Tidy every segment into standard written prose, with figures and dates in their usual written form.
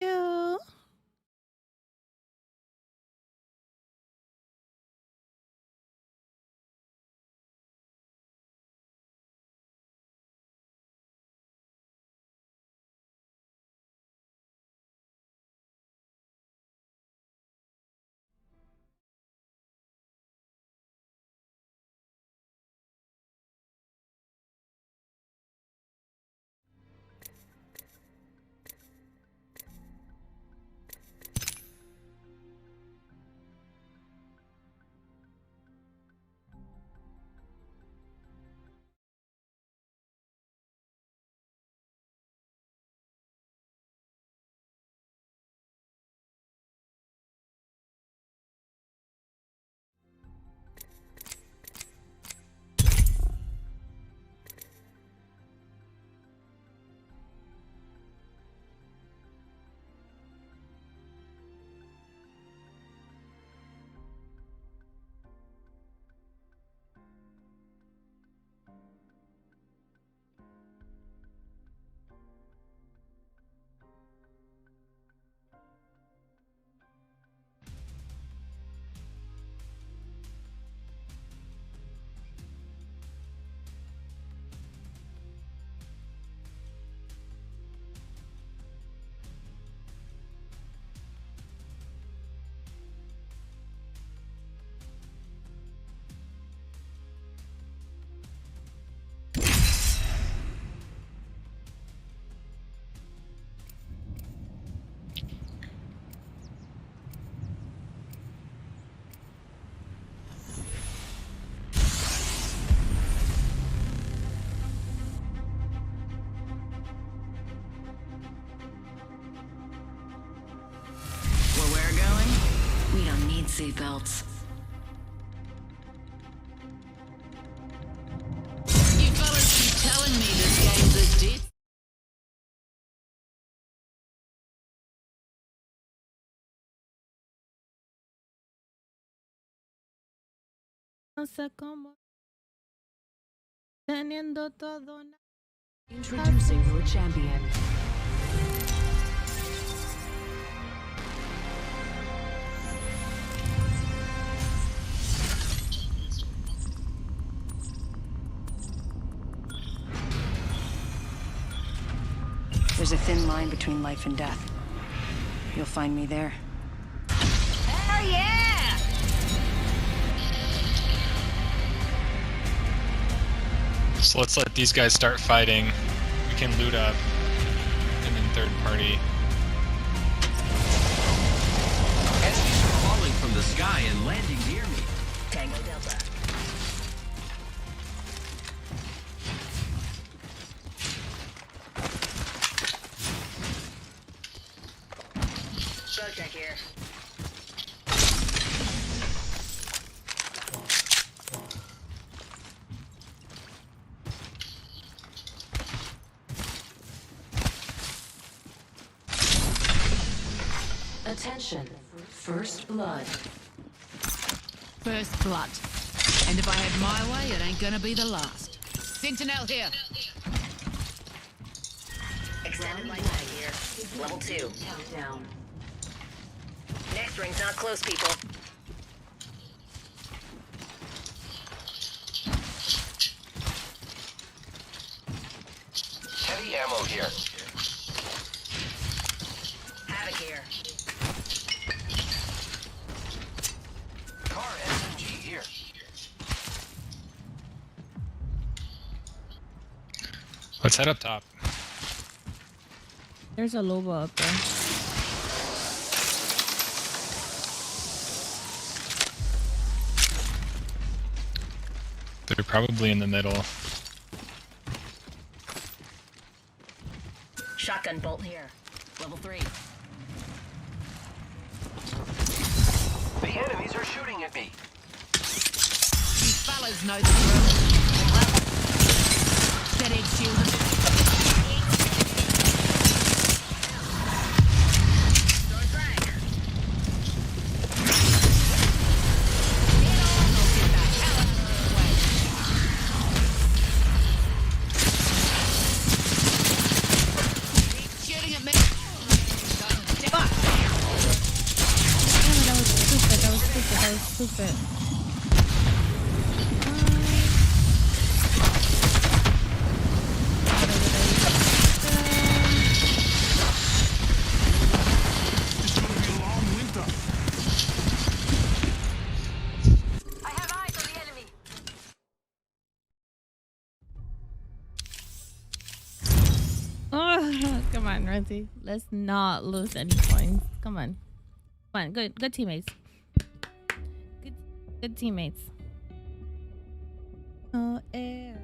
you. Where we're going, we don't need seatbelts. You fellas keep telling me this game's a dip. No sé cómo. Teniendo todo. Introducing your champion. There's a thin line between life and death. You'll find me there. Hell yeah! So let's let these guys start fighting. We can loot up. And then third party. Enemies are falling from the sky and landing near me. Tango Delta. Bug check here. Attention. First blood. First blood. And if I had my way, it ain't gonna be the last. Sentinel here. Extended light mag here. Level 2. Countdown. Next ring's not close, people. Heavy ammo here. Havoc here. Car SMG here. Let's head up top. There's a Loba up there. They're probably in the middle. Shotgun bolt here. Level 3. The enemies are shooting at me. You fellas know the drill. That egg shielded. Don't drag. Get on or get the hell out of the way. Keep shooting at me. Don't Stupid. It's gonna be a long winter. I have eyes on the enemy. Oh, come on, Renzi. Let's not lose any points. Come on. Come on. Good teammates. Good teammates. Oh, air.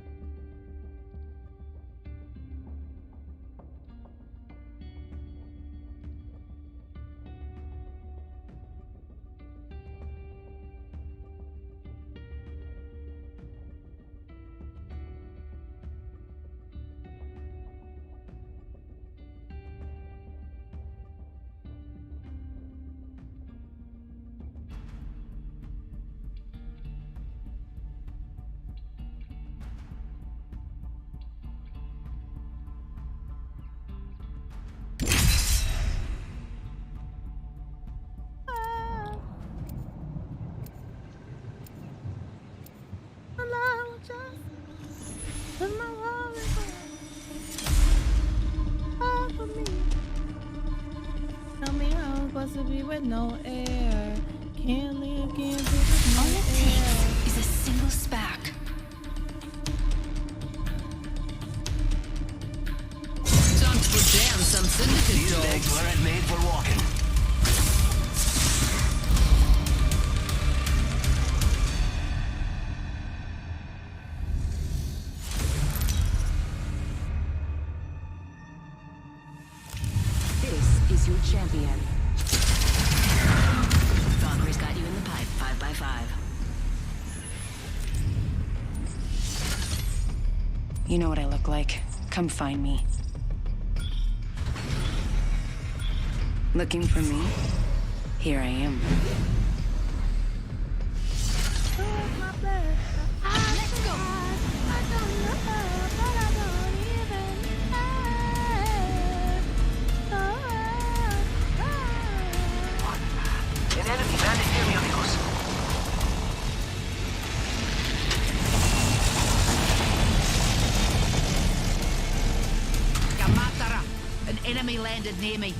Tell me how I'm supposed to be with no air. Can't live, can't do this, no All it air. takes is a single spack. Time to put down some syndicate dogs. weren't made for walking. This is your champion. Valkyrie's got you in the pipe, 5x5. You know what I look like. Come find me. Looking for me? Here I am. Let's go. I don't know, but I don't even care. An enemy bandit near me, amigos. Kamatara. An enemy landed near me.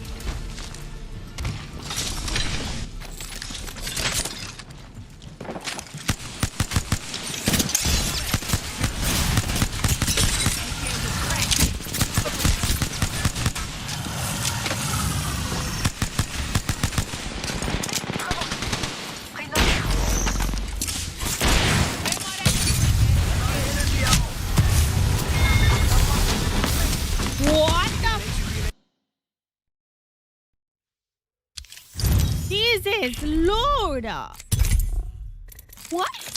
What the? Jesus Lord! What?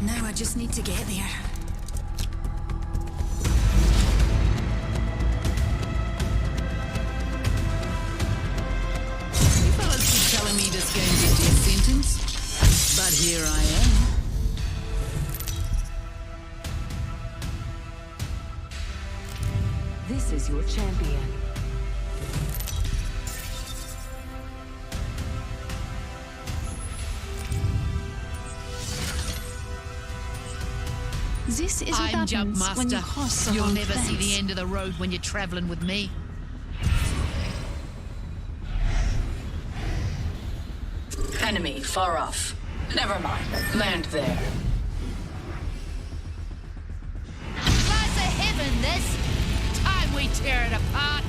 Now I just need to get there. You fellas keep telling me this game's a death sentence, but here I am. This is your champion. This is what I'm Jump happens when you Master. cross the You'll wrong never see the fence. end of the road when you're traveling with me. Enemy far off. Never mind. Land there. Slice of heaven, this. Time we tear it apart.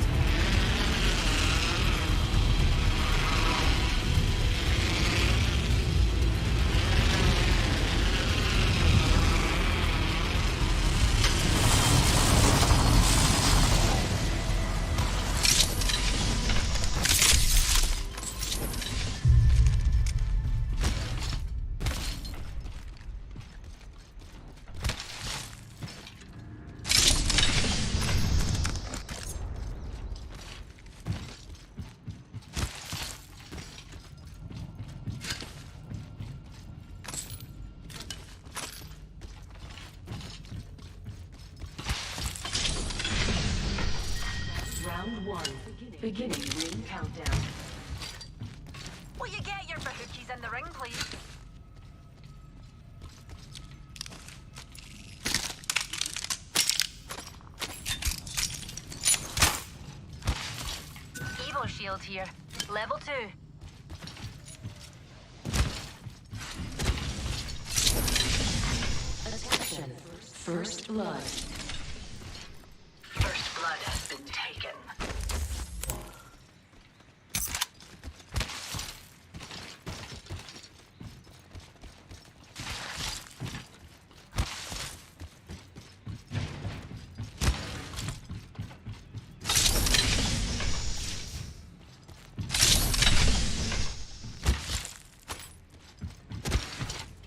Round 1. Beginning ring countdown. Will you get your bahookies in the ring, please? Evo shield here. Level 2. Attention. First blood. First blood has been taken.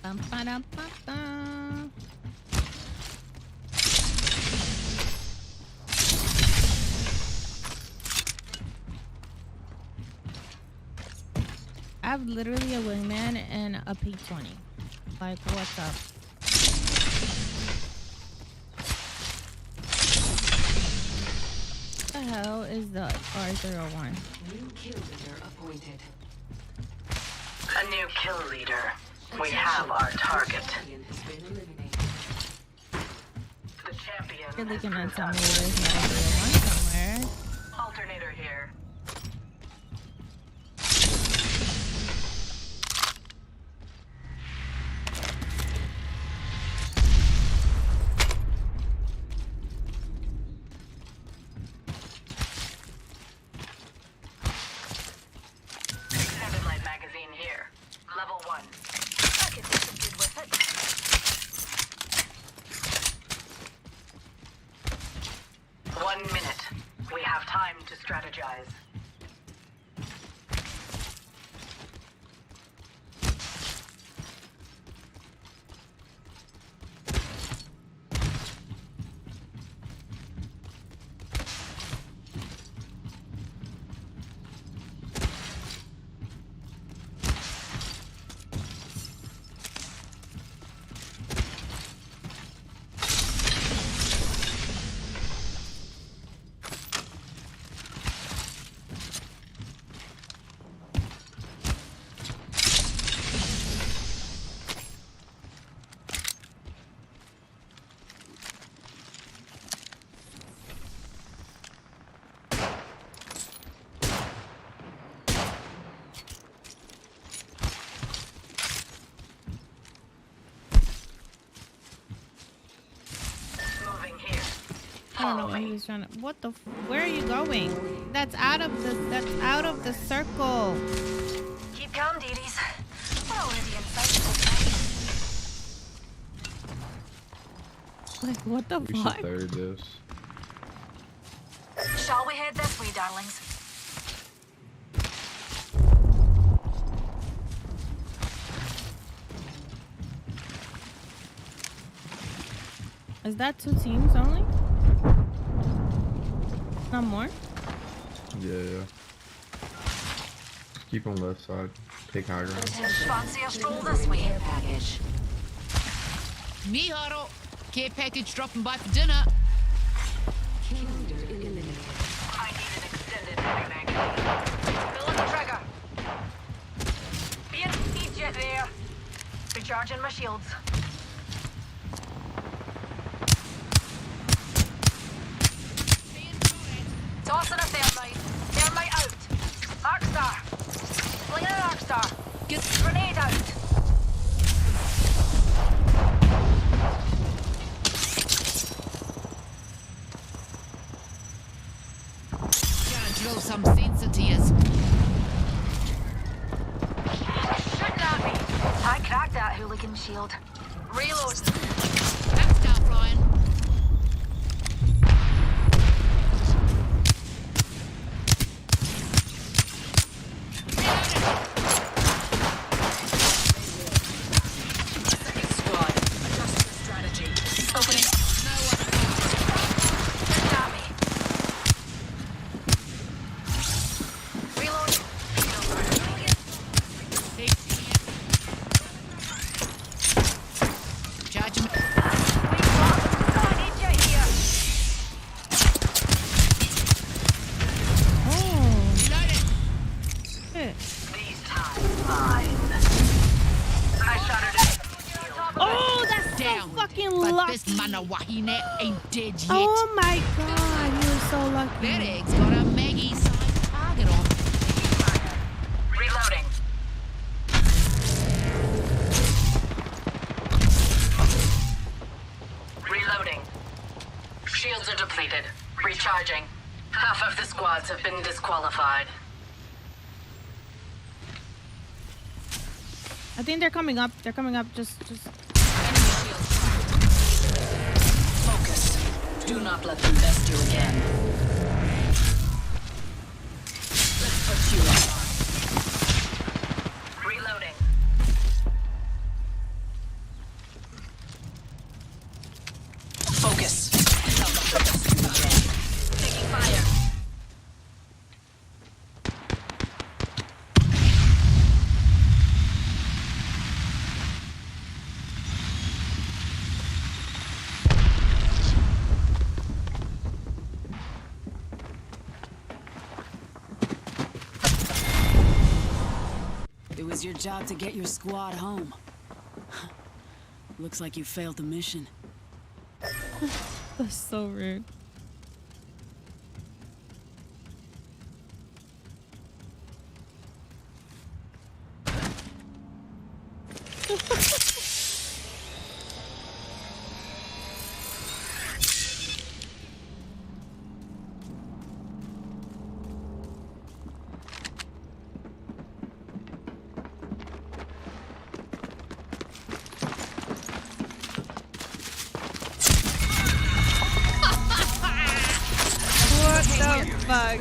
Bum, ba-dum, ba-dum. I have literally a wingman and a P20. Like, what's up? What the hell is the R01? New kill leader appointed. A new kill leader. We have our target. The champion. Really gonna tell me there's not a real one somewhere. Alternator here. Extended light magazine here. Level 1. I could do some good with it. 1 minute. We have time to strategize. Moving here. I don't know what he was trying to. What the? Where are you going? That's out of the. That's out of the circle. Keep calm, dearies. We're already inside. Like, what the We should fuck? third this. Shall we head this way, darlings? Is that 2 teams only? Not more? Yeah. Keep on left side. Take high ground. Fancy a stroll this way? Care package. Me huddle. Care package dropping by for dinner. Kill leader eliminated. I need an extended mag. Pull the trigger. Be it jet there. Recharging my shields. Tossing a thermite. Thermite out. Arc star. Flinging an arc star. Get Grenade out. gotta drill some sense into yous. Shooting at me. I cracked that hooligan shield. Reload. That's start flying. Squad, adjust your strategy. Opening. Shooting at me. Reload. Charge him. Oh, Reloaded. shit. Oh, that's Down. so fucking But lucky. this Manawahine ain't dead yet. Oh my god, you were so lucky. That egg's got a Maggie-sized target on. Reloading. Reloading. Shields are depleted. Recharging. Half of the squads have been disqualified. I think they're coming up. They're coming up. Just. Focus. Do not let them best you again. Let's put you on. Reloading. Focus. Do not let them best you again. Taking fire. It was your job to get your squad home. Looks like you failed the mission. That's so rude. What the fuck?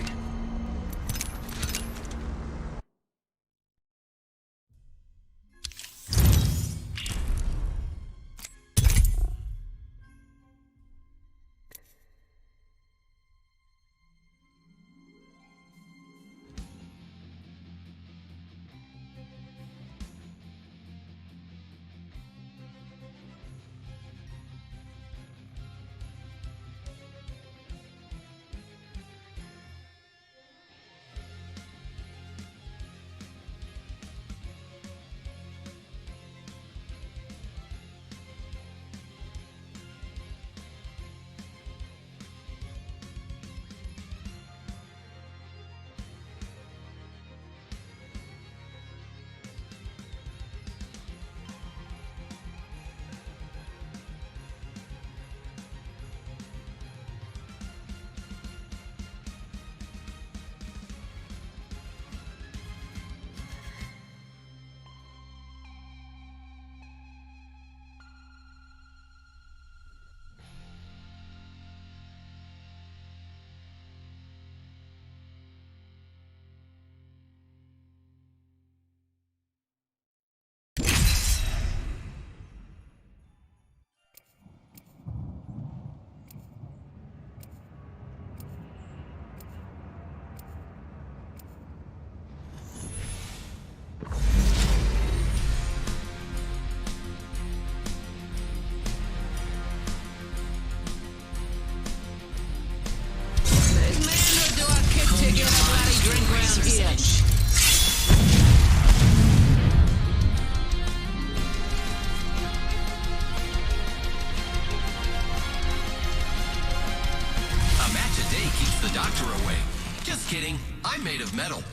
kidding. I'm made of metal.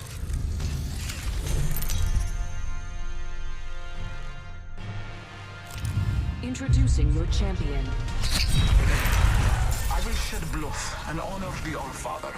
Introducing your champion. I will shed blood and honor the All-Father.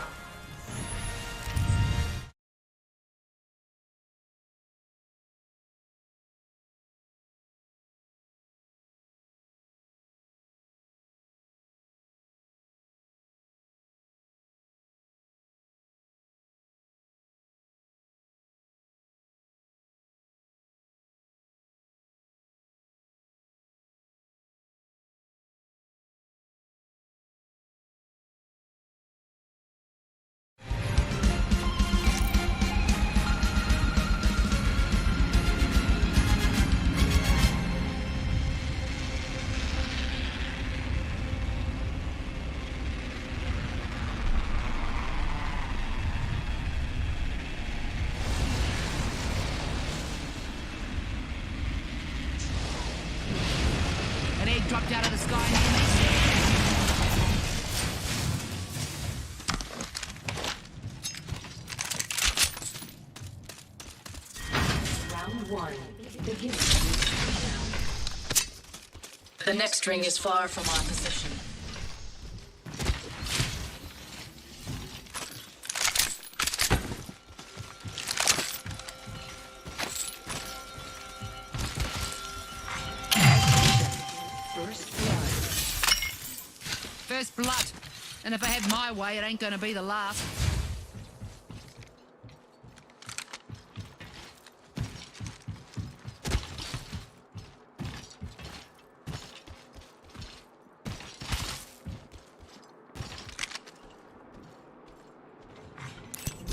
An egg dropped out of the sky near me. Round 1. Begin. The next ring is far from our position. First blood. And if I have my way, it ain't gonna be the last.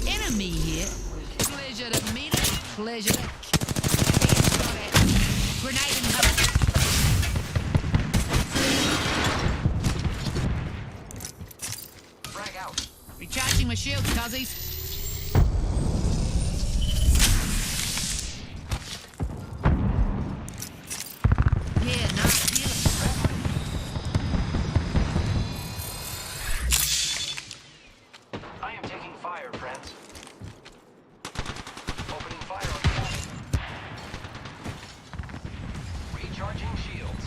Enemy here. Pleasure to meet it. Pleasure to grenade and cover. Frag out. Recharging my shields, cuzzies. Yeah, nice deal. I am taking fire, friends. Opening fire on the enemy. Recharging shields.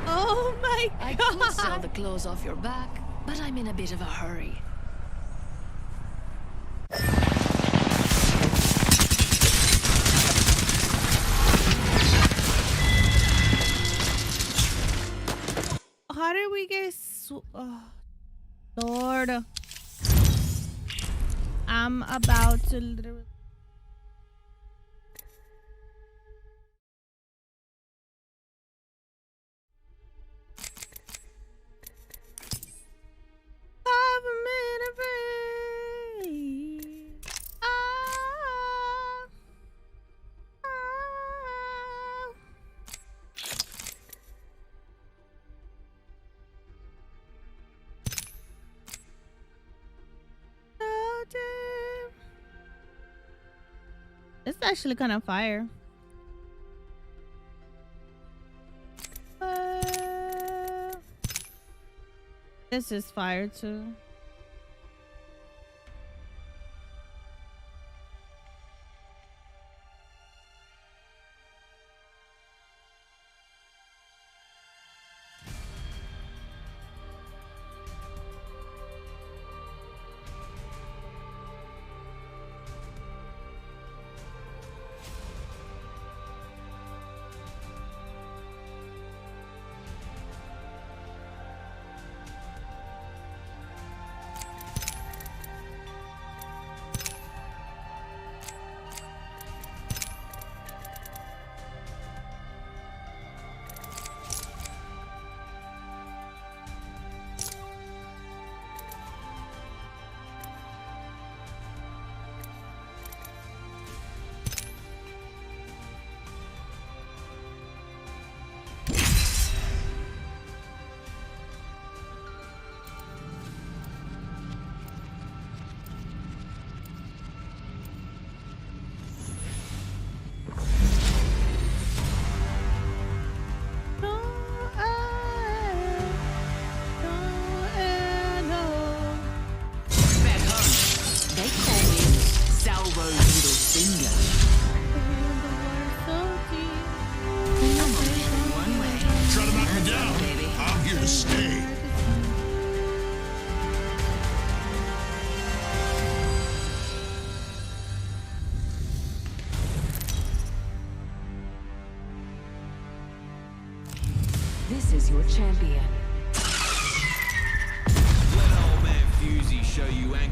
Oh my I could sell god! the clothes off your back, but I'm in a bit of a hurry. How did we get oh, Lord. I'm about to literally. I've made a break. It's actually kind of fire. This is fire too.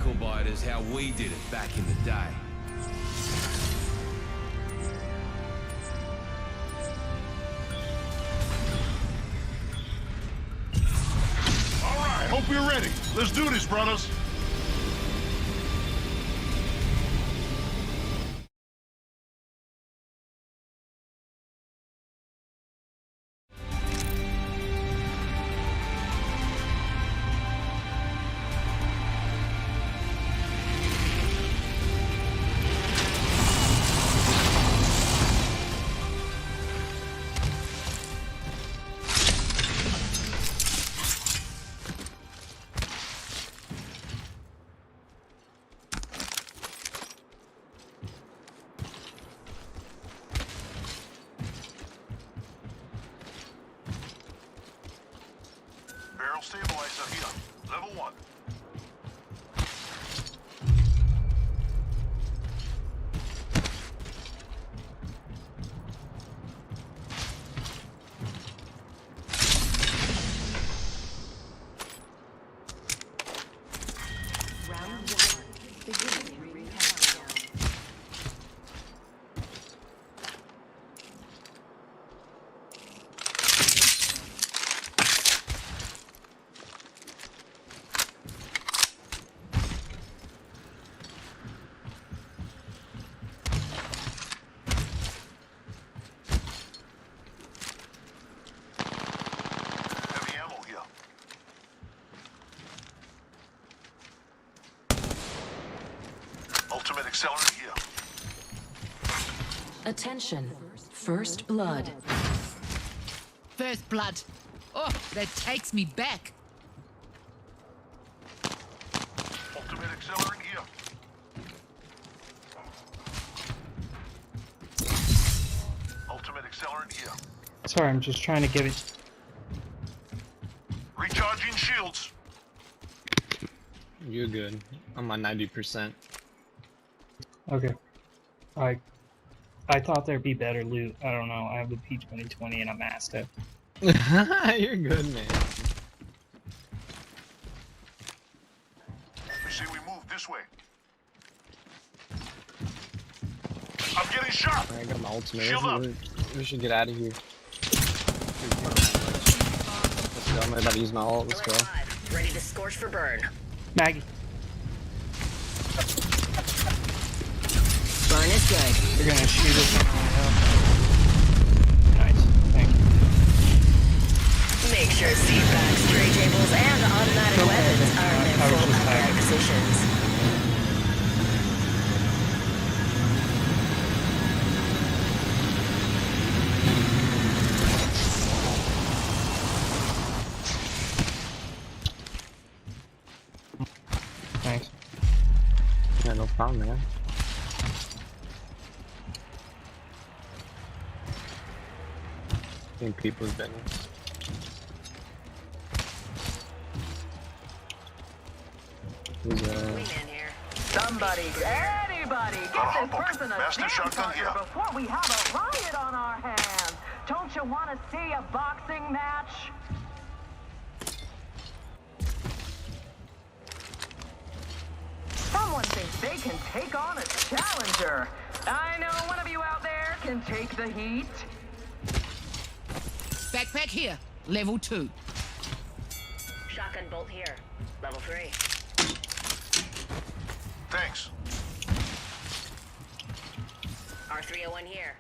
ankle biters how we did it back in the day. All right, hope you're ready. Let's do this, brothers. Barrel stabilizer here. Level 1. Round 1. Beginning ring countdown. Heavy ammo here. Ultimate accelerant here. Attention. First blood. First blood. Oh, that takes me back. Ultimate accelerant here. Ultimate accelerant here. Sorry, I'm just trying to give it. Recharging shields. You're good. I'm on 90%. Okay. I thought there'd be better loot. I don't know. I have the P2020 and I'm asked it. You're good, man. We say we move this way. I'm getting shot. I got my ultimate. Shield up. We should get out of here. Let's go. I'm about to use my ult. Let's go. Alert 5. Ready to scorch for burn. Maggie. Burn is good. You're gonna shoot it. Nice. Thank you. Make sure seat backs, tray tables, and automatic weapons are in their full upright positions. Thanks. Yeah, no problem, man. In people's business. Wingman here. Somebody, anybody, get this person a Master dance shotgun partner here. before we have a riot on our hands. Don't you want to see a boxing match? Someone thinks they can take on a challenger. I know one of you out there can take the heat. Backpack here. Level 2. Shotgun bolt here. Level 3. Thanks. R301 here.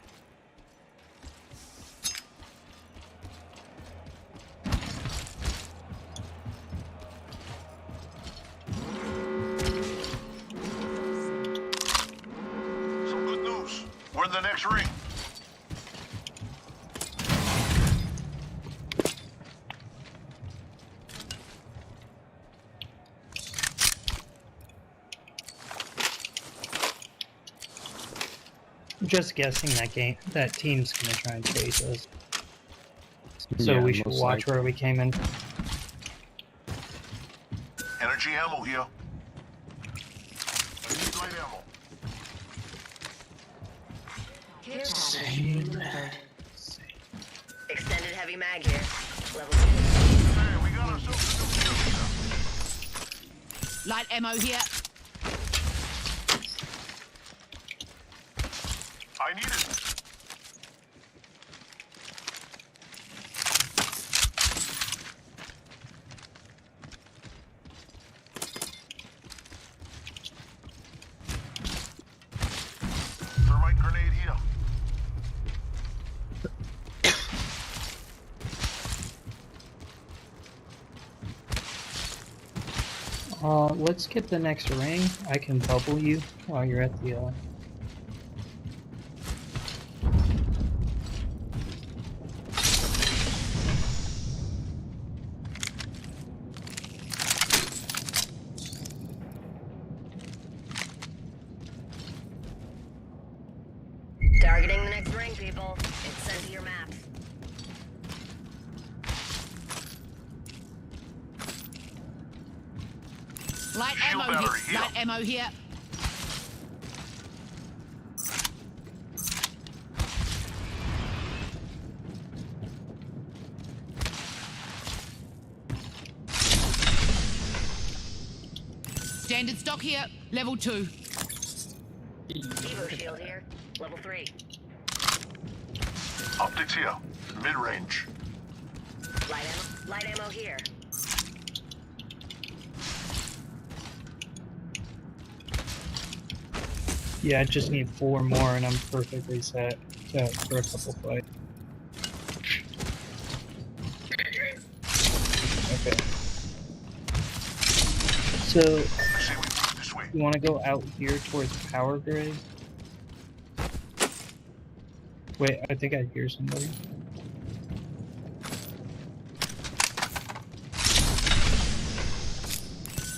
Some good news. We're in the next ring. I'm just guessing that team's gonna try and chase us. So Yeah, we should most watch likely. where we came in. Energy ammo here. I need light ammo. Extended heavy mag here. Level 2. Hey, we got ourselves a new kill here. Light ammo here. Let's get the next ring. I can bubble you while you're at the, Targeting the next ring, people. It's sent to your maps. Light Shield ammo battery here. here. Light ammo here. Standard stock here. Level 2. Evo shield here. Level 3. Optics here. Mid-range. Light ammo here. yeah, I just need 4 more and I'm perfectly set for a couple fights. Okay. So, I say we move this way. you want to go out here towards power grid? Wait, I think I hear somebody.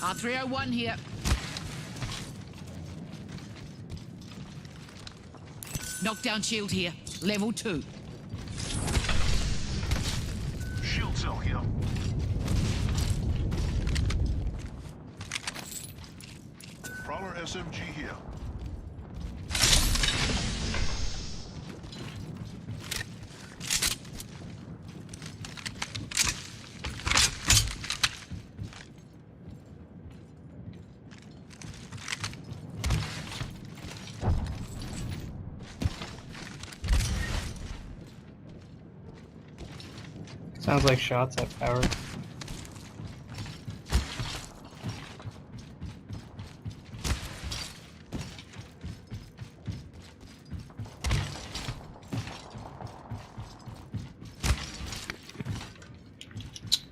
R301 here. Knockdown shield here. Level 2. Shield cell here. Prowler SMG here. Sounds like shots at power.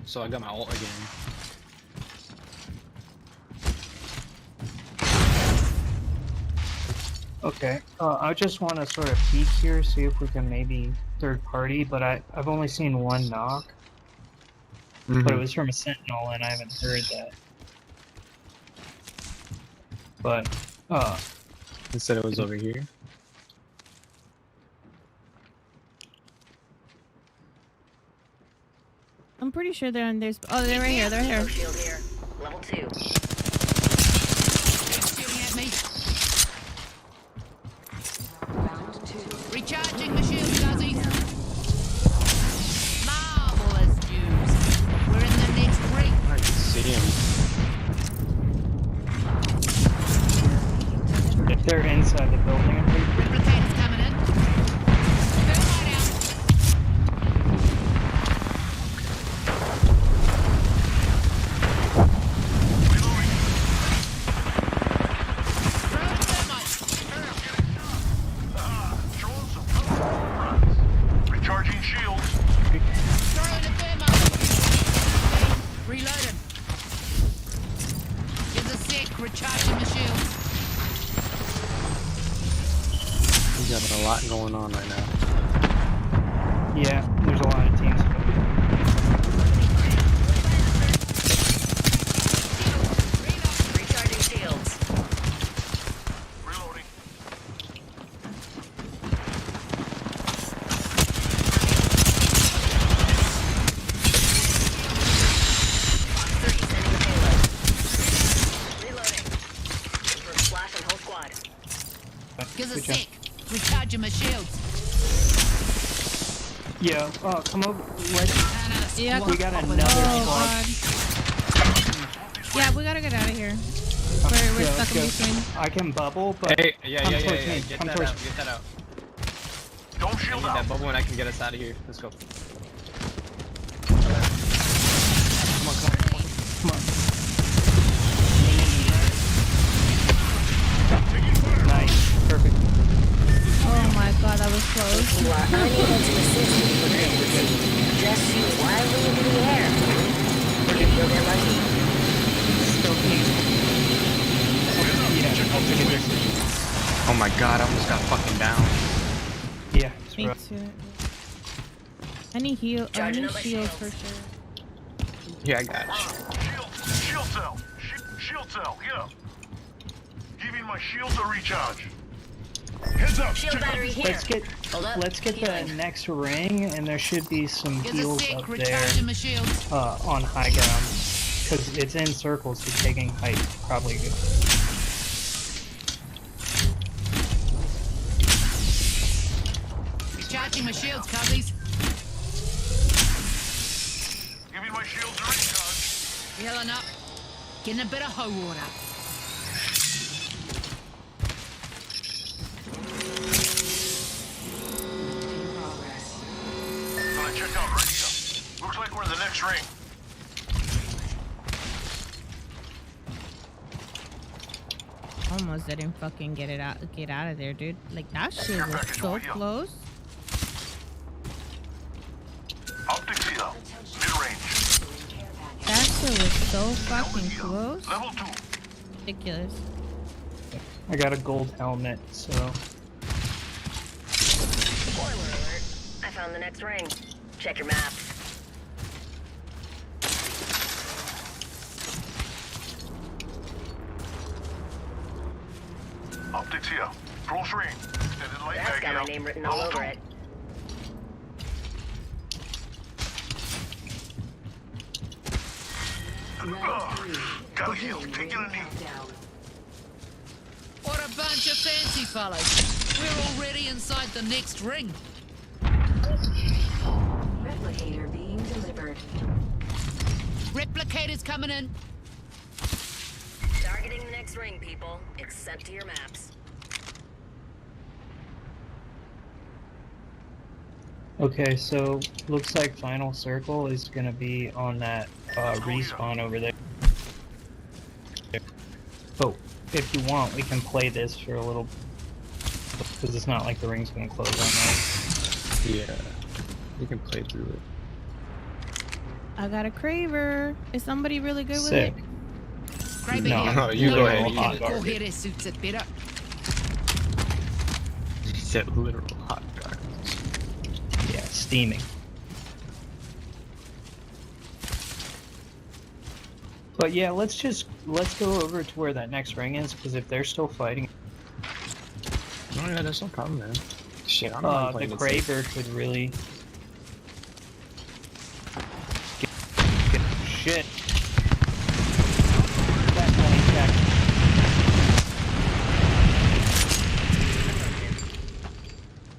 So I got my ult again. Okay, I just want to sort of peek here, see if we can maybe third party, but I've only seen 1 knock. But it was from a sentinel and I haven't heard that. But, It said it was over here. I'm pretty sure they're on their. Oh, they're right here. They're here. Evo shield here. Level 2. Shooting at me. Recharging the shield, Guzzy. Marvelous news. We're in the next ring. I can see him. if they're inside the building, I'm pretty Replicators coming in. Thermite out. Throwing thermite. Throwing some cover. Recharging shields. Throwing a thermite. Reloading. Give a sec. Recharging the shield. We got a lot going on right now. Yeah, there's a lot of teams. Recharging shields. Reloading. Sending the payload. Reloading. Flash and whole squad. Give a Good job. sec. Recharging my shields. Yeah, come over. Yeah, We got Pop it another up. squad. Yeah, we gotta get out of here. We're Yeah, stuck in let's go. between. I can bubble, but Hey, yeah. Come towards me, Get come that towards out. Get that out. Don't I shield need out. that bubble and I can get us out of here. Let's go. come on. Nice, perfect. Oh my god, that was close. You are unable to assist with emergency. Just shoot wildly into the air. If you'll get lucky. Still teams my god, I almost got fucking down. Yeah, it's Me rough. too. I need heal. I Charging need up my shield shields. for sure. Yeah, I got you. Shield cell. Shield cell. Here. Giving my shields a recharge. Heads up. Shield battery here. Hold up. Let's get the Healing. next ring, and there should be some Here's a heals sec, up there recharging my shields. on high ground, because it's in circles, so taking height is probably good. Recharging my shields, cubbies. Giving my shields a recharge. Healing up. Getting a bit of hoe water. Gonna check out right here. Looks like we're in the next ring. Almost didn't fucking get out of there, dude. Like that shit was so close. Optics here. Mid-range. That shit was so fucking close. Level 2. Ridiculous. I got a gold helmet, so Spoiler alert. I found the next ring. Check your map. Optics here. Close range. Extended light That's mag got my here. name written all Level over 2. it. Gotta heal. Taking a knee. What a bunch of fancy fellows. We're already inside the next ring. Replicator being delivered. Replicators coming in. Targeting the next ring, people. It's sent to your maps. okay. So looks like final circle is gonna be on that respawn over there. Oh, if you want, we can play this for a little, because it's not like the ring's gonna close on that. Yeah, you can play through it. I got a craver. Is somebody really good Sick. with it? Kraber No, here. no, you go ahead. Literally, Hot the core garbage. here suits it better. He said literal hot garbage. Yeah, steaming. But yeah, let's go over to where that next ring is, because if they're still fighting, Oh yeah, that's no problem, man. Shit, I'm not the playing it safe. Kraber could really shit. That's only check.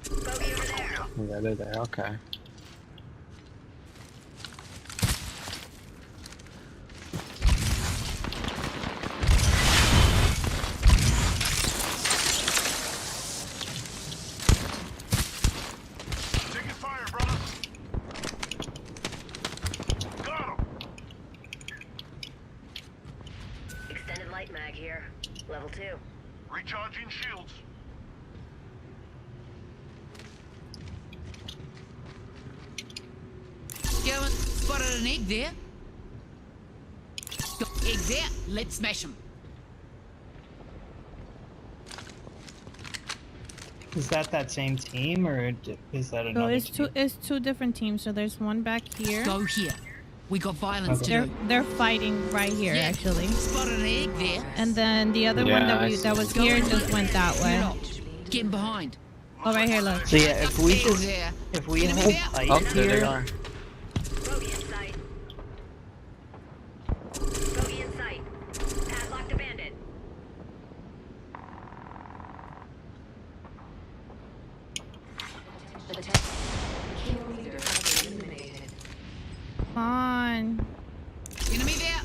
Bogey over there. Yeah, they're there. Okay. Taking fire, brother. Got him. Extended light mag here. Level 2. Recharging shields. Going. Spotted an egg there. Got eggs there. Let's smash them. Is that same team, or is that So another it's team? it's two different teams. So there's one back here. Go here. We got violence Okay. to do. They're fighting right here, Yeah. actually. Spotted an egg there. And then the other one Yeah, that I that see. was here just went that way. Getting behind. Oh, right here, look. So yeah, if we Eggs just there. if we Enemy hold there. tight Oh, there they here, are. Bogey in sight. Bogey in sight. Padlocked a bandit. Come on. Enemy there.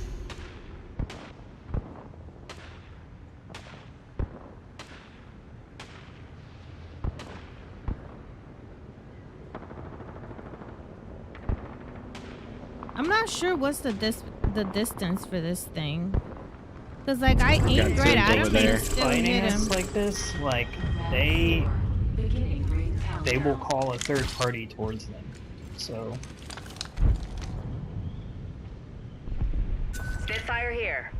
I'm not sure what's the distance for this thing. Cause like I aimed got right two at over him there. and still fighting hit us him. like this, like they will call a third party towards them. So Spitfire here.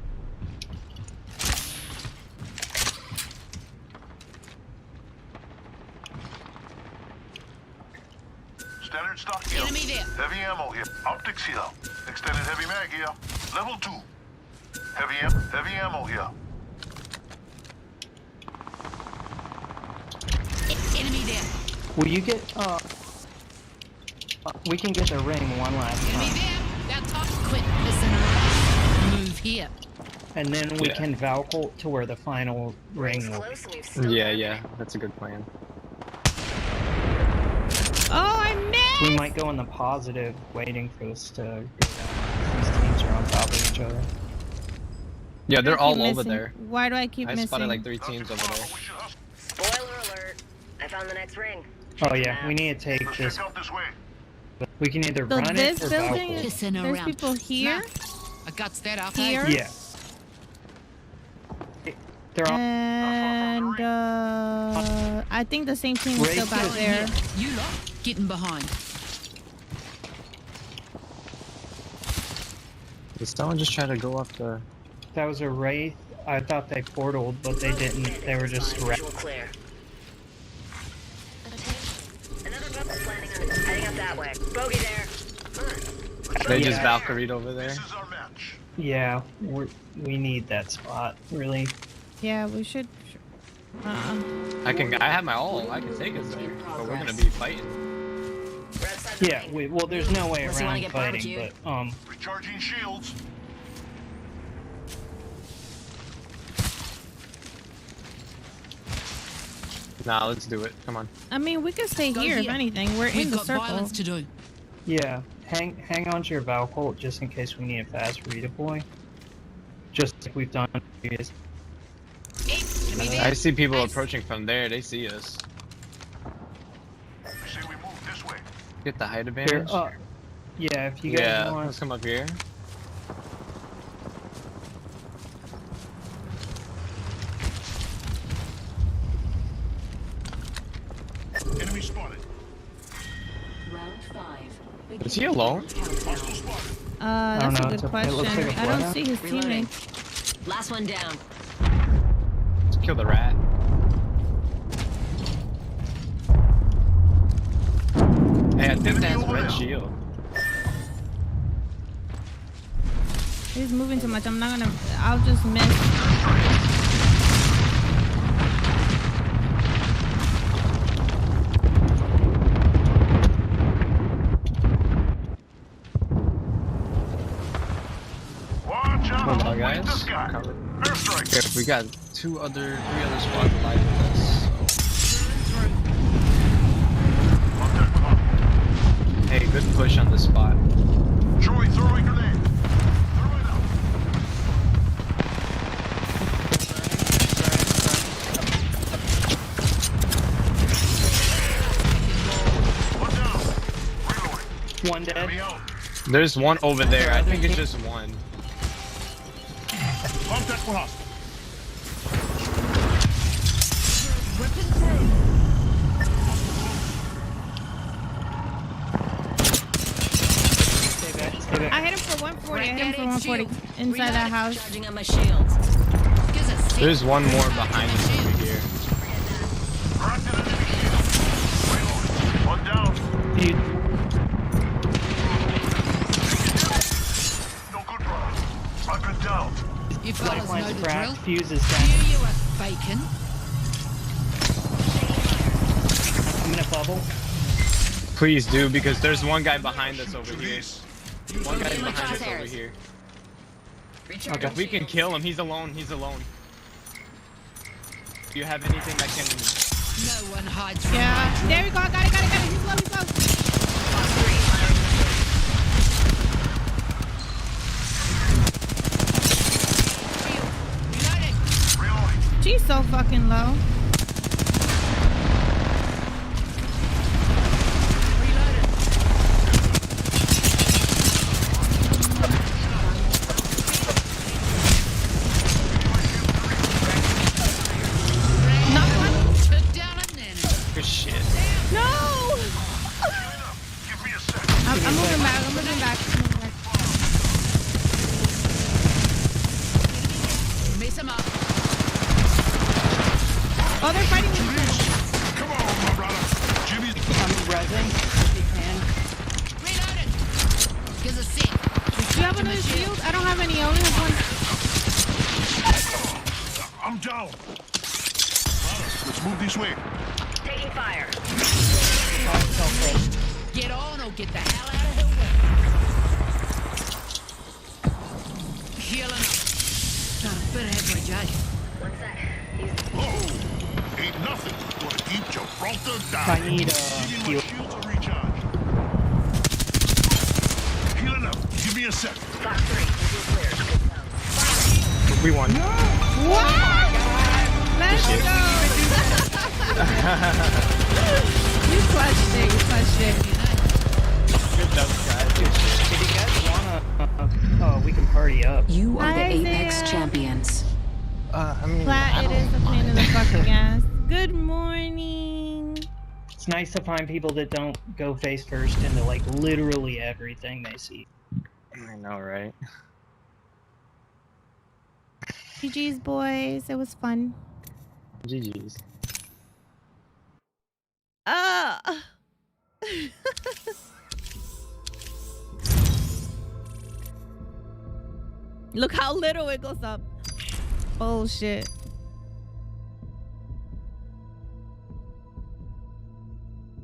Standard stock here. Enemy there. Heavy ammo here. Optics here. Extended heavy mag here. Level 2. Heavy ammo here. Enemy there. Will you get, we can get the ring one last Enemy time. there. Now talk quick. Listen around. Move here. And then we can Valcolt to where the final ring will be. Yeah, that's a good plan. Oh, I missed! We might go in the positive, waiting for this to go down. These teams are on top of each other. Yeah, they're all missing? over there. Why do I keep I missing? spotted like 3 teams over there. Spoiler alert. I found the next ring. Oh yeah, we need to take Let's this. check out this way. We can either So run this it or building Valcolt. is, Listen there's around. people here, I got that up here, Yeah. They're all. and I think the same team is still back there. You lot getting behind. Did someone just try to go up the... That was a wraith. I thought they portaled, but they didn't. They were just Visual clear. Another bubble's landing on it. Heading up that way. Bogey there. They just Yeah. Valkyried over there. This is our match. Yeah, we need that spot, really. Yeah, we should. I have my ult. I can take us there. But we're gonna be fighting. Yeah, well, there's no way Unless you wanna around get fighting, barbecued. but, Recharging shields. Nah, let's do it. Come on. I mean, we could stay Go here if here. anything. We're We've in the got circle. violence to do. yeah, hang on to your Valcolt just in case we need a fast redeploy. Just like we've done previous. Enemy there. I see people Nice. approaching from there. They see us. I say we move this way. Get the height Here, advantage. yeah, if you guys Yeah, want. let's come up here. Enemy spotted. Is he alone? Hostile spotted. That's know, a it's good it looks question. like a I don't flag. see his Reloading. teammates. Last one down. Let's kill the rat. Hey, I think that has a red shield. He's moving too much. I'm not gonna. I'll just miss. Watch out. Hold on, Look at guys. this guy. Cover. Airstrike. Okay, we got 3 other squads alive with us. Contact with hostile. Hey, good push on this spot. Joey, throwing grenade. Throw it out. One down. Reloading. One dead. Enemy out. There's one over there. I think it's just one. Contact with hostile. Stay back, stay back. I hit him for 140. I hit him for 140 inside that house. Charging on my shields. Gives us six. There's one more behind us over here. Cracked an enemy shield. Reloading. One down. You, No good, brother. I've been down. You fellas know lifeline's the drill. cracked, fuse is down. Here you are, bacon. I'm gonna bubble. Please do, because there's one guy behind us over here. This. One guy Enemy behind us over crosshairs. here. Recharging If we can shields. kill him, he's alone. He's alone. Do you have anything that can... No one hides from Yeah. my drill. There we go. I got it. Got it. Got it. He's low. He's low. Box 3 firing Reloading. Reloading. She's so fucking low. Knock one. Took down an enemy. Good shit. No. Give me a sec. I'm moving back. I'm moving back. I'm moving back. Mess him up. Oh, they're fighting with each other. Come on, my brother. Jimmy. I'm resin, if you can. a shield? I don't have any. I only have one. I'm down. Let's move this way. Taking fire. Get on or get the hell out of here. Healing up. Got a bit ahead for a judge. One sec. Oh, ain't nothing gonna keep Gibraltar down. I need Give me my heal. shield to recharge. Healing up. Give me a sec. Fox 3, visual clear. Good zone. We won. What? Let's go. You clutched it. You clutched it. Good job, guys. If you guys wanna, we can party up. You are Hi, the Apex Isaiah. champions. I mean, Flat, it is a pain in the fucking ass. Good morning. It's nice to find people that don't go face first into like literally everything they see. I know, right? GG's, boys. It was fun. GG's. Look how little it goes up. Bullshit.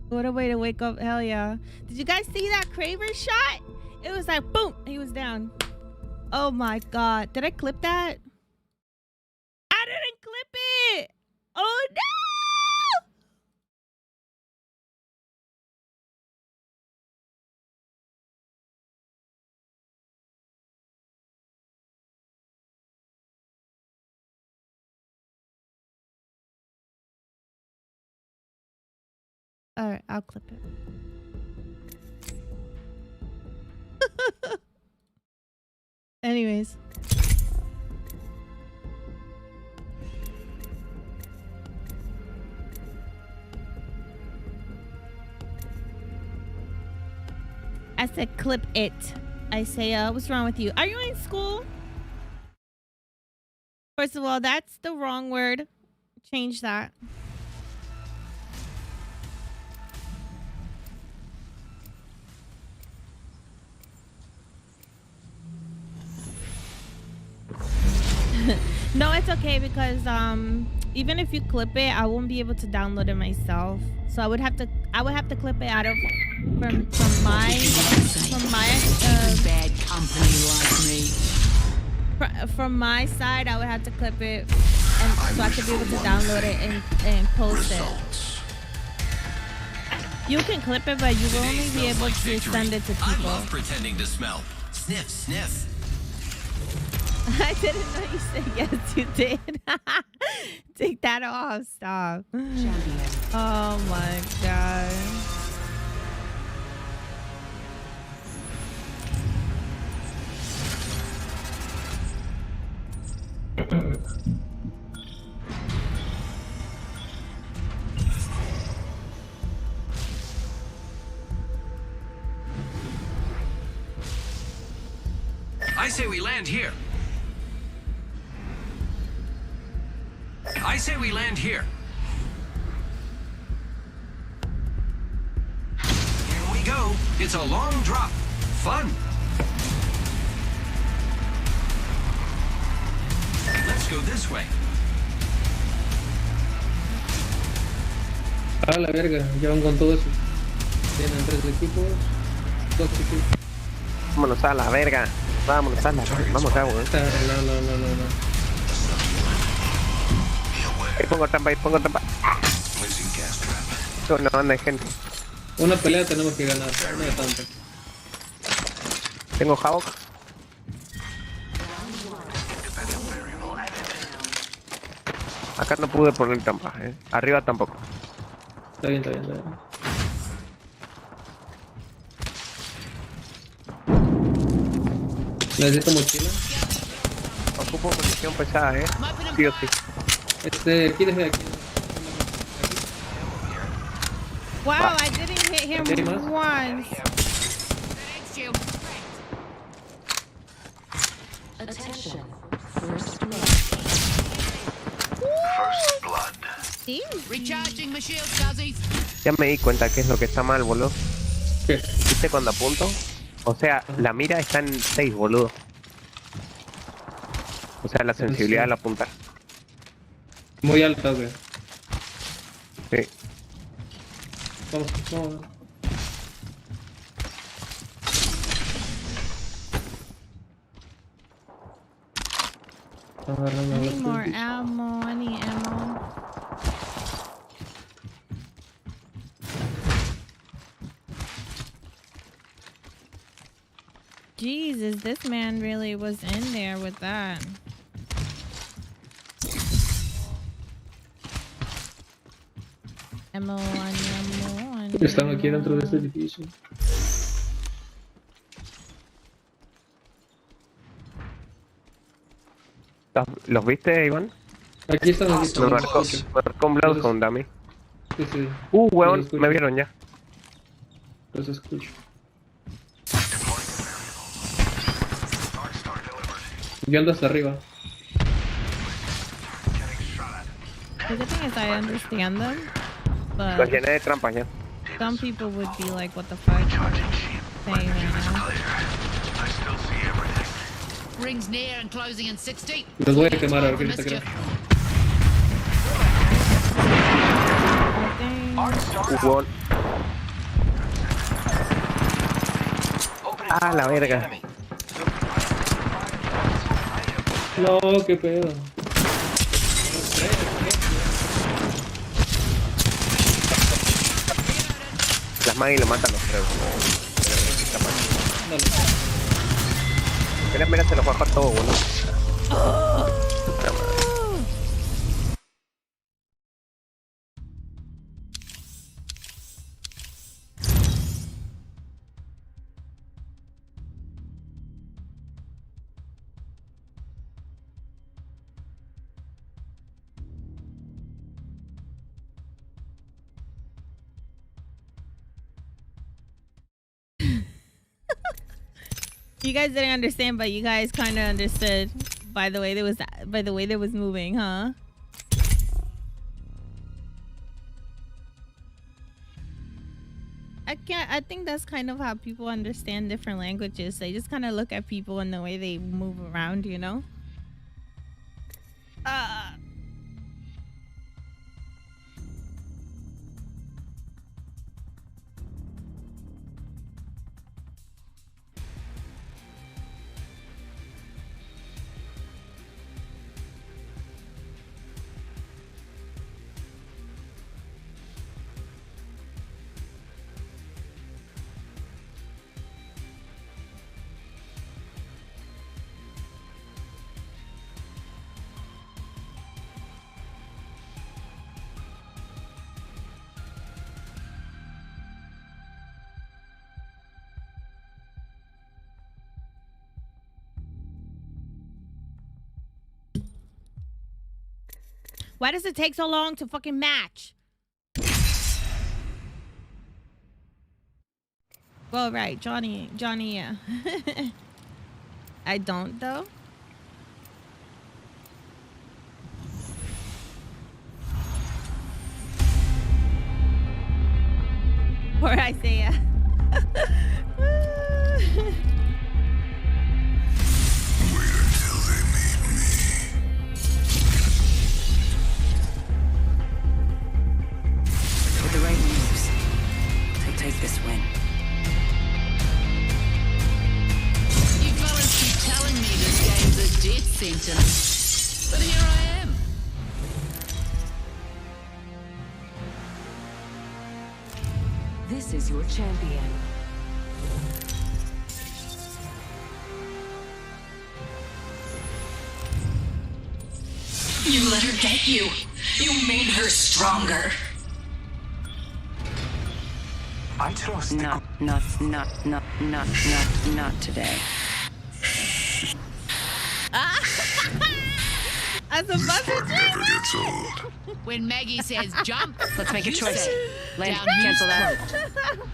What a way to wake up. Hell yeah. Did you guys see that Craver shot? It was like, boom. He was down. Oh my God. Did I clip that? I didn't clip it. Oh no. All right, I'll clip it. Anyways. I said clip it. I say, what's wrong with you? Are you in school? First of all, that's the wrong word. Change that. No, it's okay because even if you clip it, I won't be able to download it myself. So I would have to clip it out of from my bad company like me. From my side, I would have to clip it, and so I could be able to download it and post it. You can clip it, but you will only be able to send it to people. I love pretending to smell. Sniff, sniff. I didn't know you said yes, you did. Take that off. Stop. Champion. Oh my God. I say we land here. I say we land here. Here we go. It's a long drop. Fun. Let's go this way. A la verga, ya van con todo eso. Tienen 3 equipos, 2 equipos. Vámonos a la verga. Vámonos a la verga. Vamos acá, weón. No. Pongo trampa ahí, pongo trampa. No anda gente. Una pelea tenemos que ganar, no de tanto. Tengo Hawk. Acá no pude poner trampa, Arriba tampoco. Está bien, está bien, está bien. Necesito mochila. Ocupo munición pesada, Sí o sí. Aquí desde aquí. Wow, I didn't hit him once. Attention. First blood. First blood. Sí. Recharging my shield, Guzzies. Ya me di cuenta que es lo que está mal, boludo. ¿Qué? ¿Viste cuando apunto? O sea, la mira está en 6, boludo. O sea, la sensibilidad al apuntar. Muy alta, güey. Sí. Vamos, vamos. I need more ammo. I need ammo. Jesus, this man really was in there with that. Ammo, ammo. Están aquí dentro de este edificio. ¿Los viste, Iván? Aquí están, aquí están. Me marcó un Bloodhound, dame. Sí, sí. Huevón, me vieron ya. Los escucho. Yo ando hasta arriba. The good thing is I understand them, but Los llené de trampas ya. some people would be like, what the fuck are you saying right now? Rings near and closing in 60. Los voy a quemar a ver qué les creo. Huevón. Ah, la verga. No, qué pedo. Las magas y lo matan los tres. Mira, se los baja todo, boludo. You guys didn't understand, but you guys kind of understood by the way they was moving, huh? I think that's kind of how people understand different languages. They just kind of look at people and the way they move around, you know? Why does it take so long to fucking match? Well, right, Johnny, yeah. I don't, though. Poor Isaiah. With the right moves, to take this win. You fellas keep telling me this game's a death sentence, but here I am. This is your champion. You let her get you. You made her stronger. I trust. Not today. As a buzzer Never gets old. When Maggie says jump, Let's make a you choice. say Land, down cancel his that. throat.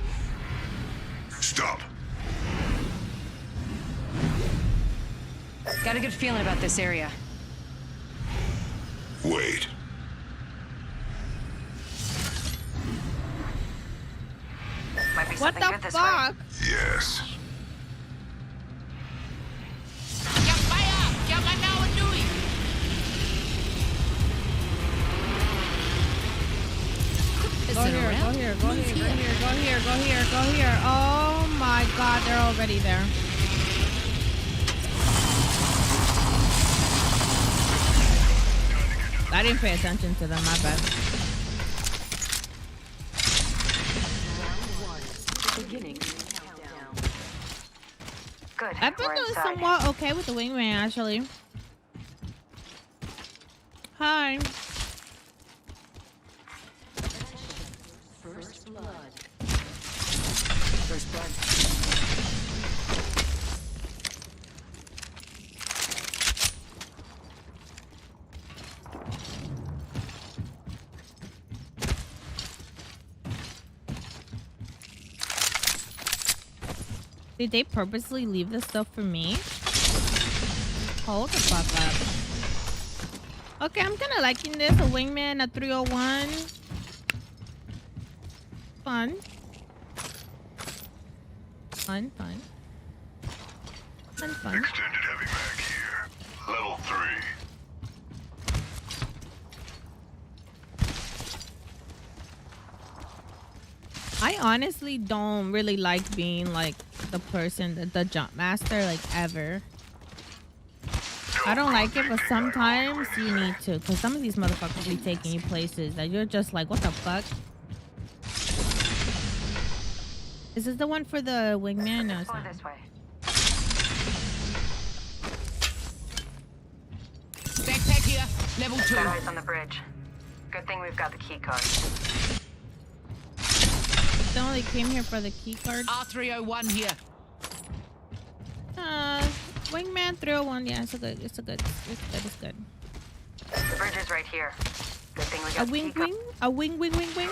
Stop. Got a good feeling about this area. Wait. Might be What something the good this fuck? Yes. Jump fire! Jump, I know what doing. here, go here, go here, go here, go here, go here. Oh my god, they're already there. I didn't pay attention to them, my bad. Good. I've been doing somewhat okay with the wingman, actually. Hi. First blood. First blood. Did they purposely leave this stuff for me? Hold the fuck up. Okay, I'm kind of liking this. A wingman, a 301. Fun. Fun, fun. Fun, fun. Extended heavy mag here. Level 3. I honestly don't really like being like the person, the jump master, like ever. I don't like it, but sometimes you need to, because some of these motherfuckers be taking you places that you're just like, what the fuck? Is this the one for the wingman? No, it's not. This way. Backpack here, level 2. Got eyes on the bridge. Good thing we've got the key card. They only came here for the key card. R301 here. Wingman 301. Yeah, it's good. It's good. It's good. The bridge is right here. Good thing we got A wing wing? A wing wing wing wing?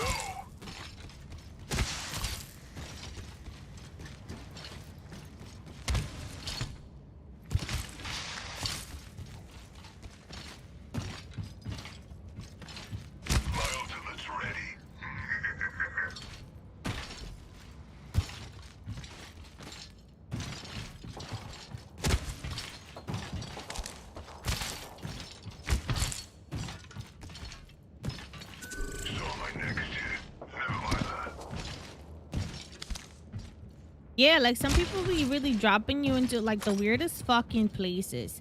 Yeah, like some people be really dropping you into like the weirdest fucking places,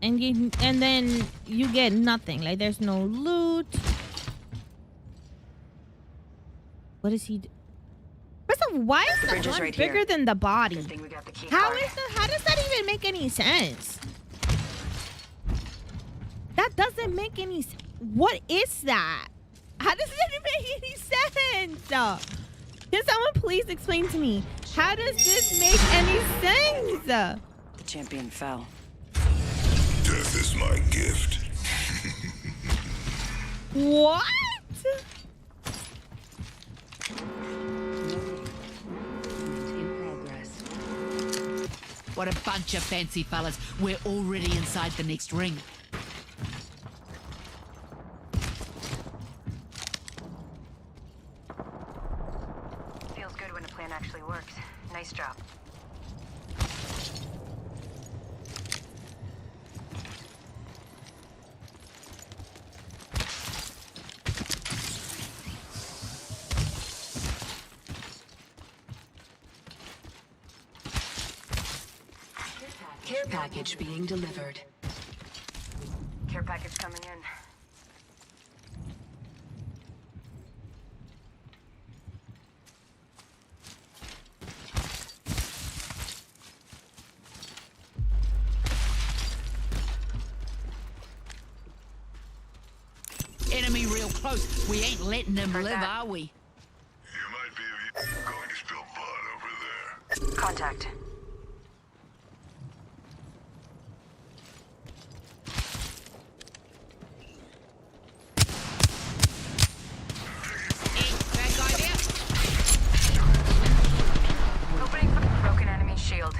and then you get nothing. Like there's no loot. What is he? First of all, why is the gun right bigger here. than the body? Good thing we got the key How card. how does that even make any sense? That doesn't make any sense. What is that? How does it make any sense? Can someone please explain to me? How does this make any sense? The champion fell. Death is my gift. What? In progress. What a bunch of fancy fellas. We're already inside the next ring. Feels good when a plan actually works. Nice job. Care package being delivered. Care package coming in. Enemy real close. We ain't letting them live, are we? You might be going to spill blood over there. Contact. Opening broken enemy shield.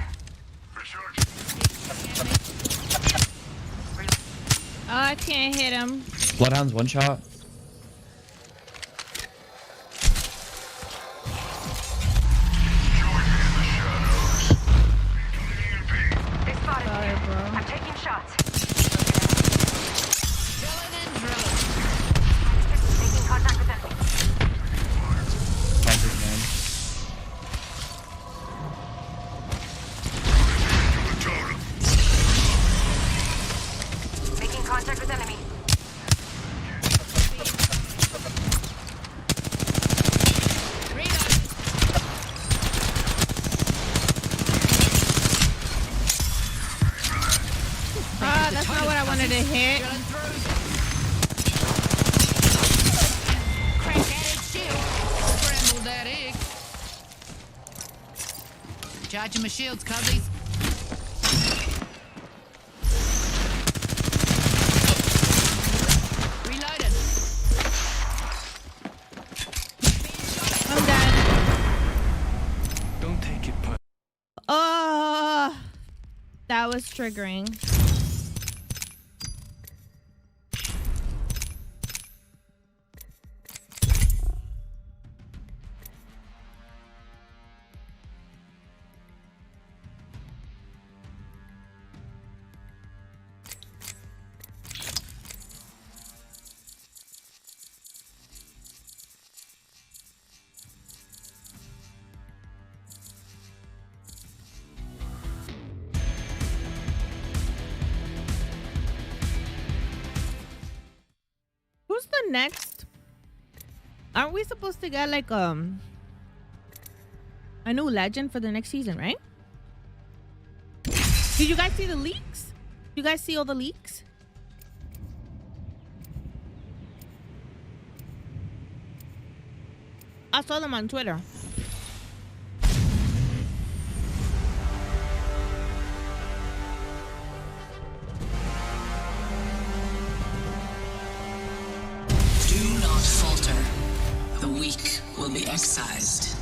Oh, I can't hit him. Bloodhound's one shot. They spotted Sorry, me. bro. I'm taking shots. Making contact with enemy. Contact with enemy. Ah, that's not what I wanted to hit. Crack that egg shield. Scramble that egg. Charging my shields, cuzzies. Reloaded. I'm dead. Don't take it personally. Oh, that was triggering. Who's the next? Aren't we supposed to get like a new legend for the next season, right? Did you guys see the leaks? You guys see all the leaks? I saw them on Twitter. Do not falter. The weak will be excised.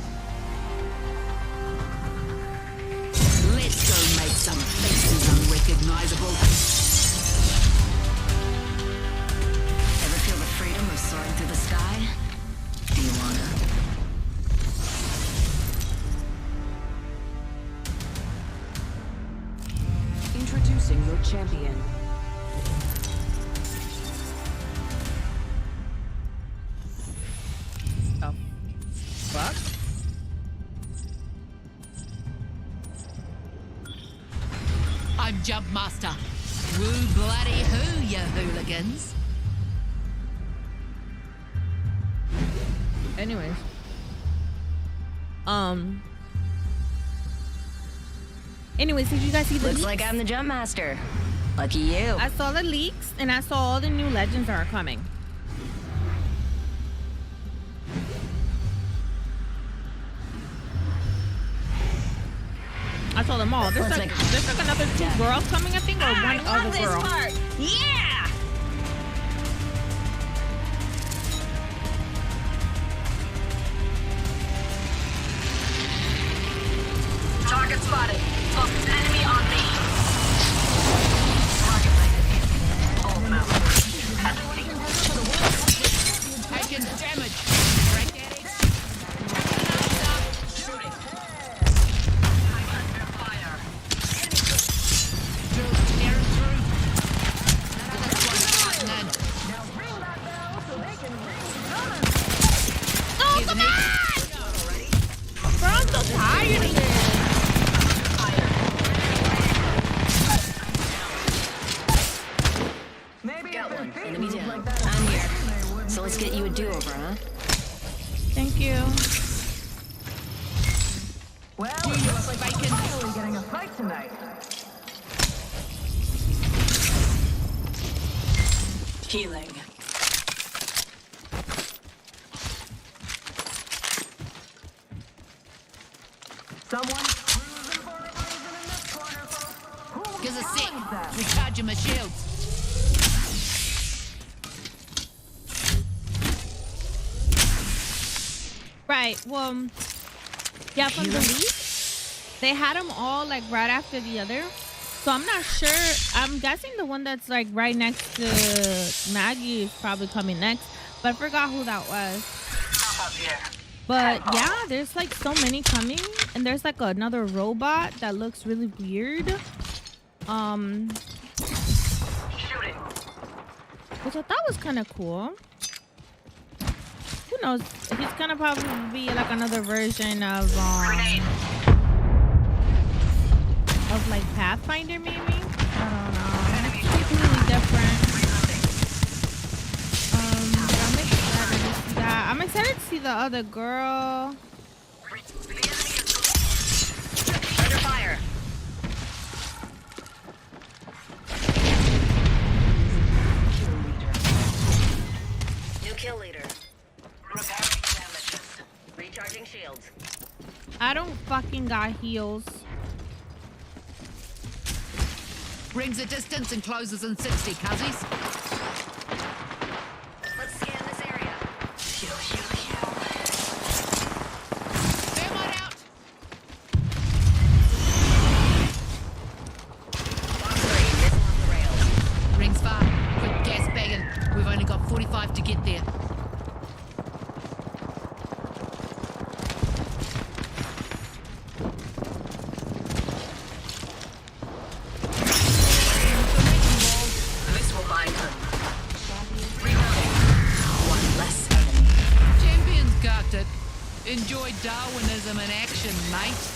Let's go make some faces unrecognizable. Ever feel the freedom of soaring through the sky? Do you wanna? Introducing your champion. Oh. Fuck. I'm Jump Master. Woo bloody who, you hooligans. Anyways. Anyways, did you guys see the Looks leaks? like I'm the jump master. Lucky you. I saw the leaks and I saw all the new legends that are coming. I saw them all. There's like another 2 girls coming, I think, or one other girl. Yeah! Target spotted. Focus enemy on me. Target sighted. All mount. Taking damage. Break that egg. Shooting. Fire. Drills tearing through. None. Now ring that bell so they can ring guns. Oh, come on! Bro, I'm so tired of this. Maybe Got if one. their Enemy feet down. like that I'm here. they wouldn't So let's get you a do-over, huh? Thank you. Well, it looks like we're finally getting a fight tonight. Healing. Someone cruising for a reason in this corner, folks. Who Gives a wants sec. that? Recharging my shields. Right. Well, yeah, from the leak, they had them all like right after the other. So I'm not sure. I'm guessing the one that's like right next to Maggie is probably coming next. But I forgot who that was. But yeah, there's like so many coming. And there's like another robot that looks really weird. Which I thought was kind of cool. Who knows? He's gonna probably be like another version of like Pathfinder, maybe. I don't know. It's completely different. see the other girl. Under fire. New kill leader. Repairing damages. Recharging shields. I don't fucking got heals. Rings a distance and closes in 60, cuzzies. Let's scan this area. Thermite out. Box 3, missile off the rails. Rings far. Quick gas bagging. We've only got 45 to get there. This will buy time. Reloading. One less enemy. Champions got it. Enjoy Darwinism in action, mate.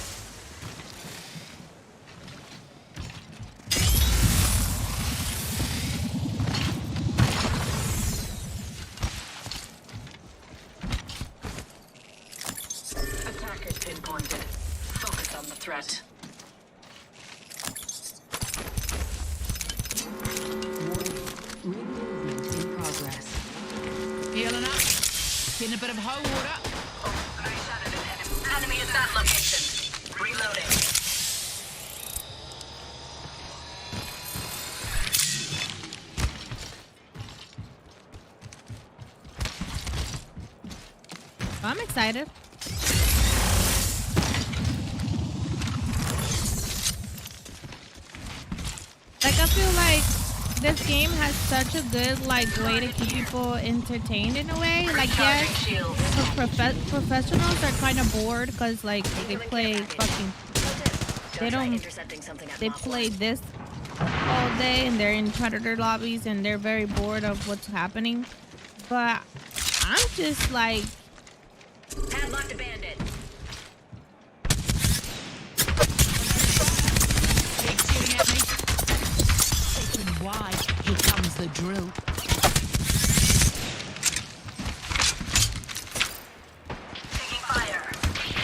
Attackers pinpointed. Focus on the threat. In progress. Healing up. Getting a bit of hoe water. Enemy at that location. Reloading. I'm excited. Like, I feel like this game has such a good, like, way to keep people entertained in a way. Like, yes, for professionals are kind of bored because, like, they play fucking... They play this all day and they're in predator lobbies and they're very bored of what's happening. But I'm just, like... Padlocked a bandit. Big shooting at me. Taken wide. Here comes the drill. Taking fire.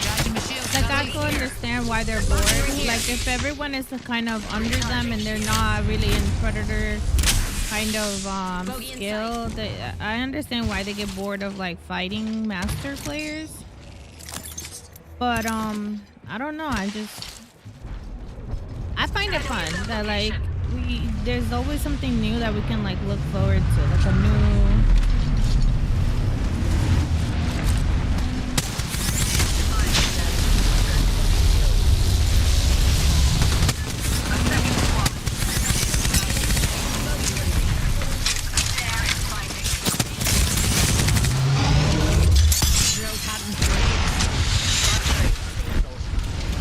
Charging my shield. Like, I can understand why they're bored. Like, if everyone is kind of under them and they're not really in predator kind of skill, I understand why they get bored of, like, fighting master players. But I don't know. I find it fun that, like, there's always something new that we can, like, look forward to, like a new...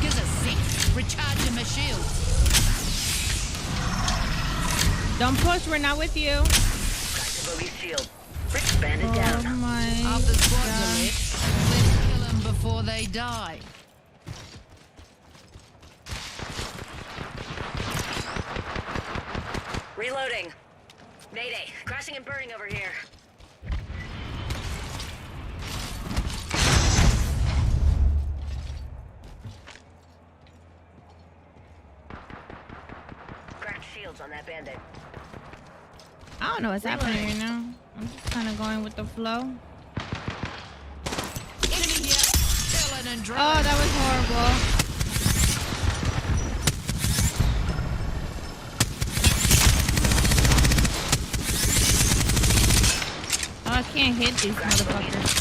Gives a sec. Recharging my shield. Don't push, we're not with you. Cracked Bogey's shield. Rick's bandit Oh down. my Half the squads are God. left. Let's kill them before they die. Reloading. Mayday. Crashing and burning over here. Cracked shields on that bandit. I don't know what's happening right now. I'm just kind of going with the flow. Enemy here. Killing and drilling. Oh, that was horrible. Oh, I can't hit these motherfuckers.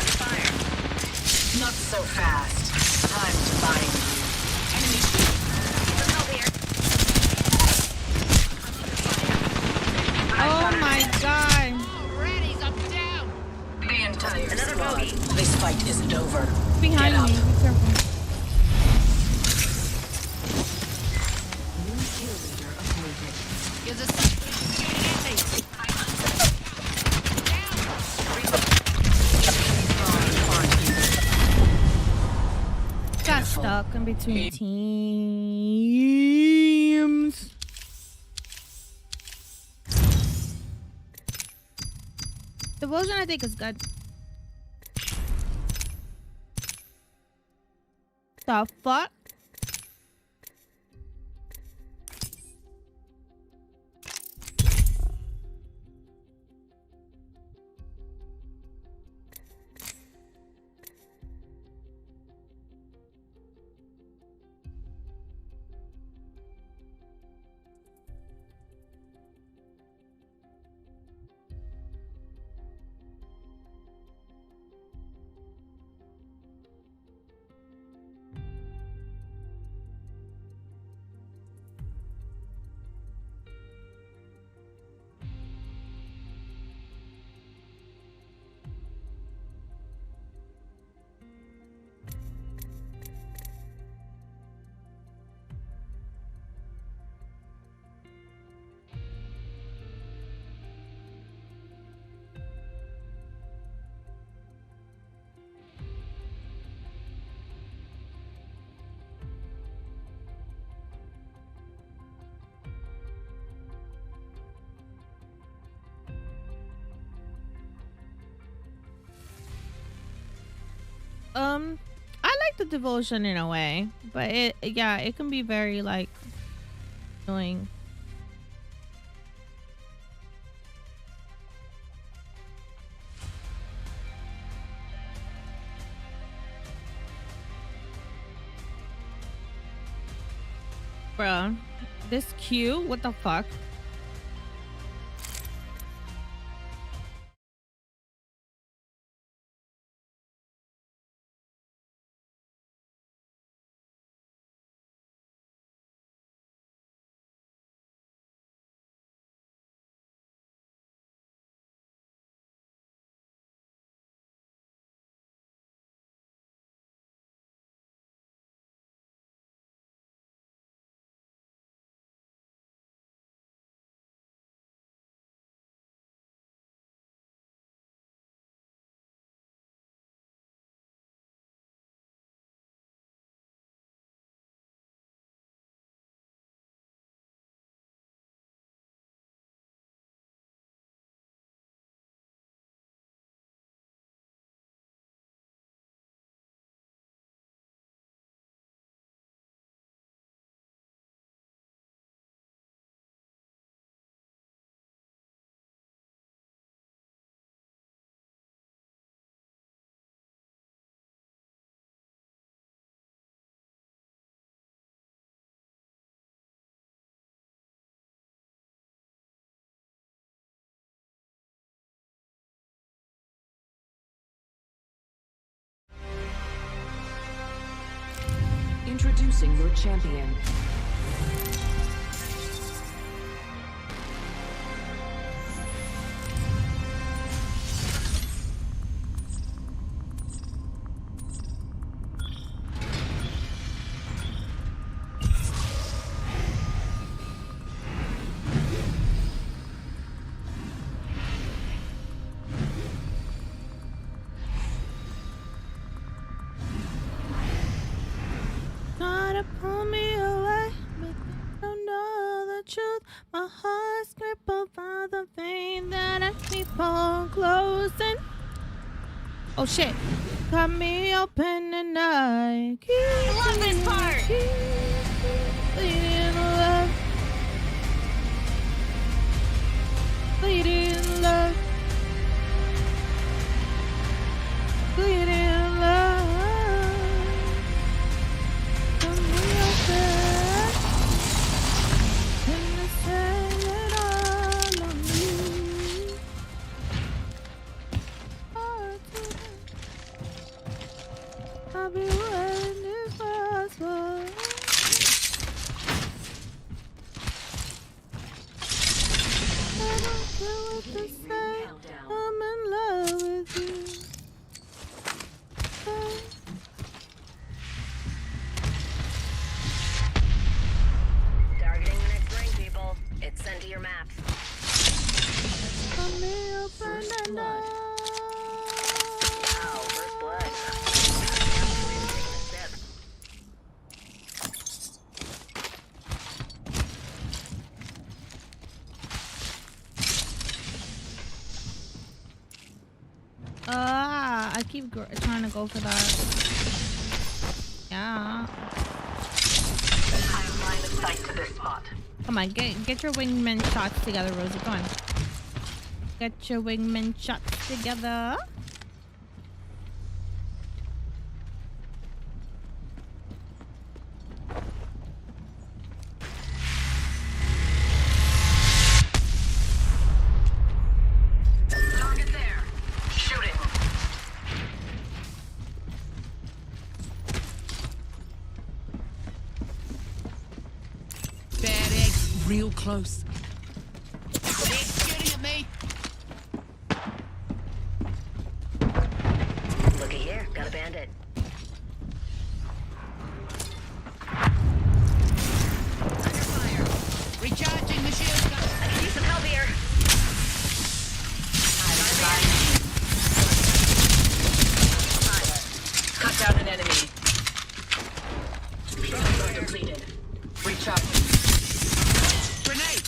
Not so fast. Time to bind you. Enemy Oh my god. Alrighty, I'm down. the entire Another squad. bogey. This fight isn't over. Behind Get me, up. be careful. Gives a sec. Got stuck in between teams. The version I think is good. The fuck? I like the devotion in a way, but it can be very like annoying. Bruh, this queue, what the fuck? Introducing your champion. Try to pull me away, but you don't know the truth. My heart's crippled by the pain that I keep on closing. Oh shit! Cut me open and I love this part. Bleeding love, bleeding love, bleeding love. Cut me open and I set it all on you. I'll be waiting if possible. I don't care what they say. I'm in love with you. Targeting the next ring, people. It's sent to your map. Cut me open and I. Wow, first blood. I keep trying to go for that. Yeah. I have line of sight to this spot. Come on, get your wingman shots together, Rosie. Come on. Get your wingman shots together. Target there. Shooting. Bad eggs real close. They're shooting at me. Looky here, got a bandit. Under fire. Recharging the shield gun. I can use some help here. Cut down an enemy. Shield depleted. Recharging. Grenade.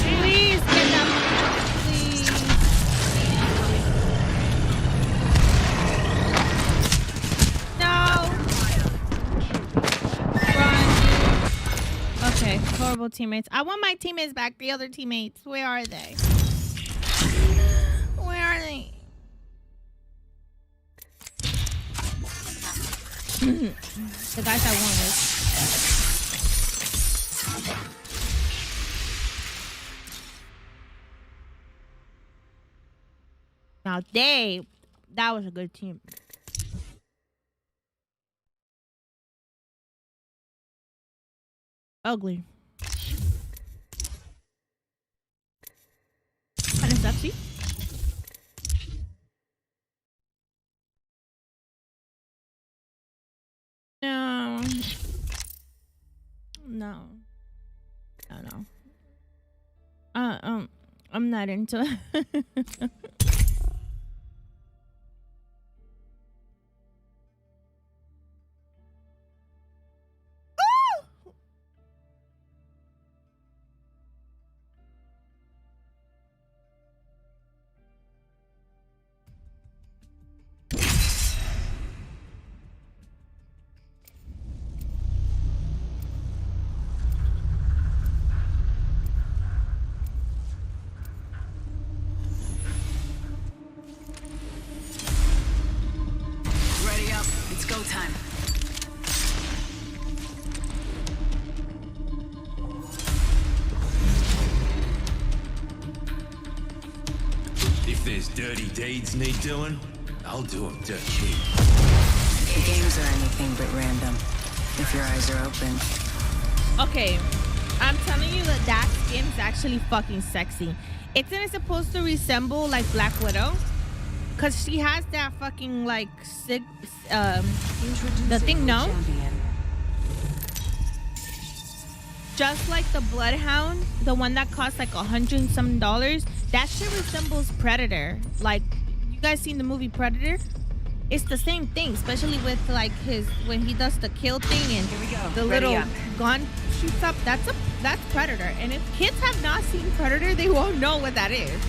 Please get up. Please. No. Run. Okay, horrible teammates. I want my teammates back. The other teammates. Where are they? Where are they? The guys I won with. Now that was a good team. Ugly. Kind of sexy. No. No. No. I'm not into it. Ready up. It's go time. If there's dirty deeds need doing, I'll do them dirt cheap. The games are anything but random, if your eyes are open. Okay, I'm telling you that skin's actually fucking sexy. Isn't it supposed to resemble like Black Widow? Cause she has that fucking like the thing, no? Just like the Bloodhound, the one that costs like $100 and some. That shit resembles Predator. Like, you guys seen the movie Predator? It's the same thing, especially with like when he does the kill thing and the little gun shoots up. That's Predator. And if kids have not seen Predator, they won't know what that is.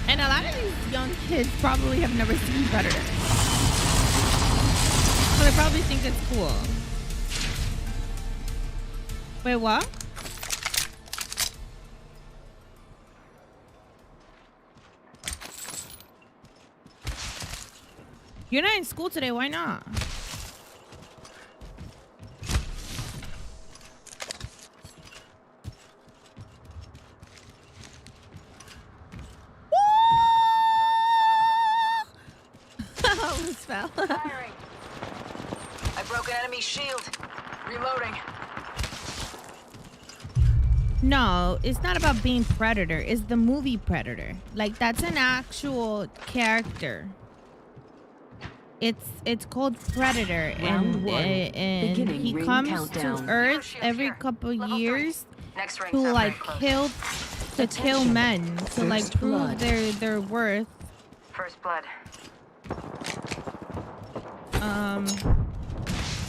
And a lot of these young kids probably have never seen Predator, so they probably think it's cool. Wait, what? You're not in school today, why not? Almost fell. Firing. I broke an enemy shield. Reloading. No, it's not about being Predator. It's the movie Predator. Like, that's an actual character. It's called Predator, and he comes to Earth every couple years to like kill men to like prove their worth. First blood.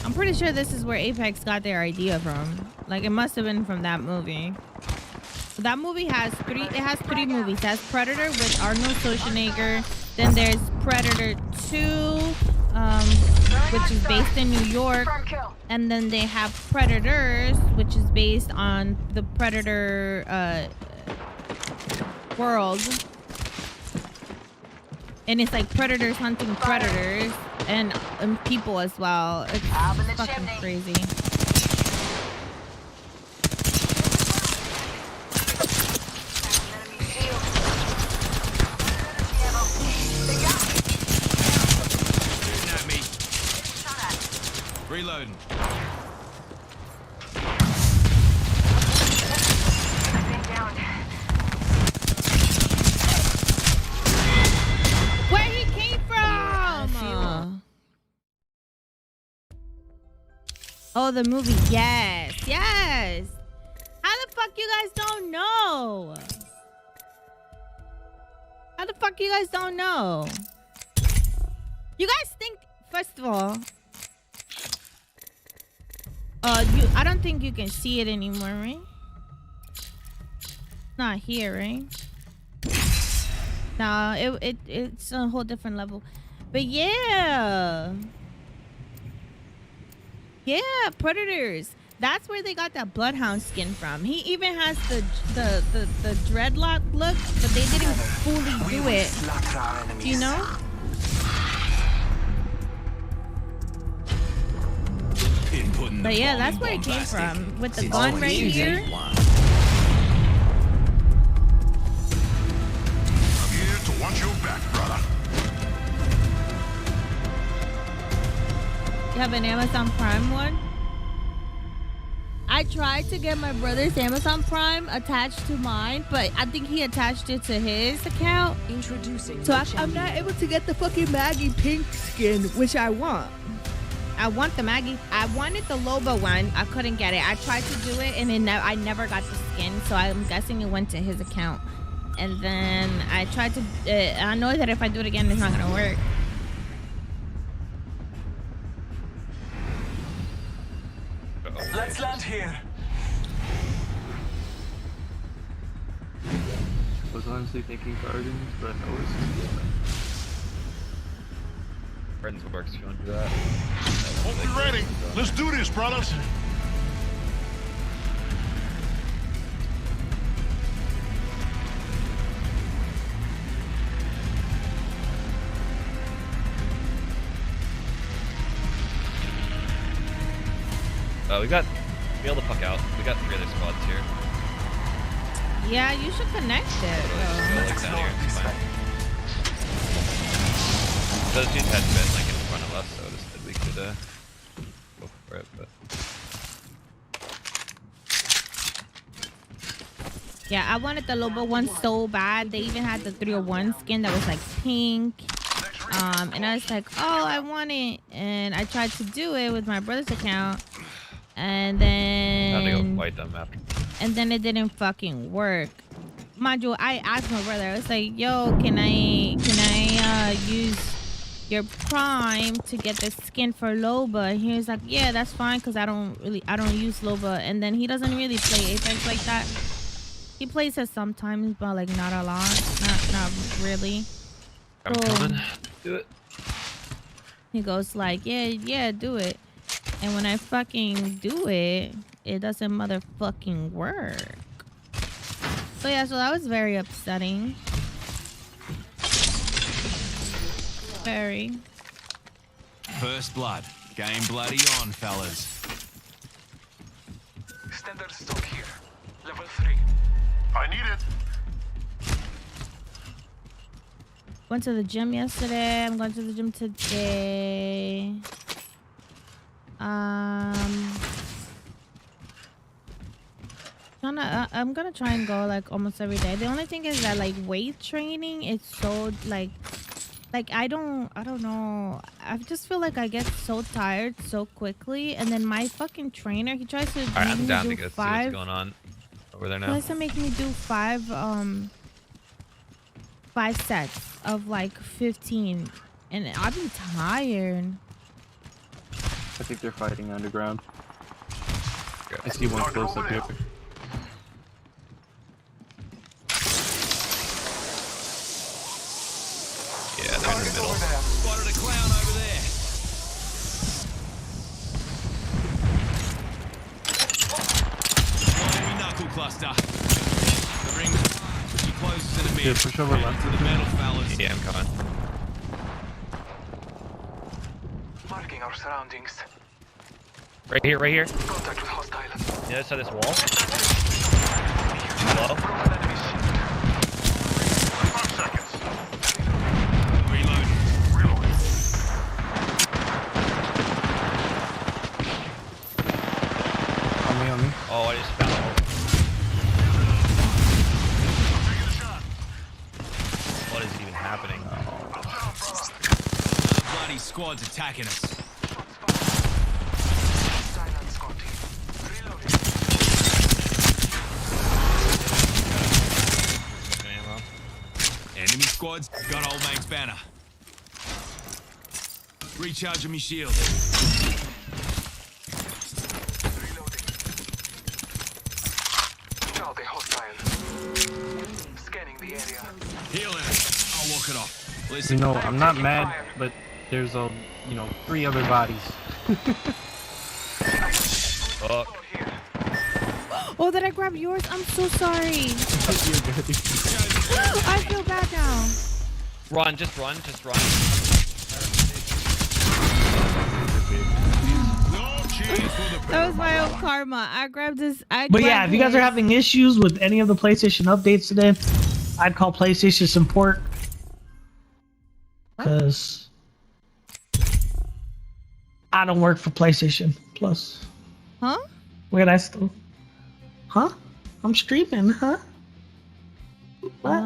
I'm pretty sure this is where Apex got their idea from. Like, it must have been from that movie. That movie has three movies. It has Predator with Arnold Schwarzenegger Then there's Predator 2, which is based in New York. And then they have Predators, which is based on the Predator world. And it's like predators hunting predators and people as well. It's fucking crazy. Reloading. Where he came from? Oh, the movie. Yes. Yes. How the fuck you guys don't know? How the fuck you guys don't know? You guys think, first of all, I don't think you can see it anymore, right? It's not here, right? No, it's a whole different level. But yeah. Yeah, Predators. That's where they got that Bloodhound skin from. He even has the dreadlock look, but they didn't fully do it. You know? But yeah, that's where it came from. With the gun right here. I'm here to watch your back, brother. You have an Amazon Prime one? I tried to get my brother's Amazon Prime attached to mine, but I think he attached it to his account. Introducing. So I'm not able to get the fucking Maggie pink skin, which I want. I want the Maggie. I wanted the Loba one. I couldn't get it. I tried to do it, and I never got the skin. So I'm guessing it went to his account. And then I tried to. I know that if I do it again, it's not gonna work. Let's land here. I was honestly thinking gardens, but I was. Friends works if you want to do that. Hope you're ready. Let's do this, brothers. We got be able to puck out. We got 3 other squads here. Yeah, you should connect it. Like down here, it's fine. Those dudes hadn't been like in front of us, so just said we could go for it. But yeah, I wanted the Lobo one so bad. They even had the 301 skin that was like pink. And I was like, oh, I want it. And I tried to do it with my brother's account. And then I had to go white them after. And then it didn't fucking work. Mind you, I asked my brother, I was like, yo, can I use your Prime to get the skin for Loba? And he was like, yeah, that's fine, because I don't use Loba. And then he doesn't really play Apex like that. He plays it sometimes, but like not a lot. Not really. I'm coming. Do it. He goes like, yeah, do it. And when I fucking do it, it doesn't motherfucking work. So yeah, so that was very upsetting. Very. First blood. Game bloody on, fellas. Standard stock here. Level 3. I need it. Went to the gym yesterday. I'm going to the gym today. I'm gonna try and go like almost every day. The only thing is that like weight training is so like I don't know. I just feel like I get so tired so quickly, and then my fucking trainer, he tries to Alright, I'm down to go see what's going on over there now. He tries to make me do 5 sets of like 15, and I'll be tired. I think they're fighting underground. I see one close up here. Yeah, cluster. The ring's pretty close to the mid. Yeah, push over left. To the metal, fellas. Yeah, I'm coming. Marking our surroundings. Right here, right here. Contact with hostile. The other side of this wall. Hello? 5 seconds. Reload. On me. Oh, I just found out. What is even happening? Bloody squad's attacking us. Enemy squad's got old mate's banner. Recharging me shield. Charlie hostile. Scanning the area. Healing. I'll walk it off. Listen, You know, I'm not mad, but there's 3 other bodies. Fuck. Oh, did I grab yours? I'm so sorry. I feel bad now. Run, just run, just run. That was my own karma. I grabbed this. But yeah, if you guys are having issues with any of the PlayStation updates today, I'd call PlayStation support. Because I don't work for PlayStation Plus. Huh? Wait, I still... Huh? I'm streaming, huh? What?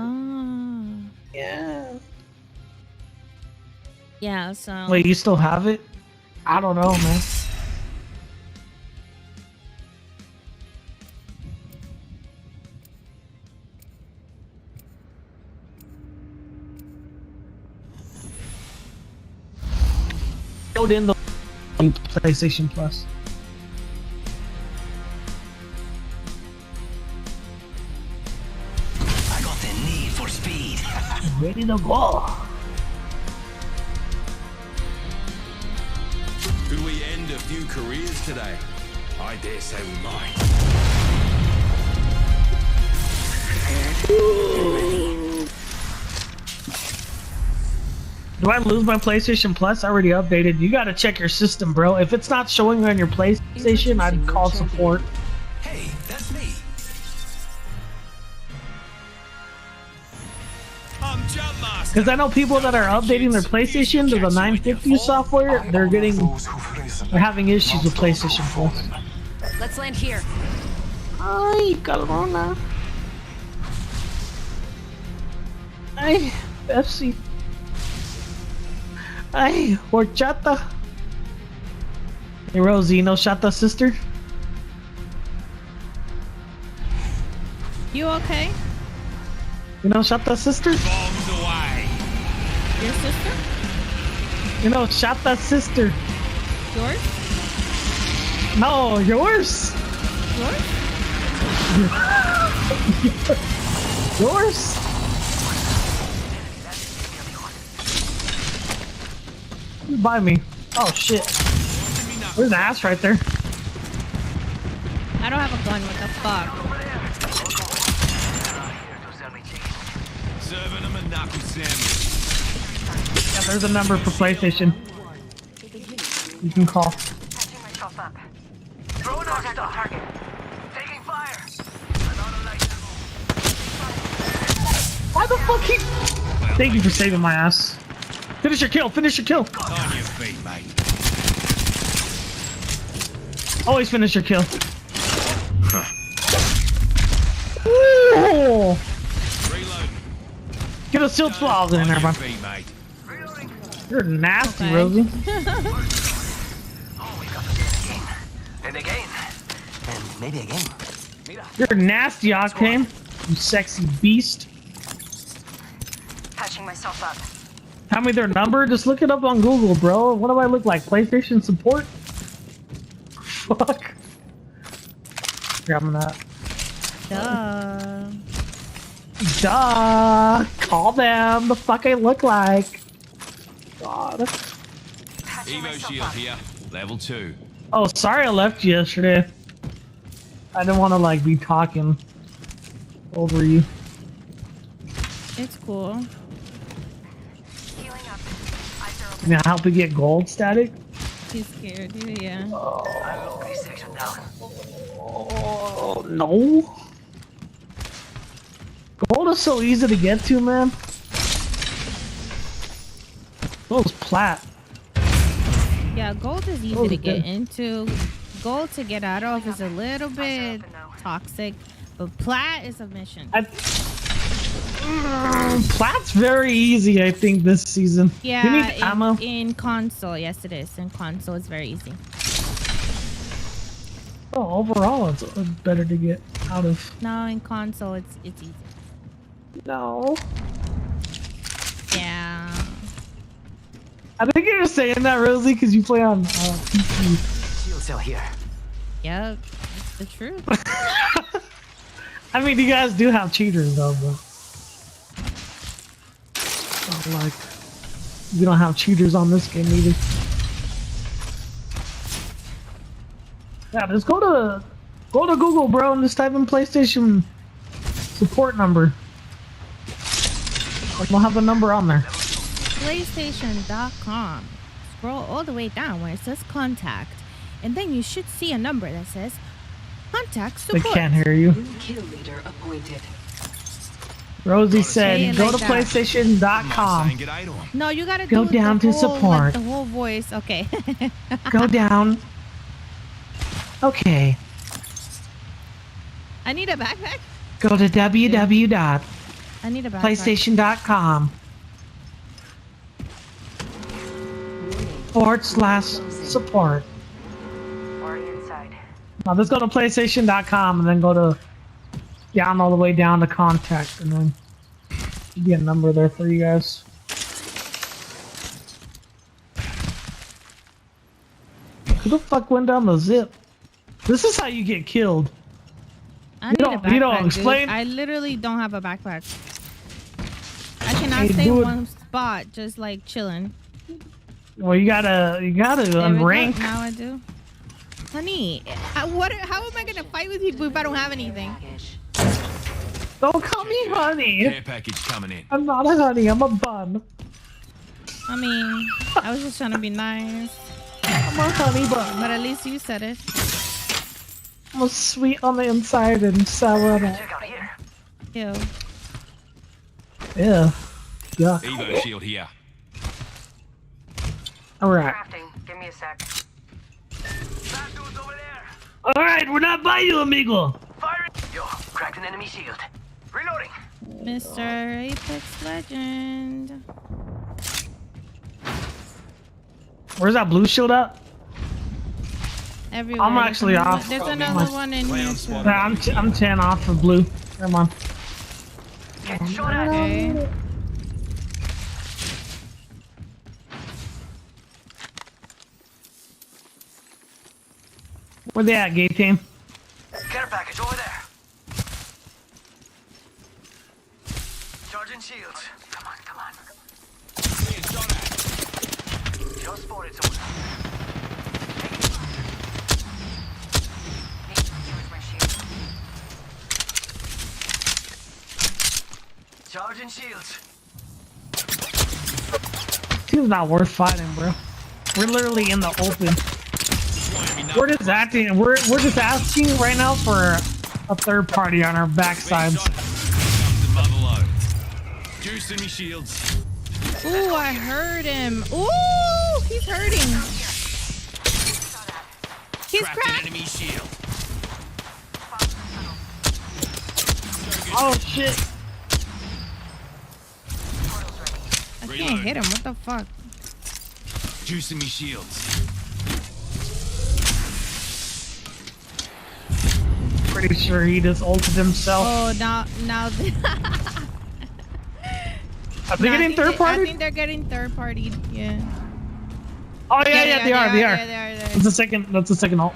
Yeah. Yeah, so... Wait, you still have it? I don't know, man. Load in the PlayStation Plus. I got the need for speed. Ready to go. Could we end a few careers today? I dare say we might. Do I lose my PlayStation Plus? I already updated. You gotta check your system, bro. If it's not showing on your PlayStation, I'd call support. Hey, that's me. I'm Jump Master. Because I know people that are updating their PlayStation to the 950 software, they're having issues with PlayStation Plus. Let's land here. Ay, cabrona. Ay, Pepsi. Ay, horchata. Hey, Rosie, you know Shata's sister? You okay? You know Shata's sister? Bombs away. Your sister? You know Shata's sister? Yours? No, yours? Yours? Yours? By me. Oh shit. There's an ass right there. I don't have a gun. What the fuck? Serving them a knuckle sandwich. Yeah, there's a number for PlayStation. You can call. Drone on target. Taking fire. Why the fuck he... Thank you for saving my ass. Finish your kill, finish your kill. On your feet, mate. Always finish your kill. Ooh. Reload. Get a shield flaws in there, man. Feet, mate. You're nasty, Okay. Rosie. Oh, we got to do it again. And again. And maybe again. You're nasty, Octane. You sexy beast. Patching myself up. Tell me their number? Just look it up on Google, bro. What do I look like? PlayStation support? Fuck. Grabbing that. Duh. Duh. Call them. The fuck I look like. God. Evo shield here. Level 2. Oh, sorry I left you yesterday. I didn't want to like be talking over you. It's cool. Can I help you get gold, Static? He's scared, yeah. Oh no. Gold is so easy to get to, man. Gold's plat. Yeah, gold is easy to get into. Gold to get out of is a little bit toxic, but plat is a mission. Plat's very easy, I think, this season. Yeah, you need ammo? In console, yes it is. In console, it's very easy. Oh, overall, it's better to get out of. No, in console, it's easy. No. Yeah. I think you're just saying that, Rosie, because you play on PC. Shield cell here. Yep, it's the truth. I mean, you guys do have cheaters, though, but like, you don't have cheaters on this game either. Yeah, just go to Google, bro, and just type in PlayStation support number. Like, we'll have the number on there. PlayStation.com. Scroll all the way down where it says contact, and then you should see a number that says contact support. They can't hear you. Kill leader appointed. Rosie said, go to like that. PlayStation.com. No, you gotta Go do down the to whole, support. like, the whole voice. Okay. Go down. Okay. I need a backpack. Go to www.playstation.com. I need a backpack. /support. Now let's go to PlayStation.com and then go to down all the way down to contact, and then be a number there for you guys. Who the fuck went down the zip? This is how you get killed. I need a backpack, you don't explain. Dude. I literally don't have a backpack. I cannot Hey, stay in dude. one spot, just like chilling. Well, you gotta There we go. unrank. Now I do. Honey, how am I gonna fight with you if I don't have anything? Don't call me honey. Care package coming in. I'm not a honey. I'm a bun. I mean, I was just trying to be nice. I'm a honey bun. But at least you said it. I'm sweet on the inside and sour on it. Ew. Yeah. Yeah. Evo shield here. Alright. Give me a sec. Alright, we're not by you, amigo. Firing! Yo, cracked an enemy shield. Reloading. Mr. Apex Legend. Where's that blue shield at? Everywhere. I'm actually off. There's another one in here too. Nah, I'm 10 off of blue. Come on. Okay. Where they at, gate team? Care package over there. Charging shields. Come on, come on. Just spotted someone. Charging shields. Team's not worth fighting, bro. We're literally in the open. We're just acting. We're just asking right now for a third party on our backsides. Juice in me shields. Ooh, I heard him. Ooh, he's hurting. He's cracked. Enemy shield. Oh shit! I can't hit him. What the fuck? Juice in me shields. Pretty sure he just ulted himself. Oh, now. Are they getting third party? I think they're getting third party. Yeah. Oh yeah, they are. They are. That's the second. That's the second ult.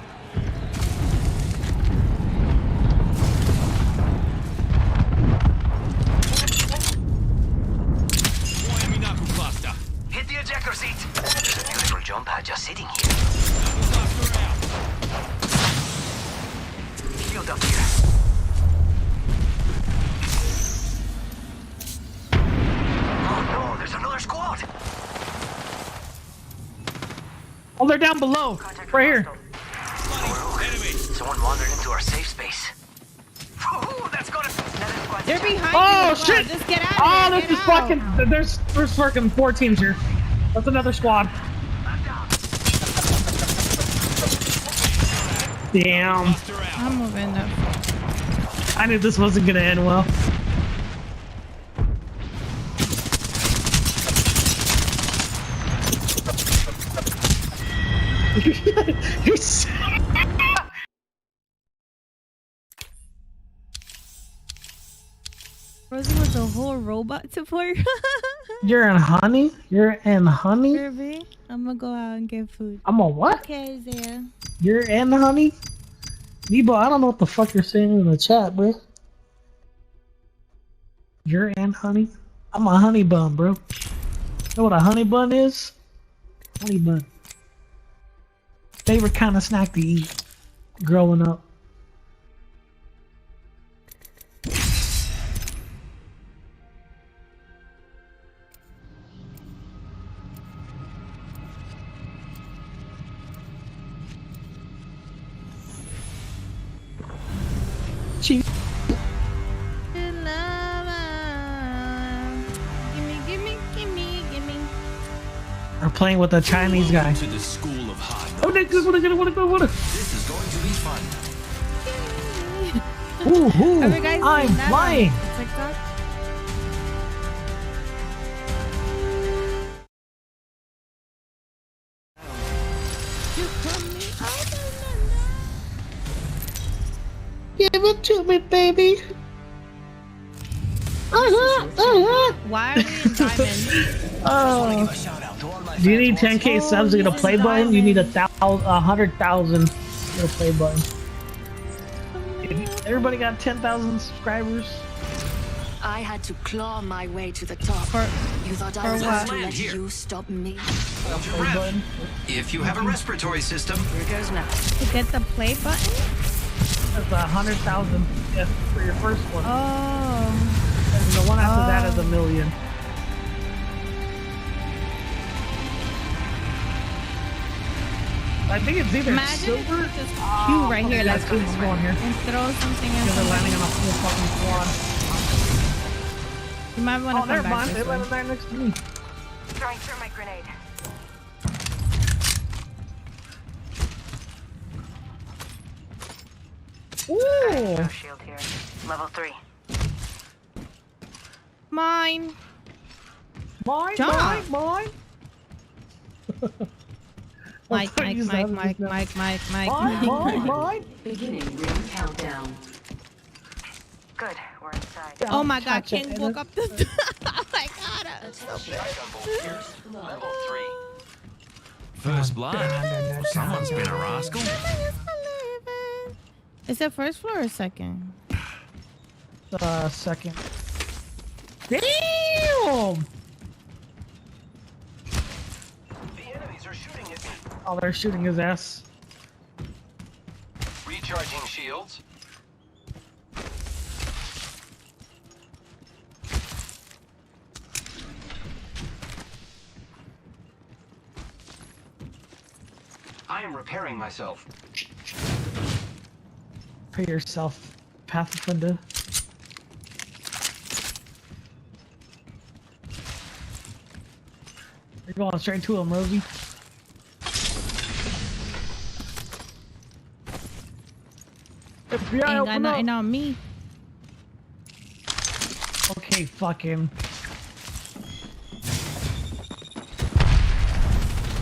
Enemy knuckle cluster. Hit the ejector seat. Beautiful jump pad just sitting here. Shield Oh, they're down below. Right here. Someone wandered into our safe space. Ooh, that's gonna. They're behind Oh you. shit! Just get out Oh, of there. there's just fucking there's fucking 4 teams here. That's another squad. Damn. I'm moving up. I knew this wasn't gonna end well. He's Rosie was a whole robot support. You're in honey? You're in honey? Kirby, I'm gonna go out and get food. I'm a what? Okay, Isaiah. You're in honey? Nebo, I don't know what the fuck you're saying in the chat, bro. You're in honey? I'm a honey bun, bro. Know what a honey bun is? Honey bun. Favorite kind of snack to eat growing up. Cheap. We're playing with a Chinese guy. To the school of hard Oh, what? This is going to be fun. Ooh, Have you guys I'm seen that flying. on TikTok? You put me Give it to me, baby. Why are we in diamonds? Oh. Do you need 10k subs to get a play button? You need 100,000 to get a play button. Everybody got 10,000 subscribers. I had to claw my way to the top. You thought I was what? going to let Here. you stop me? If you have a respiratory system, Here goes now. To get the play button? That's 100,000 for your first one. Oh. And the one after that is 1 million. I think it's either Imagine if silver. it's just Q right here. Let's Like, keep going here. and throw something else. Because they're landing on a full fucking squad. You might want to Oh, never come back mind. They this way. landed right next to me. Throwing through my grenade. Ooh. No shield here. Level 3. Mine. Mine, Jump. mine. Mike. Mine. Beginning ring countdown. Good, we're inside. Oh my god, Touch it, King and woke then- up the. Oh my god, I'm so Level 3. first blood. Someone's been a rascal. Is it first floor or second? Second. Damn! The enemies are shooting at me. Oh, they're shooting his ass. Recharging shields. I am repairing myself. Pay yourself, Pathfinder. You're going straight to him, Rosie. FBI, Ain't got open nothing up. on me. Okay, fuck him.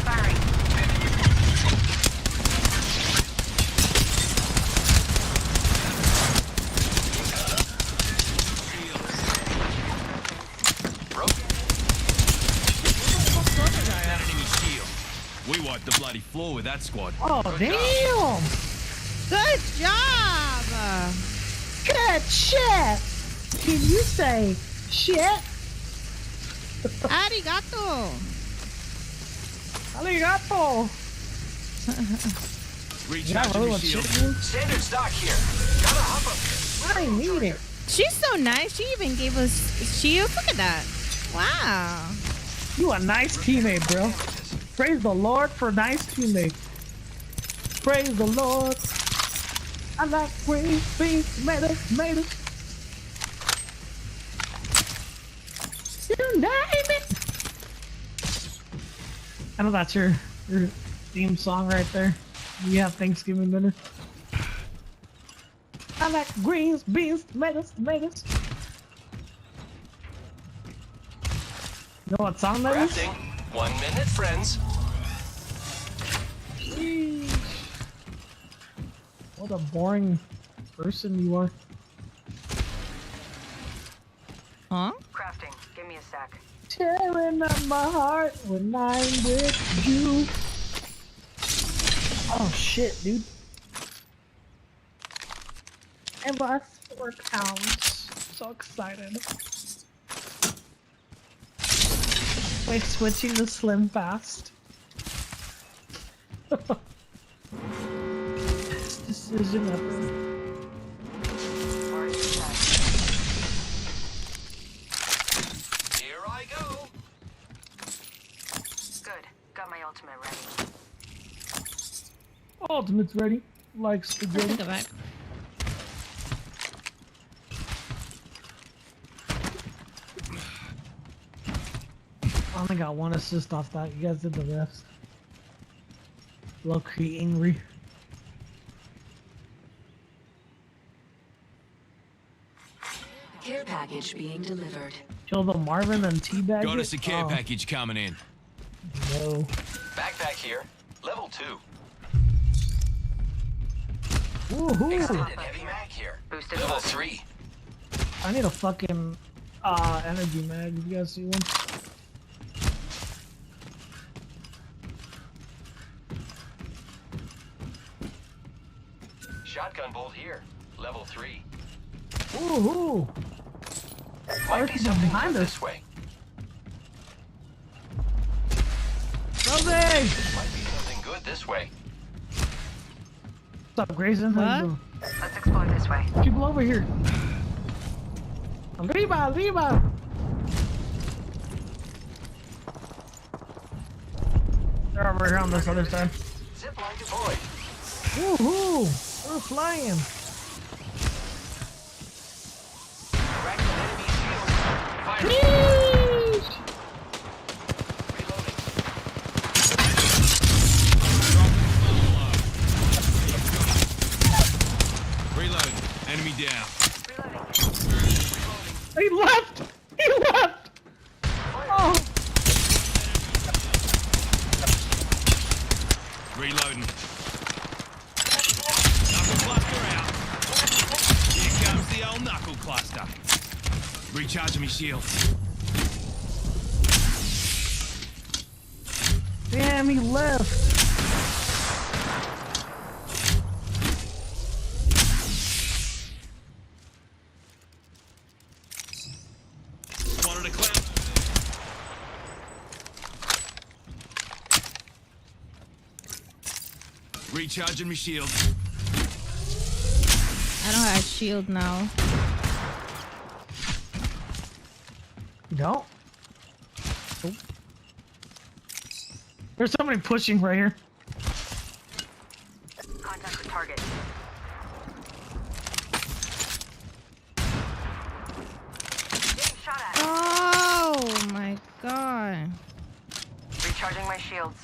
Firing. We wiped the bloody floor with that squad. Oh, damn! Good job. Good shit! Can you say shit? Arigato. Arigato! Recharging the shield. Standard stock here. Gotta hop up. I need it. She's so nice. She even gave us shields. Look at that. Wow. You a nice teammate, bro. Praise the Lord for nice teammates. Praise the Lord. I like green beans, tomatoes. You name it. I know that's your theme song right there. You have Thanksgiving dinner. I like greens, beans, tomatoes. You know what song that is? Crafting. 1 minute, friends. Sheesh. What a boring person you are. Huh? Crafting. Give me a sec. Tearing up my heart when I'm with you. Oh shit, dude. I lost 4 pounds. So excited. Like switching to Slim Fast. Decision ever. Here I go. Good. Got my ultimate ready. Ultimate's ready. Like spaghetti. Go back. I only got 1 assist off that. You guys did the rest. Low-key angry. Care package being delivered. Kill the Marvin and teabag. Got us a care package coming in. No. Backpack here. Level 2. Woohoo! Extended heavy mag here. Boosted Level 3. I need a fucking energy mag. You guys see one? Shotgun bolt here. Level 3. Woohoo! Might be something behind good us. this way. Something! Might be something good this way. What's up, Grayson? How you doing? Let's explore this way. People over here. Arriba! They're over here on this other side. Zipline deployed. Woohoo! We're flying. Cracking enemy shield. Fire. Yeesh! Reload. Enemy down. He left! Oh! Reloading. Knuckle cluster out. Here comes the old knuckle cluster. Recharging me shield. Damn, he left. Wanted a clown. Recharging me shield. I don't have shield now. You don't? Nope. There's somebody pushing right here. Contact with target. Getting shot at. Oh my god. Recharging my shields.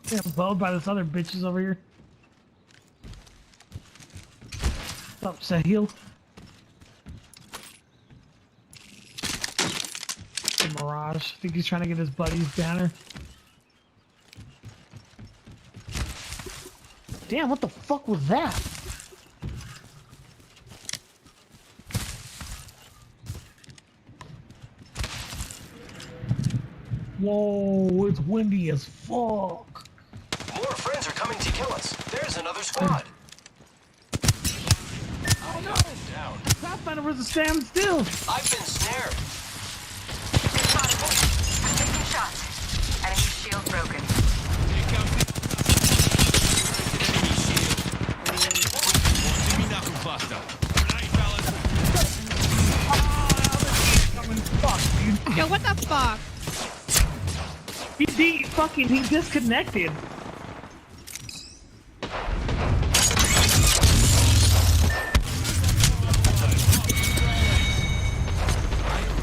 Getting bowed by this other bitches over here. What's up, Sahil? The Mirage. I think he's trying to get his buddy's banner. Damn, what the fuck was that? Whoa, it's windy as fuck. More friends are coming to kill us. There's another squad. Oh no! Down. Pathfinder was a standstill. I've been snared. Spotted me. I'm taking shots. Enemy shield broken. Here comes the enemy shield. Watching me knuckle cluster. Grenade, fellas. Coming, fuck, dude. Yo, what the fuck? He disconnected.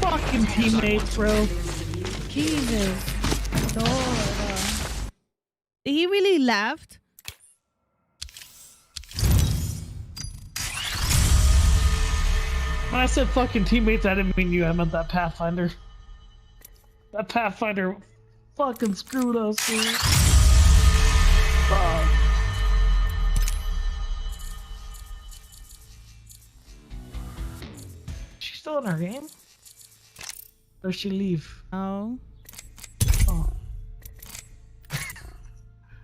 Fucking teammates, bro. Jesus. Lord. Did he really left? When I said fucking teammates, I didn't mean you. I meant that Pathfinder. That Pathfinder fucking screwed us, dude. Fuck. She's still in her game? Or she leave? Oh. Oh.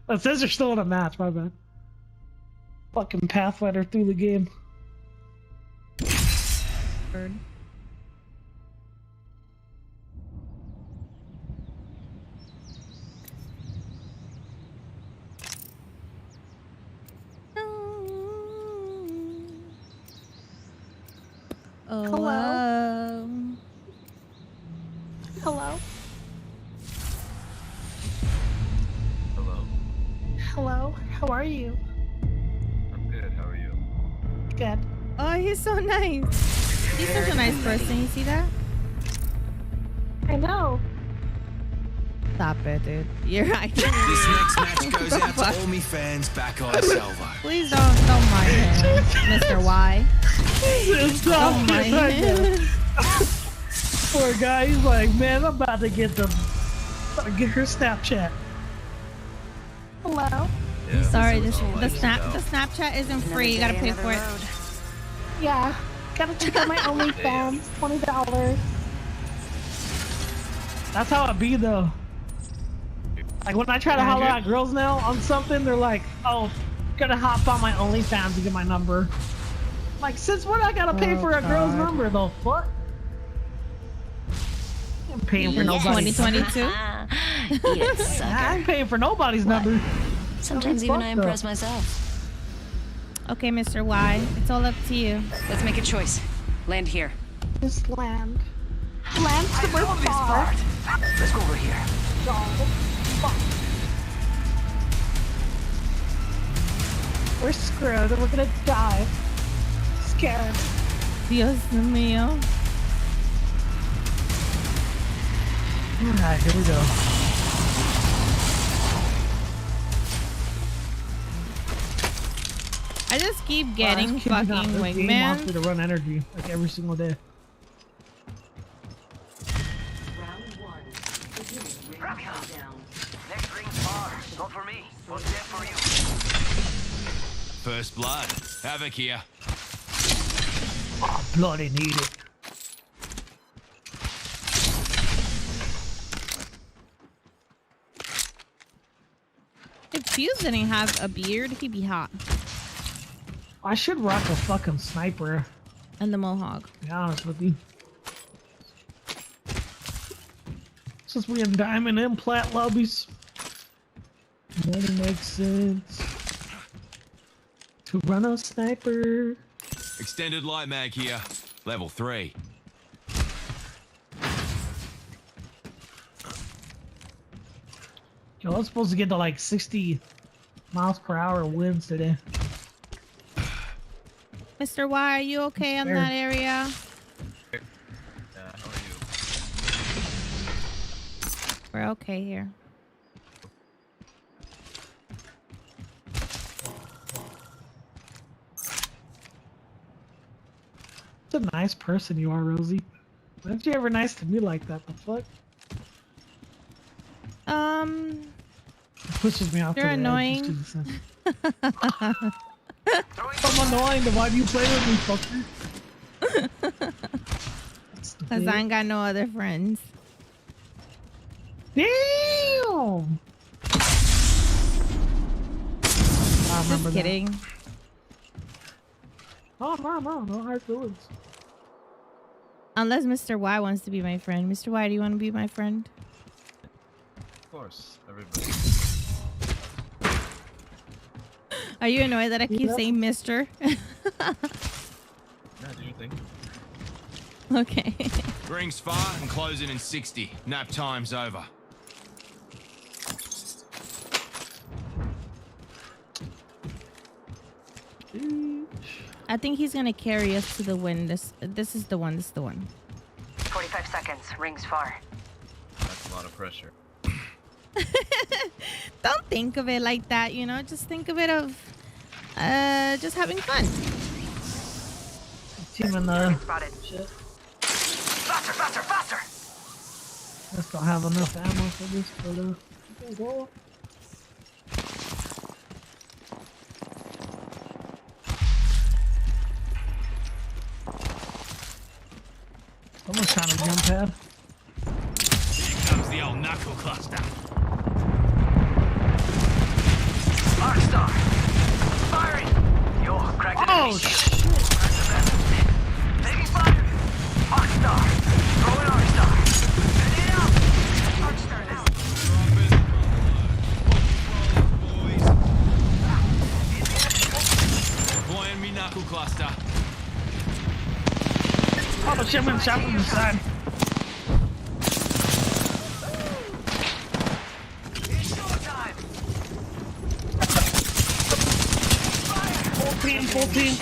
It says they're still in a match, my bad. Fucking Pathfinder through the game. Bird. Oh, Hello? Hello? Hello. Hello? How are you? I'm good. How are you? Good. Oh, he's so nice. He's such a nice person. You see that? I know. Stop it, dude. You're right. This next match goes out to all me fans back on Salvo. Please don't mind him, Mr. Y. Don't mind him. Poor guy, he's like, man, I'm about to get her Snapchat. Hello? Yeah, sorry, the Snapchat isn't free. You gotta pay for it. Yeah. Gotta check out my OnlyFans. $20. That's how it be though. Like when I try to holler at girls now on something, they're like, "Oh, gotta hop on my OnlyFans to get my number." I'm like, since when I gotta pay for a girl's number though? What? I'm paying for nobody's. 2022. Yes, I ain't paying for nobody's number. Sometimes even I impress myself. Okay, Mr. Y, it's all up to you. Let's make a choice. Land here. Just land. Land somewhere far. Let's go over here. We're screwed. We're gonna die. Scared. Dios mío. Alright, here we go. I just keep getting fucking wingman. Wants me to wingman. run energy like every single day. Next ring's far. Not for me. What's there for you? First blood. Havoc here. Oh, bloody need it. If Fuse didn't have a beard, he'd be hot. I should rock a fucking sniper. And the mohawk. To be honest with you. Since we're in diamond and plat lobbies, it makes sense to run a sniper. Extended light mag here. Level 3. Yo, I was supposed to get to like 60 miles per hour winds today. Mr. Y, are you okay in that area? How are you? We're okay here. What a nice person you are, Rosie. Why aren't you ever nice to me like that? The fuck? It pushes me off. You're annoying. I'm annoying, then why do you play with me, fucker? Because I ain't got no other friends. Damn! Just kidding. Oh, no hard feelings. Unless Mr. Y wants to be my friend. Mr. Y, do you want to be my friend? Of course, everybody. Are you annoyed that I keep saying Mr.? Yeah, do you think? Okay. Ring's far and closing in 60. Nap time's over. I think he's gonna carry us to the win. This is the one. This is the one. 45 seconds. Rings far. That's a lot of pressure. Don't think of it like that, you know. Just think of it of just having fun. Team in the shit. Faster, faster, faster! Just don't have enough ammo for this, but someone's trying to jump pad. Here comes the old knuckle cluster. Arcstar! Firing! Yo, crack the Oh shit! Taking fire! Arcstar! Throwing Arcstar! Heading out! Arcstar now! Deploying me knuckle cluster. Oh shit, I'm gonna shot from the side. It's showtime! Full team.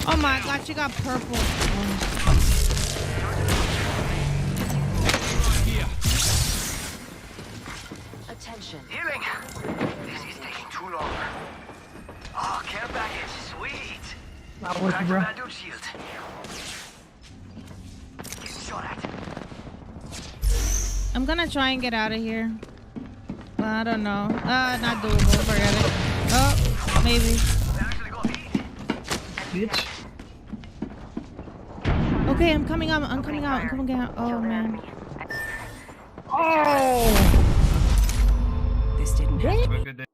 Oh my god, you got purple. Here. Attention. Healing! This is taking too long. Oh, care package, sweet! Not with you, Crack bro. the Badoo shield. Getting shot at. I'm gonna try and get out of here. Well, I don't know. Not doable. Forget it. Oh, maybe. Bitch. Okay, I'm coming out. I'm coming out. I'm coming out. Oh man. Oh! This didn't happen. Have a good day.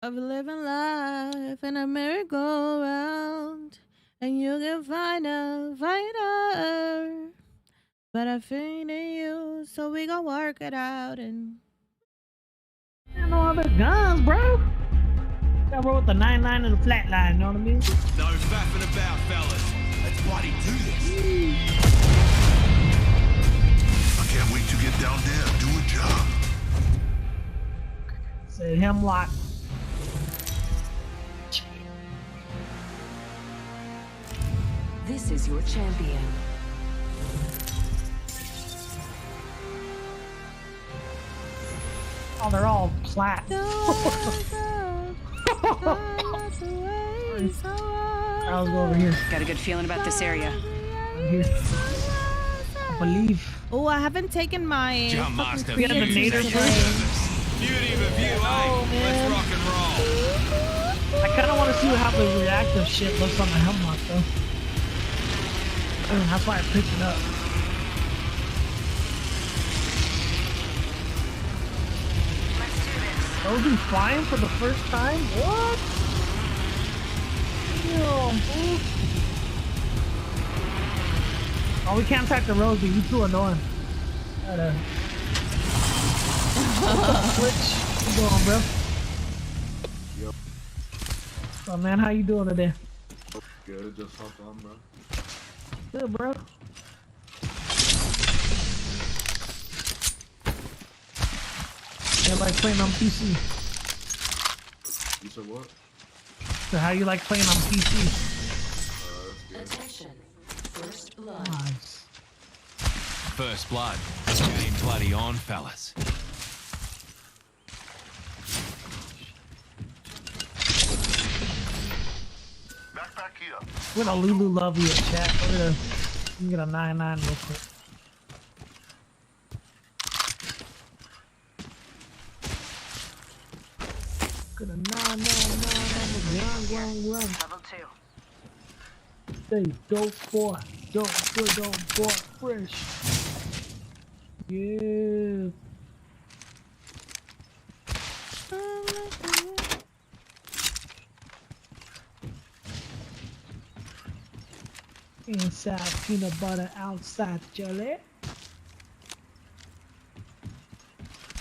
Of living life in a merry-go-round, and you can find a fighter, but I think in you, so we gon' work it out. And No other guns, bro. Got roll with the 99 and the flat line, you know what I mean? No faffing about, fellas. Let's bloody do this. I can't wait to get down there and do a job. Say hemlock. This is your champion. Oh, they're all flat. I was over here. Got a good feeling about this area. I'm here. I believe. oh, I haven't taken my Jump fucking master. We have the creatures nader today. Beauty of a view, eh? Let's rock and roll. I kind of want to see how the reactive shit looks on the hemlock, though. That's why I picked it up. Those be flying for the first time? What? Yo, fool. Oh, we can't attack the Rosie. You too annoying. Gotta... Switch. What's going on, bro? Yep. Oh, man, how you doing today? Good, just hopped on, bro. Good, bro. Yeah, like playing on PC. You said what? So how you like playing on PC? Attention. First blood. Nice. First blood. Game bloody on, fellas. Backpack here. We're gonna Lulu love you at chat. We're gonna get a 9-9 real quick. Get a 9-9-9 run. Level 2. Stay dope boy. Dope boy. Fresh. Yeah. Inside peanut butter, outside jelly.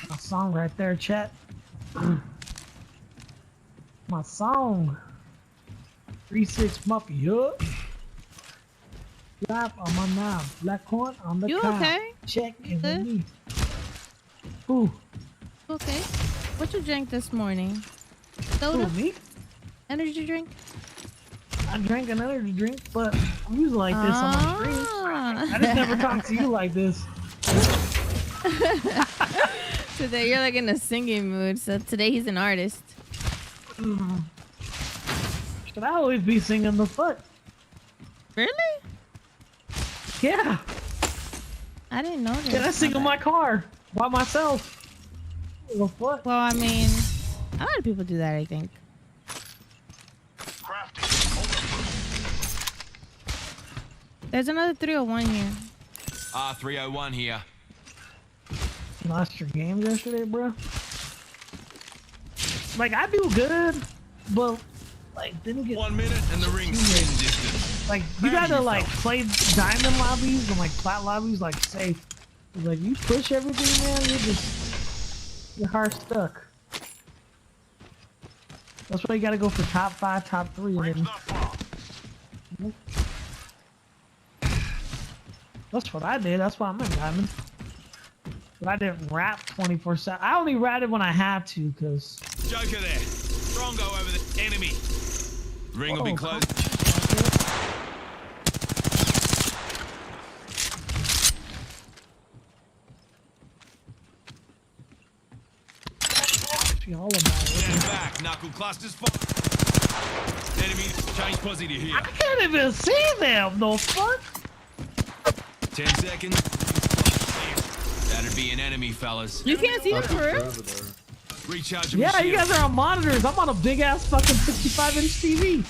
My song right there, chat. My song. 3-6 Mafia. Live on my knob. Black corn on the You cow. okay? Check in the Good? knee. Ooh. Okay. What you drank this morning? Soda? Who, me? Energy drink? I drank an energy drink, but I'm usually like this on my stream. I just never talk to you like this. Today you're like in a singing mood, so today he's an artist. Should I always be singing the fuck? Really? Yeah. I didn't know this. Can I sing in my car by myself? The fuck? Well, I mean, a lot of people do that, I think. There's another 301 here. 301 here. You lost your game yesterday, bro? Like, I do good, but, like, didn't get... 1 minute and the ring's spin distance. Like, you gotta, like, play diamond lobbies and, like, plat lobbies, like, safe. Like, you push everything, man, you're hard stuck. That's why you gotta go for top 5, top 3, and then... That's what I did, that's why I'm in diamond. But I didn't rap 24/7. I only ratted when I had to, because... Joker there. Strongo over the enemy. Ring will be closed. All about it. Stand back. Knuckle clusters. Enemy change positive here. I can't even see them, no fuck. 10 seconds. That'd be an enemy, fellas. You can't see the for real? Recharge. Yeah, you guys are on monitors. I'm on a big ass fucking 65-inch TV.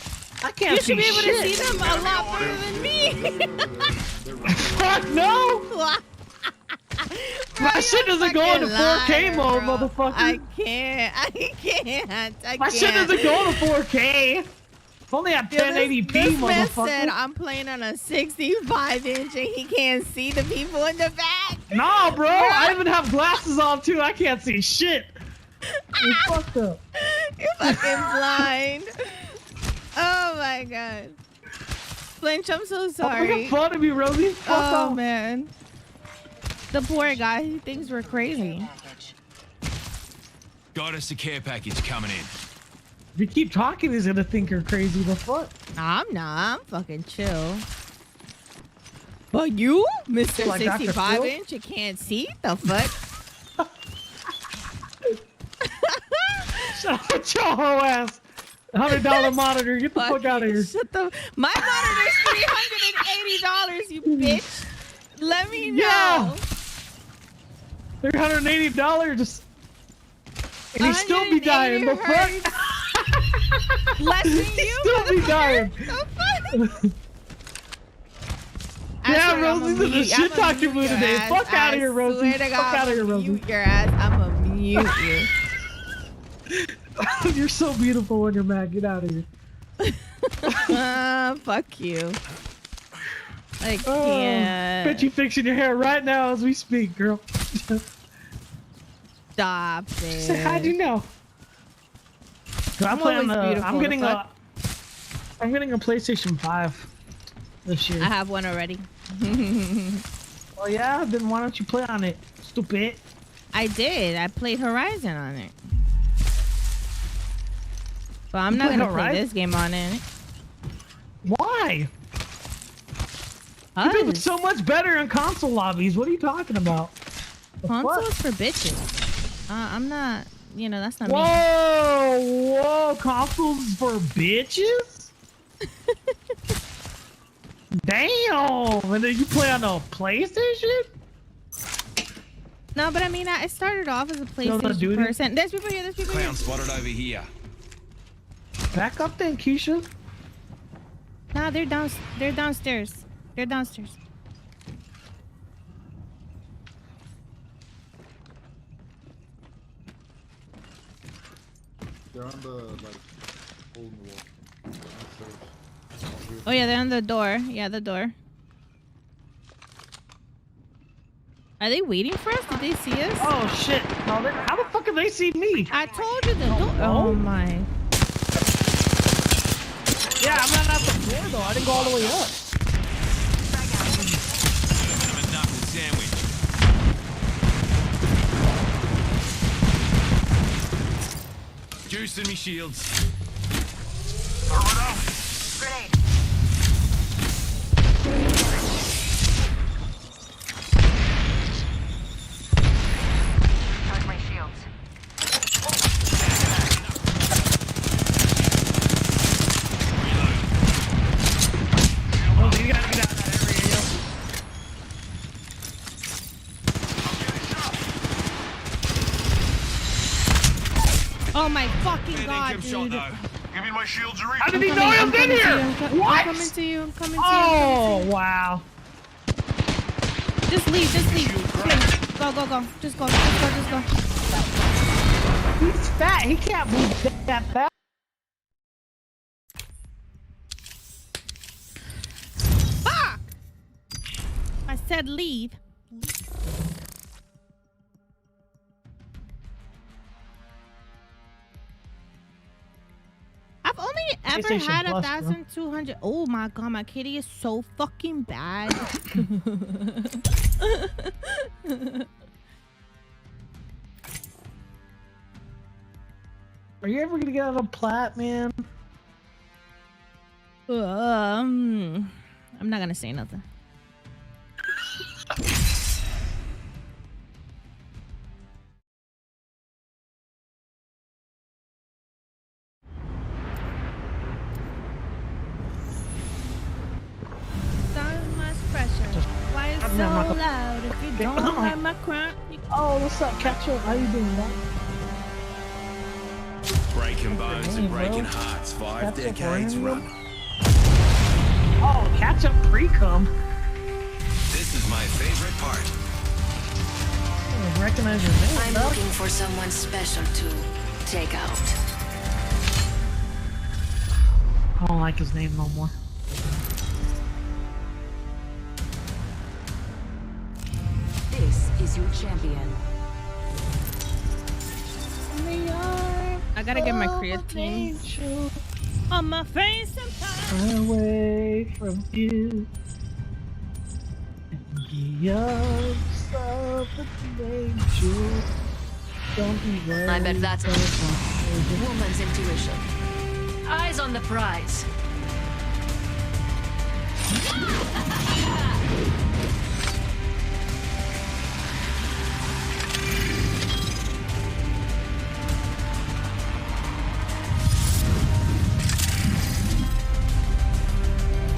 I can't You see should be able shit. to see them a lot better than me. Fuck no! My shit doesn't go into 4K mode, motherfucker. I can't. My shit doesn't go into 4K. It's only at 1080p, this man motherfucker. said I'm playing on a 65-inch and he can't see the people in the back. Nah, bro. I even have glasses on too. I can't see shit. You fucked up. You're fucking blind. Oh my god. Flinch, I'm so sorry. Making fun of me, Rosie. Fuck off. Man. The poor guy, he thinks we're crazy. Got us a care package coming in. If you keep talking, he's gonna think you're crazy. The fuck? I'm not. I'm fucking chill. But you, Mr. Like Dr. 65-inch, you can't see the fuck. Shut your whole ass. $100 monitor. Get the fuck out of here. Shut the. My monitor's $380, you bitch. Let me know. Yeah. $380. And he'd still be dying. The fuck? Less than you, still be dying. Yeah, Rosie's in a shit talking mood today. Fuck out of here, Rosie. Fuck out of here, Rosie. Mute your ass. I'm gonna mute you. You're so beautiful when you're mad. Get out of here. Fuck you. I can't. Bet you fixing your hair right now as we speak, girl. Stop it. Say, how'd you know? I'm getting a PlayStation 5 this year. I have one already. Oh yeah? Then why don't you play on it, stupid? I did. I played Horizon on it. But I'm not gonna play this game on it. Why? You do so much better in console lobbies. What are you talking about? Consoles for bitches. I'm not. You know, that's not me. Whoa! Consoles for bitches? Damn! And then you play on a PlayStation? No, but I mean, I started off as a PlayStation person. There's people here. There's people here. Clown spotted over here. Back up then, Keisha. Nah, they're downstairs. They're downstairs. They're on the, like, hole in the wall. Downstairs. Oh yeah, they're on the door. Yeah, the door. Are they waiting for us? Did they see us? Oh shit! No, how the fuck did they see me? I told you the door. Oh my. Yeah, I'm not out the door though. I didn't go all the way up. Juicing me shields. Throw it up. Grenade. Charge my shields. Oh, you gotta get out of that area, yo. Oh my fucking god, dude. Give me my shields to reach. How did he know I was in here? What? I'm coming to you. I'm coming to you. Oh wow. Just leave. Just leave. Please. Go. Just go. Just go. He's fat. He can't move that fast. Fuck! I said leave. I've only ever had 1,200. Oh my god, my kitty is so fucking bad. Are you ever gonna get out of plat, man? I'm not gonna say nothing. So much pressure. Why is so loud? If you don't like my crime. Oh, what's up, Ketchup? How you doing, man? Breaking bones and breaking hearts. 5 decades run. Oh, Ketchup pre-cum. This is my favorite part. I don't recognize your name. I'm looking for someone special to take out. I don't like his name no more. This is your champion. I gotta get my creatine on my face sometimes. Away from you. The arms of the angel. Don't be worried. I bet that's a woman's intuition. Eyes on the prize.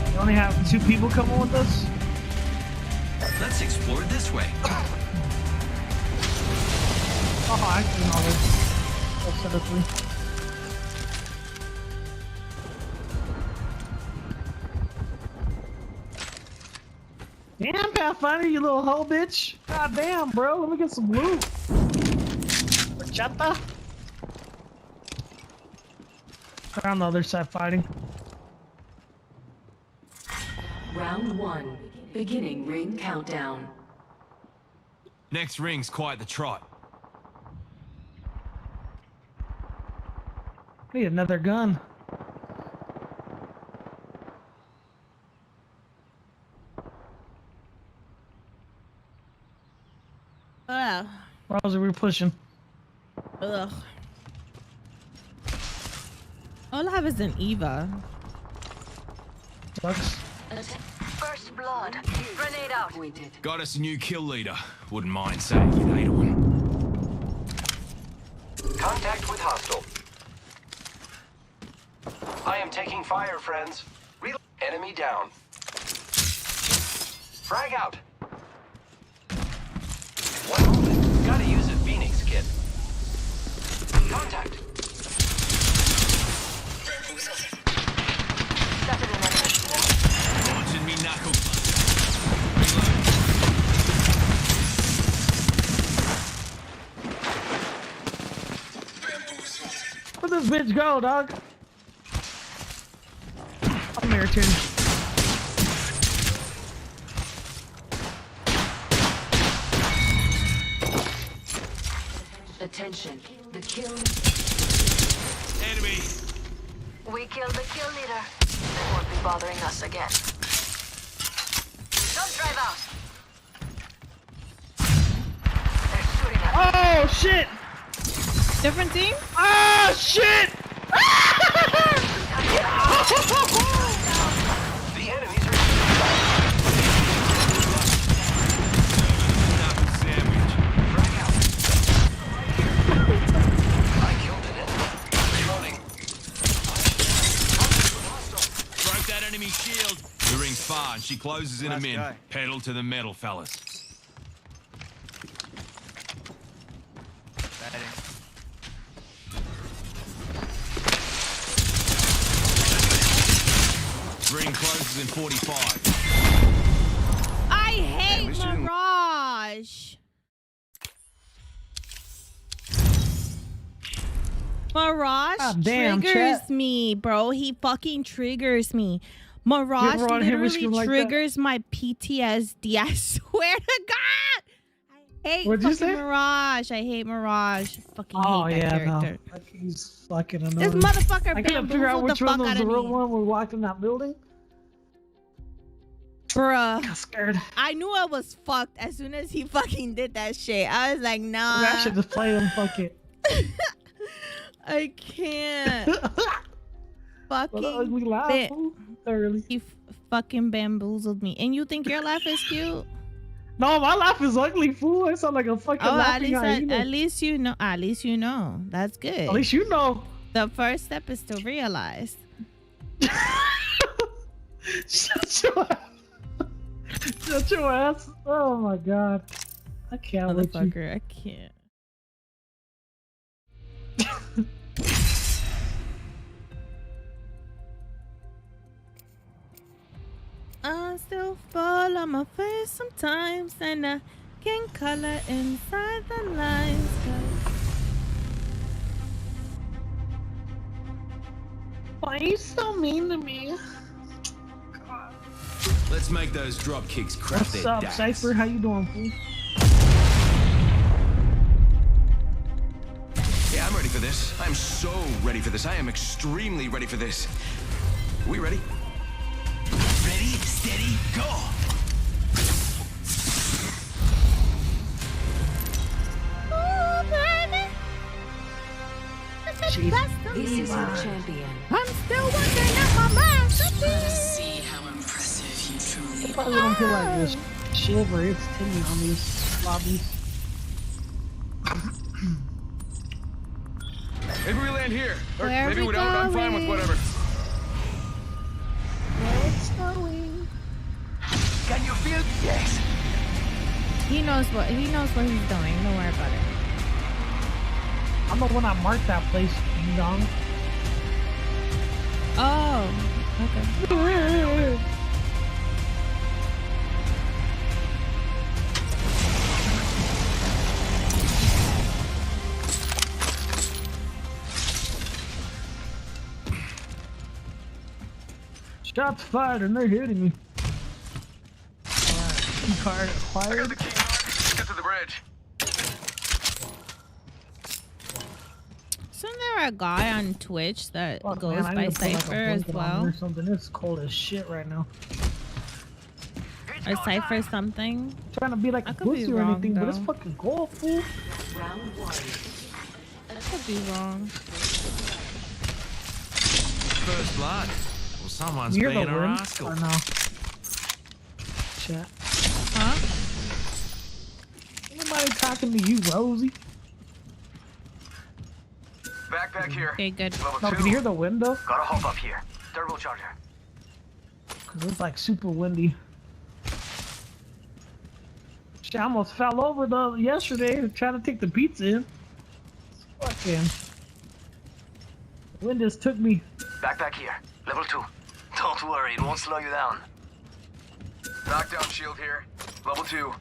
We only have 2 people coming with us. Let's explore this way. Oh, I can always. I'll set up 3. Damn, Pathfinder, you little hoe bitch. God damn, bro. Let me get some loot. Horchata. They're on the other side fighting. Round 1. Beginning ring countdown. Next ring's quite the trot. Need another gun. Ugh. Rosie, we're pushing. Ugh. All I have is an Eva. Sucks. First blood. Grenade out. Got us a new kill leader. Wouldn't mind saying you need one. Contact with hostile. I am taking fire, friends. Enemy down. Frag out. One moment. Gotta use a Phoenix kit. Contact. Launching me knuckle. Where'd this bitch go, dog? I'm there, too. mission. The kill. Enemy. We killed the kill leader. They won't be bothering us again. Don't drive out. They're shooting at us. Oh shit! Different team? Ah shit! The enemies are Sandwich. I killed an enemy. Reloading. Broke that enemy shield. The ring's far and she closes in a min. Pedal to the metal, fellas. Ring closes in 45. I hate Mirage. Mirage damn, triggers chat. me, bro. He fucking triggers me. Mirage ever on him literally scream like that? triggers my PTSD. I swear to God. I hate What'd you fucking say? Mirage. I hate Mirage. Fucking Oh hate that yeah, character. no. Like, he's fucking annoying. This motherfucker I couldn't figure out bamboozled the which one fuck was out the of real me. one when we walked in that building. Bruh. I got scared. I knew I was fucked as soon as he fucking did that shit. I was like, nah. I should just play him. Fuck it. I can't. Fucking. Ugly laugh. Thoroughly. He fucking bamboozled me. And you think your laugh is cute? No, my laugh is ugly, fool. I sound like a fucking Oh, laughing hyena. at least you know. At least you know. That's good. At least you know. The first step is to realize. Shut your ass. Shut your ass. Oh my god. I can't with you. Motherfucker, I can't. I still fall on my face sometimes, and I can color inside the lines. Why are you so mean to me? Let's make those drop kicks crap What's their up, dacks. Cypher? How you doing, fool? Yeah, I'm ready for this. I'm so ready for this. I am extremely ready for this. Are we ready? Ready, steady, go! Oh, baby. This is your champion. I'm still working at my masterpiece. Let us see how impressive you truly I probably don't feel like this shiver. It's tinny on these lobbies. Maybe we land here. Or Where maybe we we don't. I'm fine with going? whatever. It's snowing. Can you feel? Yes. He knows what he's doing. Don't worry about it. I'm the one that marked that place, ding dong. Oh, okay. Shots fired and they're hitting me. Alright, card acquired. The key card. Get to the bridge. Isn't there a guy on Twitch that Fuck, goes man, I by need to put, like, a Cypher as blanket on well? or something. It's cold as shit right now. Or Cypher something? Trying to be like I a could be pussy or wrong, anything, but it's though. fucking cold, fool. Round one. I could be wrong. First blood. Well, someone's You're being the a win. rascal. Or no? Chat. Huh? Anybody talking to you, Rosie? Backpack here. Okay, good. Level No, 2. can you hear the window? Gotta hop up here. Turbocharger. Cause it's like super windy. Shit, I almost fell over yesterday trying to take the pizza in. Fucking. The wind just took me. Backpack here. Level 2. Don't worry, it won't slow you down. Knockdown shield here. Level 2.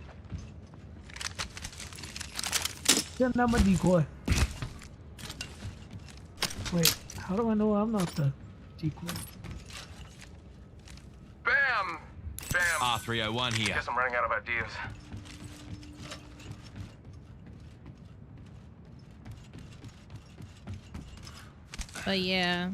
Send out my decoy. Wait, how do I know I'm not the decoy? Bam! Bam. R301 here. Guess I'm running out of ideas. But yeah.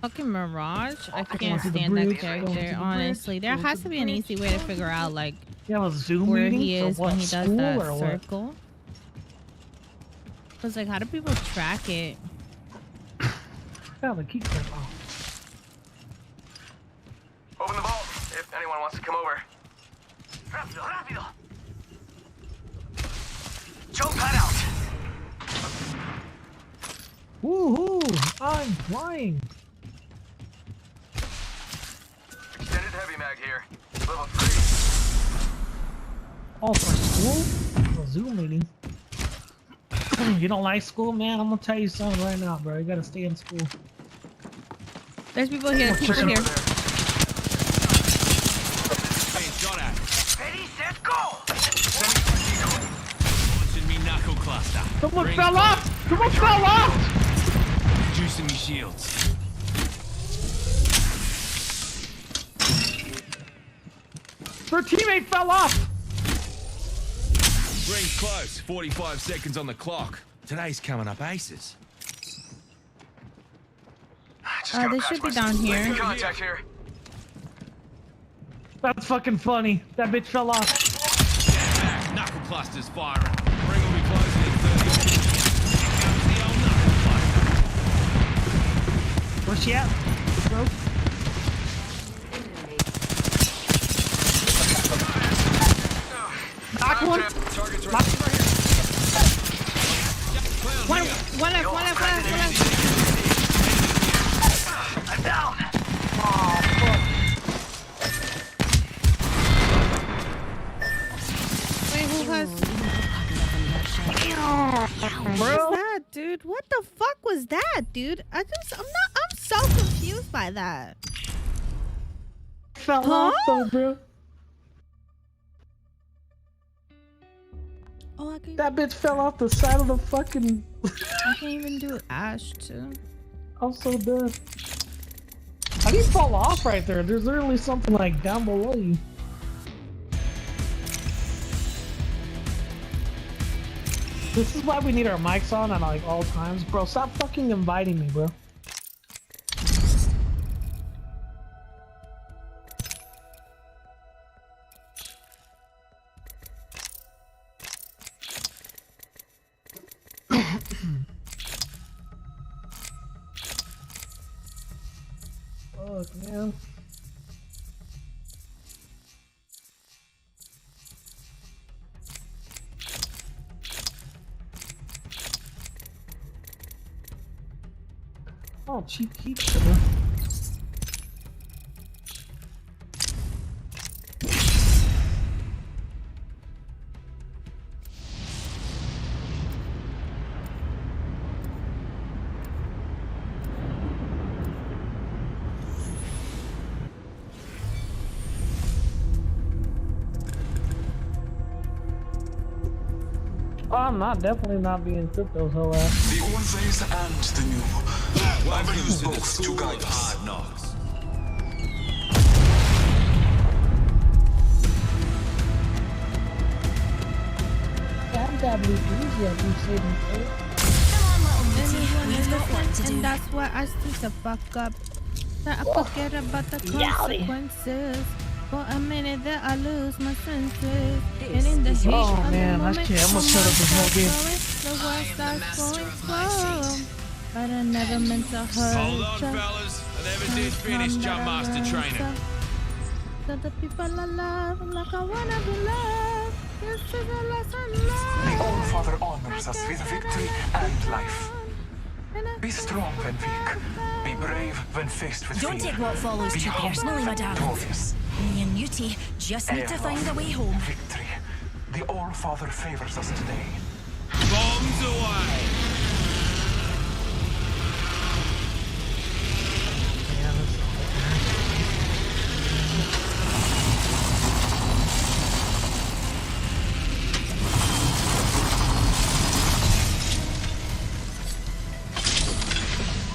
Fucking Mirage, I can't Going to the stand that bridge, going to character, the honestly. There bridge, has to be an easy way to figure out, like, a Zoom where meeting he for is what, when he does school that or what? circle. Cause like, how do people track it? Yeah, the key card. Oh. Open the vault if anyone wants to come over. Rápido, rápido. Jump pad out. Woohoo! I'm flying. Extended heavy mag here. Level 3. Oh, for school? A Zoom meeting. You don't like school, man? I'm gonna tell you something right now, bro. You gotta stay in school. There's people here. There's people here. Hey, shot at. Ready, set, go. Launching me knuckle cluster. Someone fell off! Someone fell off! Reducing me shields. Their teammate fell off! Ring's close. 45 seconds on the clock. Today's coming up aces. They should be down here. Contact here. That's fucking funny. That bitch fell off. Get back. Knuckle cluster's firing. Ring will be closing in 30 seconds. Here comes the old knuckle cluster. Where's she at? Bro? Knock one. Target's Knock. One left. I'm down. Oh, fuck. Wait, who has... What was that, dude? What the fuck was that, dude? I'm so confused by that. Fell off though, bro. Oh, I can't... That bitch fell off the side of the fucking... I can't even do Ash, too. I'm so done. How do you fall off right there? There's literally something like down below you. This is why we need our mics on at like all times. Bro, stop fucking inviting me, bro. Fuck, man. Oh, cheap heat, bro. Oh, I'm definitely not being crypto's whole ass. The old ways and the new. I will use both to guide us. Hard knocks. And that's why I stick the fuck up. That I forget about the consequences. For a minute there I lose my senses. And in the heat of the moment, almost shut up this whole game. the world starts going slow. But I never meant to hurt Hold on, ya. fellas. I never did finish Jumpmaster training. So the people I love like I wanna be loved. This is a lesson The learned. All-Father honors us with victory and life. Be strong when weak. Be brave when faced with Don't fear. take what follows Be too humble personally, my when darling. victorious. Me and Newty just need to find a way home. Victory. The All-Father favors us today. Bombs away.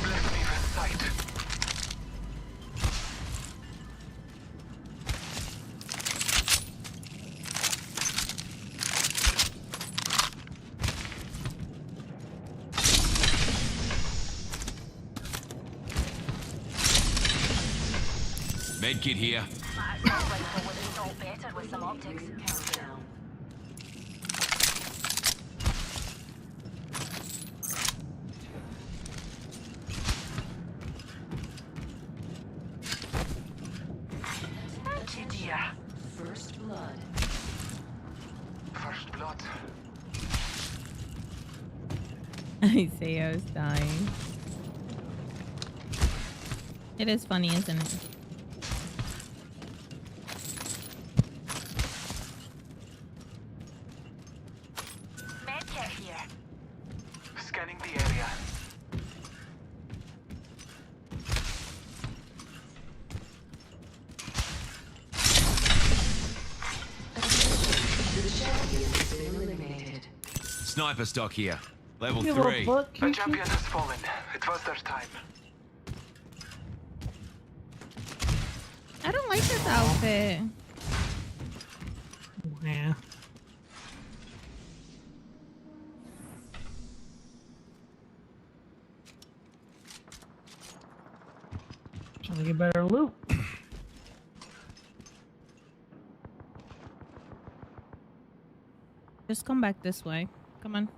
Let me recite. Medkit here. Better with some optics. Countdown. First blood. First blood. I say I was dying. It is funny, isn't it? Medkit here. Scanning the area. Sniper stock here. Level You little 3. fuck, The champion has fallen. It was their time. I don't like this outfit. Yeah. Trying to get better loot. Just come back this way. Come on.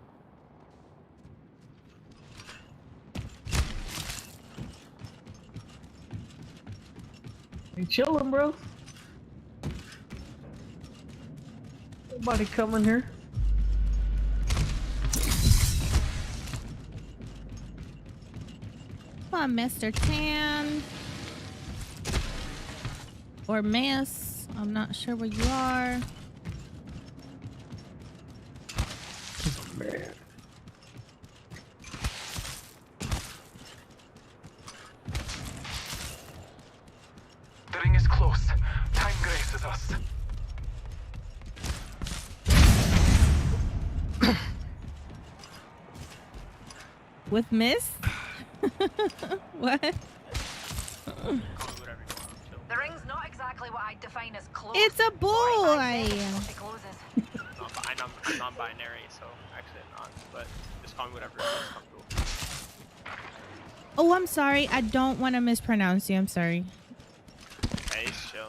You chilling, bro? Nobody coming here. Come on, Mr. Tan. Or Miss. I'm not sure where you are. Man. The ring is close. Time graces us. With Miss? What? The ring's not exactly what I'd define as close. It's a boy! It closes. I'm non-binary, so actually I'm not. But just call me whatever is comfortable. Oh, I'm sorry. I don't want to mispronounce you. I'm sorry. Hey, chill.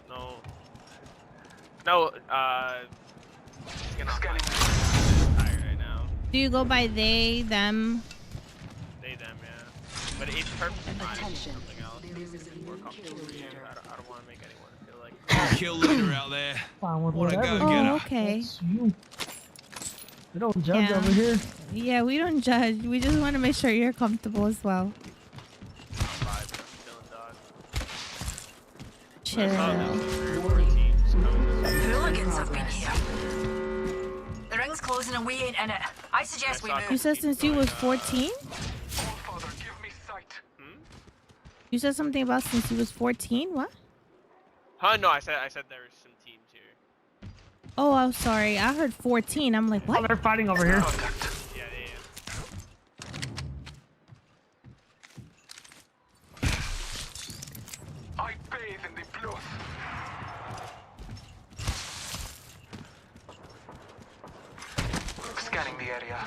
No. Scanning. Tired right now. Do you go by they, them? They, them, yeah. But each person is something else. More comfortable for you. I don't want to make anyone feel like. Kill leader out there. Fine with Wanna whatever. go get her. Okay. That's you. We don't judge Yeah. over here. Yeah, we don't judge. We just want to make sure you're comfortable as well. Chill. Hooligans have been here. The ring's closing and we ain't in it. I suggest we You move. said since you was 14? Father, give me sight. You said something about since you was 14? What? Huh? No, I said there was some teams here. Oh, I'm sorry. I heard 14. I'm like, what? Oh, they're fighting over here. Yeah, I bathe in the blood. Scanning the area.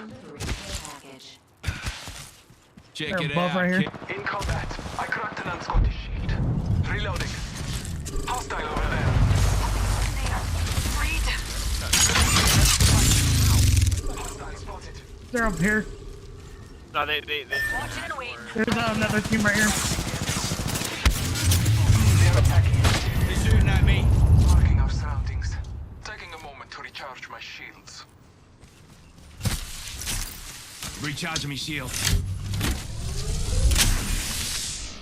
Check They're it above out. right here. In combat. I cracked an unscottish shield. Reloading. Hostile over there. Hostile spotted. They're up here. No, they. There's another team right here. They're attacking. They're shooting at me. Marking our surroundings. Taking a moment to recharge my shields. Recharging me shield.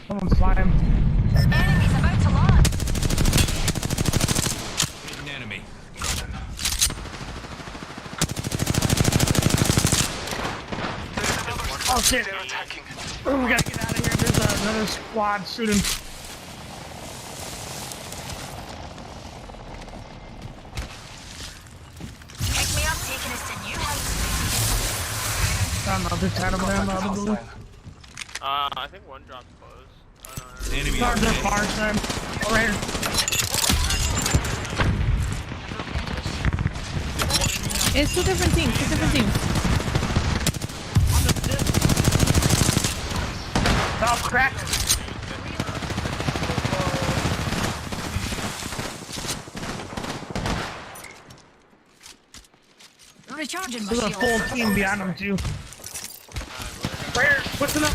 Someone's flying. Enemies about to launch. An enemy. Oh shit. They're attacking. Oh, we gotta get out of here. There's another squad shooting. Pick me up, taking us to new heights. Found the other side over there on the other building. I think one dropped close. Enemy Start up the there. far side. Over here. It's two different teams. Two different teams. Stop crack. Recharging my There's a shield. full team behind him too. Right here, pushing up.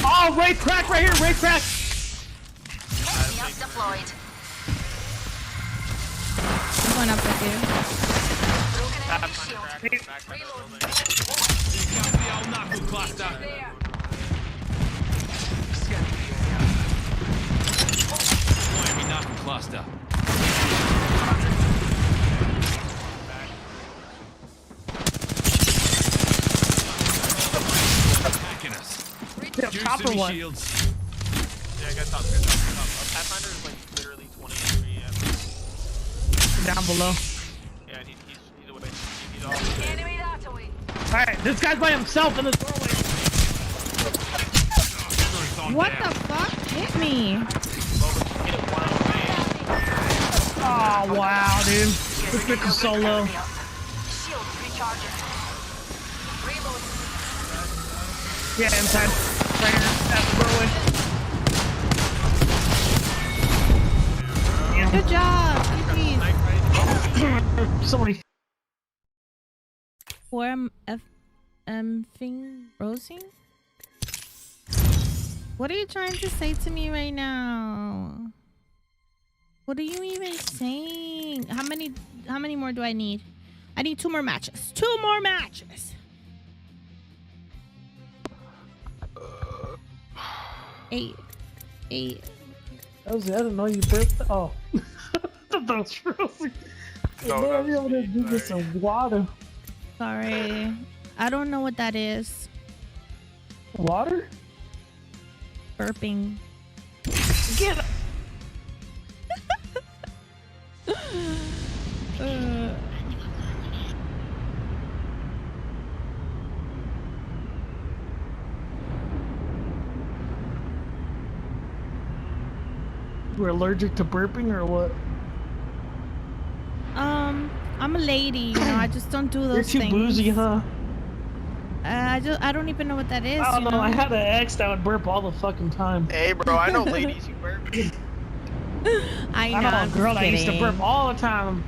Oh, Ray crack right here, Ray crack. Shield deployed. I'm going up with you. Cluster. Yeah, chopper one. Yeah, I got top. Pathfinder is like literally 20 HP. Down below. Yeah, he's away. He's all Enemy that away. Alright, this guy's by himself in the doorway. What the fuck? Hit me. Oh, wow, dude. This bitch is so low. Shield recharging. Reload. Yeah, inside. Right here, at the doorway. Good job. GG's. Somebody. Thing Rosing? What are you trying to say to me right now? What are you even saying? How many more do I need? I need 2 more matches. 2 more matches. 8. I didn't know you burped. Oh. That's Rosie. No, I'll be able to do this some water. Sorry. I don't know what that is. Water? Burping. Get We're allergic to burping or what? I'm a lady, you know. I just don't do those You're too things. bougie, huh? I don't even know what that is. I don't you know. I had an ex that would burp all the fucking time. Hey, bro, I know ladies who burp. I know. I know I'm a girl just that used to kidding. burp all the time.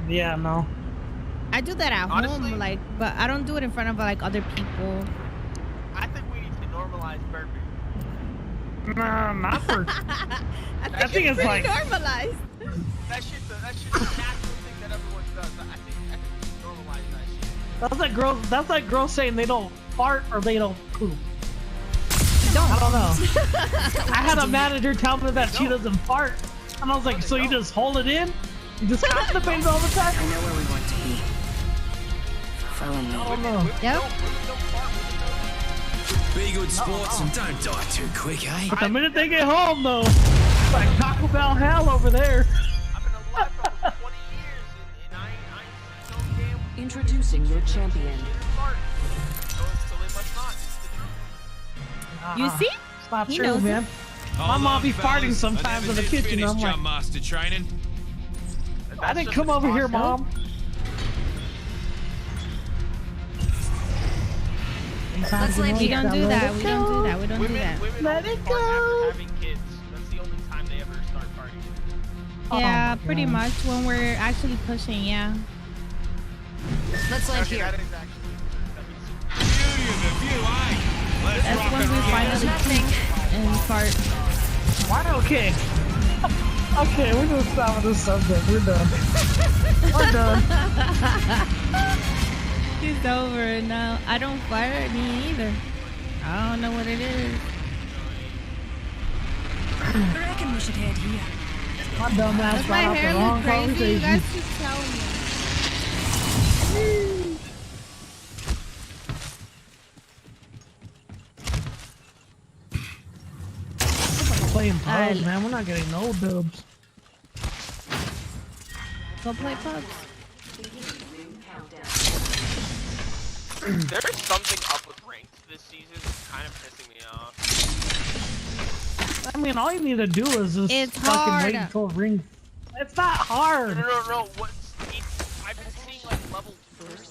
Yeah, no. I do that at Honestly, home, like, but I don't do it in front of like other people. I think we need to normalize burping. Nah, not for. I think it's like normalized. That shit's a natural thing that everyone does. I think we should normalize that shit. That's like girls saying they don't fart or they don't poop. Don't. I don't know. I had a manager tell me that she doesn't fart, and I was like, so you just hold it in? You just constipate all the time? I know where we want to be. Follow me. I don't know. Yep. Be good sports and don't die too quick, eh? But the minute they get home, though, it's like Taco Bell hell over there. I've been alive for 20 years and I ain't seen no damn Introducing your champion. fart. So they must not. It's the truth. You see? It's not He true, knows man. My mom be farting sometimes in the kitchen. I'm like, Master training. I didn't come over here, Mom. Let's leave We don't do that. We don't do that. We don't do that. Women Let only it fart go. after having kids. That's the only time they ever start farting. Yeah, Oh my pretty God. much when we're actually pushing. Yeah. Let's land Okay, here. that is actually. Beauty of the view, eh? Let's That's rock when and we roll. finally poop and fart. Why? Okay. Okay, we're gonna stop with this subject. We're done. We're done. It's over now. I don't fart, me either. I don't know what it is. I reckon we should head here. My dumb ass Does my brought up hair the look wrong crazy? You conversation. guys keep telling me. Playing pubs, man. We're not getting no dubs. Go play pubs. There is something up with ranked this season that's kind of pissing me off. I mean, all you need to do is just It's fucking hard. wait until ring. It's not hard. No. I've been seeing like level 50 in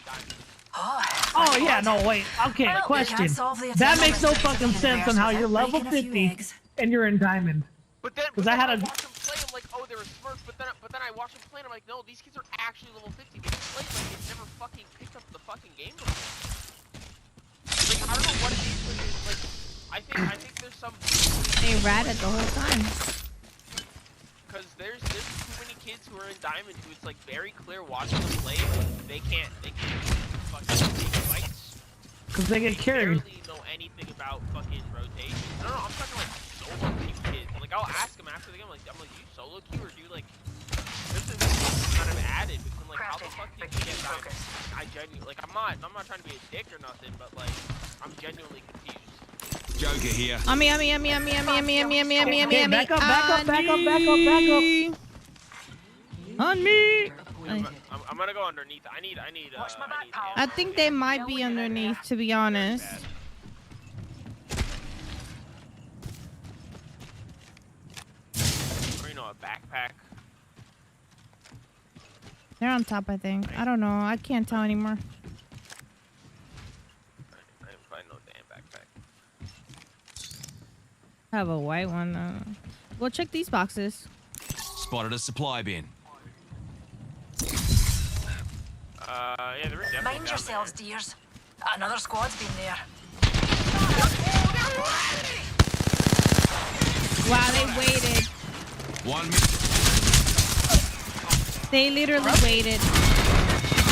diamond. Oh yeah, no wait. Okay, Well, question. can't solve the That eternal makes no mystery of fucking the sense on universe how you're without level breaking a few 50 eggs. and you're in diamond. But then Because I had a. watch them play I'm like, oh, they're a smurf, but then I watch them play, and I'm like, no, these kids are actually level 50. They play like they've never fucking picked up the fucking game before. Like, I don't know what it is, but it's like, I think there's some. They ratted the whole time. Because there's too many kids who are in Diamond who it's like very clear watching them play, they can't fucking take fights. Because they get carried. They barely know anything about fucking rotation. No, I'm talking like solo queue kids. Like I'll ask them after the game, I'm like, you solo queue or do you like? This is kind of added because I'm like, how the fuck did you get Diamond? I genuinely like I'm not trying to be a dick or nothing, but like I'm genuinely confused. Joker here. On me. Back up. On me. I'm gonna go underneath. I need I think they might be underneath, to be honest. Or you know, a backpack. They're on top, I think. I don't know. I can't tell anymore. I didn't find no damn backpack. I have a white one, though. Well, check these boxes. Spotted a supply bin. Yeah, there is definitely. Mind yourselves, dears. Another squad's been there. Wow, they waited. 1 minute. They literally waited.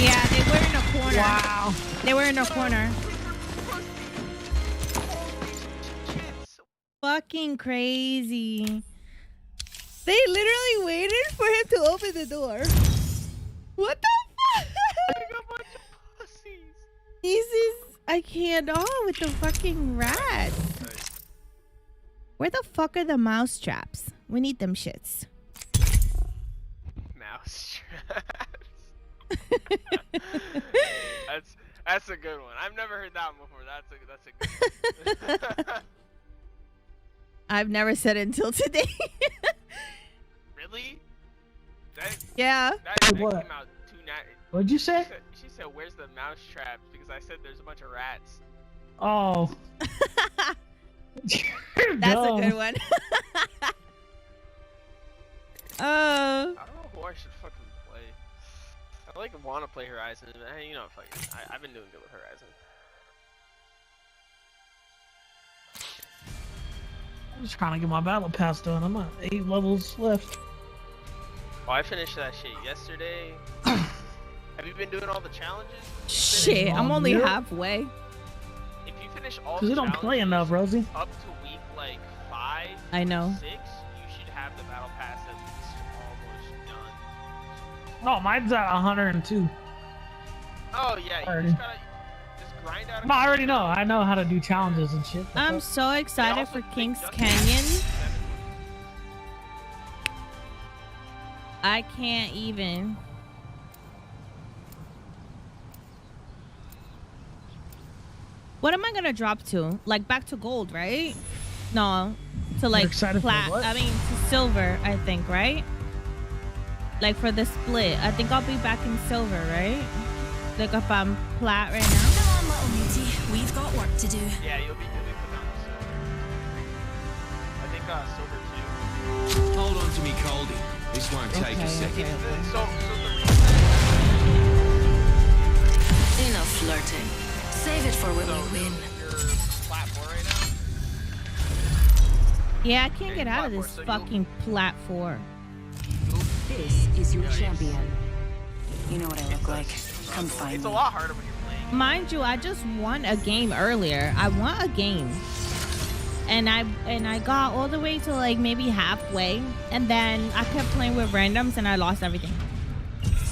Yeah, they were in a corner. Wow. They were in a corner. Fucking crazy. They literally waited for him to open the door. What the fuck? I can't with the fucking rats. Where the fuck are the mouse traps? We need them shits. Mouse traps. That's a good one. I've never heard that one before. That's a good one. I've never said it until today. Really? Yeah. That came out too What'd you say? She said, "Where's the mouse traps?" Because I said there's a bunch of rats. Oh. That's a good one. I don't know who I should fucking play. I want to play Horizon. You know, I've been doing good with Horizon. I'm just trying to get my battle pass done. I'm at 8 levels left. Oh, I finished that shit yesterday. Have you been doing all the challenges? Shit, I'm only halfway. If you finish all Because the you don't play enough, Rosie. up to week like 5, I know. 6, you should have the battle pass at least almost done. No, mine's at 102. Oh yeah, you just gotta grind out. No, I already know. I know how to do challenges and shit. I'm so excited for King's Canyon. I can't even. What am I gonna drop to? Like back to gold, right? No, to like plat. I mean to silver, I think, right? Like for the split, I think I'll be back in silver, right? Look up plat right now. Come on, little mutie. We've got work to do. Yeah, you'll be put down to silver. I think silver too. Hold on to me, Coldie. This won't take a second. Enough flirting. Save it for when we win. Yeah, I can't get out of this fucking platform. This is your champion. You know what I look like. Come find me. It's a lot harder when you're playing. Mind you, I just won a game earlier. I won a game. And I got all the way to like maybe halfway. And then I kept playing with randoms and I lost everything.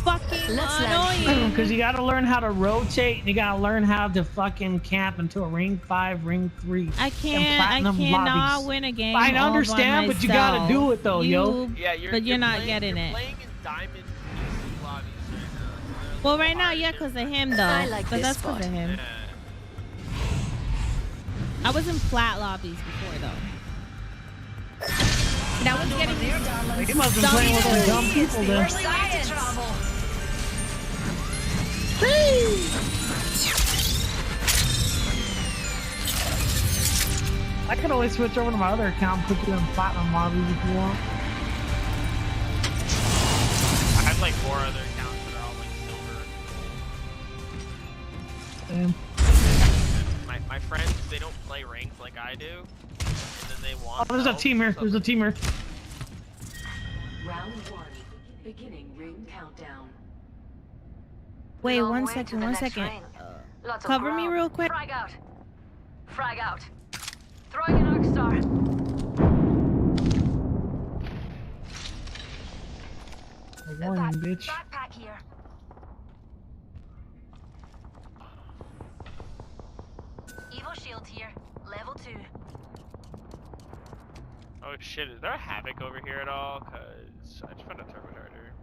Fucking annoying. Because you gotta learn how to rotate. You gotta learn how to fucking camp into a ring 5, ring 3. I cannot win a game. I understand, but you gotta do it though, yo. Yeah, but you're not getting it. Playing in Diamond lobbies right now. Well, right now, yeah, because of him though. But that's because of him. I was in flat lobbies before though. That was getting You must have been playing with some dumb people then. I could always switch over to my other account and put you in platinum lobbies if you want. I do, and then they want. Oh, there's a teamer. There's a teamer. Round 1. Beginning ring countdown. Wait, Long one way to second, the one next second. ring. Lots of Cover me ground. real quick. Frag out. Frag out. Throwing an arc star. Warning, bitch. Backpack here. Evo shield here. Level 2. Oh shit, is there a Havoc over here at all? Cause I just found a turbo charger.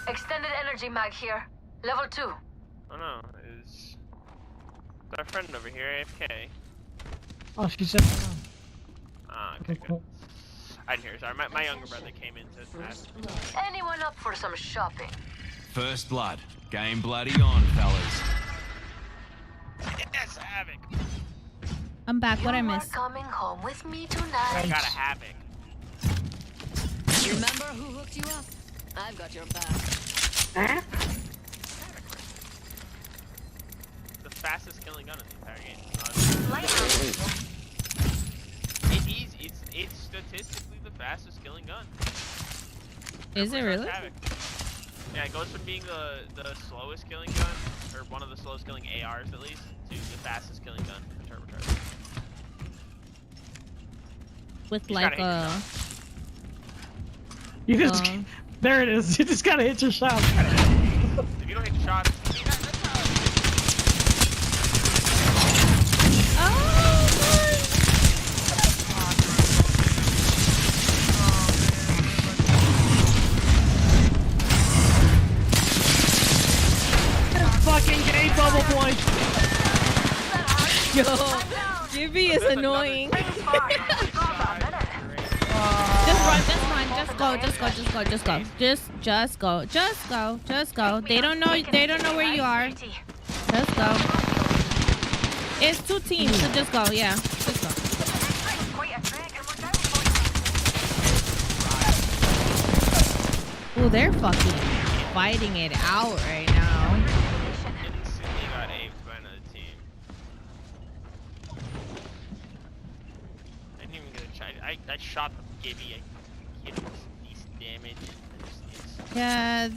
Extended energy mag here. Level 2. Oh no, is our friend over here AFK? Oh, she said. Ah, Okay, okay, good. cool. I didn't hear. Sorry, my younger brother came in to ask. Anyone up for some shopping? First blood. Game bloody on, fellas. Yes, Havoc. I'm back. What I You are missed? coming home with me I tonight. got a Havoc. Remember who hooked you up? I've got your back. The fastest killing gun in the entire game. It's statistically the fastest killing gun. Is it really? Havoc. Yeah, it goes from being the slowest killing gun, or one of the slowest killing ARs at least, to the fastest killing gun for turbocharger. With like a. You just. There it is. You just gotta hit your shot. If you don't hit your shot, Fucking gay bubble point. Yo, Gibby is annoying. Just go. They don't know where you are. Just go. It's 2 teams, so just go, yeah. Just go. Oh, they're fucking fighting it out right now. instantly got aimed by another team. I didn't even get a try. I shot the Gibby. I hit him with decent damage. Yeah,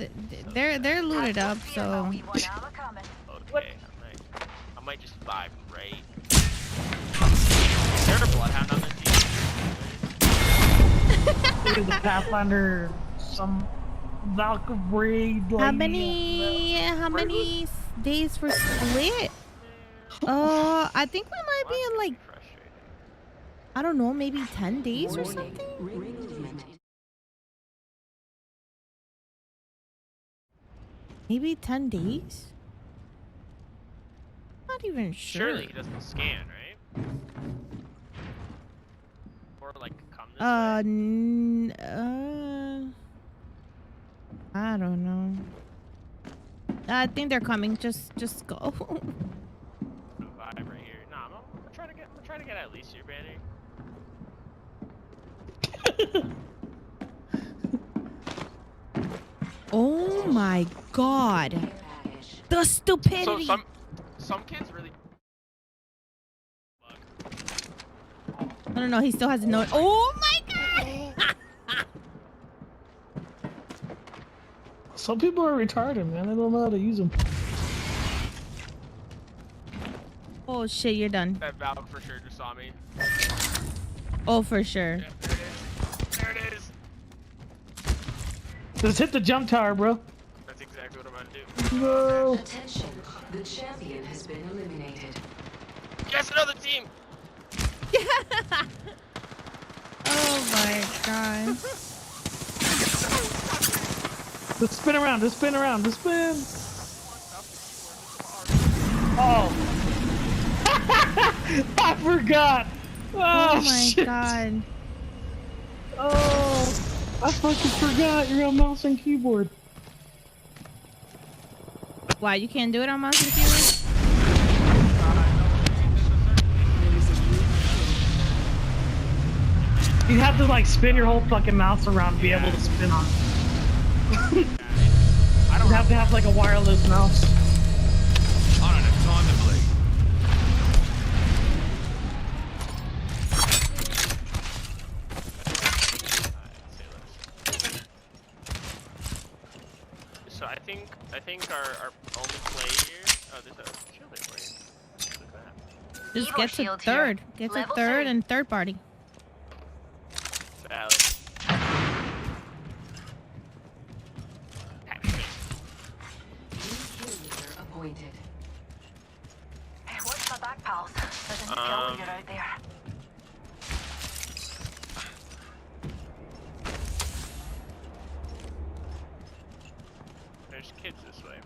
they're looted up, so. Okay, I might just vibe right. Is there a bloodhound on the team? The Pathfinder, some Valkyrie. How many days for split? I think we might be in like, I don't know, maybe 10 days or something. Maybe 10 days? Not even sure. Surely he doesn't scan, right? Or like come this way? I don't know. I think they're coming. Just go. Vibe right here. Nah, we're trying to get at least your banner. Oh my god. The stupidity. So some kids really. No, he still has no. Oh my god. Some people are retarded, man. They don't know how to use them. Oh shit, you're done. That Valve for sure just saw me. Oh, for sure. Yeah, there it is. Just hit the jump tower, bro. That's exactly what I'm about to do. No. Attention, the champion has been eliminated. Yes, another team. Oh my god. Just spin around, just spin around, just spin. Oh. I forgot. Oh my shit. god. Oh, I fucking forgot you're on mouse and keyboard. Why, you can't do it on mouse and keyboard? You have to like spin your whole fucking mouse around to be able to spin on it. You have to have like a wireless mouse. I don't have time to bleed. think our only play here. Oh, there's a shield there for you. Look at that. Just get to third. Get to third and third party. Valid. Appointed. Hey, watch my back, pals. There's a new kill leader out there. There's kids this way.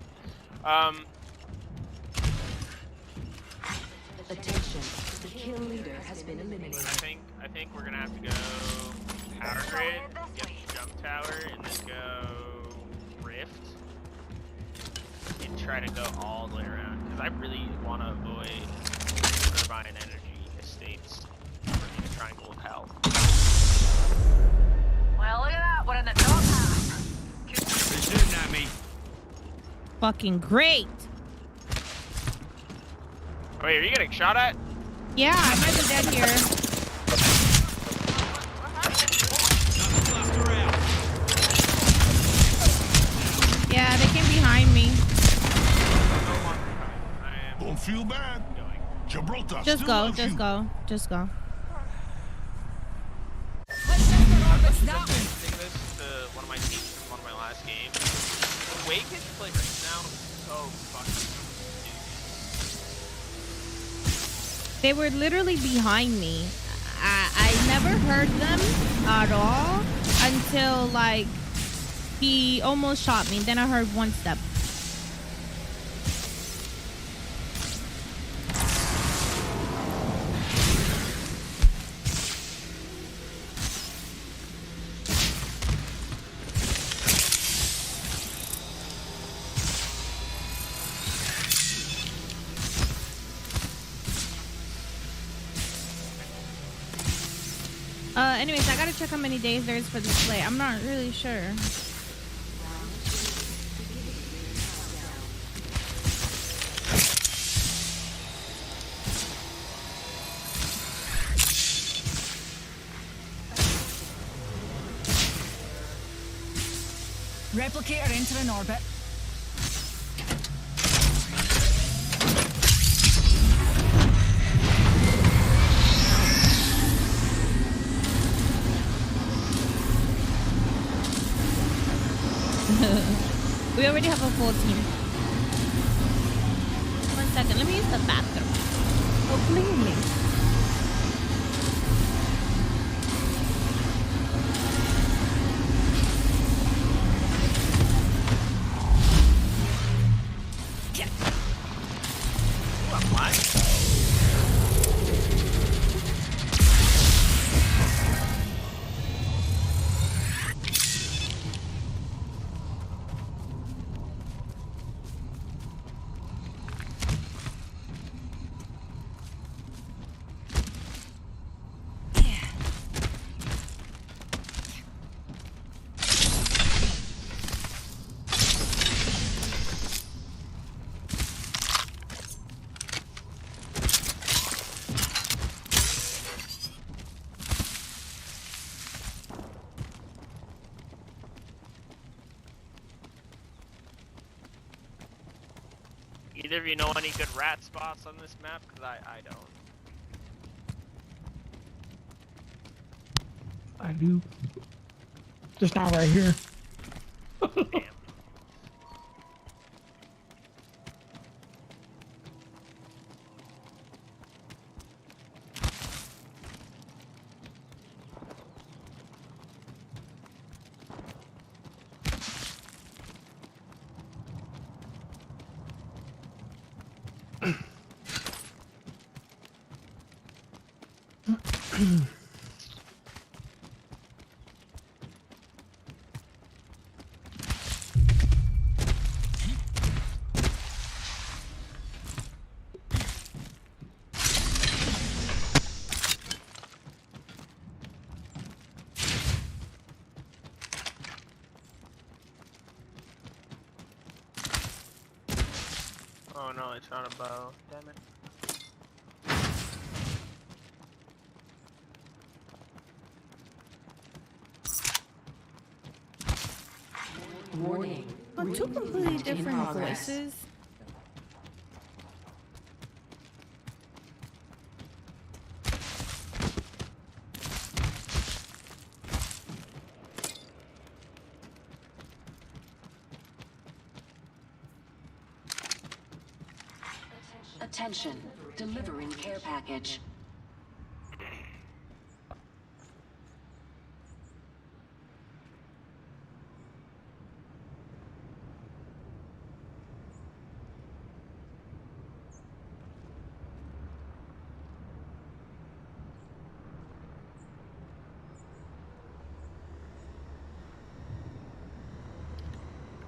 Attention. The kill leader has been eliminated. I think we're gonna have to go power grid, get the jump tower, and then go rift, and try to go all the way around. Because I really want to avoid turbine energy estates in a triangle of hell. Well, look at that. We're in the top half. They're shooting at me. Fucking great. Wait, are you getting shot at? Yeah, I might be dead here. Yeah, they came behind me. Don't feel bad. Gibraltar Just still go, loves just you. go, just go. Saying this to one of my teams from one of my last games. The way kids play right now is so fucking. They were literally behind me. I never heard them at all until like he almost shot me. Then I heard one step. Anyways, I gotta check how many days there is for this play. I'm not really sure. Replicator entering orbit. We already have a full team. 1 second, let me use the bathroom. Oh, please. Either of you know any good rat spots on this map? Because I don't. I do. Just not right here. Damn. Oh no, it's not a bow. Damn it. Warning. Oh, two completely different voices. Attention, delivering care package.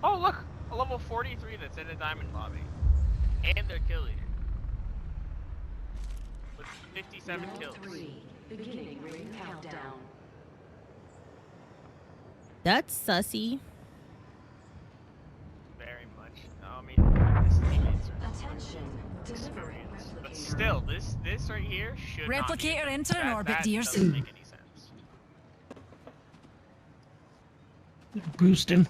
Oh look, a level 43 that's in a diamond lobby, and their kill leader with 57 kills. Beginning ring countdown. That's sussy. Very much. I mean, his teammates are Attention, delivering experienced, but replicator. still, this right here should not be Replicator a thing. entering orbit, that dears. doesn't make any sense. Boosting.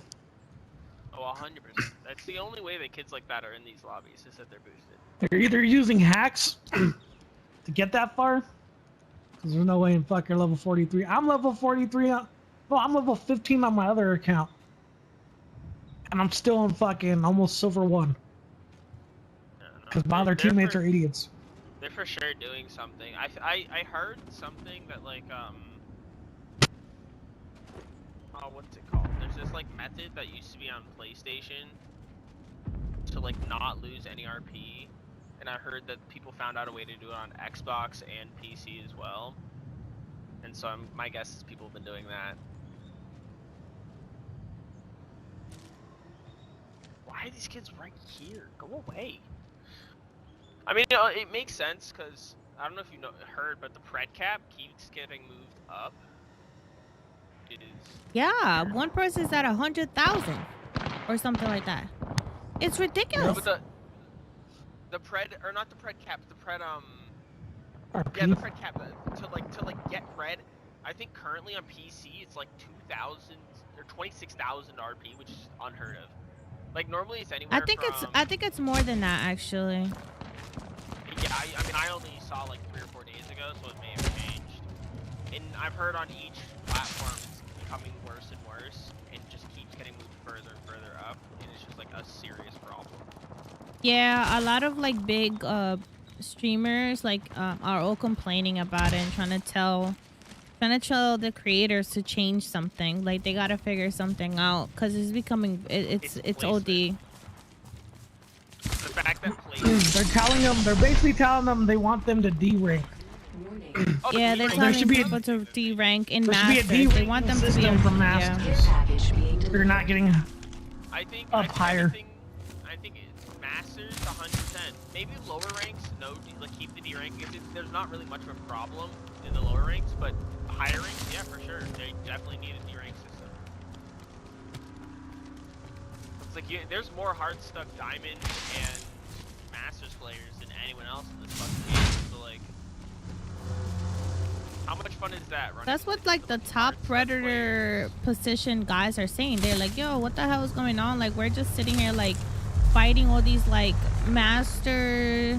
Oh, 100%. That's the only way that kids like that are in these lobbies, is that they're boosted. They're either using hacks to get that far, because there's no way in fuck you're level 43. I'm level 43 on, well, I'm level 15 on my other account. And I'm still in fucking almost silver 1. Because my other teammates are idiots. They're for sure doing something. I heard something that like oh, what's it called? There's this like method that used to be on PlayStation to like not lose any RP, and I heard that people found out a way to do it on Xbox and PC as well. And so my guess is people have been doing that. Why are these kids right here? Go away. I mean, it makes sense because I don't know if you heard, but the pred cap keeps getting moved up. Yeah, one person's at 100,000 or something like that. It's ridiculous. No, but the pred, or not the pred cap, the pred RP. yeah, the pred cap to like get pred. I think currently on PC it's like 2,000 or 26,000 RP, which is unheard of. Like normally it's anywhere. I think it's more than that actually. Yeah, I mean I only saw like 3 or 4 days ago, so it may have changed. And I've heard on each platform it's becoming worse and worse, and just keeps getting moved further and further up, and it's just like a serious problem. Yeah, a lot of like big streamers like are all complaining about it and trying to tell the creators to change something. Like they gotta figure something out because it's becoming it's OD. The fact that they're basically telling them they want them to D-rank. Yeah, they're telling people to D-rank in Masters. They want them to be in from Masters. They're not getting up higher. I think it's Masters 100%. Maybe lower ranks, no, like keep the D rank. There's not really much of a problem in the lower ranks, but higher ranks, yeah, for sure. They definitely need a D rank system. It's like there's more hard stuck Diamond and Masters players than anyone else in this fucking game. So like, how much fun is that? That's what like the top Predator position guys are saying. They're like, yo, what the hell is going on? Like we're just sitting here like fighting all these like master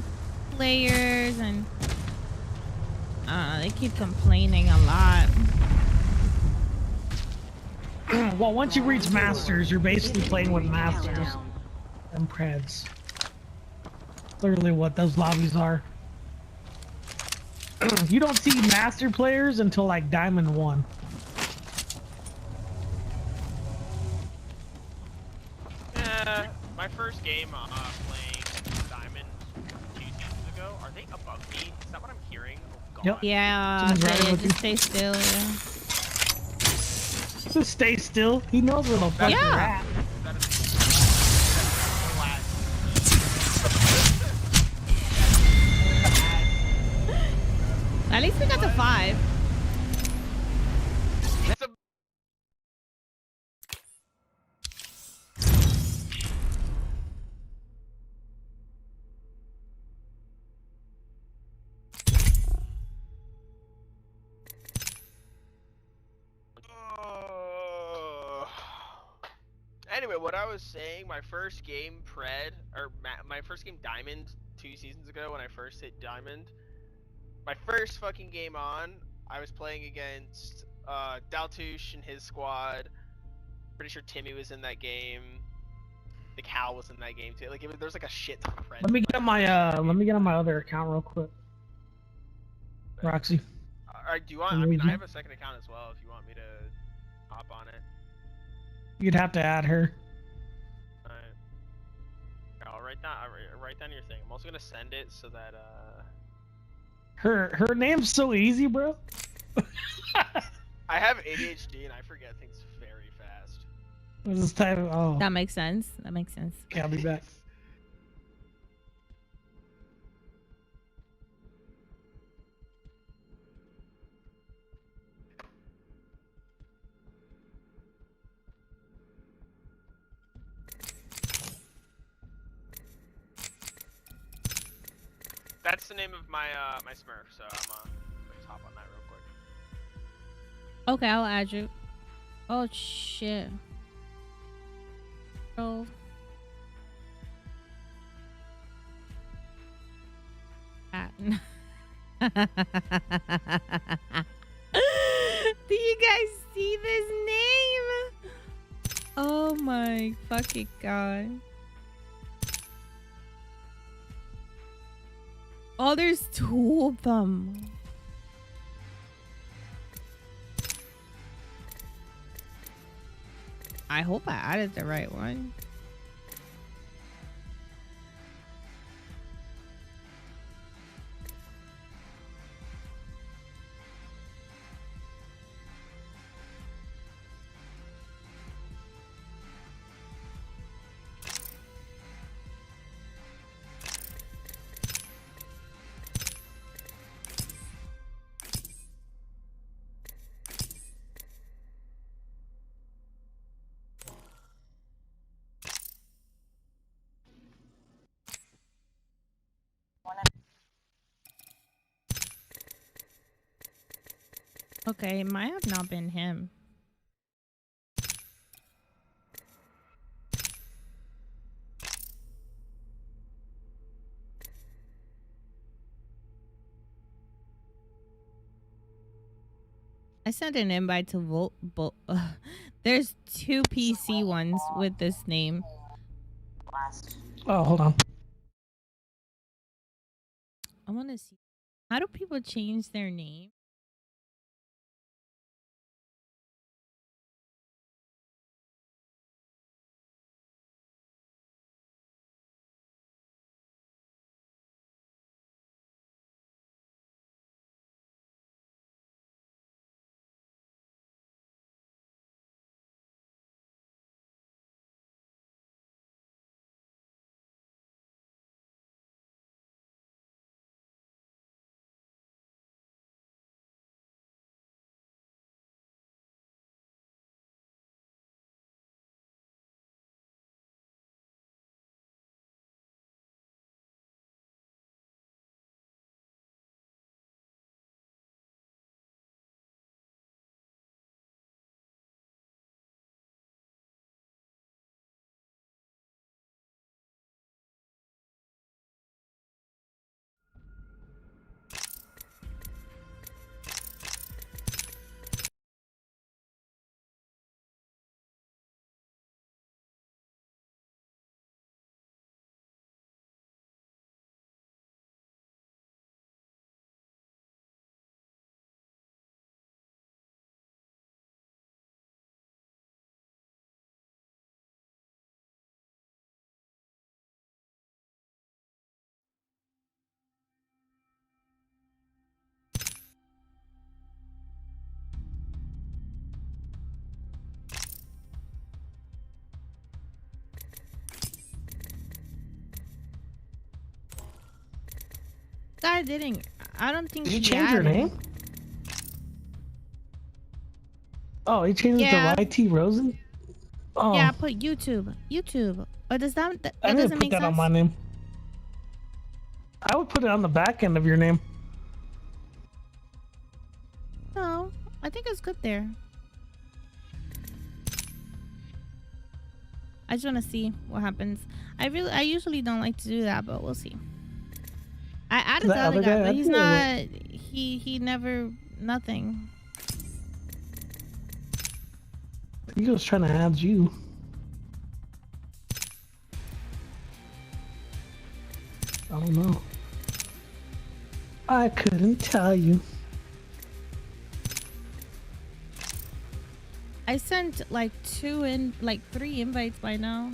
players, and they keep complaining a lot. Well, once you reach Masters, you're basically playing with Masters and Preds. Literally what those lobbies are. You don't see Master players until like Diamond 1. Yeah, my first game playing Diamond 2 seasons ago. Are they above me? Is that what I'm hearing? Oh god. Yep. Yeah, just stay still. Yeah. Just stay still. He knows where the fuck you're at. At least we got to 5. Anyway, what I was saying, my first game my first game Diamond 2 seasons ago when I first hit Diamond, my first fucking game on, I was playing against Daltouche and his squad. Pretty sure Timmy was in that game. Like Hal was in that game too. Like there's like a shit ton of friends. Let me get on my other account real quick. Roxy. Do you want? I mean, I have a second account as well. If you want me to hop on it. You'd have to add her. Alright. I'll write down your thing. I'm also gonna send it so that Her name's so easy, bro. I have ADHD and I forget things very fast. This type of, oh. That makes sense. That makes sense. Okay, I'll be back. That's the name of my my Smurf, so I'm let's hop on that real quick. Okay, I'll add you. Oh shit. Oh. Do you guys see this name? Oh my fucking god. Oh, there's 2 of them. I hope I added the right one. Okay, it might have not been him. I sent an invite to Volt. There's 2 PC ones with this name. Oh, hold on. I want to see. How do people change their name? I didn't. I don't think Did you she change your added. name? Oh, he changed Yeah. it to YT Rosie? Oh. Yeah, I put YouTube. YouTube. Or does that I doesn't didn't put make that sense? on my name. I would put it on the back end of your name. No, I think it's good there. I just want to see what happens. I usually don't like to do that, but we'll see. I added the other guy, but he's not. He never nothing. He was trying to add you. I don't know. I couldn't tell you. I sent like 3 invites by now.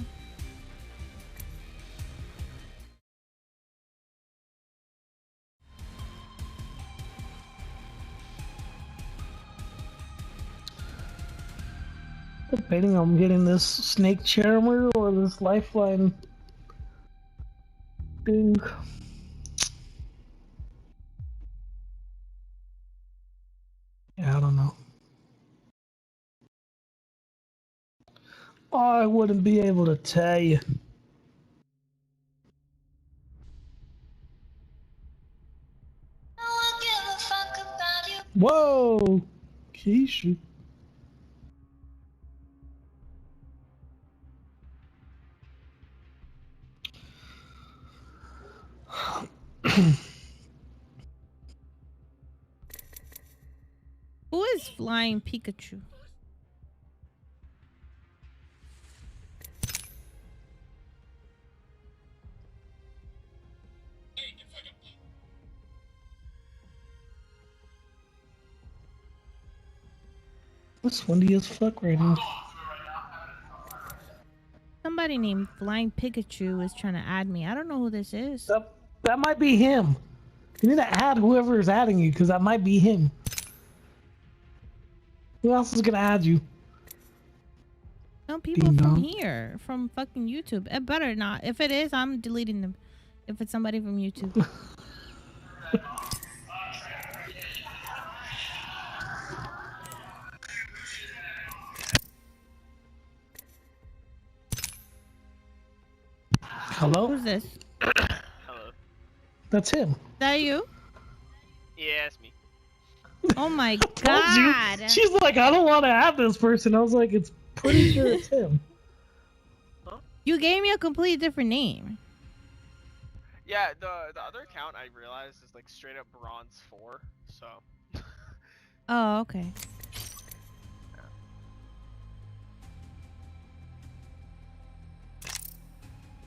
Debating on getting this snake charmer or this lifeline thing. Yeah, I don't know. Oh, I wouldn't be able to tell you. Whoa, Keisha. Who is flying Pikachu? It's windy as fuck right now. Somebody named Flying Pikachu is trying to add me. I don't know who this is. That might be him. You need to add whoever is adding you, because that might be him. Who else is gonna add you? No, people from here, from fucking YouTube. It better not. If it is, I'm deleting them. If it's somebody from YouTube. Hello? Who's this? Hello. That's him. Is that you? Yeah, it's me. Oh my god. She's like, I don't want to add this person. I was like, it's pretty sure it's him. You gave me a completely different name. Yeah, the other account I realized is like straight up bronze 4, so. Oh, okay.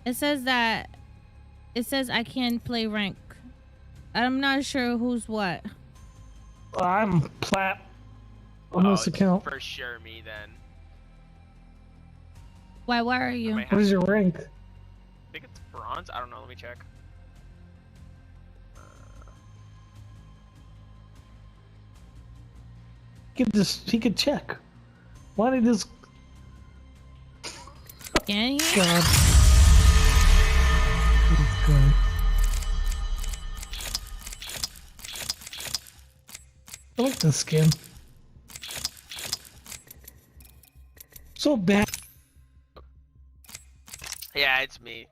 It says I can't play rank. I'm not sure who's what. I'm plat on this account. For sure me then. Why? Where are you? What is your rank? I think it's bronze. I don't know. Let me check. He could check. Why did this? Can he? God. God. I like this skin. So bad. Yeah, it's me.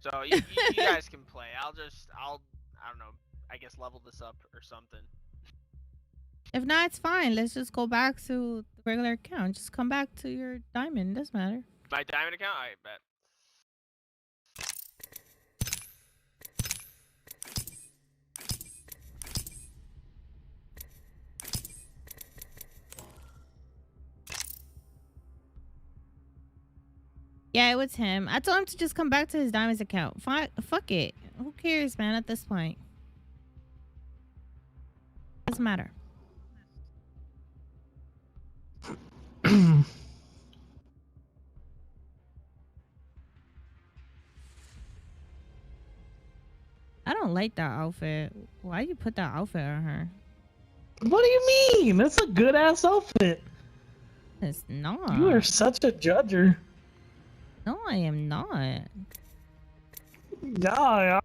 So you guys can play. I don't know. I guess level this up or something. If not, it's fine. Let's just go back to the regular account. Just come back to your diamond. It doesn't matter. My diamond account? I bet. Yeah, it was him. I told him to just come back to his diamonds account. Fuck it. Who cares, man, at this point? Doesn't matter. I don't like that outfit. Why you put that outfit on her? What do you mean? That's a good ass outfit. It's not. You are such a judger. No, I am not. Yeah.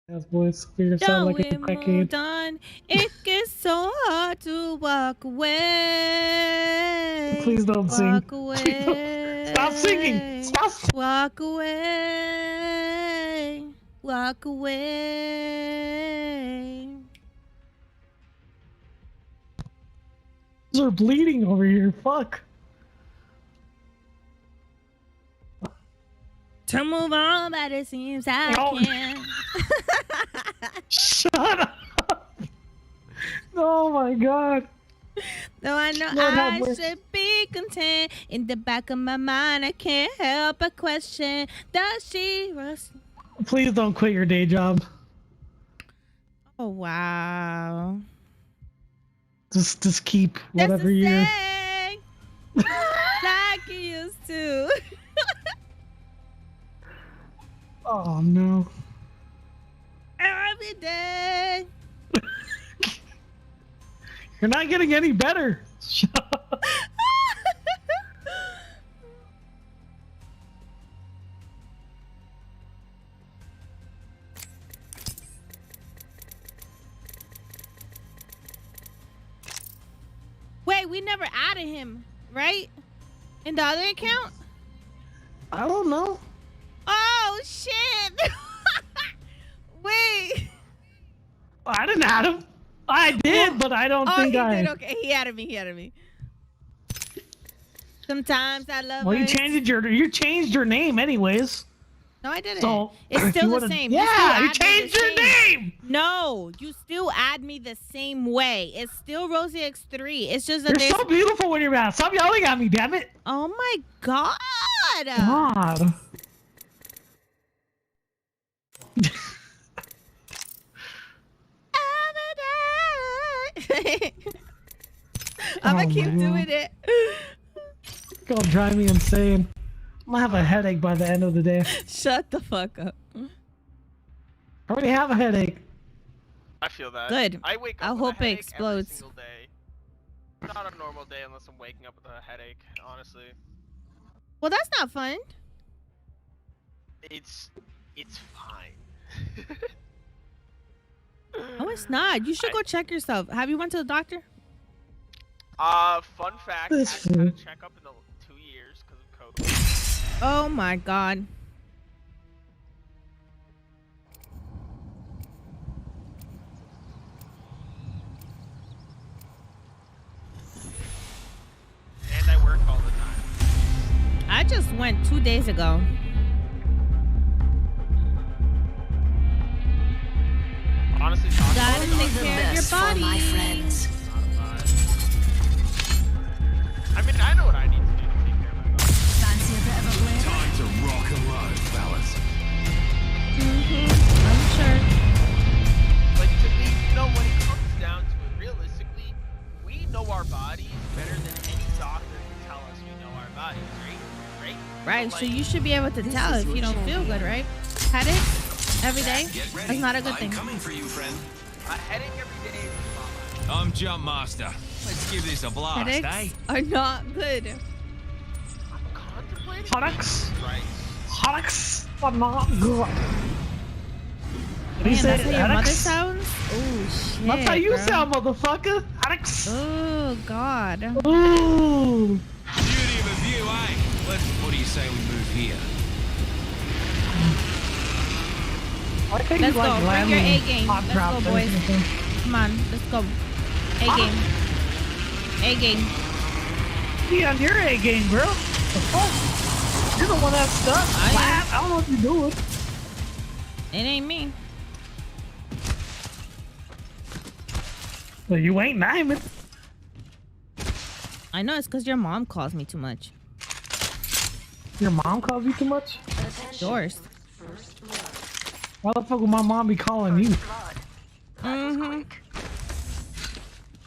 Yes, boys, figure sound like a crackhead. Done. It gets so hard to walk away. Please don't sing. Walk away. Stop singing. Stop. Walk away. Walk away. These are bleeding over here. Fuck. to move on, but it seems I can't. Shut up. Oh my god. Though I know Lord have I mercy. should be content, in the back of my mind I can't help but question, does she rust? Please don't quit your day job. Oh wow. Just keep whatever Just you're. say, like you used to. Oh no. Every day. You're not getting any better. Shut up. Wait, we never added him, right? In the other account? I don't know. Oh shit! Wait. I didn't add him. I did, but I don't think he I. did. Okay, he added me. Sometimes I love. Well, you her. changed your name anyways. No, I didn't. So, it's if still you the wanna- same. Yeah, you still add me changed the your same. name. No, you still add me the same way. It's still Rosie X3. It's just that You're there's. so beautiful when you're mad. Stop yelling at me, damn it. Oh my god. God. I'm gonna Oh keep my doing it. It's gonna drive me insane. I'm gonna have a headache by the end of the day. Shut the fuck up. I already have a headache. I feel that. Good. I wake up I with hope a it headache explodes. every single day. Not a normal day unless I'm waking up with a headache, honestly. Well, that's not fun. It's fine. No, it's not. You should go check yourself. Have you went to the doctor? Fun fact, That's I had a fine. checkup in the 2 years because of COVID. Oh my god. And I work all the time. I just went 2 days ago. Honestly, Gotta take the care of your best for body. my friends. I mean, I know what I need to do to take care of my body. Fancy a bit of a blend? Time to rock and roll, fellas. I'm sure. Like, to me, you know, when it comes down to it, realistically, we know our bodies better than any doctor can tell us we know our bodies, right? Right, So, so like, you should be able to tell if you don't feel good, right? Headache every day? That's not a good thing. Coming for you, friend. a headache every day is I'm Jump Master. Let's give this a blast, Headaches are not good. contemplating. Headaches. Right. Headaches are not good. What do you Man, say? that's how your mother Headaches? sounds? Oh shit. That's how you bro. sound, motherfucker. Headaches. Oh god. Ooh. Beauty of a view, eh? What do you say we move here? I think Let's you like go. Bring your landing A game. hot Let's drops go, and boys. everything. Come on, let's go. A game. A game. Be on your A game, bro. The fuck? You're the one that's stuck. Flat. I don't know what you're doing. It ain't me. Well, you ain't Nyman. I know it's because your mom calls me too much. Your mom calls you too much? Yours. Why the fuck would my mom be calling you? Mm-hmm.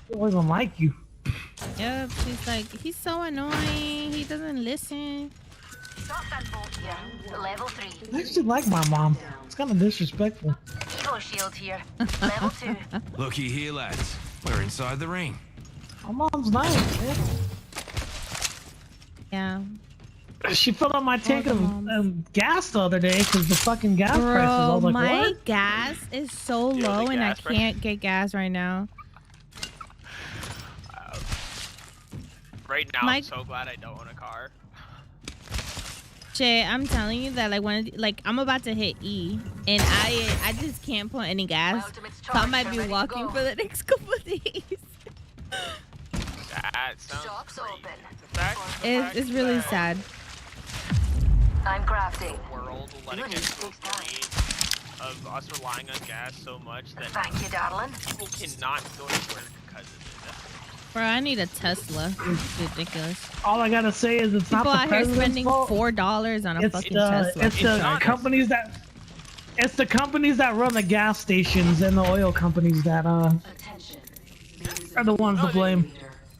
She don't even like you. Yep, she's like, he's so annoying. He doesn't listen. Level 3. I actually like my mom. It's kind of disrespectful. Ego shield here. Level 2. Looky here, lads. We're inside the ring. My mom's nice, man. Yeah. She filled up my tank of gas the other day because the fucking gas prices. I Bro, was like, my what? gas is so low and I can't get gas right now. Right now, My- I'm so glad I don't own a car. Shit, I'm telling you that like I'm about to hit E and I just can't put any gas. So I might be walking for the next couple of days. That sounds crazy. It's really sad. I'm crafting. The world will let it get to a point of us relying on gas so much that Thank you, darling. people cannot go to work because of it. Bro, I need a Tesla. It's ridiculous. All I gotta say is it's People not the out here president's spending fault. $4 on a fucking Tesla. It's the companies that. It's the companies that run the gas stations and the oil companies that are the ones to blame.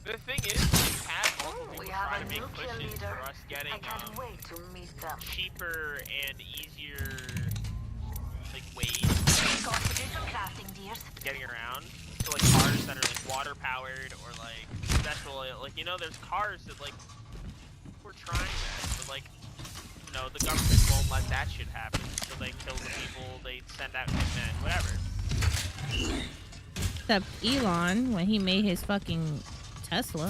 The thing is, we've had multiple people try to make pushes for us getting cheaper and easier like ways of getting around. So like cars that are like water powered or like special, like you know, there's cars that like we're trying that, but like no, the government won't let that shit happen. So they kill the people, they send out men, whatever. Except Elon when he made his fucking Tesla.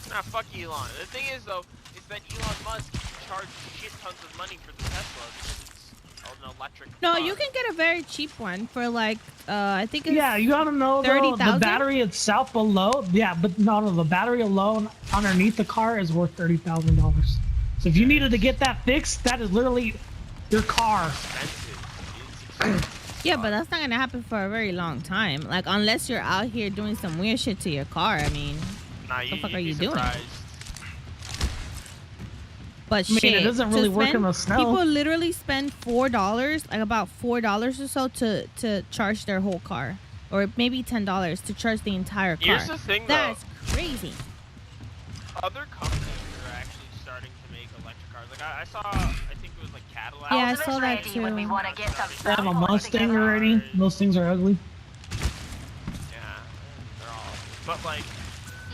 Nah, fuck Elon. The thing is though, is that Elon Musk charged shit tons of money for the Tesla because it's an electric No, car. you can get a very cheap one for like I think it's Yeah, you gotta know though, the battery itself below. Yeah, but no, the battery alone underneath the car is worth $30,000. So if you needed to get that fixed, that is literally your car. Yeah, but that's not gonna happen for a very long time. Like unless you're out here doing some weird shit to your car. I mean, what the fuck are you doing? But I mean, shit, it doesn't really to work spend- in the snow. People literally spend $4, like about $4 or so, to charge their whole car, or maybe $10 to charge the entire car. Here's the thing, That's crazy. Other companies are actually starting to make electric cars. Like I saw, I think it was like Cadillac. Yeah, I saw that too. I have a Mustang already. Those things are ugly. Yeah, they're all. But like,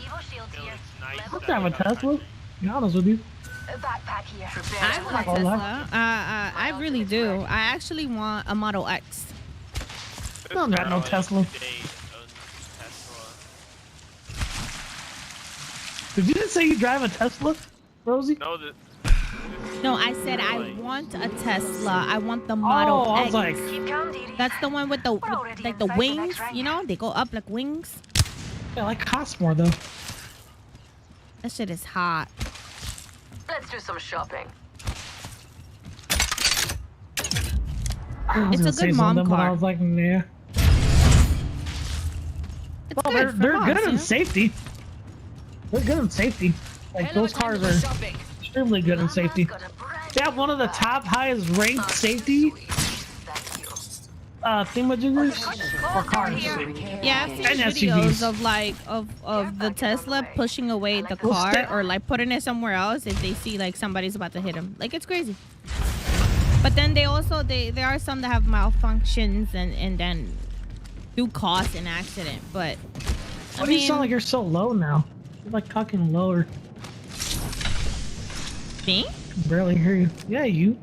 it's nice. I'll drive a Tesla. To be honest with you. Backpack here. I want a Tesla. I really do. I actually want a Model X. I don't got no Tesla. Did you just say you drive a Tesla, Rosie? No, No, I said I want a Tesla. I want the Model I X. was like, That's the one with the like the wings. You know, they go up like wings. yeah, like costs more though. That shit is hot. Let's do some shopping. I was It's gonna a say good mom something, but I car. was like, nah. It's Well, good for they're moms, good you in know? safety. They're good in safety. Like those cars are extremely good in safety. They have one of the top highest ranked safety thingamajiggers for cars. Yeah, I've seen And videos SUVs. of like of the Tesla pushing away the car or like putting it somewhere else if they see like somebody's about to hit them. Like it's crazy. But then they also there are some that have malfunctions and then do cause an accident. But Why do you sound like you're so low now? You're like talking lower. Me? I can barely hear you. Yeah, you.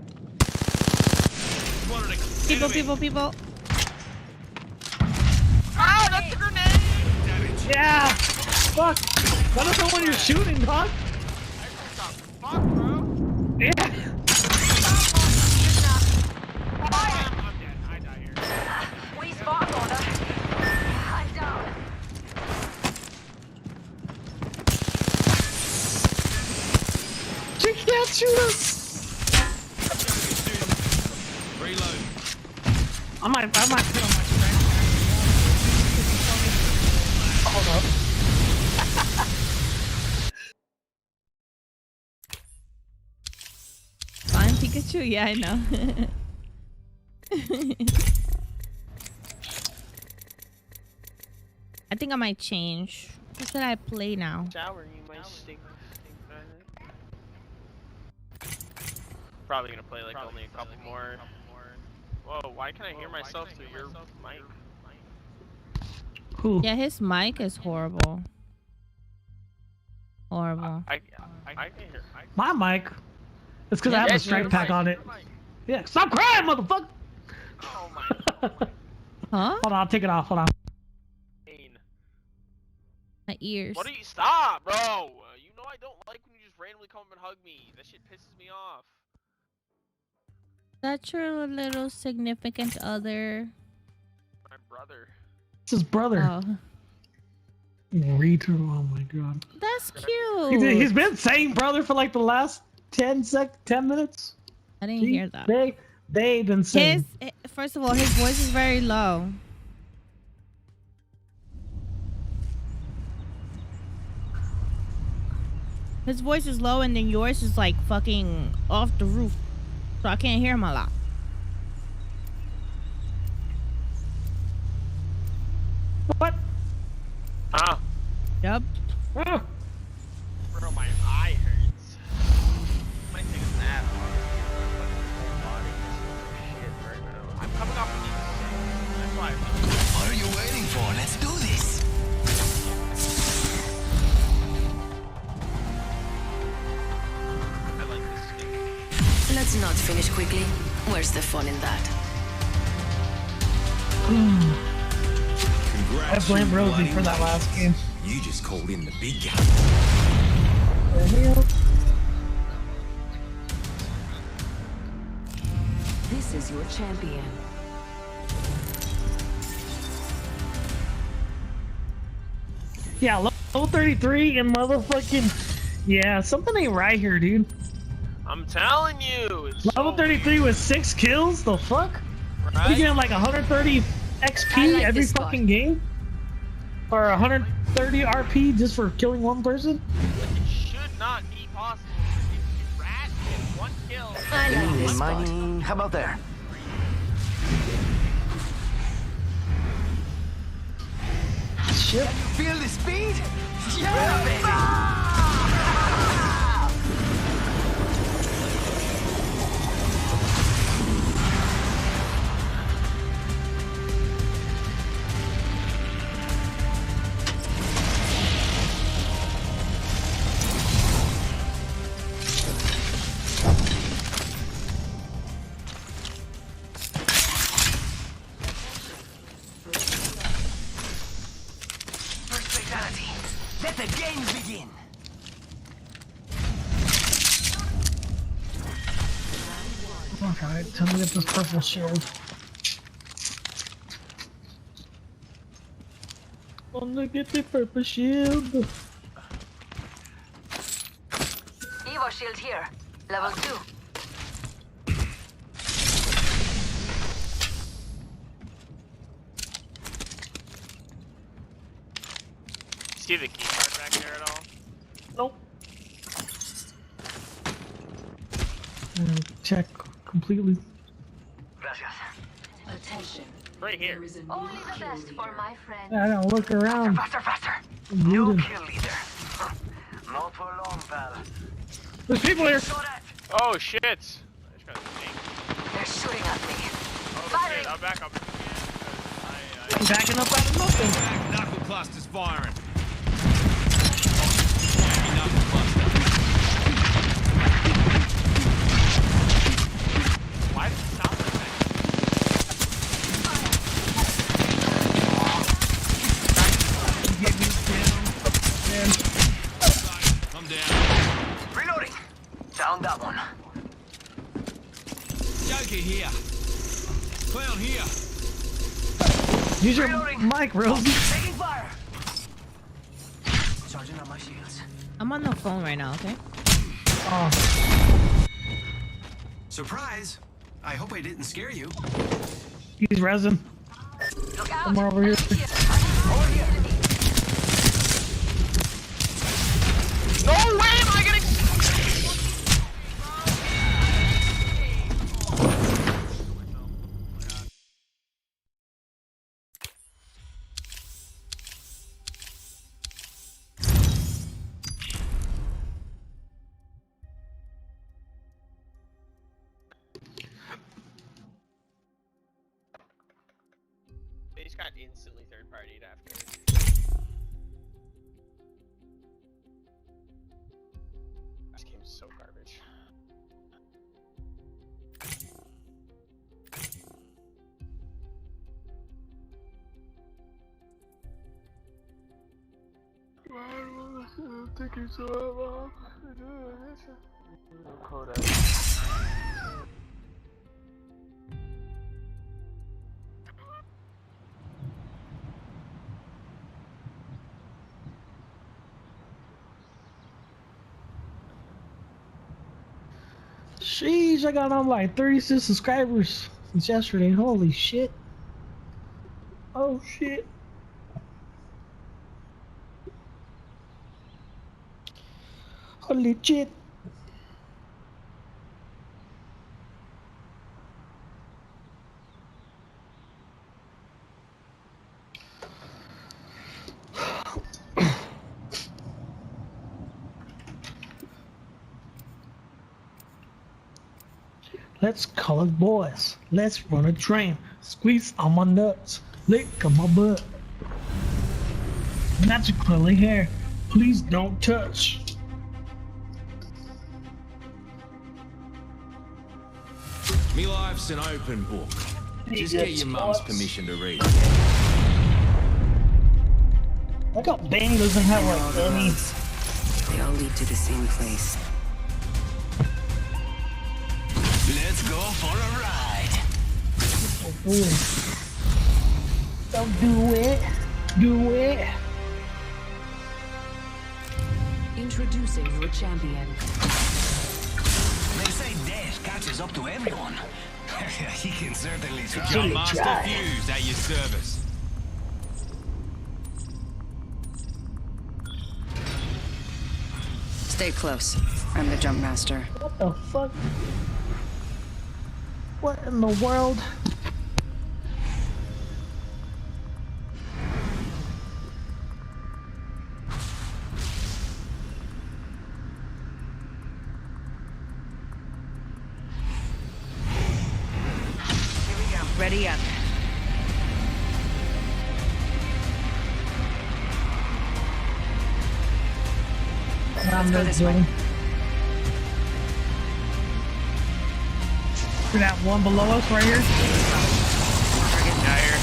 People. Oh, that's a grenade! Yeah! Fuck! Let us know when you're shooting, dog! Fuck, bro! Yeah! I'm dead. I die here. We spot order. I'm down. She can't shoot us! Reload. I might put on my strength. Hold up. Fine Pikachu? Yeah, I know. I think I might change. What should I play now? Shower, you might stink. Probably gonna play like only a couple more. Whoa, why can I hear myself through your mic? Who? Yeah, his mic is horrible. Horrible. I can hear. My mic. It's because I have Yeah, a strike your pack on it. Yeah, stop crying, motherfucker! Oh my. Huh? Hold on, I'll take it off. Hold on. My ears. What do you stop, bro? You know I don't like when you just randomly come up and hug me. That shit pisses me off. That's your little significant other. My brother. It's his brother. Oh. Retard. Oh my god. That's cute. He's been saying brother for like the last 10 minutes. I didn't hear that. They been saying. First of all, his voice is very low. His voice is low, and then yours is like fucking off the roof, so I can't hear him a lot. What? Ah. Yep. Ah. Bro, my eye hurts. Might take a nap. Shit right now. I'm coming off of these. That's why. What are you waiting for? Let's do this. I like this stick. Let's not finish quickly. Where's the fun in that? I blame Rosie for that last game. You just called in the big guy. This is your champion. Yeah, level 33 and motherfucking. Yeah, something ain't right here, dude. I'm telling you. It's Level 33 with 6 kills? The fuck? Right? You getting like 130 XP like every this spot. fucking game? Or 130 RP just for killing one person? It should not be possible. If you rat get 1 kill. I like this spot. Mining. How about there? Shit. Feel the speed? Yeah, baby! First fatality. Let the games begin. Okay, tell me to get this purple shield. I'm gonna get the purple shield. Evo shield here. Level 2. See the key card back there at all? Nope. Check completely. Gracias. Attention. Right here. Only the best for my friend. I gotta look around. Faster, faster. I'm New looting. kill leader. Not for long, pal. There's people here. Saw that. Oh shit! I just got a snake. They're shooting at me. Oh Firing. shit, I'll back up. I'm backing up out of nothing. Knuckle cluster's firing. Why does it sound like that? I'm down. Reloading. Down that one. Joker here. Clown here. Use your mic, Rosie. Taking fire. Charging up my shields. I'm on the phone right now, okay? Oh, Surprise. I hope I didn't scare you. he's resin. Look out. Come over here. Over here. No way am I getting. They just got instantly third partied after. This game's so garbage. Taking so long. Sheesh, I got on like 36 subscribers since yesterday. Holy shit. Oh shit. Holy shit. Let's call it boys. Let's run a train. Squeeze on my nuts. Lick on my butt. That's curly hair. Please don't touch. Me life's an open book. Just get your mum's permission to read. Look how Bang doesn't have like any. They all lead to the same place. Let's go for a ride. Don't do it. Do it. Introducing your champion. They say death catches up to everyone. He can certainly try. John Master Fuse at your service. Stay close. I'm the jump master. What the fuck? What in the world? Ready up. Let's go this way. We got one below us right here. Freaking dire.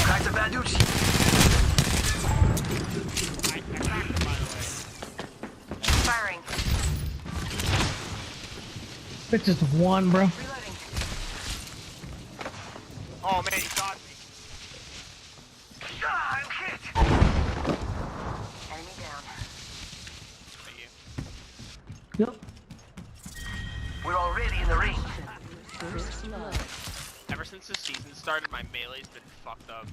Cracked a bad dude. Firing. It's just one, bro. Oh man, he got me. Ah, I'm hit. Enemy down. Thank you. Yep. We're already in the ring. Ever since the season started, my melee's been fucked up.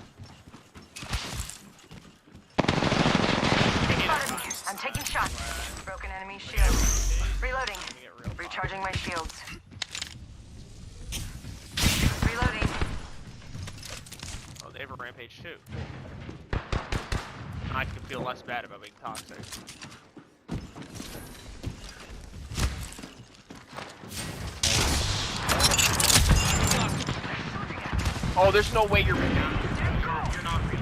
I'm taking shots. Broken enemy shield. Reloading. Recharging my shields. Reloading. Oh, they have a rampage too. I can feel less bad about being toxic. Oh, there's no way you're down. You're not real.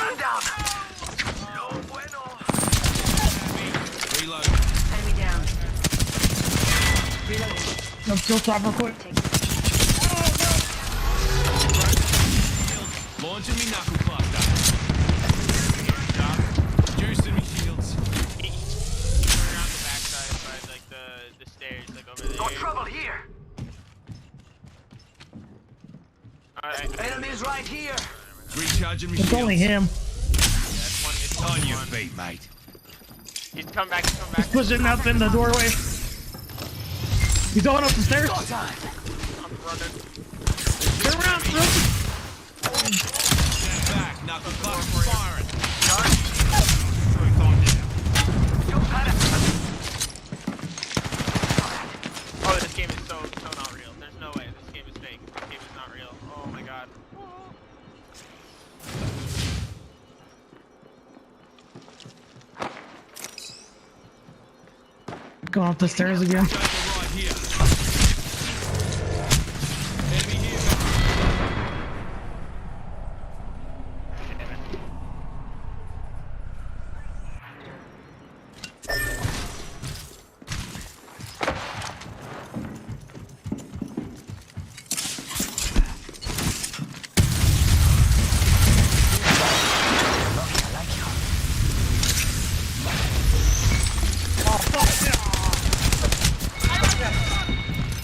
I'm down. No bueno. Reload. Enemy down. Reloading. I'm still top real quick. Launching me knuckle cluster. Juicing me shields. Around the backside by like the stairs, like over there. No trouble here. Enemies right here. Recharging me It's shields. only him. It's On your feet, mate. He's come back, he's come He's back. pushing up in the doorway. He's going up the stairs. I'm running. Turn around, bro. Stand back, knuckle cluster firing. Oh, this game is so not real. There's no way. This game is fake. This game is not real. Oh my god. Going up the stairs again. Right here. Enemy here.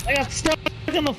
I got stuck in the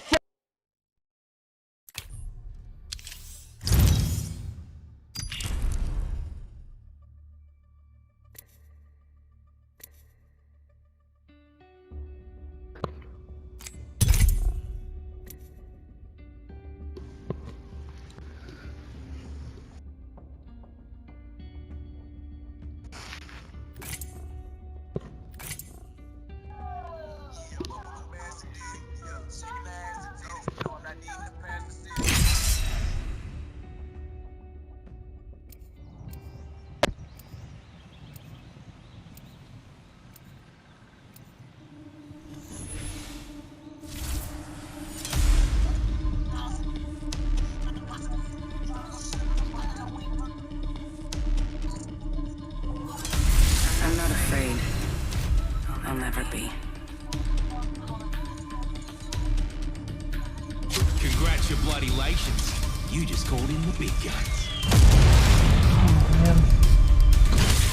I'll never be. Congratulations. You just called in the big guns.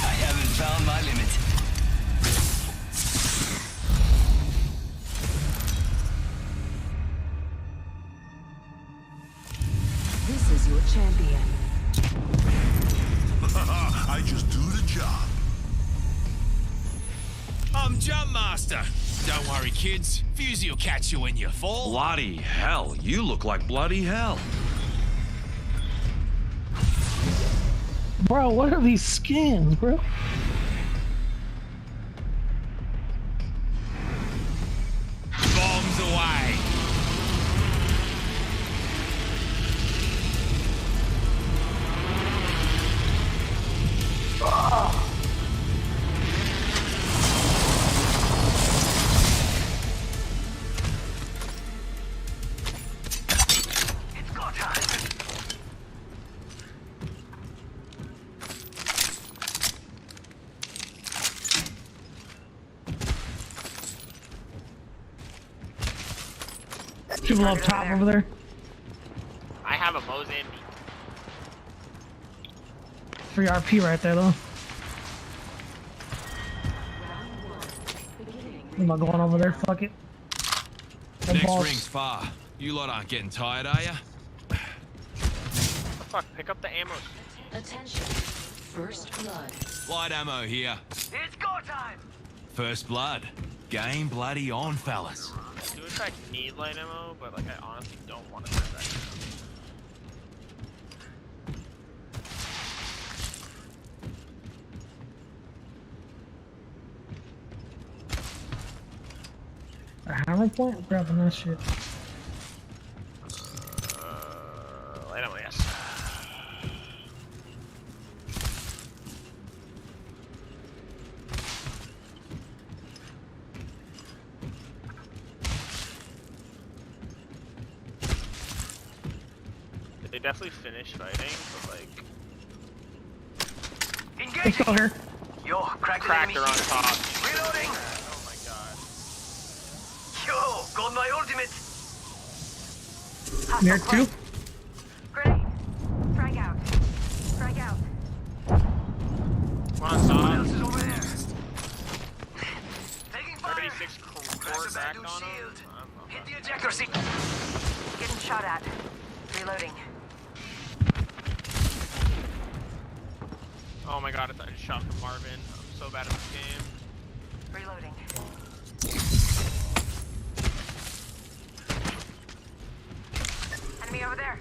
I haven't found my limit. This is your champion. I just do the job. I'm Jump Master. Don't worry, kids. Fusey will catch you when you fall. Bloody hell, you look like bloody hell. Bro, what are these skins, bro? Bombs away. People up top over there. I have a Mozambique. Free RP right there, though. Am I going over there? Fuck it. Next ring's far. You lot aren't getting tired, are ya? Fuck, pick up the ammo. Attention. First blood. Light ammo here. It's go time! First blood. Game bloody on, fellas. I do wish I need light ammo, but like I honestly don't want to do that. A hammer point? I'm grabbing that shit. Light ammo, yes. They definitely finished fighting, but like. Let's go here. Yo, Cracked her on top. Reloading! Oh my god. Yo, got my ultimate! Near two. Grenade. Frag out. Frag out. Come on, Tom. Else is over there. Taking fire! 36 core back on him. Hit the ejector seat! Getting shot at. Reloading. Oh my god, I thought I just shot from Marvin. I'm so bad at this game. Reloading. Enemy over there.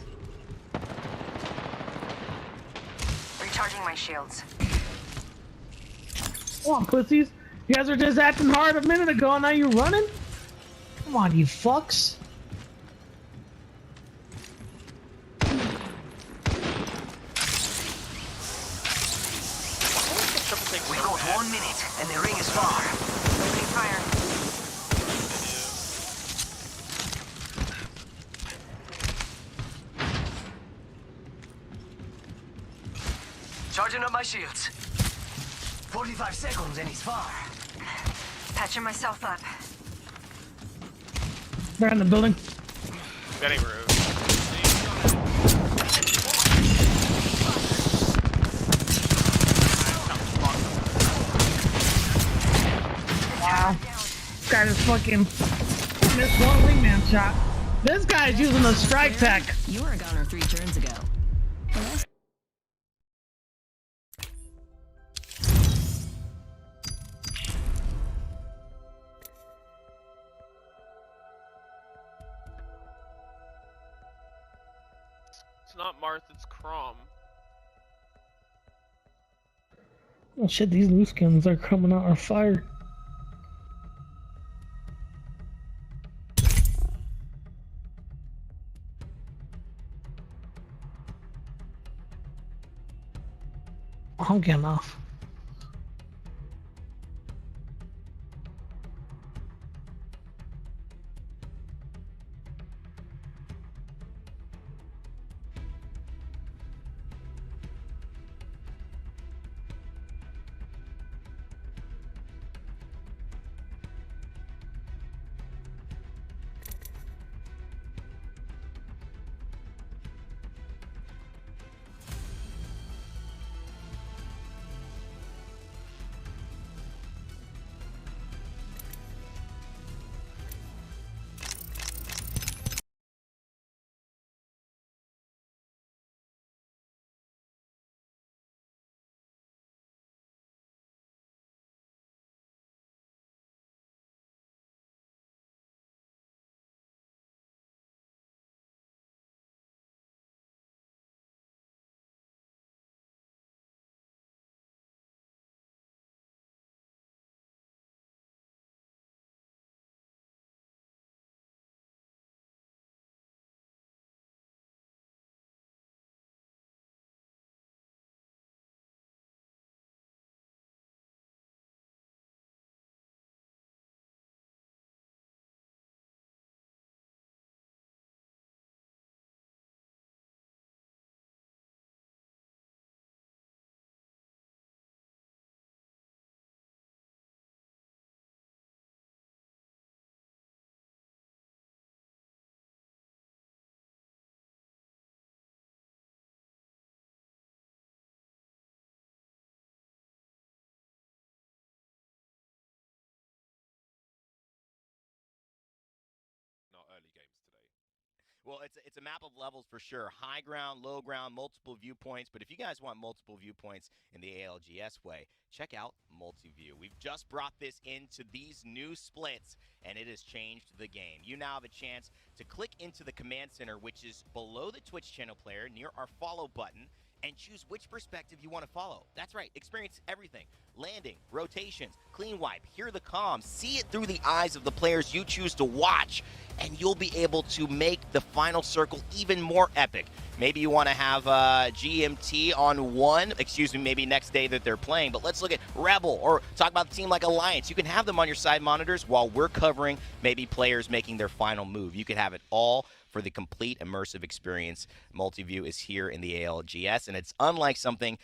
Recharging my shields. Come on, pussies. You guys were just acting hard a minute ago and now you're running? Come on, you fucks. We got 1 minute, and the ring is far. Opening fire. Charging up my shields. 45 seconds, and he's far. Patching myself up. They're in the building. Getting rude. Wow. This guy just fucking missed one wingman shot. This guy's using the strike tech. You were a gunner 3 turns ago. It's not Marth, it's Crom. Oh shit, these loose skins are coming out are fire. I'm getting off. Well, it's a map of levels for sure. High ground, low ground, multiple viewpoints. But if you guys want multiple viewpoints in the ALGS way, check out Multiview. We've just brought this into these new splits, and it has changed the game. You now have a chance to click into the command center, which is below the Twitch channel player near our follow button, and choose which perspective you want to follow. That's right, experience everything. Landing, rotations, clean wipe, hear the comms, see it through the eyes of the players you choose to watch, and you'll be able to make the final circle even more epic. Maybe you want to have GMT on one, maybe next day that they're playing, but let's look at Rebel or talk about the team like Alliance. You can have them on your side monitors while we're covering maybe players making their final move. You can have it all for the complete immersive experience. Multiview is here in the ALGS, and it's unlike something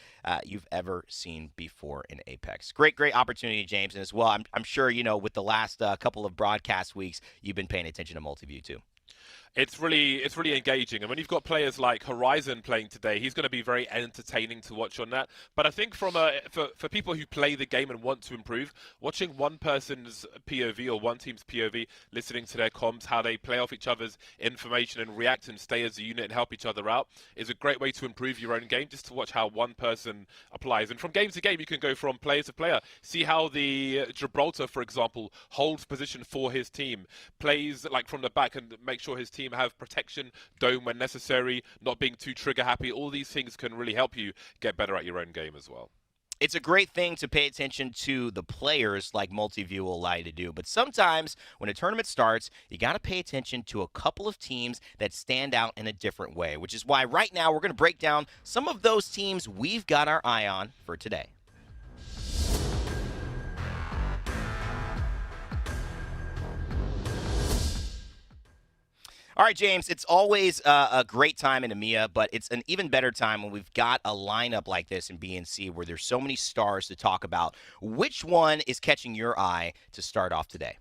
you've ever seen before in Apex. Great opportunity, James, and as well, I'm sure, with the last couple of broadcast weeks, you've been paying attention to Multiview too. It's really engaging, and when you've got players like Horizon playing today, he's going to be very entertaining to watch on that. But I think for people who play the game and want to improve, watching one person's POV or one team's POV, listening to their comms, how they play off each other's information and react and stay as a unit and help each other out, is a great way to improve your own game. Just to watch how one person applies, and from game to game, you can go from player to player. See how the Gibraltar, for example, holds position for his team, plays like from the back and make sure his team have protection, dome when necessary, not being too trigger happy. All these things can really help you get better at your own game as well. It's a great thing to pay attention to the players like Multiview will allow you to do, but sometimes when a tournament starts, you got to pay attention to a couple of teams that stand out in a different way, which is why right now we're going to break down some of those teams we've got our eye on for today. All right, James, it's always a great time in EMEA, but it's an even better time when we've got a lineup like this in BNC where there's so many stars to talk about. Which one is catching your eye to start off today?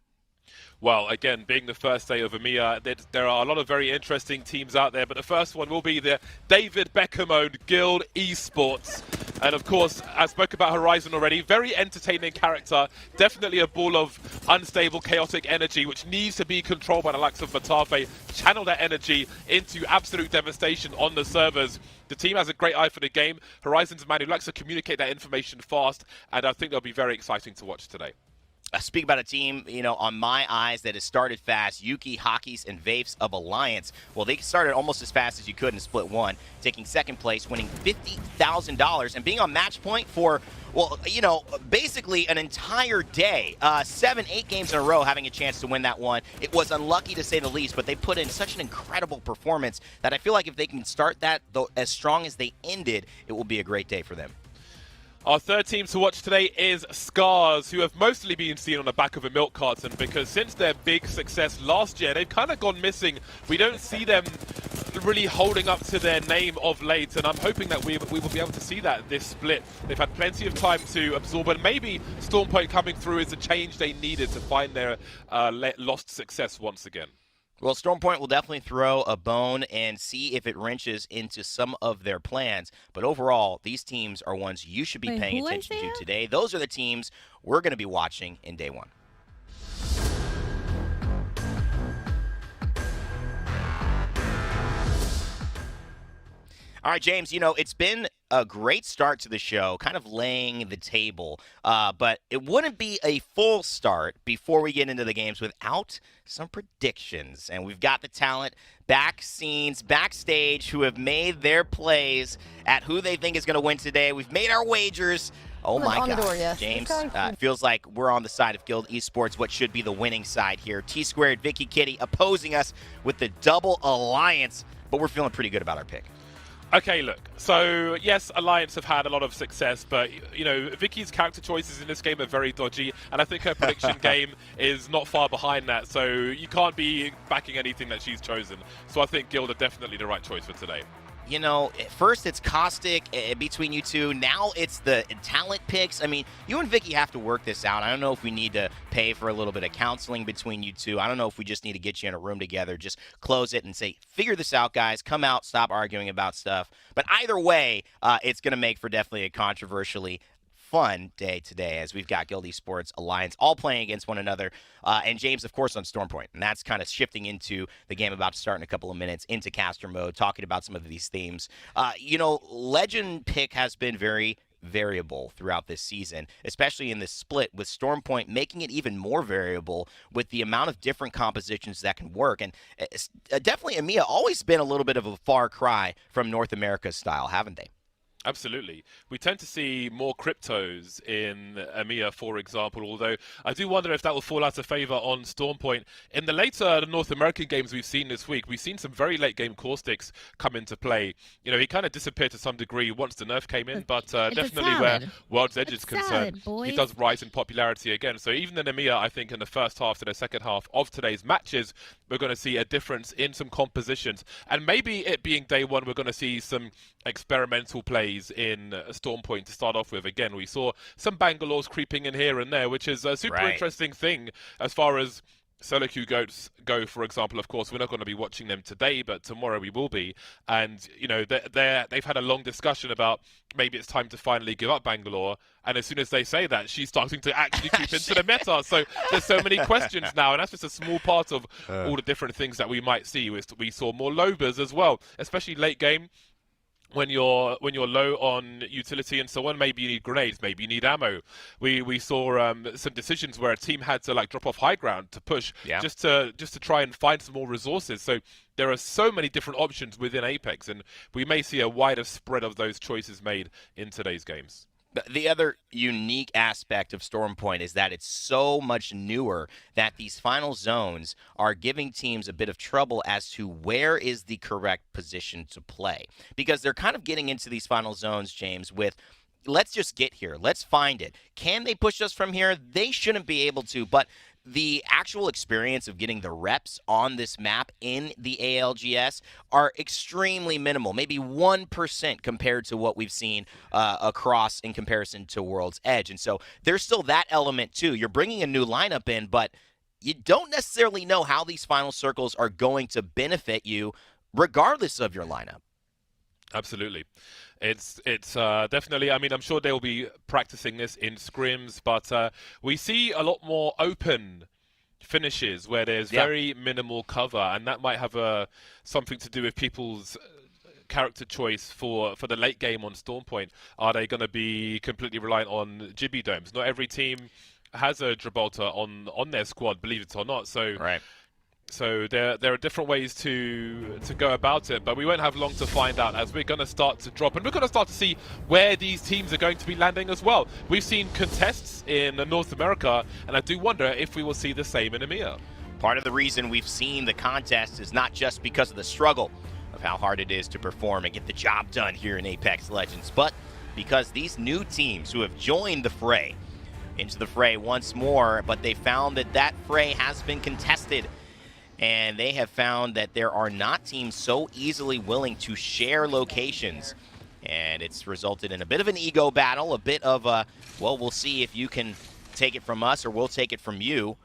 Well, again, being the first day of EMEA, there are a lot of very interesting teams out there, but the first one will be the David Beckham-owned Guild Esports. And of course, I spoke about Horizon already. Very entertaining character. Definitely a ball of unstable, chaotic energy, which needs to be controlled by the likes of Matafe. Channel that energy into absolute devastation on the servers. The team has a great eye for the game. Horizon's a man who likes to communicate that information fast, and I think they'll be very exciting to watch today. Speak about a team, on my eyes that has started fast. Yuki, Hockeys, and Vapes of Alliance. Well, they started almost as fast as you could in Split 1, taking second place, winning $50,000, and being on match point for, basically an entire day. 7-8 games in a row having a chance to win that one. It was unlucky to say the least, but they put in such an incredible performance that I feel like if they can start that as strong as they ended, it will be a great day for them. Our third team to watch today is Scars, who have mostly been seen on the back of a milk carton because since their big success last year, they've kind of gone missing. We don't see them really holding up to their name of late, and I'm hoping that we will be able to see that this split. They've had plenty of time to absorb, and maybe Stormpoint coming through is the change they needed to find their lost success once again. Well, Stormpoint will definitely throw a bone and see if it wrenches into some of their plans. But overall, these teams are ones you should be paying attention to today. Those are the teams we're going to be watching in day one. All right, James, it's been a great start to the show, kind of laying the table, but it wouldn't be a full start before we get into the games without some predictions. And we've got the talent backstage who have made their plays at who they think is going to win today. We've made our wagers. Oh my God, yes. James, it feels like we're on the side of Guild Esports, what should be the winning side here. T-Squared, Vicky Kitty opposing us with the double alliance, but we're feeling pretty good about our pick. Okay, look. So, yes, Alliance have had a lot of success, but, Vicky's character choices in this game are very dodgy, and I think her prediction game is not far behind that, so you can't be backing anything that she's chosen. So I think Guild are definitely the right choice for today. First it's Caustic between you two. Now it's the talent picks. I mean, you and Vicky have to work this out. I don't know if we need to pay for a little bit of counseling between you two. I don't know if we just need to get you in a room together, just close it and say, figure this out, guys. Come out, stop arguing about stuff. But either way, it's going to make for definitely a controversially fun day today as we've got Guild Esports Alliance all playing against one another. And James, of course, on Stormpoint. And that's kind of shifting into the game about to start in a couple of minutes, into caster mode, talking about some of these themes. You know, Legend pick has been very variable throughout this season, especially in this split, with Stormpoint making it even more variable with the amount of different compositions that can work. And definitely EMEA always been a little bit of a far cry from North America's style, haven't they? Absolutely. We tend to see more cryptos in EMEA, for example, although I do wonder if that will fall out of favor on Stormpoint. In the later North American games we've seen this week, we've seen some very late game caustics come into play. You know, he kind of disappeared to some degree once the nerf came in, but definitely where World's Edge is concerned, he does rise in popularity again. So even in EMEA, I think in the first half to the second half of today's matches, we're going to see a difference in some compositions. And maybe it being day one, we're going to see some experimental plays in Stormpoint to start off with. Again, we saw some Bangalores creeping in here and there, which is a super interesting thing as far as solo queue goats go, for example. Of course, we're not going to be watching them today, but tomorrow we will be. And, you know, they've had a long discussion about maybe it's time to finally give up Bangalore. And as soon as they say that, she's starting to actually creep into the meta. So there's so many questions now, and that's just a small part of all the different things that we might see. We saw more Lobers as well, especially late game. When you're low on utility and so on, maybe you need grenades, maybe you need ammo. We saw some decisions where a team had to like drop off high ground to push just to try and find some more resources. So there are so many different options within Apex, and we may see a wider spread of those choices made in today's games. The other unique aspect of Stormpoint is that it's so much newer that these final zones are giving teams a bit of trouble as to where is the correct position to play. Because they're kind of getting into these final zones, James, with let's just get here. Let's find it. Can they push us from here? They shouldn't be able to, but the actual experience of getting the reps on this map in the ALGS are extremely minimal, maybe 1% compared to what we've seen across in comparison to World's Edge. And so there's still that element too. You're bringing a new lineup in, but you don't necessarily know how these final circles are going to benefit you regardless of your lineup. Absolutely. It's definitely, I mean, I'm sure they'll be practicing this in scrims, but we see a lot more open finishes where there's very minimal cover, and that might have something to do with people's character choice for the late game on Stormpoint. Are they going to be completely reliant on Jibby Domes? Not every team has a Gibraltar on their squad, believe it or not. So So there are different ways to go about it, but we won't have long to find out as we're going to start to drop, and we're going to start to see where these teams are going to be landing as well. We've seen contests in North America, and I do wonder if we will see the same in EMEA. Part of the reason we've seen the contest is not just because of the struggle of how hard it is to perform and get the job done here in Apex Legends, but because these new teams who have joined the fray into the fray once more, but they found that that fray has been contested. And they have found that there are not teams so easily willing to share locations. And it's resulted in a bit of an ego battle, a bit of a, well, we'll see if you can take it from us or we'll take it from you.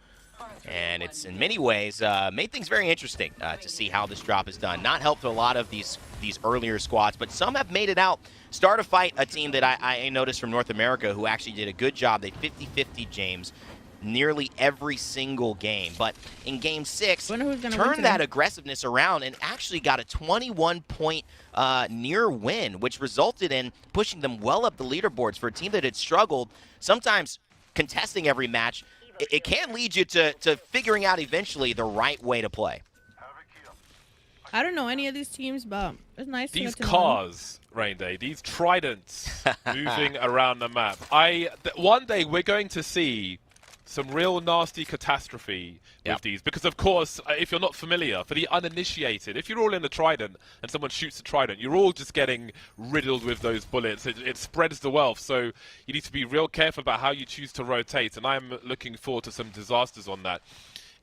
And it's in many ways made things very interesting to see how this drop is done. Not helped a lot of these earlier squads, but some have made it out. Start a fight, a team that I noticed from North America who actually did a good job. They 50-50, James, nearly every single game. But in Game 6, turned that aggressiveness around and actually got a 21-point near win, which resulted in pushing them well up the leaderboards for a team that had struggled. Sometimes contesting every match, it can lead you to figuring out eventually the right way to play. I don't know any of these teams, but it's nice to These get to cars, Rain Day, these tridents moving around the map. One day we're going to see some real nasty catastrophe with these, because of course, if you're not familiar, for the uninitiated, if you're all in a trident and someone shoots a trident, you're all just getting riddled with those bullets. It spreads the wealth, so you need to be real careful about how you choose to rotate, and I'm looking forward to some disasters on that.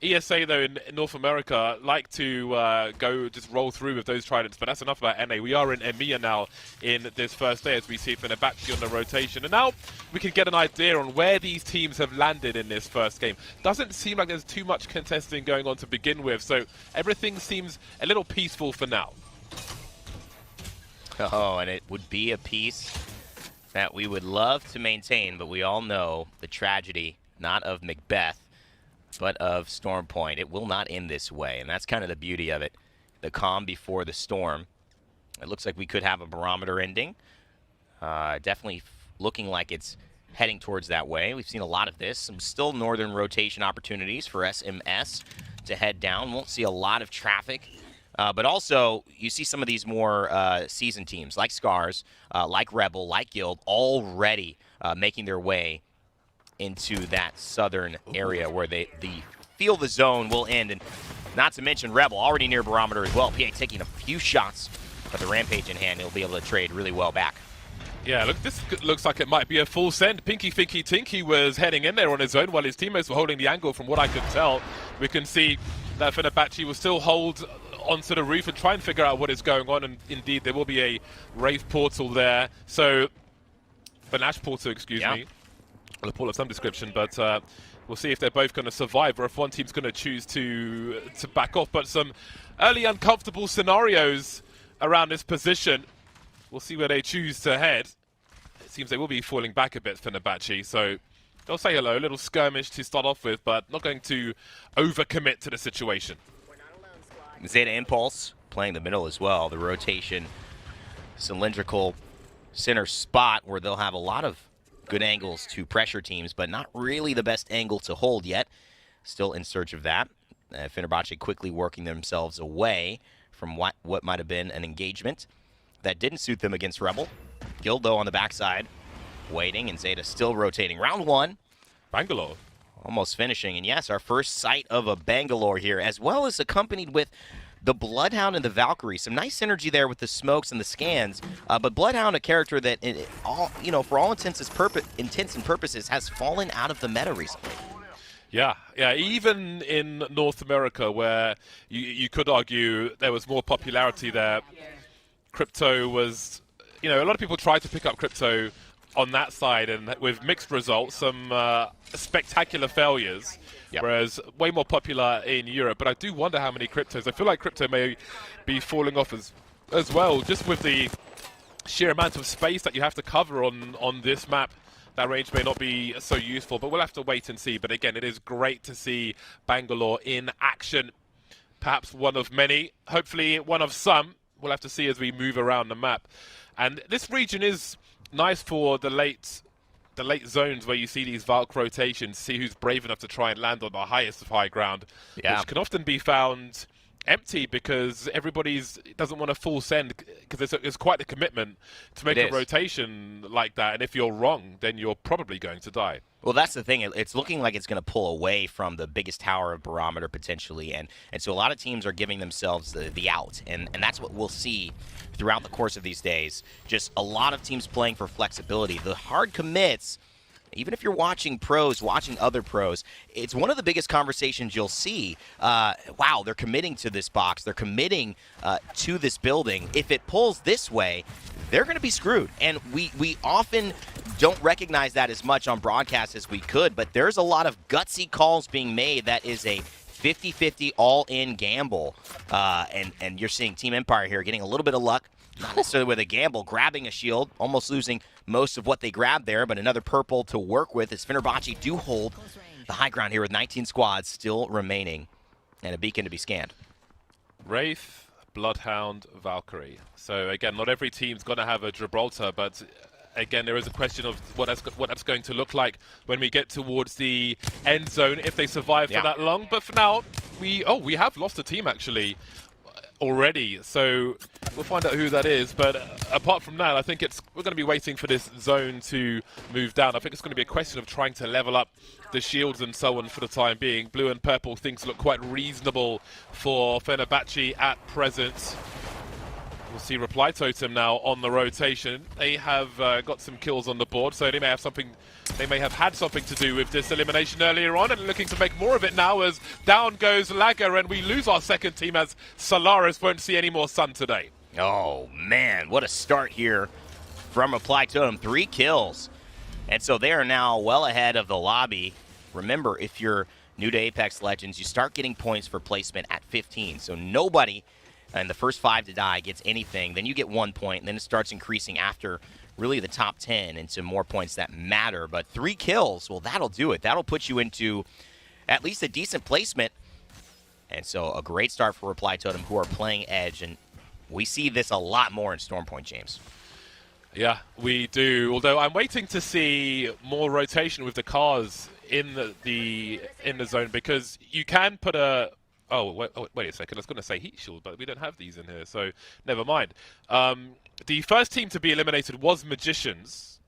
ESA, though, in North America, like to go just roll through with those tridents, but that's enough about NA. We are in EMEA now in this first day as we see Fenerbahce on the rotation. And now we can get an idea on where these teams have landed in this first game. Doesn't seem like there's too much contesting going on to begin with, so everything seems a little peaceful for now. Oh, and it would be a piece that we would love to maintain, but we all know the tragedy, not of Macbeth, but of Storm Point. It will not end this way, and that's kind of the beauty of it. The calm before the storm. It looks like we could have a barometer ending. Definitely looking like it's heading towards that way. We've seen a lot of this. Some still northern rotation opportunities for SMS to head down. Won't see a lot of traffic. But also, you see some of these more seasoned teams, like Scars, like Rebel, like Guild, already making their way into that southern area where they feel the zone will end. And not to mention Rebel, already near barometer as well. PA taking a few shots, but the Rampage in hand, he'll be able to trade really well back. Yeah, look, this looks like it might be a full send. Pinky Finky Tinky was heading in there on his own while his teammates were holding the angle. From what I could tell, we can see that Fenerbahce will still hold onto the roof and try and figure out what is going on. And indeed, there will be a Wraith portal there. So, Banash portal, excuse me. A portal of some description, but we'll see if they're both going to survive or if one team's going to choose to back off. But some early uncomfortable scenarios around this position. We'll see where they choose to head. It seems they will be falling back a bit, Fenerbahce, so they'll say hello, a little skirmish to start off with, but not going to overcommit to the situation. Zeta Impulse playing the middle as well. The rotation, cylindrical center spot where they'll have a lot of good angles to pressure teams, but not really the best angle to hold yet. Still in search of that. Fenerbahce quickly working themselves away from what might have been an engagement that didn't suit them against Rebel. Guild, though, on the backside, waiting, and Zeta still rotating. Round one. Bangalore. Almost finishing, and yes, our first sight of a Bangalore here, as well as accompanied with the Bloodhound and the Valkyrie. Some nice synergy there with the smokes and the scans, but Bloodhound, a character that, for all intents and purposes, has fallen out of the meta recently. Yeah, even in North America, where you could argue there was more popularity there, Crypto was, a lot of people tried to pick up Crypto on that side, and with mixed results, some spectacular failures, whereas way more popular in Europe. But I do wonder how many Cryptos. I feel like Crypto may be falling off as well, just with the sheer amount of space that you have to cover on this map. That range may not be so useful, but we'll have to wait and see. But again, it is great to see Bangalore in action. Perhaps one of many, hopefully one of some. We'll have to see as we move around the map. And this region is nice for the late zones where you see these Valk rotations, see who's brave enough to try and land on the highest of high ground, which can often be found empty because everybody's doesn't want to full send, because it's quite a commitment to make a rotation like that, and if you're wrong, then you're probably going to die. Well, that's the thing. It's looking like it's going to pull away from the biggest tower of barometer potentially, and so a lot of teams are giving themselves the out, and that's what we'll see throughout the course of these days. Just a lot of teams playing for flexibility. The hard commits, even if you're watching pros, watching other pros, it's one of the biggest conversations you'll see. Wow, they're committing to this box. They're committing to this building. If it pulls this way, they're going to be screwed. And we often don't recognize that as much on broadcast as we could, but there's a lot of gutsy calls being made that is a 50-50 all-in gamble. And you're seeing Team Empire here getting a little bit of luck, not necessarily with a gamble, grabbing a shield, almost losing most of what they grabbed there, but another purple to work with as Fenerbahce do hold the high ground here with 19 squads still remaining and a beacon to be scanned. Wraith, Bloodhound, Valkyrie. So again, not every team's going to have a Gibraltar, but again, there is a question of what that's going to look like when we get towards the end zone, if they survive for that long. But for now, we have lost a team actually already, so we'll find out who that is. But apart from that, I think we're going to be waiting for this zone to move down. I think it's going to be a question of trying to level up the shields and so on for the time being. Blue and purple things look quite reasonable for Fenerbahce at present. We'll see Reply Totem now on the rotation. They have got some kills on the board, so they may have had something to do with this elimination earlier on, and looking to make more of it now as down goes Lagger, and we lose our second team as Solaris won't see any more sun today. Oh man, what a start here from Reply Totem. 3 kills. And so they are now well ahead of the lobby. Remember, if you're new to Apex Legends, you start getting points for placement at 15. So nobody and the first 5 to die gets anything. Then you get 1 point, and then it starts increasing after really the top 10 into more points that matter. But 3 kills, well, that'll do it. That'll put you into at least a decent placement. And so a great start for Reply Totem, who are playing Edge. And we see this a lot more in Stormpoint, James. Yeah, we do. Although I'm waiting to see more rotation with the cars in the zone, because you can put a... Oh, wait a second. I was going to say heat shield, but we don't have these in here, so never mind. The first team to be eliminated was Magicians,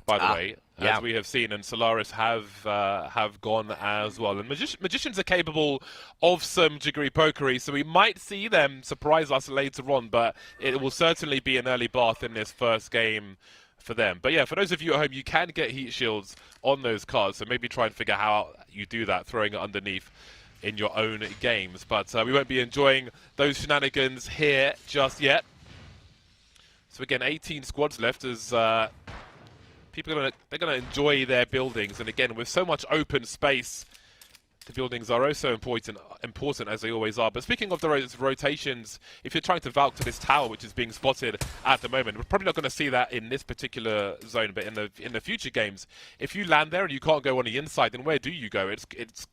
by the way, as we have seen, and Solaris have gone as well. And Magicians are capable of some jiggery pokery, so we might see them surprise us later on, but it will certainly be an early bath in this first game for them. But yeah, for those of you at home, you can get heat shields on those cards, so maybe try and figure how you do that, throwing it underneath in your own games. But we won't be enjoying those shenanigans here just yet. So again, 18 squads left as people they're gonna enjoy their buildings. And again, with so much open space, the buildings are also important as they always are. But speaking of the rotations, if you're trying to valk to this tower, which is being spotted at the moment, we're probably not going to see that in this particular zone. But in the future games, if you land there and you can't go on the inside, then where do you go? It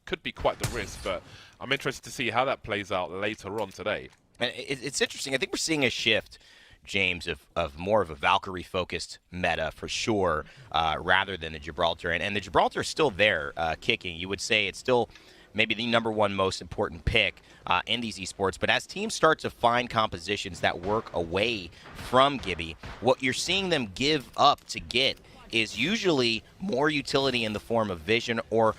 could be quite the risk. But I'm interested to see how that plays out later on today. And it's interesting. I think we're seeing a shift, James, of more of a Valkyrie-focused meta for sure, rather than the Gibraltar. And the Gibraltar is still there, kicking. You would say it's still maybe the #1 most important pick in these esports. But as teams start to find compositions that work away from Gibby, what you're seeing them give up to get is usually more utility in the form of vision or,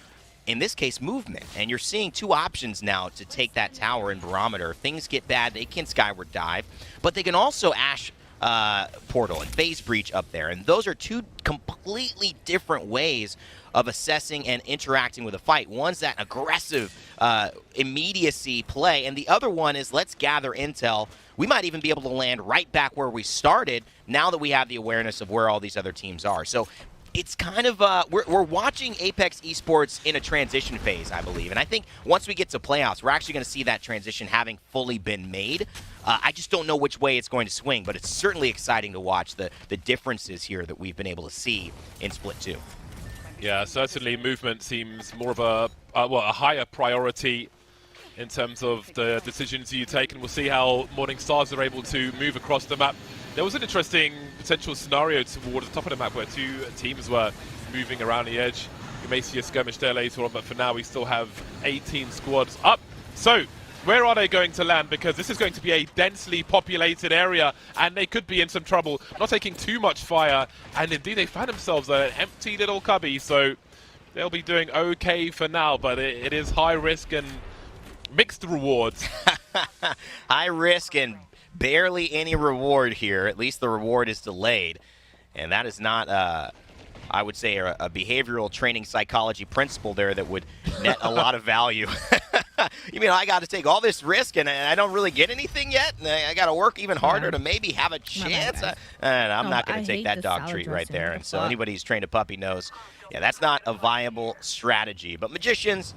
in this case, movement. And you're seeing 2 options now to take that tower in Barometer. If things get bad, they can skyward dive, but they can also Ash Portal and Phase Breach up there. And those are 2 completely different ways of assessing and interacting with a fight. One's that aggressive immediacy play, and the other one is let's gather intel. We might even be able to land right back where we started now that we have the awareness of where all these other teams are. So it's kind of, we're watching Apex Esports in a transition phase, I believe. And I think once we get to playoffs, we're actually going to see that transition having fully been made. I just don't know which way it's going to swing, but it's certainly exciting to watch the differences here that we've been able to see in Split 2. Yeah, certainly movement seems more of a higher priority in terms of the decisions you take, and we'll see how Morning Stars are able to move across the map. There was an interesting potential scenario towards the top of the map where 2 teams were moving around the edge. We may see a skirmish there later on, but for now we still have 18 squads up. So where are they going to land? Because this is going to be a densely populated area, and they could be in some trouble, not taking too much fire. And indeed, they found themselves an empty little cubby, so they'll be doing okay for now. But it is high risk and mixed rewards. High risk and barely any reward here. At least the reward is delayed. And that is not, I would say, a behavioral training psychology principle there that would net a lot of value. You mean I got to take all this risk and I don't really get anything yet? And I got to work even harder to maybe have a chance? I'm not going to take that dog treat right there. And so anybody who's trained a puppy knows, yeah, that's not a viable strategy. But Magicians,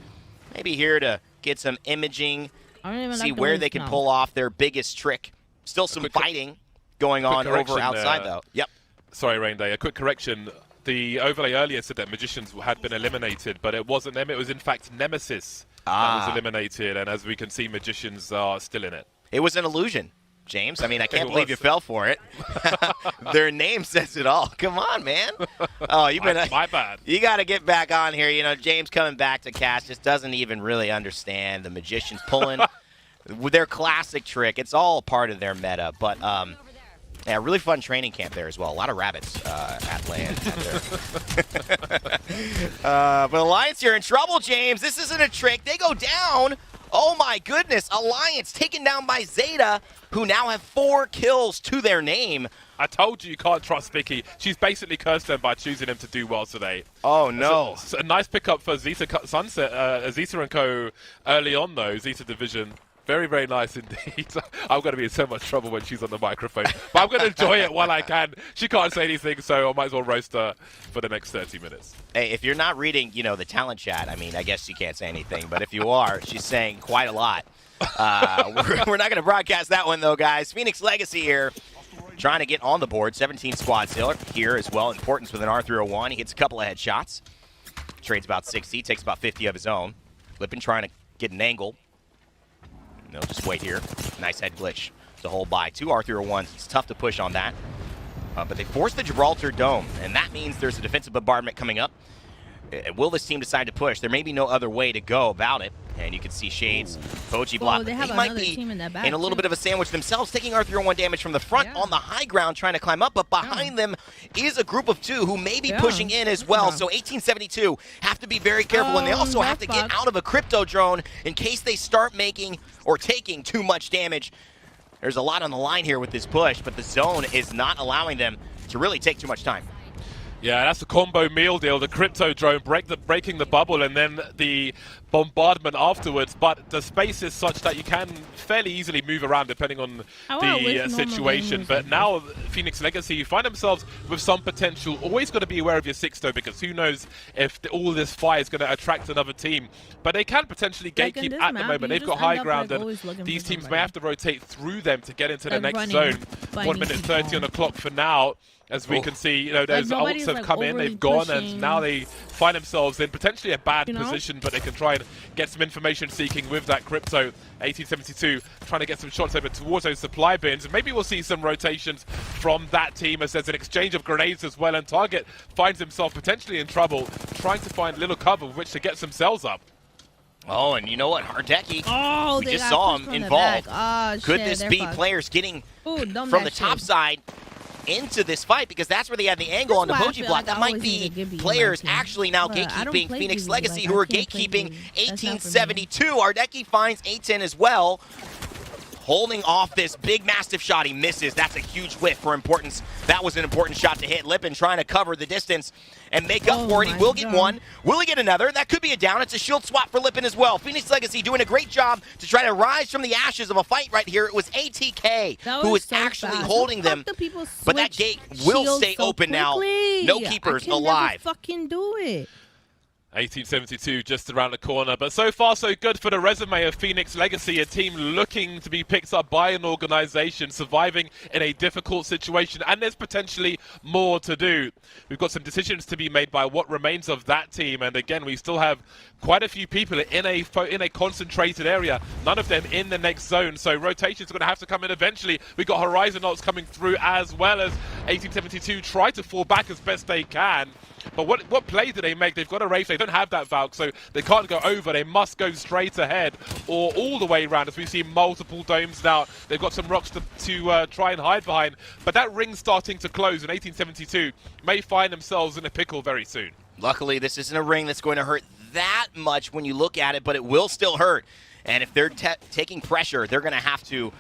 maybe here to get some imaging, see where they can pull off their biggest trick. Still some fighting going on over outside, though. Yep. Sorry, Rainday. A quick correction. The overlay earlier said that Magicians had been eliminated, but it wasn't them. It was, in fact, Nemesis that was eliminated. And as we can see, Magicians are still in it. It was an illusion, James. I mean, I can't believe you fell for it. Their name says it all. Come on, man. Oh, you've been my bad. You got to get back on here. You know, James coming back to cast just doesn't even really understand the Magicians pulling their classic trick. It's all part of their meta, but yeah, really fun training camp there as well. A lot of rabbits at land. But Alliance, you're in trouble, James. This isn't a trick. They go down. Oh my goodness. Alliance taken down by Zeta, who now have 4 kills to their name. I told you can't trust Vicky. She's basically cursed them by choosing him to do well today. Oh, no. So a nice pickup for Zeta Sunset, Zeta & Co. early on, though, Zeta Division. Very, very nice indeed. I'm going to be in so much trouble when she's on the microphone. But I'm going to enjoy it while I can. She can't say anything, so I might as well roast her for the next 30 minutes. Hey, if you're not reading, you know, the talent chat, I mean, I guess you can't say anything. But if you are, she's saying quite a lot. We're not going to broadcast that one, though, guys. Phoenix Legacy here. trying to get on the board. 17 squads here as well. Importance with an R301. He hits a couple of headshots. Trades about 60, takes about 50 of his own. Lippin trying to get an angle. No, just wait here. Nice head glitch to hold by. 2 R301s. It's tough to push on that. But they forced the Gibraltar Dome, and that means there's a defensive bombardment coming up. Will this team decide to push? There may be no other way to go about it. And you can see Shades, Poji block. They might be in a little bit of a sandwich themselves, taking R301 damage from the front on the high ground, trying to climb up. But behind them is a group of 2 who may be pushing in as well. So 1872 have to be very careful. And they also have to get out of a crypto drone in case they start making or taking too much damage. There's a lot on the line here with this push, but the zone is not allowing them to really take too much time. Yeah, that's a combo meal deal. The crypto drone breaking the bubble and then the bombardment afterwards. But the space is such that you can fairly easily move around depending on the situation. But now Phoenix Legacy, you find themselves with some potential. Always got to be aware of your 6 though, because who knows if all this fire is going to attract another team. But they can potentially gatekeep at the moment. They've got high ground and these teams may have to rotate through them to get into the next zone. 1 minute 30 on the clock for now. As we can see, those ults have come in, they've gone, and now they find themselves in potentially a bad position, but they can try and get some information seeking with that crypto. 1872 trying to get some shots over towards those supply bins, and maybe we'll see some rotations from that team as there's an exchange of grenades as well, and Target finds himself potentially in trouble, trying to find little cover with which to get some cells up. Oh, and you know what? Hardeki, we just saw him involved. Could this be players getting from the top side into this fight, because that's where they had the angle on the Poji block? That might be players actually now gatekeeping Phoenix Legacy, who are gatekeeping 1872. Hardeki finds 810 as well, holding off this big mastiff shot. He misses. That's a huge whiff for importance. That was an important shot to hit. Lippin trying to cover the distance and make up for it. He will get one. Will he get another? That could be a down. It's a shield swap for Lippin as well. Phoenix Legacy doing a great job to try to rise from the ashes of a fight right here. It was ATK who was actually holding them, but that gate will stay open now. No keepers alive. Fucking do it. 1872 just around the corner, but so far so good for the resume of Phoenix Legacy, a team looking to be picked up by an organization, surviving in a difficult situation, and there's potentially more to do. We've got some decisions to be made by what remains of that team, and again, we still have quite a few people in a concentrated area, none of them in the next zone, so rotations are going to have to come in eventually. We've got Horizonauts coming through, as well as 1872 try to fall back as best they can. But what play do they make? They've got a Wraith, they don't have that Valk, so they can't go over. They must go straight ahead or all the way around, as we see multiple domes now. They've got some rocks to try and hide behind. But that ring's starting to close, and 1872 may find themselves in a pickle very soon. Luckily, this isn't a ring that's going to hurt that much when you look at it, but it will still hurt. And if they're taking pressure, they're going to have to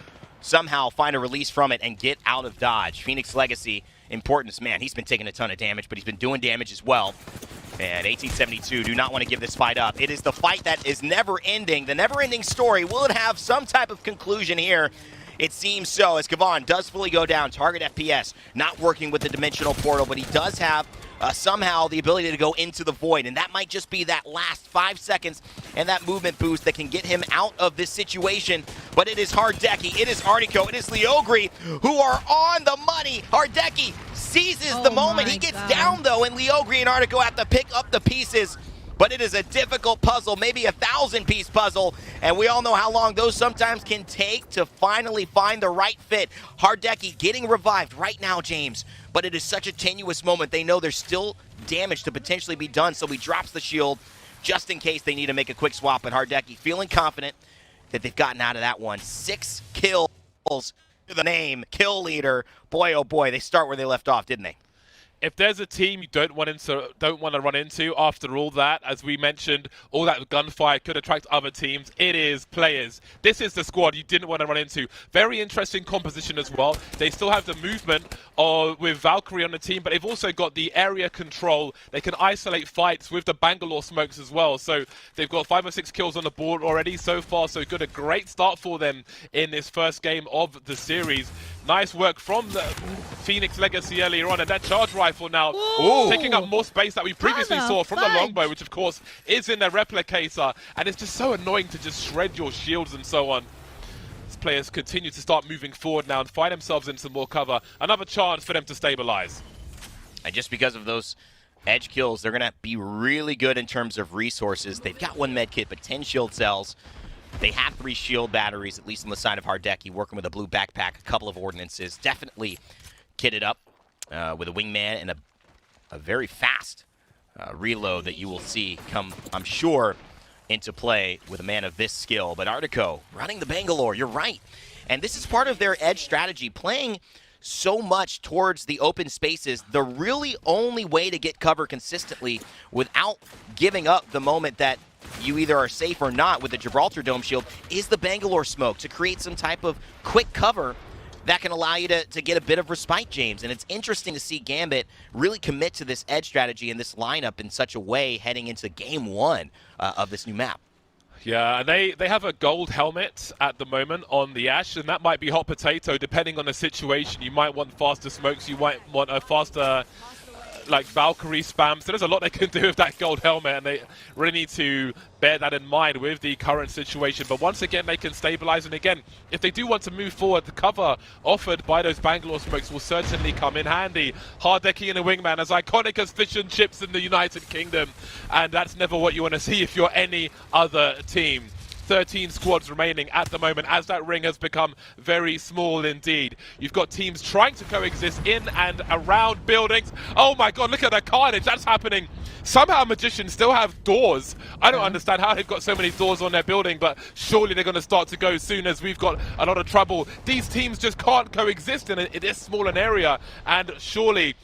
somehow find a release from it and get out of dodge. Phoenix Legacy, importance, man, he's been taking a ton of damage, but he's been doing damage as well. And 1872 do not want to give this fight up. It is the fight that is never ending, the never-ending story. Will it have some type of conclusion here? It seems so, as Kavan does fully go down. Target FPS not working with the dimensional portal, but he does have somehow the ability to go into the void, and that might just be that last 5 seconds and that movement boost that can get him out of this situation. But it is Hardeki, it is Artico, it is Leogri who are on the money. Hardeki seizes the moment. He gets down though, and Leogri and Artico have to pick up the pieces. But it is a difficult puzzle, maybe a 1,000-piece puzzle, and we all know how long those sometimes can take to finally find the right fit. Hardeki getting revived right now, James, but it is such a tenuous moment. They know there's still damage to potentially be done, so he drops the shield just in case they need to make a quick swap. And Hardeki feeling confident that they've gotten out of that one. 6 kills to the name, kill leader. Boy, oh boy, they start where they left off, didn't they? If there's a team you don't want to run into after all that, as we mentioned, all that gunfire could attract other teams, it is players. This is the squad you didn't want to run into. Very interesting composition as well. They still have the movement with Valkyrie on the team, but they've also got the area control. They can isolate fights with the Bangalore smokes as well. So they've got 5 or 6 kills on the board already. So far, so good. A great start for them in this first game of the series. Nice work from the Phoenix Legacy earlier on, and that charge rifle now taking up more space that we previously saw from the longbow, which of course is in the replicator, and it's just so annoying to just shred your shields and so on. players continue to start moving forward now and find themselves in some more cover. Another chance for them to stabilize. And just because of those edge kills, they're going to be really good in terms of resources. They've got 1 med kit, but 10 shield cells. They have 3 shield batteries, at least on the side of Hardeki, working with a blue backpack, a couple of ordnances. Definitely kitted up with a wingman and a very fast reload that you will see come, I'm sure, into play with a man of this skill. But Artico running the Bangalore, you're right. And this is part of their edge strategy, playing so much towards the open spaces. The really only way to get cover consistently without giving up the moment that you either are safe or not with the Gibraltar Dome shield is the Bangalore smoke to create some type of quick cover that can allow you to get a bit of respite, James. And it's interesting to see Gambit really commit to this edge strategy and this lineup in such a way heading into game 1 of this new map. Yeah, and they have a gold helmet at the moment on the Ash, and that might be hot potato depending on the situation. You might want faster smokes, you might want a faster like Valkyrie spam, so there's a lot they can do with that gold helmet, and they really need to bear that in mind with the current situation. But once again, they can stabilize, and again, if they do want to move forward, the cover offered by those Bangalore smokes will certainly come in handy. Hardeki and a wingman, as iconic as fish and chips in the United Kingdom, and that's never what you want to see if you're any other team. 13 squads remaining at the moment as that ring has become very small indeed. You've got teams trying to coexist in and around buildings. Oh my god, look at the carnage that's happening. Somehow Magicians still have doors. I don't understand how they've got so many doors on their building, but surely they're going to start to go soon as we've got a lot of trouble. These teams just can't coexist in this small an area, and surely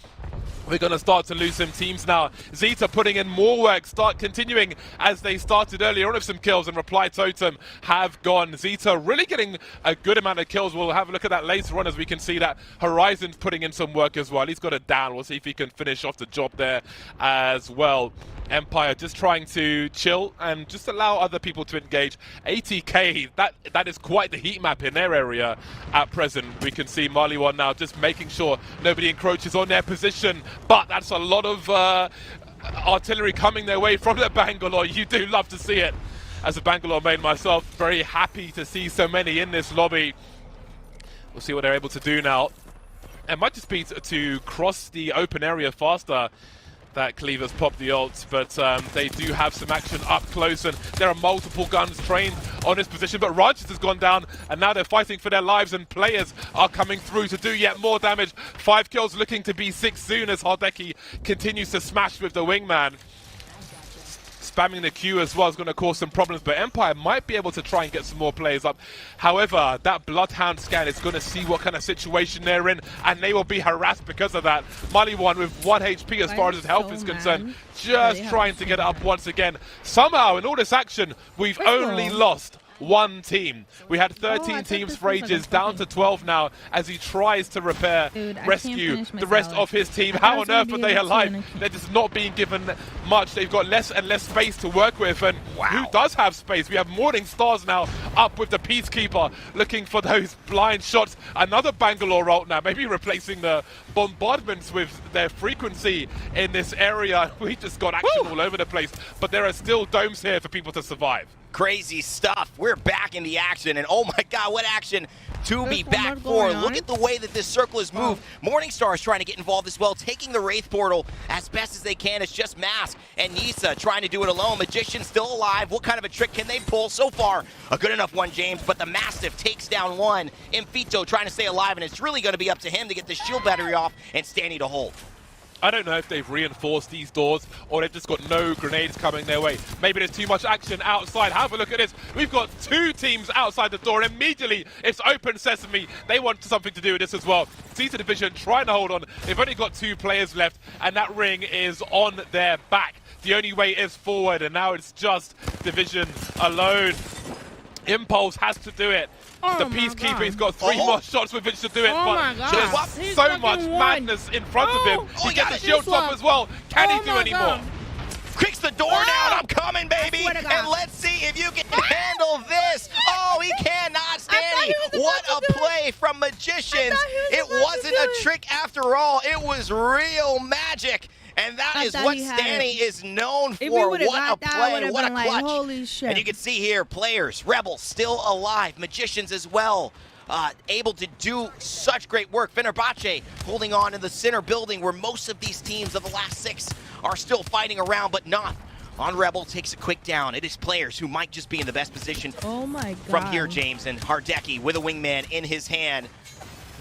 we're going to start to lose some teams now. Zeta putting in more work, continuing as they started earlier on with some kills, and Reply Totem have gone. Zeta really getting a good amount of kills. We'll have a look at that later on as we can see that Horizon's putting in some work as well. He's got it down. We'll see if he can finish off the job there as well. Empire just trying to chill and just allow other people to engage. ATK, that is quite the heat map in their area at present. We can see Maliwan now just making sure nobody encroaches on their position, but that's a lot of artillery coming their way from the Bangalore. You do love to see it. As a Bangalore main myself, very happy to see so many in this lobby. We'll see what they're able to do now. It might just be to cross the open area faster that Cleaver's popped the ult, but they do have some action up close, and there are multiple guns trained on this position, but Rogers has gone down, and now they're fighting for their lives, and players are coming through to do yet more damage. 5 kills looking to be 6 soon as Hardeki continues to smash with the wingman. Spamming the Q as well is going to cause some problems, but Empire might be able to try and get some more players up. However, that Bloodhound scan is going to see what kind of situation they're in, and they will be harassed because of that. Maliwan with 1 HP as far as his health is concerned, just trying to get it up once again. Somehow, in all this action, we've only lost 1 team. We had 13 teams for ages, down to 12 now as he tries to rescue the rest of his team. How on earth are they alive? They're just not being given much. They've got less and less space to work with, and who does have space? We have Morning Stars now up with the Peacekeeper looking for those blind shots. Another Bangalore ult now, maybe replacing the bombardments with their frequency in this area. We just got action all over the place, but there are still domes here for people to survive. Crazy stuff. We're back in the action, and oh my god, what action to be back for. Look at the way that this circle is moved. Morningstar is trying to get involved as well, taking the Wraith portal as best as they can. It's just Mask and Nisa trying to do it alone. Magician still alive. What kind of a trick can they pull? So far, a good enough one, James, but the Mastiff takes down one. Infito trying to stay alive, and it's really going to be up to him to get the shield battery off and Stanley to hold. I don't know if they've reinforced these doors or they've just got no grenades coming their way. Maybe there's too much action outside. Have a look at this. We've got 2 teams outside the door. Immediately, it's open sesame. They want something to do with this as well. Zeta Division trying to hold on. They've only got 2 players left, and that ring is on their back. The only way is forward, and now it's just Division alone. Impulse has to do it. The Peacekeeper, he's got 3 more shots with which to do it, but there's so much madness in front of him. He gets the shield top as well. Can he do any more? Kicks the door down. I'm coming, baby. And let's see if you can handle this. Oh, he cannot stand it. What a play from Magicians. It wasn't a trick after all. It was real magic. And that I is thought what he had Stanny it. is known If we for. would've What a got that, I play, would've what a been like, clutch. holy shit. And you can see here, players, Rebels still alive, Magicians as well. Able to do such great work. Fenerbahce holding on in the center building where most of these teams of the last 6 are still fighting around, but not. On Rebel takes a quick down. It is players who might just be in the best position from here, James, and Hardecki with a wingman in his hand.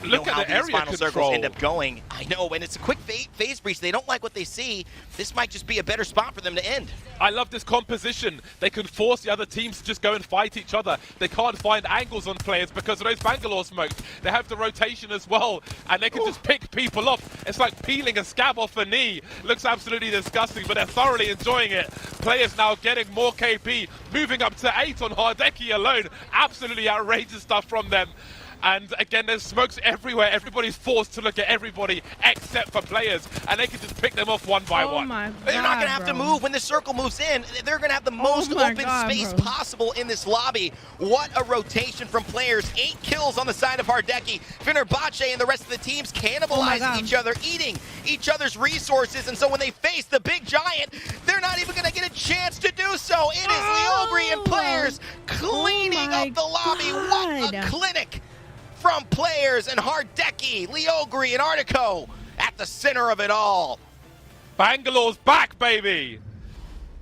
You Look know at how the these area final circles control. end up going. I know, and it's a quick phase breach. They don't like what they see. This might just be a better spot for them to end. I love this composition. They can force the other teams to just go and fight each other. They can't find angles on players because of those Bangalore smokes. They have the rotation as well, and they can just pick people off. It's like peeling a scab off a knee. Looks absolutely disgusting, but they're thoroughly enjoying it. Players now getting more KP, moving up to 8 on Hardecki alone. Absolutely outrageous stuff from them. And again, there's smokes everywhere. Everybody's forced to look at everybody except for players, and they can just pick them off one by one. They're not going to have to move when the circle moves in. They're going to have the most open space possible in this lobby. What a rotation from players. 8 kills on the side of Hardecki. Fenerbahce and the rest of the teams cannibalizing each other, eating each other's resources. And so when they face the big giant, they're not even going to get a chance to do so. It is Liogri and players cleaning up the lobby. What a clinic from players and Hardecki, Liogri, and Artico at the center of it all. Bangalore's back, baby!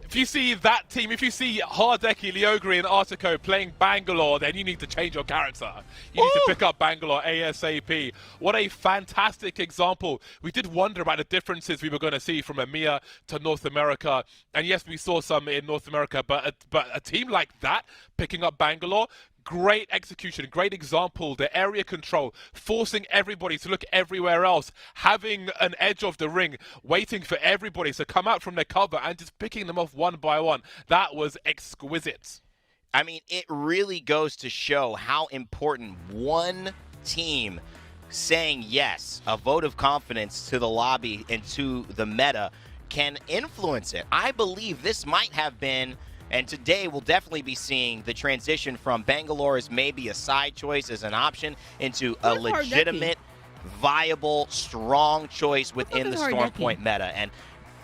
If you see that team, if you see Hardecki, Liogri, and Artico playing Bangalore, then you need to change your character. You need to pick up Bangalore ASAP. What a fantastic example. We did wonder about the differences we were going to see from EMEA to North America. And yes, we saw some in North America, but a team like that picking up Bangalore, great execution, great example, the area control, forcing everybody to look everywhere else, having an edge of the ring, waiting for everybody to come out from their cover and just picking them off one by one. That was exquisite. I mean, it really goes to show how important one team saying yes, a vote of confidence to the lobby and to the meta can influence it. I believe this might have been, and today we'll definitely be seeing the transition from Bangalore as maybe a side choice, as an option, into a legitimate, viable, strong choice within the Stormpoint meta. And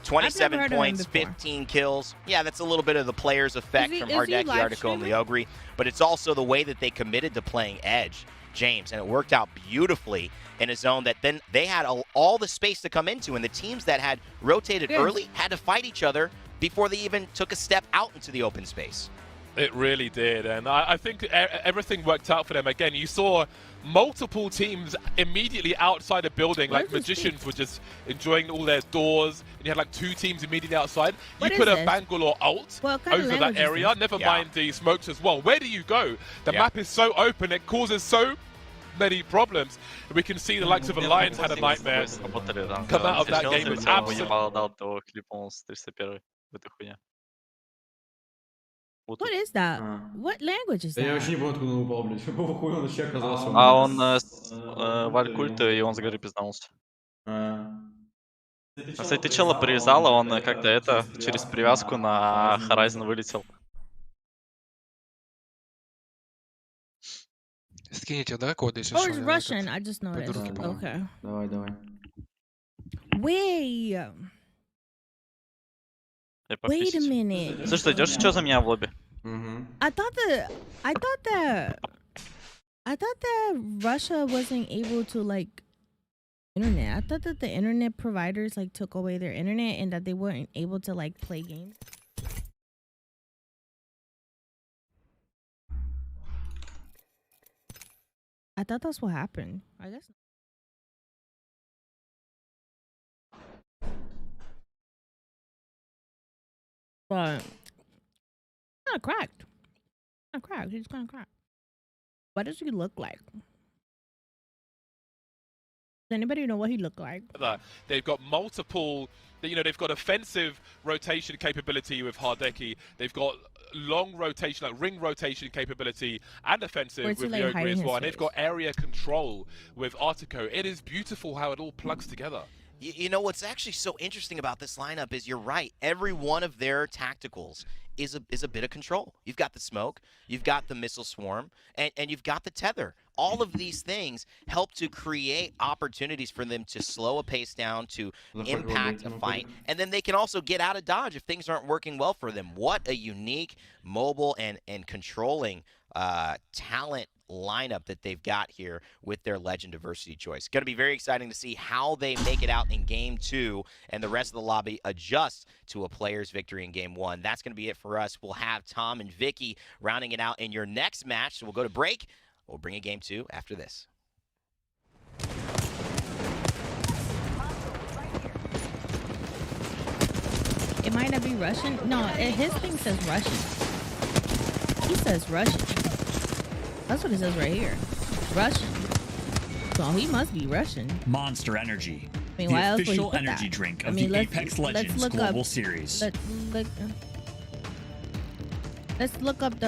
27 points, 15 kills. Yeah, that's a little bit of the players' effect from Hardecki, Artico, and Liogri. But it's also the way that they committed to playing Edge, James, and it worked out beautifully in a zone that then they had all the space to come into, and the teams that had rotated early had to fight each other before they even took a step out into the open space. It really did, and I think everything worked out for them. Again, you saw multiple teams immediately outside the building, like Magicians were just enjoying all their doors, and you had like 2 teams immediately outside. You put a Bangalore ult over that area, never mind the smokes as well. Where do you go? The map is so open, it causes so many problems. We can see the likes of Alliance had a nightmare come out of that game with What is that? What language is that? Я вообще не понял, откуда он упал, блядь. Какого хуя он вообще оказался? А он валь культа, и он с горы пизданулся. Кстати, чела привязала, он как-то это, через привязку на Horizon вылетел. Скиньте, да, коды, если что. Oh, it's Russian. I just noticed. Okay. Давай. Wait a minute. Слушай, ты идешь что за меня в лобби? I thought that Russia wasn't able to like internet. I thought that the internet providers like took away their internet and that they weren't able to like play games. I thought that's what happened. I guess. But kind of cracked. He's kind of cracked. What does he look like? Does anybody know what he looked like? They've got multiple, they've got offensive rotation capability with Hardecki. They've got long rotation, like ring rotation capability and offensive with Liogri as well. And they've got area control with Artico. It is beautiful how it all plugs together. You know what's actually so interesting about this lineup is you're right. Every one of their tacticals is a bit of control. You've got the smoke, you've got the missile swarm, and you've got the tether. All of these things help to create opportunities for them to slow a pace down, to impact a fight, and then they can also get out of dodge if things aren't working well for them. What a unique, mobile, and controlling talent lineup that they've got here with their Legend Diversity choice. Going to be very exciting to see how they make it out in Game 2 and the rest of the lobby adjusts to a player's victory in Game 1. That's going to be it for us. We'll have Tom and Vicky rounding it out in your next match. So we'll go to break. We'll bring you Game 2 after this. It might not be Russian. No, his thing says Russian. He says Russian. That's what it says right here. Russian. So he must be Russian. Monster Energy. I mean, the why else official would he put energy that? drink I of mean, the Apex Legends Global Series. Let's look up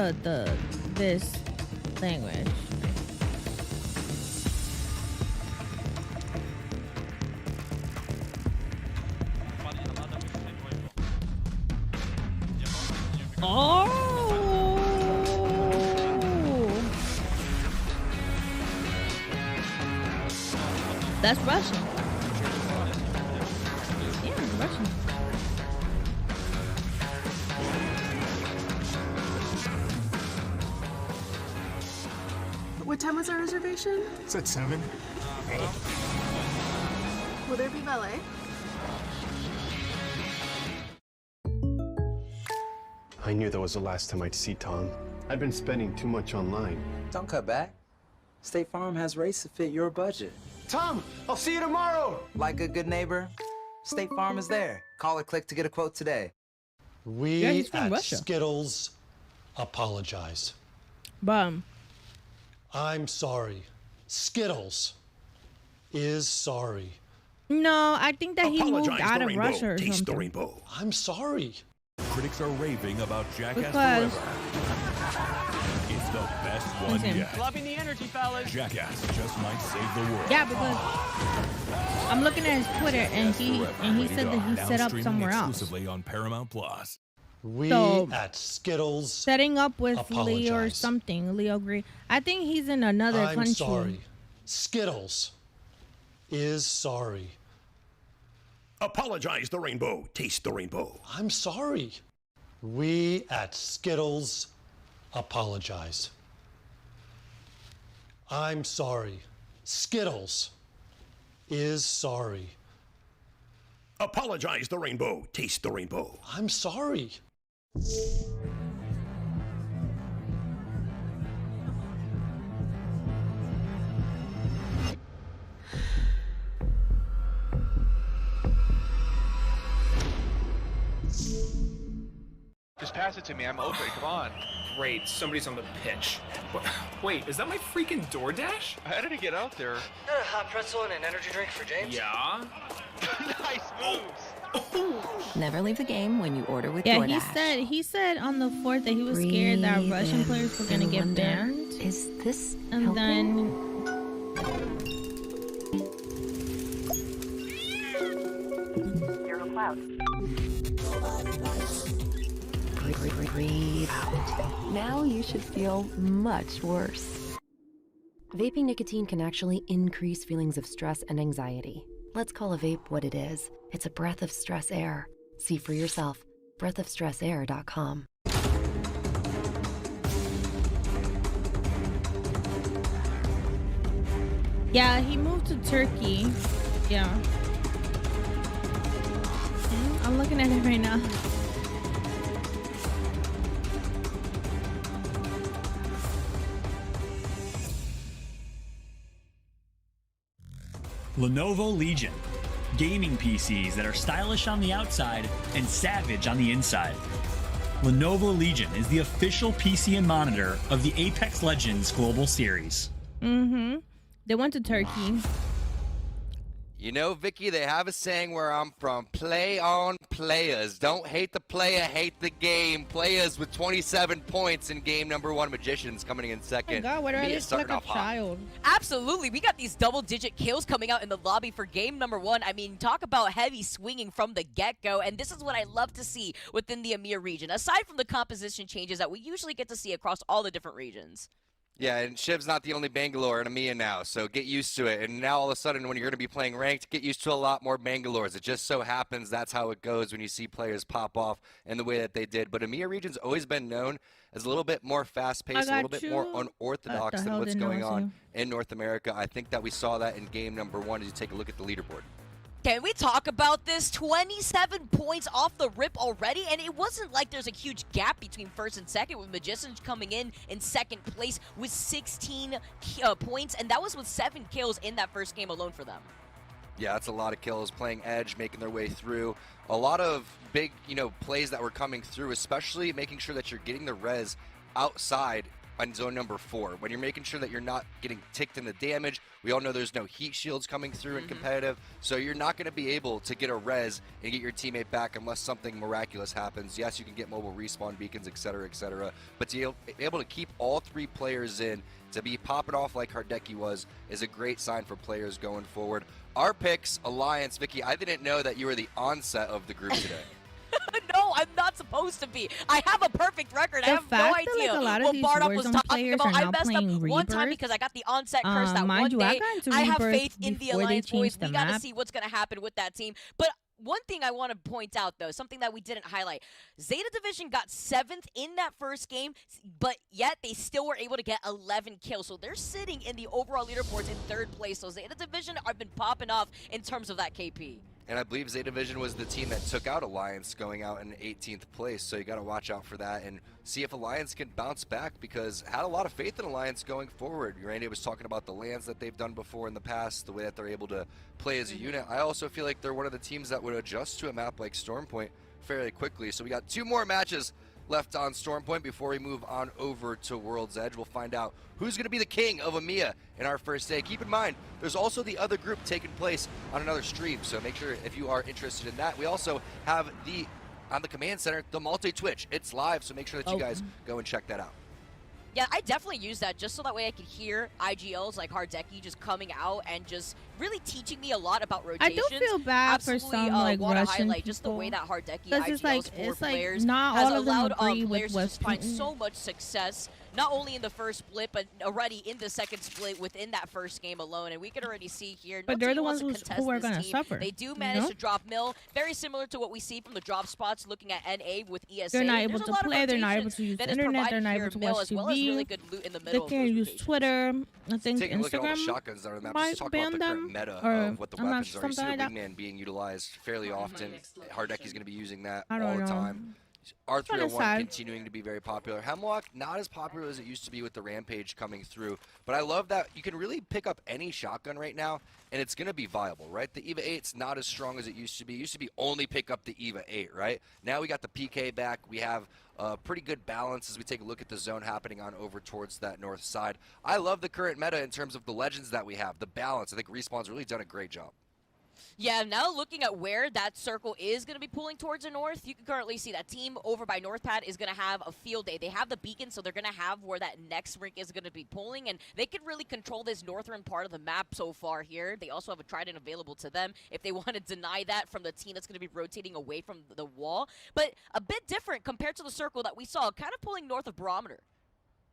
this language. Oh. That's Russian. Yeah, it's Russian. What time was our reservation? It's at 7. Will there be valet? I knew that was the last time I'd see Tom. I'd been spending too much online. Don't cut back. State Farm has rates to fit your budget. Tom, I'll see you tomorrow! Like a good neighbor, State Farm is there. Call or click to get a quote today. We at Skittles apologize. Bum. I'm sorry. Skittles is sorry. No, I think that he moved out of Russia or Taste the something. rainbow. I'm sorry. Critics are raving about Jackass Because- Forever. It's the best one Listen. yet. Loving the energy, fellas. Jackass just might save the world. Yeah, because I'm looking at his Twitter and he said that he set up somewhere else. Exclusively on Paramount Plus. We So, at Skittles setting up with apologize. Leo or something. Leo Green. I think he's in another I'm country. sorry. Skittles is sorry. Apologize the rainbow. Taste the rainbow. I'm sorry. We at Skittles apologize. I'm sorry. Skittles is sorry. Apologize the rainbow. Taste the rainbow. I'm sorry. Just pass it to me. I'm open. Come on. Great. Somebody's on the pitch. Wait, is that my freaking DoorDash? How did it get out there? A hot pretzel and an energy drink for James? Yeah. Nice moves. Never leave the game when you order with Yeah, DoorDash. he said on the 4th that he was scared that Breathe Russian in players were gonna and get wonder, banned. Is this And helping? then Zero cloud. Breathe out. Now you should feel much worse. Vaping nicotine can actually increase feelings of stress and anxiety. Let's call a vape what it is. It's a breath of stress air. See for yourself. breathofstressair.com. yeah, he moved to Turkey. Yeah. I'm looking at it right now. Lenovo Legion. Gaming PCs that are stylish on the outside and savage on the inside. Lenovo Legion is the official PC and monitor of the Apex Legends Global Series. Mm-hmm. They went to Turkey. You know, Vicky, they have a saying where I'm from, play on players. Don't hate the player, hate the game. Players with 27 points in game number 1. Magicians coming in second. Oh my God, what are Mia they starting like a off hot. child? Absolutely. We got these double-digit kills coming out in the lobby for game number 1. I mean, talk about heavy swinging from the get-go, and this is what I love to see within the EMEA region, aside from the composition changes that we usually get to see across all the different regions. Yeah, and Shiv's not the only Bangalore in EMEA now, so get used to it. And now all of a sudden, when you're going to be playing ranked, get used to a lot more Bangalores. It just so happens that's how it goes when you see players pop off in the way that they did. But EMEA region's always been known as a little bit more fast-paced, a little bit more unorthodox than what's going on in North America. I think that we saw that in game number 1 as you take a look at the leaderboard. Can we talk about this? 27 points off the rip already, and it wasn't like there's a huge gap between first and second, with Magicians coming in second place with 16 points, and that was with 7 kills in that first game alone for them. Yeah, that's a lot of kills, playing edge, making their way through. A lot of big, plays that were coming through, especially making sure that you're getting the res outside on zone number 4. When you're making sure that you're not getting ticked in the damage, we all know there's no heat shields coming through in competitive, so you're not going to be able to get a res and get your teammate back unless something miraculous happens. Yes, you can get mobile respawn beacons, etc., but to be able to keep all 3 players in, to be popping off like Hardeki was, is a great sign for players going forward. Our picks, Alliance, Vicky, I didn't know that you were the onset of the group today. No, I'm not supposed to be. I have a perfect record. I have no idea what Bardock was talking about. I messed up one time because I got the onset curse that one day. I have faith in the Alliance boys. We got to see what's going to happen with that team. But one thing I want to point out, though, something that we didn't highlight. Zeta Division got 7th in that first game, but yet they still were able to get 11 kills. So they're sitting in the overall leaderboards in 3rd place. So Zeta Division have been popping off in terms of that KP. And I believe Zeta Division was the team that took out Alliance going out in 18th place, so you got to watch out for that and see if Alliance can bounce back, because I had a lot of faith in Alliance going forward. Randy was talking about the lands that they've done before in the past, the way that they're able to play as a unit. I also feel like they're one of the teams that would adjust to a map like Stormpoint fairly quickly. So we got 2 more matches left on Stormpoint before we move on over to World's Edge. We'll find out who's going to be the king of EMEA in our first day. Keep in mind, there's also the other group taking place on another stream, so make sure if you are interested in that. We also have on the command center, the multi-Twitch. It's live, so make sure that you guys go and check that out. Yeah, I definitely use that just so that way I could hear IGLs like Hardeki just coming out and just really teaching me a lot about rotations. I do feel bad for some like Russian highlight people. Just the way that Hardeki IGLs for players like not has all of them allowed agree with players to what just find so much success, not only in the first split, but already in the second split within that first game alone. And we can already see here, but they're the ones who are going to suffer. They do manage to drop mill, very similar to what we see from the drop spots looking at NA with ESA. They're not able to play, they're not able to use the internet, they're not able to watch TV. Really good loot in the middle. They can't use Twitter. I think Taking a look at all the Instagram shotguns that are on the map, just talk about the current meta of what the weapons are. You see the wingman being utilized fairly often. Hardeki's going to be using that all the time. R301 continuing to be very popular. Hemlock, not as popular as it used to be with the Rampage coming through, but I love that you can really pick up any shotgun right now, and it's going to be viable, right? The EVA 8's not as strong as it used to be. It used to be only pick up the EVA 8, right? Now we got the PK back. We have a pretty good balance as we take a look at the zone happening on over towards that north side. I love the current meta in terms of the legends that we have, the balance. I think Respawn's really done a great job. Yeah, now looking at where that circle is going to be pulling towards the north, you can currently see that team over by Northpad is going to have a field day. They have the beacon, so they're going to have where that next rink is going to be pulling, and they can really control this northern part of the map so far here. They also have a Trident available to them if they want to deny that from the team that's going to be rotating away from the wall. But a bit different compared to the circle that we saw, kind of pulling north of Barometer.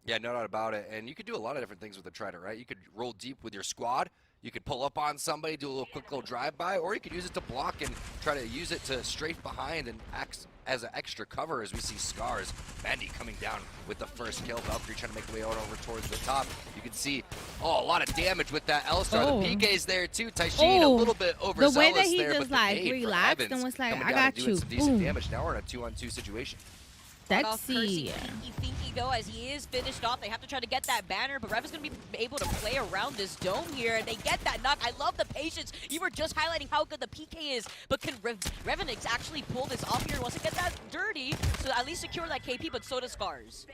Yeah, no doubt about it. And you could do a lot of different things with the Trident, right? You could roll deep with your squad. You could pull up on somebody, do a little quick little drive-by, or you could use it to block and try to use it to strafe behind and act as an extra cover as we see Scars. Mandy coming down with the first kill. Valkyrie trying to make the way out over towards the top. You can see, a lot of damage with that L-Star. The PK's there too. Taishin a little bit overzealous there. The way that he there, just like relaxed and was like, I got you. Some decent damage. Now we're in a 2-on-2 situation. Let's see. Finky though, as he is finished off, they have to try to get that banner, but Rev is going to be able to play around this dome here, and they get that knock. I love the patience. You were just highlighting how good the PK is, but can Revenix actually pull this off here? Wants to get that dirty, so at least secure that KP, but so does Scars.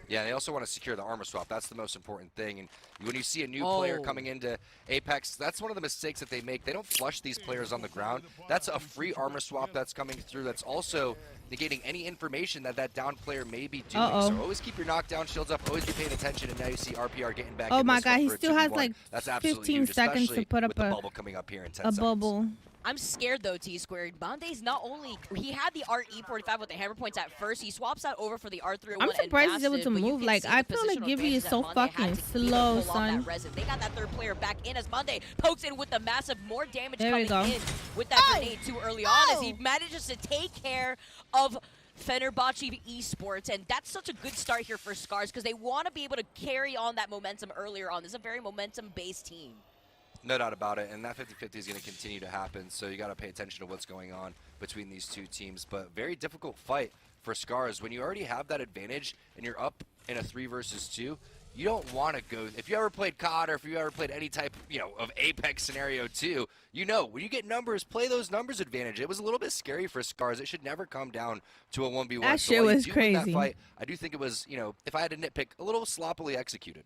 Yeah, they also want to secure the armor swap. That's the most important thing. And when you see a new player coming into Apex, that's one of the mistakes that they make. They don't flush these players on the ground. That's a free armor swap that's coming through. That's also negating any information that that down player may be doing. So always keep your knockdown shields up. Always be paying attention. And now you see RPR getting back. Oh in my this God, one he for a still has 2v1. like That's absolutely 15 huge, seconds to put up with the bubble coming up here in 10 a seconds. bubble. I'm scared though, T-Squared. Bande's not only he had the R-E45 with the hammer points at first. He swaps that over for the R301. I'm surprised he's able to move. Like, I feel like Gibby is so fucking slow, son. They got that third player back in as Bande pokes in with the massive more damage there coming in with that grenade too early on as he manages to take care of Fenerbahce Esports, and that's such a good start here for Scars because they want to be able to carry on that momentum earlier on. This is a very momentum-based team. No doubt about it, and that 50-50 is going to continue to happen, so you got to pay attention to what's going on between these two teams. But very difficult fight for Scars. When you already have that advantage and you're up in a 3 versus 2, you don't want to go. If you ever played COD or if you ever played any type, of Apex scenario too, when you get numbers, play those numbers advantage. It was a little bit scary for Scars. It should never come down to a 1v1. That shit was crazy. That fight, I do think it was, if I had to nitpick, a little sloppily executed.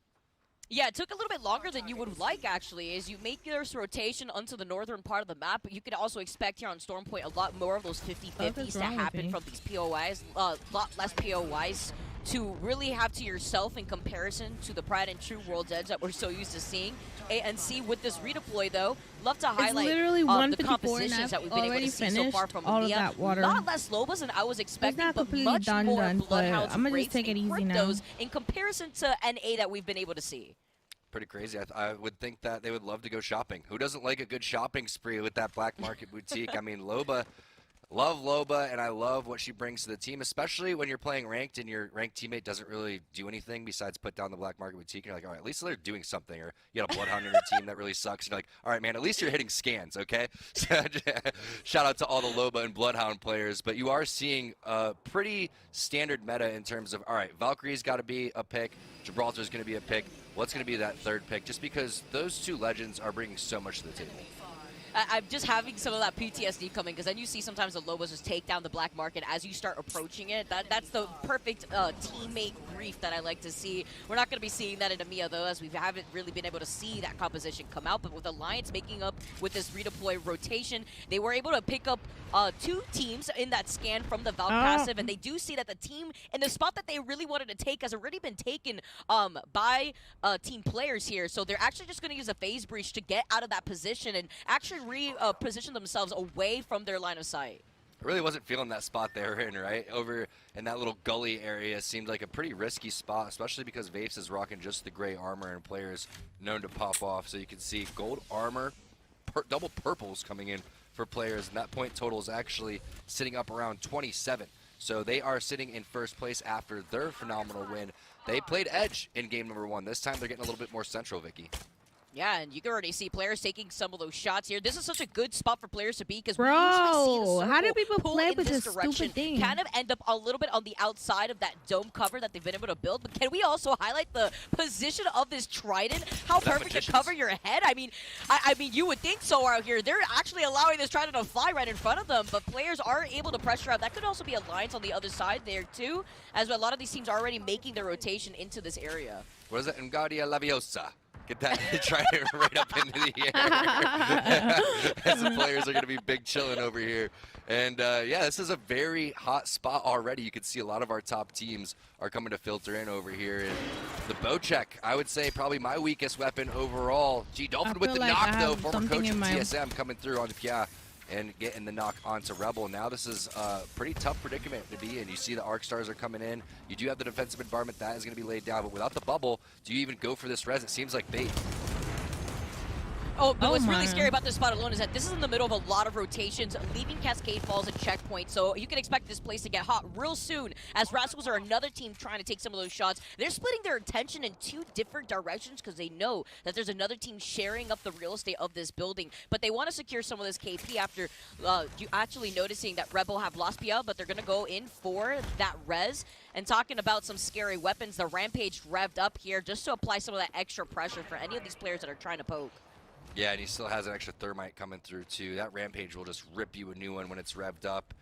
Yeah, it took a little bit longer than you would like, actually, as you make this rotation onto the northern part of the map. But you could also expect here on Storm Point a lot more of those 50-50s to happen from these POIs, a lot less POIs to really have to yourself in comparison to the Pride and True World's Edge that we're so used to seeing. And see, with this redeploy, though, love to highlight the compositions that we've been able to see so far from all Mia. Of that water. A lot less Lobas than I was expecting, but much done, more Bloodhounds, I'm gonna just take it easy now. In comparison to NA that we've been able to see. Pretty crazy. I would think that they would love to go shopping. Who doesn't like a good shopping spree with that black market boutique? I mean, Loba, love Loba, and I love what she brings to the team, especially when you're playing ranked and your ranked teammate doesn't really do anything besides put down the black market boutique. And you're like, all right, at least they're doing something. Or you got a Bloodhound in your team that really sucks. And you're like, all right, man, at least you're hitting scans, okay? Shout out to all the Loba and Bloodhound players. But you are seeing a pretty standard meta in terms of, all right, Valkyrie's got to be a pick. Gibraltar's going to be a pick. What's going to be that third pick? Just because those two legends are bringing so much to the table. I'm just having some of that PTSD coming because then you see sometimes the Lobos just take down the black market as you start approaching it. That's the perfect teammate grief that I like to see. We're not going to be seeing that in EMEA though, as we haven't really been able to see that composition come out. But with Alliance making up with this redeploy rotation, they were able to pick up 2 teams in that scan from the Valk passive, and they do see that the team in the spot that they really wanted to take has already been taken by team players here. So they're actually just going to use a phase breach to get out of that position and actually reposition themselves away from their line of sight. I really wasn't feeling that spot they were in, right? Over in that little gully area seemed like a pretty risky spot, especially because Vapes is rocking just the gray armor and players known to pop off. So you can see gold armor, double purples coming in for players, and that point total is actually sitting up around 27. So they are sitting in first place after their phenomenal win. They played Edge in game number 1. This time they're getting a little bit more central, Vicky. Yeah, and you can already see players taking some of those shots here. This is such a good spot for players to be because we usually see the how do people play with this stupid thing? Kind of end up a little bit on the outside of that dome cover that they've been able to build. But can we also highlight the position of this Trident? How perfect to cover your head? I mean, you would think so out here. They're actually allowing this Trident to fly right in front of them, but players are able to pressure out. That could also be Alliance on the other side there too, as a lot of these teams are already making their rotation into this area. What is it? Engardia Laviosa. Get that Trident right up into the air. As the players are going to be big chilling over here. And yeah, this is a very hot spot already. You can see a lot of our top teams are coming to filter in over here. And the bow check, I would say probably my weakest weapon overall. G Dolphin with the knock though, former coach of TSM coming through on the Pia and getting the knock onto Rebel. Now this is a pretty tough predicament to be in. You see the Arc Stars are coming in. You do have the defensive environment that is going to be laid down, but without the bubble, do you even go for this res? It seems like bait. Oh, but what's really scary about this spot alone is that this is in the middle of a lot of rotations, leaving Cascade Falls a checkpoint. So you can expect this place to get hot real soon, as Rascals are another team trying to take some of those shots. They're splitting their attention in 2 different directions because they know that there's another team sharing up the real estate of this building. But they want to secure some of this KP after you actually noticing that Rebel have lost PL, but they're going to go in for that res. And talking about some scary weapons, the Rampage revved up here just to apply some of that extra pressure for any of these players that are trying to poke. Yeah, and he still has an extra thermite coming through too. That Rampage will just rip you a new one when it's revved up.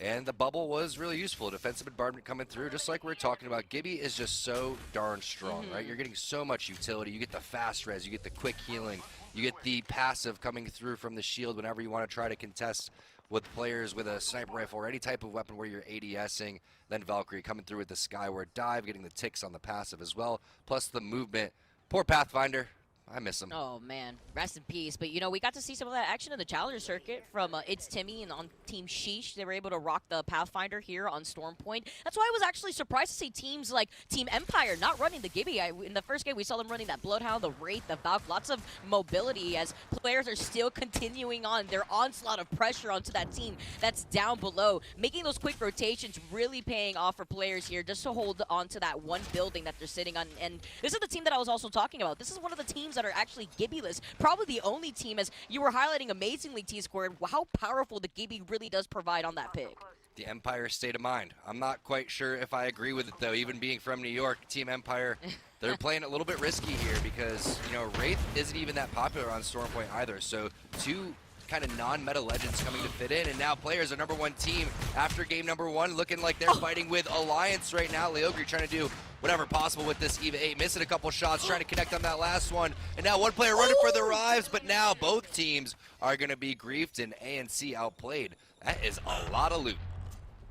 And the bubble was really useful. Defensive bombardment coming through, just like we were talking about. Gibby is just so darn strong, right? You're getting so much utility. You get the fast res, you get the quick healing, you get the passive coming through from the shield whenever you want to try to contest with players with a sniper rifle or any type of weapon where you're ADSing. Then Valkyrie coming through with the skyward dive, getting the ticks on the passive as well, plus the movement. Poor Pathfinder. I miss him. Oh, man. Rest in peace. But, you know, we got to see some of that action in the Challenger circuit from It's Timmy and on Team Sheesh. They were able to rock the Pathfinder here on Stormpoint. That's why I was actually surprised to see teams like Team Empire not running the Gibby. In the first game, we saw them running that Bloodhound, the Wraith, the Valk. Lots of mobility as players are still continuing on their onslaught of pressure onto that team that's down below. Making those quick rotations really paying off for players here just to hold on to that one building that they're sitting on. And this is the team that I was also talking about. This is one of the teams that are actually Gibby-less. Probably the only team, as you were highlighting amazingly, T-Squared, how powerful the Gibby really does provide on that pick. The Empire state of mind. I'm not quite sure if I agree with it, though. Even being from New York, Team Empire, they're playing a little bit risky here because, you know, Wraith isn't even that popular on Stormpoint either. So two kind of non-meta legends coming to fit in, and now players are #1 team after game #1, looking like they're fighting with Alliance right now. Leogri trying to do whatever possible with this EVA 8, missing a couple shots, trying to connect on that last one, and now one player running for their lives, but now both teams are going to be griefed and ANC outplayed. That is a lot of loot.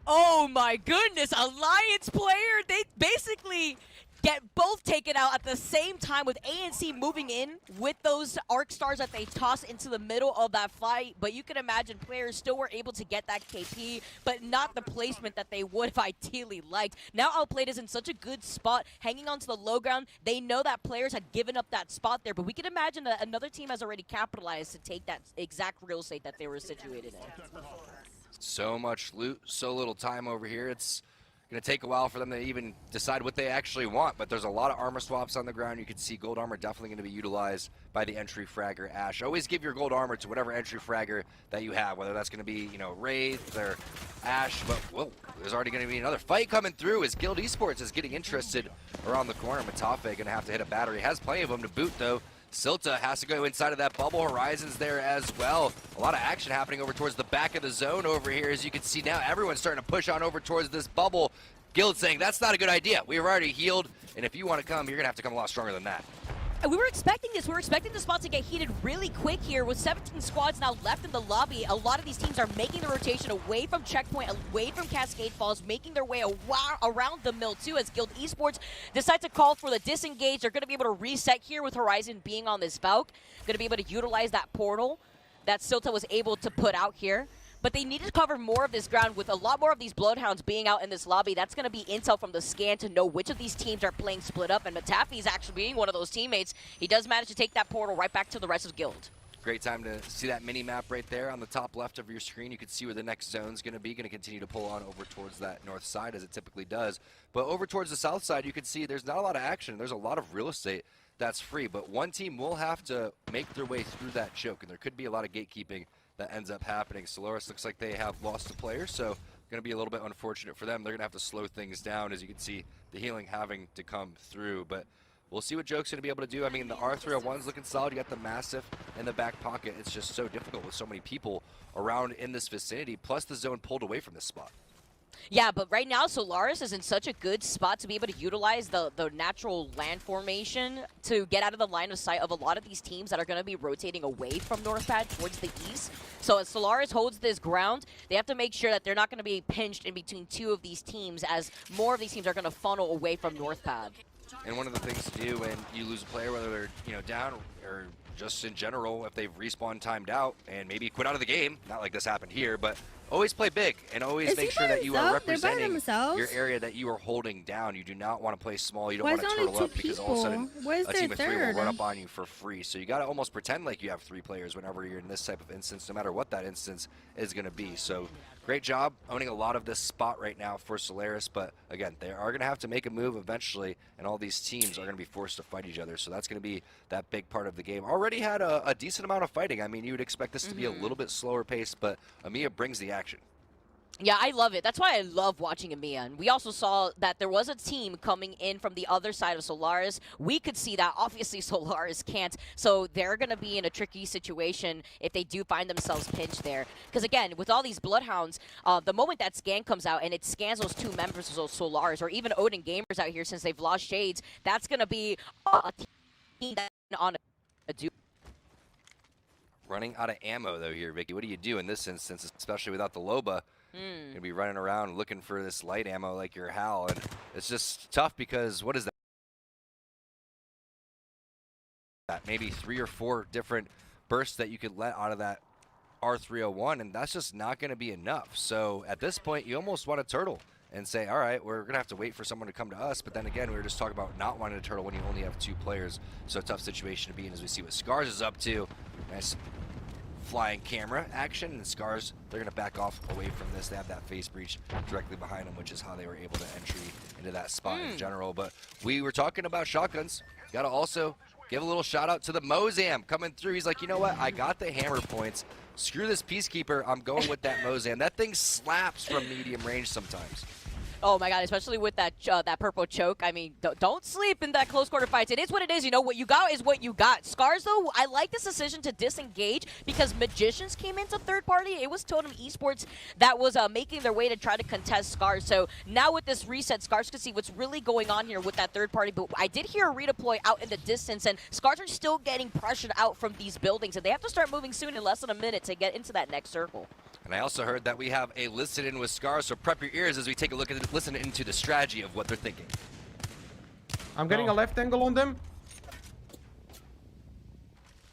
Oh my goodness, Alliance player, they basically get both taken out at the same time with ANC moving in with those arc stars that they toss into the middle of that fight. But you can imagine players still were able to get that KP, but not the placement that they would have ideally liked. Now Outplayed is in such a good spot, hanging onto the low ground. They know that players had given up that spot there, but we can imagine that another team has already capitalized to take that exact real estate that they were situated in. So much loot, so little time over here. It's going to take a while for them to even decide what they actually want, but there's a lot of armor swaps on the ground. You can see gold armor definitely going to be utilized by the entry fragger Ash. Always give your gold armor to whatever entry fragger that you have, whether that's going to be, you know, Wraith or Ash. But whoa, there's already going to be another fight coming through as Guild Esports is getting interested around the corner. Matafe going to have to hit a battery. Has plenty of them to boot though. Silta has to go inside of that bubble. Horizon's there as well. A lot of action happening over towards the back of the zone over here. As you can see now, everyone's starting to push on over towards this bubble. Guild saying, that's not a good idea. We've already healed, and if you want to come, you're going to have to come a lot stronger than that. We were expecting this. We were expecting the spot to get heated really quick here. With 17 squads now left in the lobby, a lot of these teams are making the rotation away from Checkpoint, away from Cascade Falls, making their way around the mill too, as Guild Esports decide to call for the disengage. They're going to be able to reset here with Horizon being on this Valk. Going to be able to utilize that portal that Silta was able to put out here. But they need to cover more of this ground with a lot more of these Bloodhounds being out in this lobby. That's going to be intel from the scan to know which of these teams are playing split up. And Matafi's actually being one of those teammates. He does manage to take that portal right back to the rest of Guild. Great time to see that mini-map right there on the top left of your screen. You can see where the next zone's going to be. Going to continue to pull on over towards that north side as it typically does. But over towards the south side, you can see there's not a lot of action. There's a lot of real estate that's free. But one team will have to make their way through that choke. And there could be a lot of gatekeeping that ends up happening. Solaris looks like they have lost a player, so going to be a little bit unfortunate for them. They're going to have to slow things down, as you can see the healing having to come through. But we'll see what Joke's going to be able to do. I mean, the R301's looking solid. You got the Massive in the back pocket. It's just so difficult with so many people around in this vicinity, plus the zone pulled away from this spot. Yeah, but right now Solaris is in such a good spot to be able to utilize the natural land formation to get out of the line of sight of a lot of these teams that are going to be rotating away from North Pad towards the east. So as Solaris holds this ground, they have to make sure that they're not going to be pinched in between two of these teams, as more of these teams are going to funnel away from North Pad. And one of the things to do when you lose a player, whether they're, you know, down or just in general, if they've respawn timed out and maybe quit out of the game, not like this happened here, but always play big and always make sure that you are representing your area that you are holding down. You do not want to play small. You don't want to turtle up because all of a sudden a team of three will run up on you for free. So you got to almost pretend like you have 3 players whenever you're in this type of instance, no matter what that instance is going to be. So great job owning a lot of this spot right now for Solaris, but again, they are going to have to make a move eventually, and all these teams are going to be forced to fight each other. So that's going to be that big part of the game. Already had a decent amount of fighting. I mean, you would expect this to be a little bit slower pace, but Amiya brings the action. Yeah, I love it. That's why I love watching EMEA. And we also saw that there was a team coming in from the other side of Solaris. We could see that. Obviously, Solaris can't. So they're going to be in a tricky situation if they do find themselves pinched there. Because, again, with all these Bloodhounds, the moment that scan comes out and it scans those two members of Solaris, or even Odin Gamers out here since they've lost Shades, that's going to be a team that's on a duo. Running out of ammo, though, here, Vicky. What do you do in this instance, especially without the Loba? Gonna be running around looking for this light ammo like your Hal, and it's just tough because what is that? Maybe 3 or 4 different bursts that you could let out of that R301, and that's just not going to be enough. So at this point, you almost want to turtle and say, all right, we're going to have to wait for someone to come to us. But then again, we were just talking about not wanting to turtle when you only have 2 players. So a tough situation to be in as we see what Scars is up to. Nice flying camera action, and Scars, they're going to back off away from this. They have that face breach directly behind them, which is how they were able to entry into that spot in general. But we were talking about shotguns. Got to also give a little shout out to the Mozam coming through. He's like, you know what? I got the hammer points. Screw this Peacekeeper. I'm going with that Mozam. That thing slaps from medium range sometimes. Oh my god, especially with that that purple choke. I mean, don't sleep in that close quarter fights. It is what it is. You know, what you got is what you got. Scars, though, I like this decision to disengage because Magicians came into third party. It was Totem Esports that was making their way to try to contest Scars. So now with this reset, Scars can see what's really going on here with that third party. But I did hear a redeploy out in the distance, and Scars are still getting pressured out from these buildings, and they have to start moving soon in less than a minute to get into that next circle. And I also heard that we have a listen in with Scars, so prep your ears as we take a look at it, listen into the strategy of what they're thinking. I'm getting a left angle on them.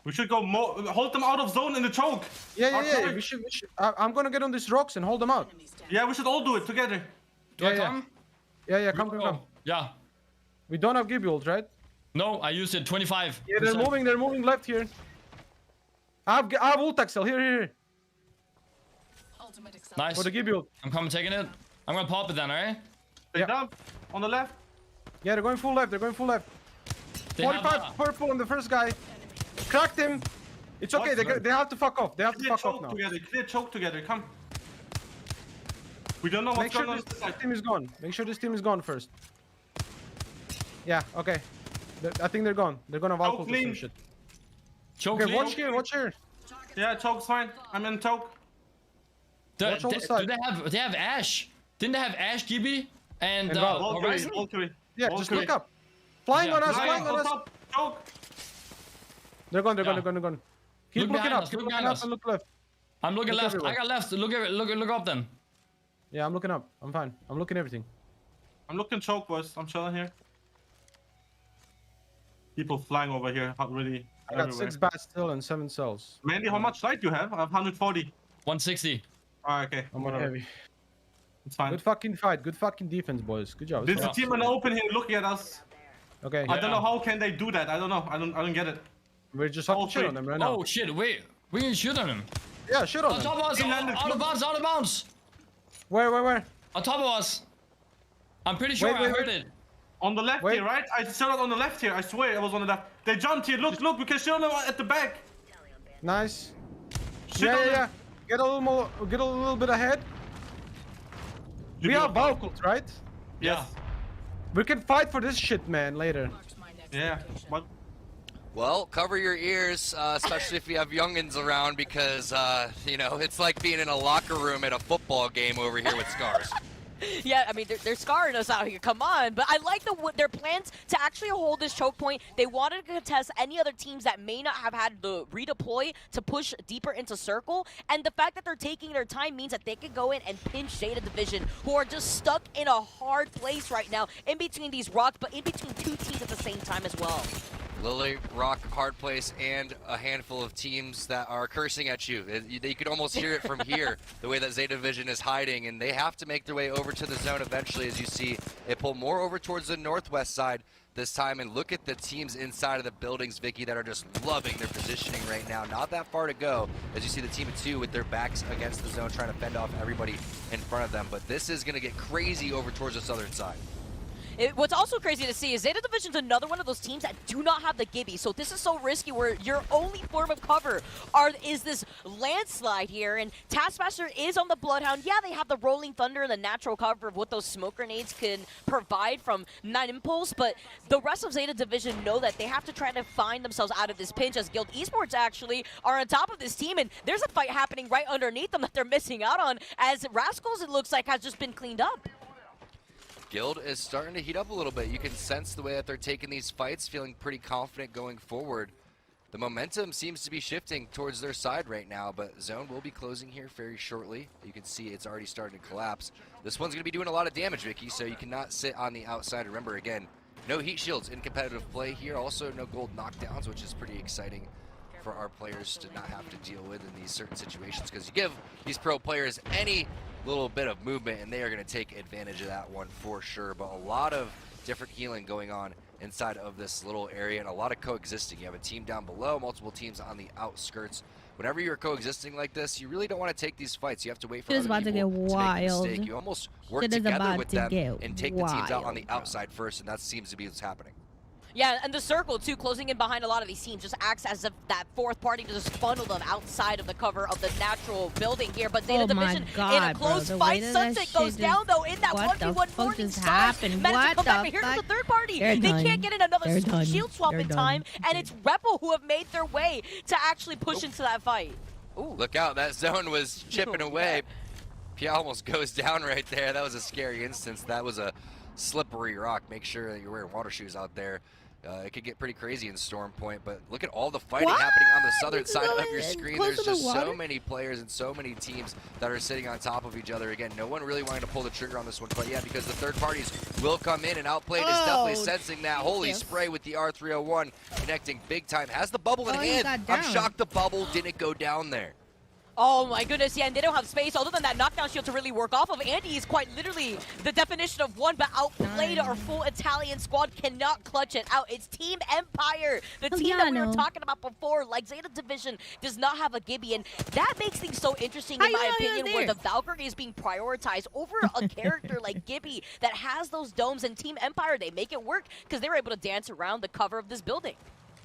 We should go more, hold them out of zone in the choke. Yeah. We should. I'm gonna get on these rocks and hold them out. Yeah, we should all do it together. Come. Come. Yeah. We don't have Gibby, right? No, I used it. 25. Yeah, they're moving left here. I have ult Axel. Here. Nice. For the Gibby ult. I'm coming, taking it. I'm gonna pop it then, alright? Up on the left. Yeah, they're going full left. 45 purple on the first guy. Cracked him. It's okay. They have to fuck off. They have to fuck off now. Clear choke together. Come. We don't know what's going on. This team is gone. Make sure this team is gone first. Yeah. Okay. I think they're gone. They're gonna walk over some shit. Choke. Okay. Watch here. Yeah, choke's fine. I'm in choke. Do they have Ash? Didn't they have Ash, Gibby, and Horizon? Yeah, just look up. Flying on us. Choke. They're gone. Keep looking up. Keep looking up and look left. I'm looking left. Everywhere. I got left. Look up then. Yeah, I'm looking up. I'm fine. I'm looking everything. I'm looking choke, boys. I'm chilling here. People flying over here. Really. I got 6 bats still and 7 cells. Mandy, how much light do you have? I have 140. 160. Oh, okay. I'm on heavy. It's fine. Good fucking fight. Good fucking defense, boys. Good job. There's a team in the open here looking at us. Okay. I don't know how can they do that. I don't know. I don't get it. We're just fucking shit on them right now. Oh shit! Wait, we can shoot on them. Yeah, shoot on them. On top of us! Out of bounds! Where? On top of us! I'm pretty sure I heard it. On the left here, right? I saw it on the left here. I swear it was on the left. They jumped here. Look! We can shoot them at the back. Nice. Yeah. Get a little bit ahead. We have Valkyries, right? Yes. We can fight for this shit, man, later. Yeah. What? Well, cover your ears, especially if you have youngins around, because, you know, it's like being in a locker room at a football game over here with Scars. Yeah, I mean, they're scarring us out here. Come on. But I like their plans to actually hold this choke point. They wanted to contest any other teams that may not have had the redeploy to push deeper into circle. And the fact that they're taking their time means that they can go in and pinch Zeta Division, who are just stuck in a hard place right now, in between these rocks, but in between 2 teams at the same time as well. Lily, Rock, hard place, and a handful of teams that are cursing at you. You could almost hear it from here, the way that Zeta Division is hiding, and they have to make their way over to the zone eventually, as you see it pull more over towards the northwest side this time. And look at the teams inside of the buildings, Vicky, that are just loving their positioning right now. Not that far to go, as you see the team of 2 with their backs against the zone, trying to fend off everybody in front of them. But this is going to get crazy over towards the southern side. What's also crazy to see is Zeta Division's another one of those teams that do not have the Gibby. So this is so risky where your only form of cover is this landslide here. And Taskmaster is on the Bloodhound. Yeah, they have the Rolling Thunder and the natural cover of what those smoke grenades can provide from 9 Impulse. But the rest of Zeta Division know that they have to try to find themselves out of this pinch, as Guild Esports actually are on top of this team. And there's a fight happening right underneath them that they're missing out on, as Rascals, it looks like, has just been cleaned up. Guild is starting to heat up a little bit. You can sense the way that they're taking these fights, feeling pretty confident going forward. The momentum seems to be shifting towards their side right now, but Zone will be closing here very shortly. You can see it's already starting to collapse. This one's going to be doing a lot of damage, Vicky, so you cannot sit on the outside. Remember, again, no heat shields in competitive play here. Also, no gold knockdowns, which is pretty exciting for our players to not have to deal with in these certain situations, because you give these pro players any little bit of movement and they are going to take advantage of that one for sure. But a lot of different healing going on inside of this little area and a lot of coexisting. You have a team down below, multiple teams on the outskirts. Whenever you're coexisting like this, you really don't want to take these fights. You have to wait for other people to make a mistake. You almost work together with them and take the teams out on the outside first, and that seems to be what's happening. Yeah, and the circle, too, closing in behind a lot of these teams, just acts as if that fourth party to just funnel them outside of the cover of the natural building here. But Zeta Division in a close fight. Sunset goes down, though, in that 1v1 Morning Stars. Managed to come back, but here's the third party. They can't get in another shield swap in time, and it's Rebel who have made their way to actually push into that fight. Ooh. Look out, that zone was chipping away. Pia almost goes down right there. That was a scary instance. That was a slippery rock. Make sure that you're wearing water shoes out there. It could get pretty crazy in Storm Point, but look at all the fighting happening on the southern side of your screen. There's just so many players and so many teams that are sitting on top of each other. Again, no one really wanting to pull the trigger on this one, but yeah, because the third parties will come in, and Outplayed is definitely sensing that. Holy spray with the R301, connecting big time. Has the bubble in hand. I'm shocked the bubble didn't go down there. Oh my goodness, yeah, and they don't have space other than that knockdown shield to really work off of. Andy is quite literally the definition of one, but Outplayed, our full Italian squad cannot clutch it out. It's Team Empire, the team that we were talking about before. Like, Zeta Division does not have a Gibby, and that makes things so interesting in my opinion, where the Valkyrie is being prioritized over a character like Gibby that has those domes. And Team Empire, they make it work because they're able to dance around the cover of this building.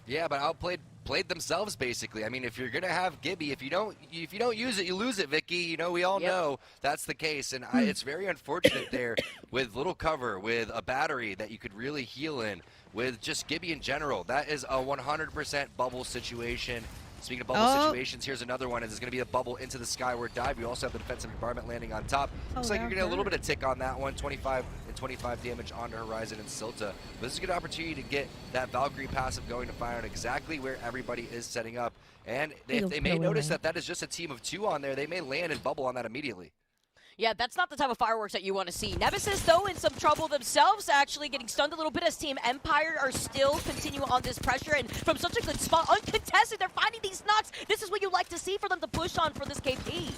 Yeah, but Outplayed played themselves basically. I mean, if you're gonna have Gibby, if you don't use it, you lose it, Vicky. You know, we all know that's the case, and it's very unfortunate there with little cover, with a battery that you could really heal in, with just Gibby in general. That is a 100% bubble situation. Speaking of bubble situations, here's another one. It's going to be a bubble into the skyward dive. You also have the defensive environment landing on top. Looks like you're getting a little bit of tick on that one. 25 damage onto Horizon and Silta. But this is a good opportunity to get that Valkyrie passive going to find out exactly where everybody is setting up. And if they may notice that is just a team of 2 on there, they may land and bubble on that immediately. Yeah, that's not the type of fireworks that you want to see. Nemesis, though, in some trouble themselves, actually getting stunned a little bit as Team Empire are still continuing on this pressure. And from such a good spot, uncontested, they're finding these knocks. This is what you like to see for them to push on for this KP.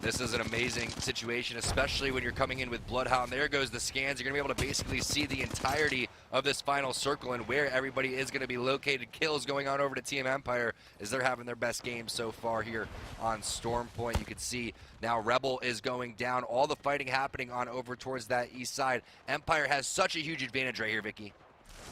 This is an amazing situation, especially when you're coming in with Bloodhound. There goes the scans. You're going to be able to basically see the entirety of this final circle and where everybody is going to be located. Kills going on over to Team Empire as they're having their best game so far here on Storm Point. You can see now Rebel is going down. All the fighting happening on over towards that east side. Empire has such a huge advantage right here, Vicky.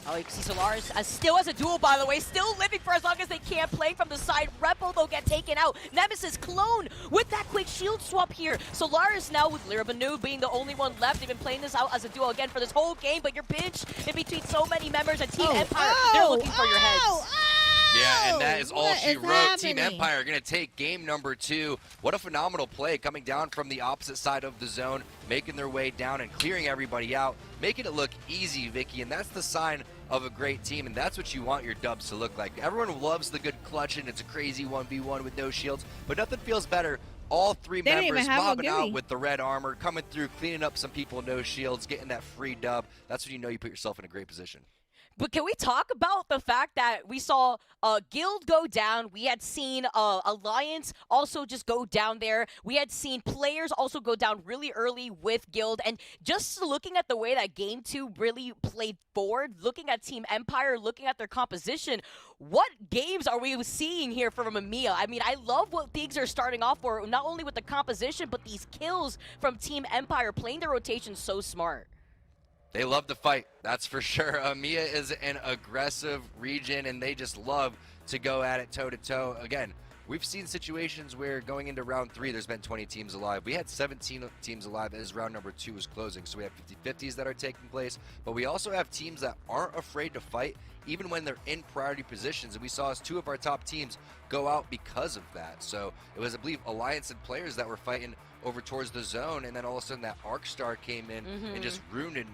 Oh, you can see Solaris still has a duel, by the way, still living for as long as they can, playing from the side. Rebel, though, get taken out. Nemesis clone with that quick shield swap here. Solaris now with Lyra Banu being the only one left. They've been playing this out as a duo again for this whole game, but you're pinched in between so many members and Team Empire. They're looking for your heads. Yeah, and that is all she wrote. Team Empire going to take game number 2. What a phenomenal play coming down from the opposite side of the zone, making their way down and clearing everybody out, making it look easy, Vicky, and that's the sign of a great team, and that's what you want your dubs to look like. Everyone loves the good clutch, and it's a crazy 1v1 with no shields, but nothing feels better. All 3 members bobbing out with the red armor, coming through, cleaning up some people, no shields, getting that free dub. That's when you know you put yourself in a great position. But can we talk about the fact that we saw Guild go down? We had seen Alliance also just go down there. We had seen players also go down really early with Guild. And just looking at the way that Game 2 really played forward, looking at Team Empire, looking at their composition, what games are we seeing here from EMEA? I mean, I love what things are starting off for, not only with the composition, but these kills from Team Empire, playing their rotation so smart. They love to fight, that's for sure. EMEA is an aggressive region, and they just love to go at it toe-to-toe. Again, we've seen situations where going into round 3, there's been 20 teams alive. We had 17 teams alive as round number 2 was closing, so we have 50-50s that are taking place. But we also have teams that aren't afraid to fight, even when they're in priority positions. And we saw 2 of our top teams go out because of that. So it was, I believe, Alliance and players that were fighting over towards the zone, and then all of a sudden that Arc Star came in and just ruined and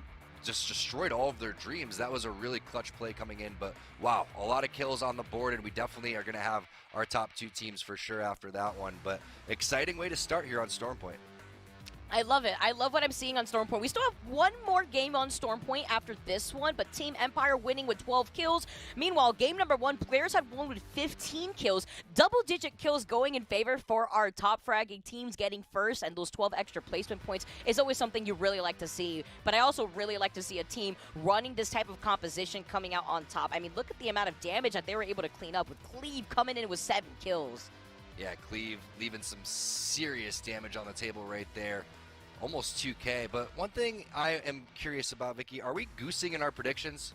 just destroyed all of their dreams. That was a really clutch play coming in, but wow, a lot of kills on the board, and we definitely are going to have our top 2 teams for sure after that one. But exciting way to start here on Stormpoint. I love it. I love what I'm seeing on Stormpoint. We still have one more game on Stormpoint after this one, but Team Empire winning with 12 kills. Meanwhile, game number 1, players have won with 15 kills. Double-digit kills going in favor for our top fragging teams getting first, and those 12 extra placement points is always something you really like to see. But I also really like to see a team running this type of composition coming out on top. I mean, look at the amount of damage that they were able to clean up with Cleve coming in with 7 kills. Yeah, Cleve leaving some serious damage on the table right there. Almost 2K, but one thing I am curious about, Vicky, are we goosing in our predictions?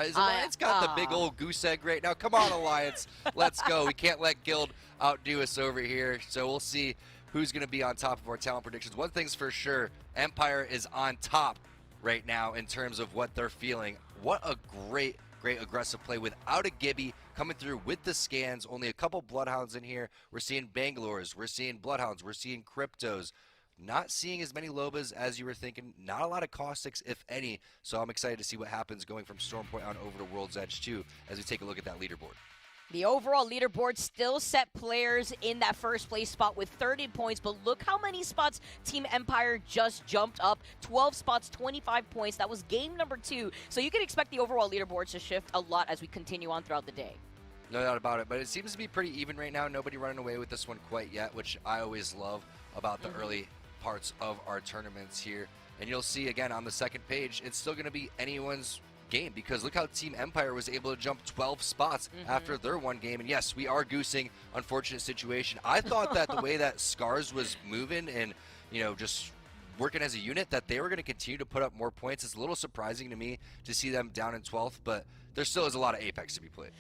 Is Alliance got the big old goose egg right now? Come on, Alliance. Let's go. We can't let Guild outdo us over here, so we'll see who's going to be on top of our talent predictions. One thing's for sure, Empire is on top right now in terms of what they're feeling. What a great aggressive play without a Gibby coming through with the scans. Only a couple Bloodhounds in here. We're seeing Bangalore's, we're seeing Bloodhounds, we're seeing Cryptos. Not seeing as many Lobas as you were thinking. Not a lot of Caustics, if any. So I'm excited to see what happens going from Stormpoint on over to World's Edge 2 as we take a look at that leaderboard. The overall leaderboard still set players in that first place spot with 30 points, but look how many spots Team Empire just jumped up. 12 spots, 25 points. That was game number 2. So you can expect the overall leaderboards to shift a lot as we continue on throughout the day. No doubt about it, but it seems to be pretty even right now. Nobody running away with this one quite yet, which I always love about the early parts of our tournaments here. And you'll see again on the second page, it's still going to be anyone's game, because look how Team Empire was able to jump 12 spots after their one game. And yes, we are goosing. Unfortunate situation. I thought that the way that Scars was moving and, you know, just working as a unit, that they were going to continue to put up more points. It's a little surprising to me to see them down in 12th, but there still is a lot of Apex to be played.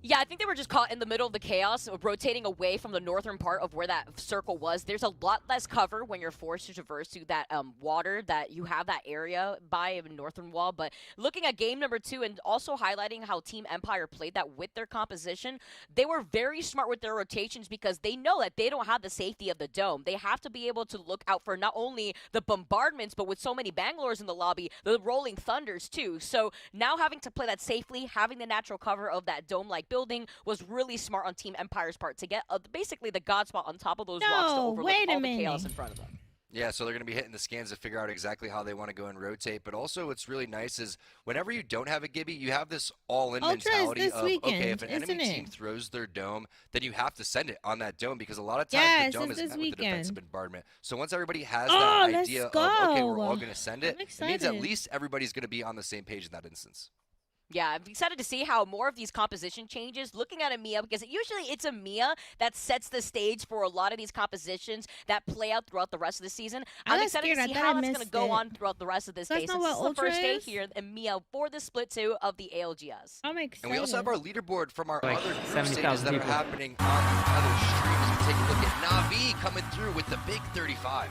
Yeah, I think they were just caught in the middle of the chaos, rotating away from the northern part of where that circle was. There's a lot less cover when you're forced to traverse to that water that you have that area by the northern wall. But looking at game number 2 and also highlighting how Team Empire played that with their composition, they were very smart with their rotations because they know that they don't have the safety of the dome. They have to be able to look out for not only the bombardments, but with so many Bangalores in the lobby, the rolling thunders too. So now having to play that safely, having the natural cover of that dome-like building was really smart on Team Empire's part to get basically the god spot on top of those rocks to overlook all the chaos in front of them. Yeah, so they're going to be hitting the scans to figure out exactly how they want to go and rotate. But also what's really nice is whenever you don't have a Gibby, you have this all-in mentality of, okay, if an enemy team throws their dome, then you have to send it on that dome, because a lot of times the dome is met with the defensive bombardment. So once everybody has that idea of, okay, we're all going to send it, it means at least everybody's going to be on the same page in that instance. Yeah, I'm excited to see how more of these composition changes, looking at EMEA, because usually it's EMEA that sets the stage for a lot of these compositions that play out throughout the rest of the season. I'm excited to see how that's going to go on throughout the rest of this day, since this is the first day here in EMEA for the split 2 of the ALGS. I'm excited. And we also have our leaderboard from our other group stages that are happening on other streams. We take a look at Navi coming through with the big 35.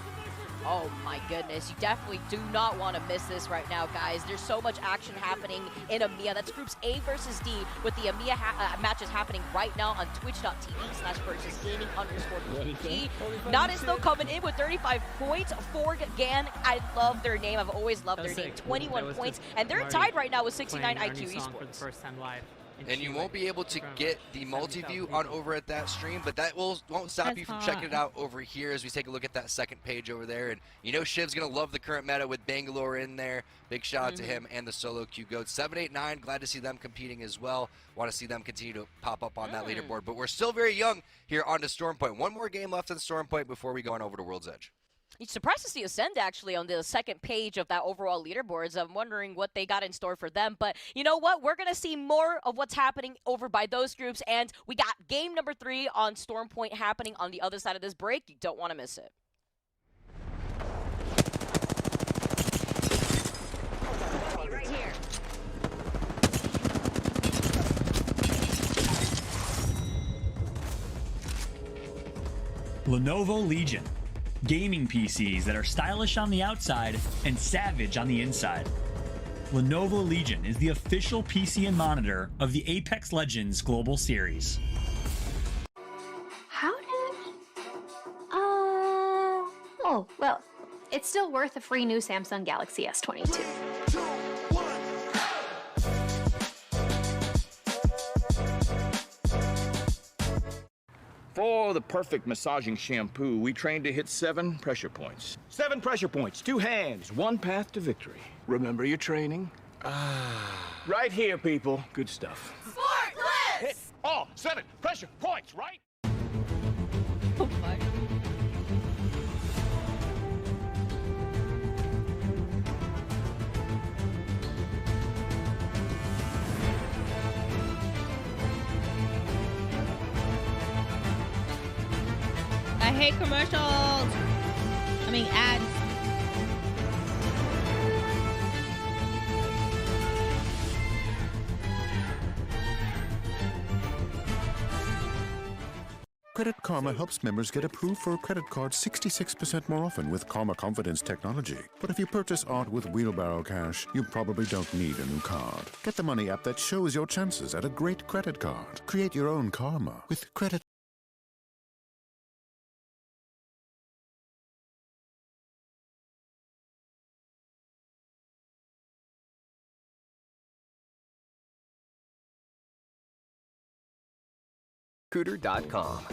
Oh my goodness, you definitely do not want to miss this right now, guys. There's so much action happening in EMEA. That's groups A versus D, with the EMEA matches happening right now on twitch.tv/versus_gaming_DD. Nada still coming in with 35 points. Forg Gan, I love their name. I've always loved their name. 21 points, and they're tied right now with 69 IQ Esports. And you won't be able to get the multi-view on over at that stream, but that won't stop you from checking it out over here as we take a look at that second page over there. And you know Shiv's going to love the current meta with Bangalore in there. Big shout out to him and the solo queue goats. 789, glad to see them competing as well. Want to see them continue to pop up on that leaderboard. But we're still very young here on to Stormpoint. One more game left in Stormpoint before we go on over to World's Edge. You're surprised to see Ascend actually on the second page of that overall leaderboards. I'm wondering what they got in store for them. But you know what? We're going to see more of what's happening over by those groups. And we got game number 3 on Stormpoint happening on the other side of this break. You don't want to miss it. Lenovo Legion. Gaming PCs that are stylish on the outside and savage on the inside. Lenovo Legion is the official PC and monitor of the Apex Legends Global Series. How did... Oh, well, it's still worth a free new Samsung Galaxy S22. For the perfect massaging shampoo, we train to hit 7 pressure points. 7 pressure points, 2 hands, 1 path to victory. Remember your training? Right here, people. Good stuff. Sport Blitz! Hit all 7 pressure points, right? Oh my. I hate commercials. I mean ads. Credit Karma helps members get approved for a credit card 66% more often with Karma Confidence technology. But if you purchase art with wheelbarrow cash, you probably don't need a new card. Get the money app that shows your chances at a great credit card. Create your own Karma with Credit. Cooter.com.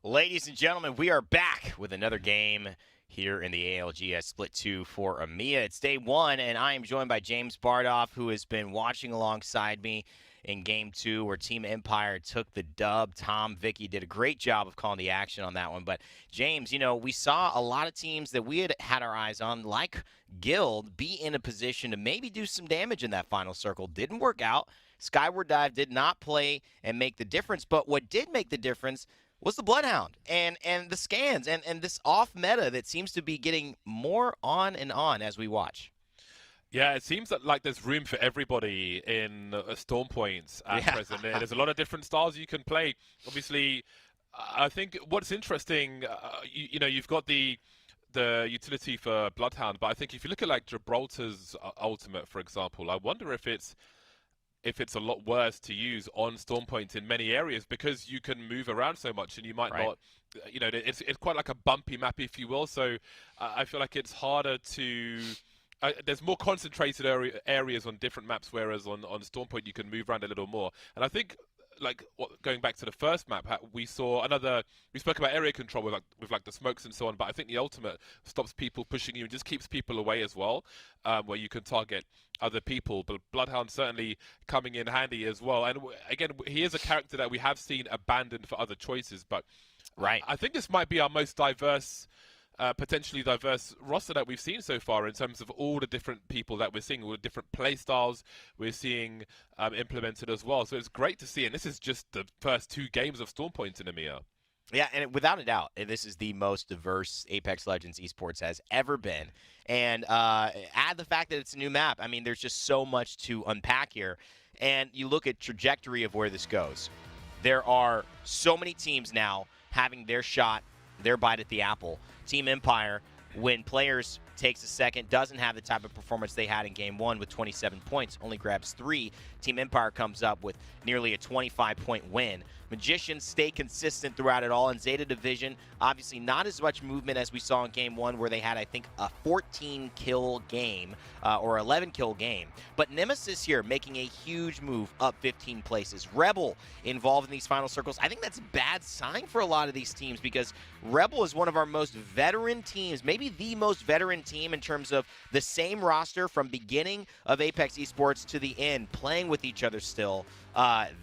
Ladies and gentlemen, we are back with another game here in the ALGS Split 2 for EMEA. It's day 1, and I am joined by James Bardoff, who has been watching alongside me in Game 2, where Team Empire took the dub. Tom, Vicky did a great job of calling the action on that one. But, James, you know, we saw a lot of teams that we had our eyes on, like Guild, be in a position to maybe do some damage in that final circle. Didn't work out. Skyward Dive did not play and make the difference. But what did make the difference was the Bloodhound and the scans and this off meta that seems to be getting more on and on as we watch. Yeah, it seems like there's room for everybody in Storm Points at present. There's a lot of different styles you can play. Obviously, I think what's interesting, you know, you've got the utility for Bloodhound, but I think if you look at like Gibraltar's ultimate, for example, I wonder if it's a lot worse to use on Storm Point in many areas because you can move around so much and you might not, you know, it's quite like a bumpy map, if you will. So I feel like it's harder to, there's more concentrated areas on different maps, whereas on Storm Point you can move around a little more. And I think going back to the first map, we saw we spoke about area control with the smokes and so on, but I think the ultimate stops people pushing you and just keeps people away as well, where you can target other people. But Bloodhound certainly coming in handy as well. And again, he is a character that we have seen abandoned for other choices, but I think this might be our most diverse, potentially diverse roster that we've seen so far in terms of all the different people that we're seeing, all the different play styles we're seeing implemented as well. So it's great to see, and this is just the first 2 games of Stormpoint in EMEA. Yeah, and without a doubt, this is the most diverse Apex Legends esports has ever been. And add the fact that it's a new map. I mean, there's just so much to unpack here. And you look at trajectory of where this goes. There are so many teams now having their shot, their bite at the apple. Team Empire, when players takes a second, doesn't have the type of performance they had in Game 1 with 27 points, only grabs 3. Team Empire comes up with nearly a 25-point win. Magicians stay consistent throughout it all. In Zeta Division, obviously not as much movement as we saw in Game 1, where they had, I think, a 14-kill game or 11-kill game. But Nemesis here making a huge move up 15 places. Rebel involved in these final circles. I think that's a bad sign for a lot of these teams because Rebel is one of our most veteran teams, maybe the most veteran team in terms of the same roster from beginning of Apex Esports to the end, playing with each other still.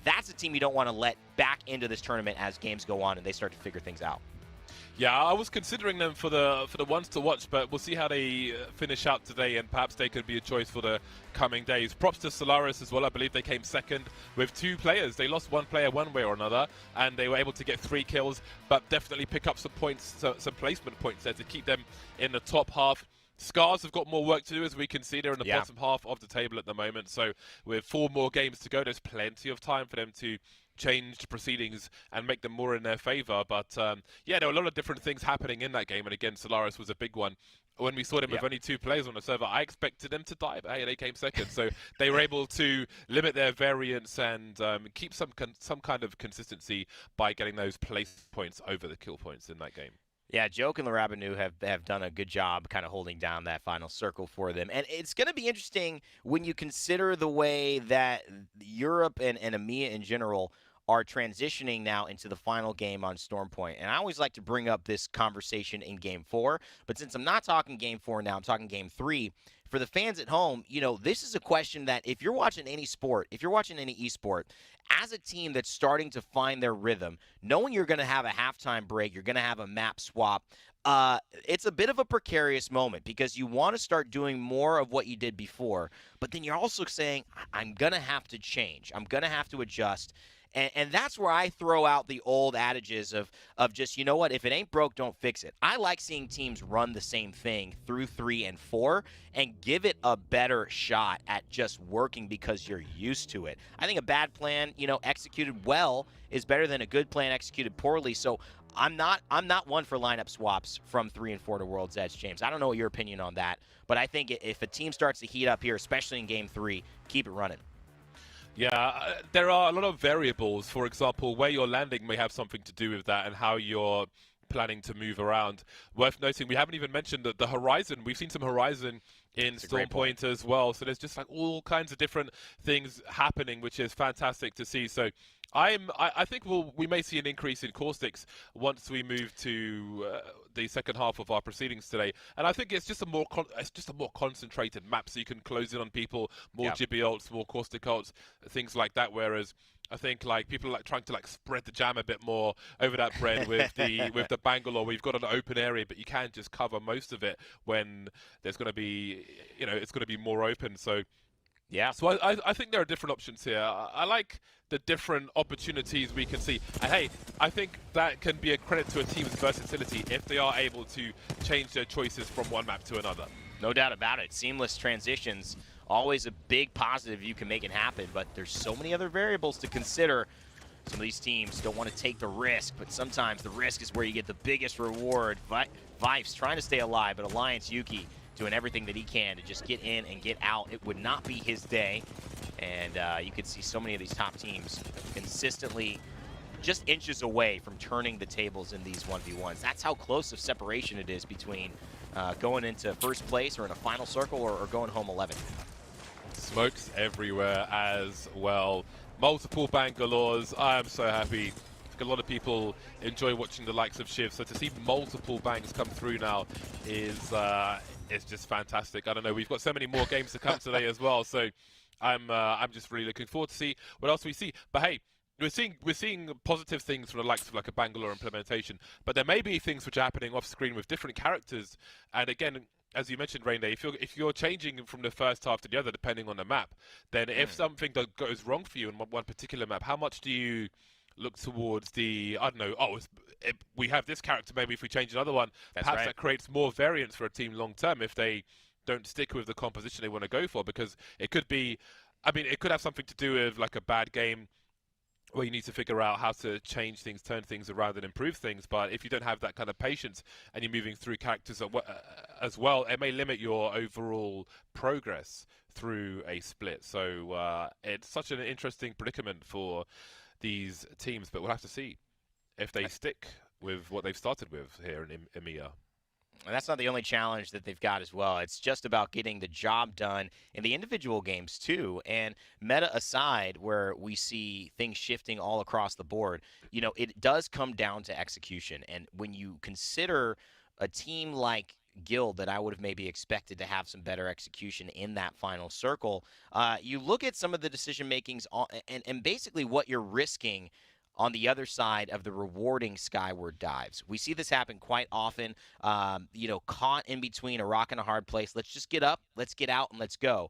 That's a team you don't want to let back into this tournament as games go on and they start to figure things out. Yeah, I was considering them for the ones to watch, but we'll see how they finish out today, and perhaps they could be a choice for the coming days. Props to Solaris as well. I believe they came second with 2 players. They lost 1 player one way or another, and they were able to get 3 kills, but definitely pick up some points, some placement points there to keep them in the top half. Scars have got more work to do, as we can see. They're in the bottom half of the table at the moment. So with 4 more games to go, there's plenty of time for them to change the proceedings and make them more in their favor. But yeah, there were a lot of different things happening in that game. And again, Solaris was a big one. When we saw them with only 2 players on the server, I expected them to die, but hey, they came second. So they were able to limit their variance and keep some kind of consistency by getting those place points over the kill points in that game. Yeah, Joke and Larabanu have done a good job kind of holding down that final circle for them. And it's going to be interesting when you consider the way that Europe and EMEA in general are transitioning now into the final game on Stormpoint. And I always like to bring up this conversation in Game 4. But since I'm not talking Game 4 now, I'm talking Game 3. For the fans at home, you know, this is a question that if you're watching any sport, if you're watching any esport, as a team that's starting to find their rhythm, knowing you're going to have a halftime break, you're going to have a map swap, it's a bit of a precarious moment because you want to start doing more of what you did before, but then you're also saying, I'm going to have to change. I'm going to have to adjust. And that's where I throw out the old adages of just, you know what, if it ain't broke, don't fix it. I like seeing teams run the same thing through 3 and 4 and give it a better shot at just working because you're used to it. I think a bad plan, you know, executed well is better than a good plan executed poorly. So I'm not one for lineup swaps from 3 and 4 to World's Edge, James. I don't know what your opinion on that, but I think if a team starts to heat up here, especially in Game 3, keep it running. Yeah, there are a lot of variables. For example, where you're landing may have something to do with that and how you're planning to move around. Worth noting, we haven't even mentioned the Horizon. We've seen some Horizon in Stormpoint as well. So there's just like all kinds of different things happening, which is fantastic to see. So I think we may see an increase in caustics once we move to the second half of our proceedings today, and I think it's just a more concentrated map, so you can close in on people, more Gibby ults, more caustic ults, things like that. Whereas I think like people are like trying to like spread the jam a bit more over that bread with the Bangalore, where you've got an open area, but you can just cover most of it when there's going to be, you know, it's going to be more open. So. Yeah. So I think there are different options here. I like the different opportunities we can see. And hey, I think that can be a credit to a team's versatility if they are able to change their choices from one map to another. No doubt about it. Seamless transitions, always a big positive. You can make it happen, but there's so many other variables to consider. Some of these teams don't want to take the risk, but sometimes the risk is where you get the biggest reward. Vife's trying to stay alive, but Alliance Yuki doing everything that he can to just get in and get out. It would not be his day. And you could see so many of these top teams consistently just inches away from turning the tables in these 1v1s. That's how close of separation it is between going into first place or in a final circle or going home 11. Smokes everywhere as well. Multiple Bangalores. I am so happy. A lot of people enjoy watching the likes of Shiv, so to see multiple bangs come through now is just fantastic. I don't know, we've got so many more games to come today as well, so I'm just really looking forward to see what else we see. But hey, we're seeing positive things from the likes of like a Bangalore implementation, but there may be things which are happening off screen with different characters. And again, as you mentioned, Rain Day, if you're changing from the first half to the other depending on the map, then if something goes wrong for you in one particular map, how much do you look towards the, I don't know, we have this character, maybe if we change another one, perhaps that creates more variance for a team long term if they don't stick with the composition they want to go for, because it could be, I mean, it could have something to do with like a bad game where you need to figure out how to change things, turn things around and improve things. But if you don't have that kind of patience and you're moving through characters as well, it may limit your overall progress through a split. So it's such an interesting predicament for these teams, but we'll have to see if they stick with what they've started with here in EMEA. And that's not the only challenge that they've got as well. It's just about getting the job done in the individual games too. And meta aside, where we see things shifting all across the board, you know, it does come down to execution. And when you consider a team like Guild that I would have maybe expected to have some better execution in that final circle, you look at some of the decision makings and basically what you're risking on the other side of the rewarding skyward dives. We see this happen quite often, you know, caught in between a rock and a hard place. Let's just get up, let's get out, and let's go.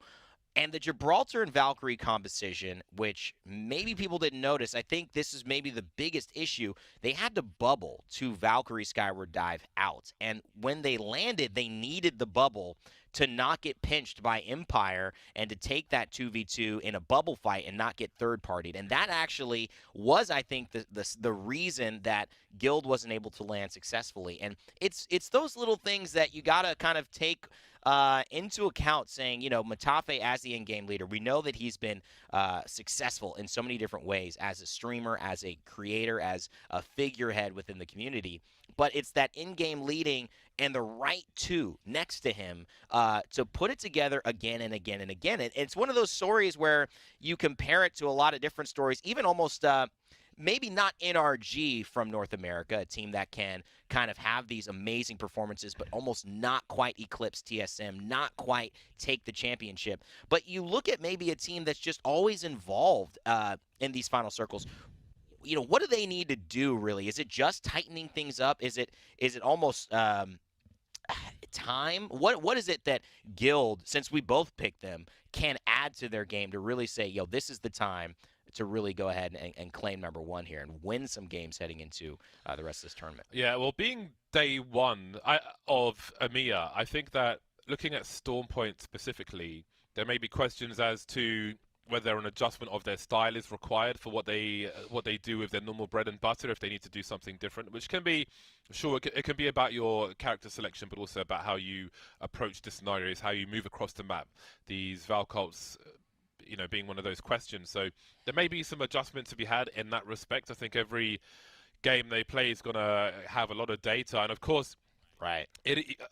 And the Gibraltar and Valkyrie composition, which maybe people didn't notice, I think this is maybe the biggest issue. They had to bubble to Valkyrie skyward dive out. And when they landed, they needed the bubble to not get pinched by Empire and to take that 2v2 in a bubble fight and not get third-partied. And that actually was, I think, the reason that Guild wasn't able to land successfully. And it's those little things that you got to kind of take into account, saying, you know, Matafe as the in-game leader, we know that he's been successful in so many different ways as a streamer, as a creator, as a figurehead within the community. But it's that in-game leading and the right two next to him to put it together again and again and again. And it's one of those stories where you compare it to a lot of different stories, even almost maybe not NRG from North America, a team that can kind of have these amazing performances but almost not quite eclipse TSM, not quite take the championship. But you look at maybe a team that's just always involved in these final circles. You know, what do they need to do, really? Is it just tightening things up? Is it almost time? What is it that Guild, since we both picked them, can add to their game to really say, yo, this is the time to really go ahead and claim number one here and win some games heading into the rest of this tournament? Yeah, well, being day one of EMEA, I think that looking at Storm Point specifically, there may be questions as to whether an adjustment of their style is required for what they do with their normal bread and butter, if they need to do something different, which can be, sure, it can be about your character selection, but also about how you approach the scenarios, how you move across the map. These Valkults, you know, being one of those questions. So there may be some adjustment to be had in that respect. I think every game they play is going to have a lot of data, and of course, right,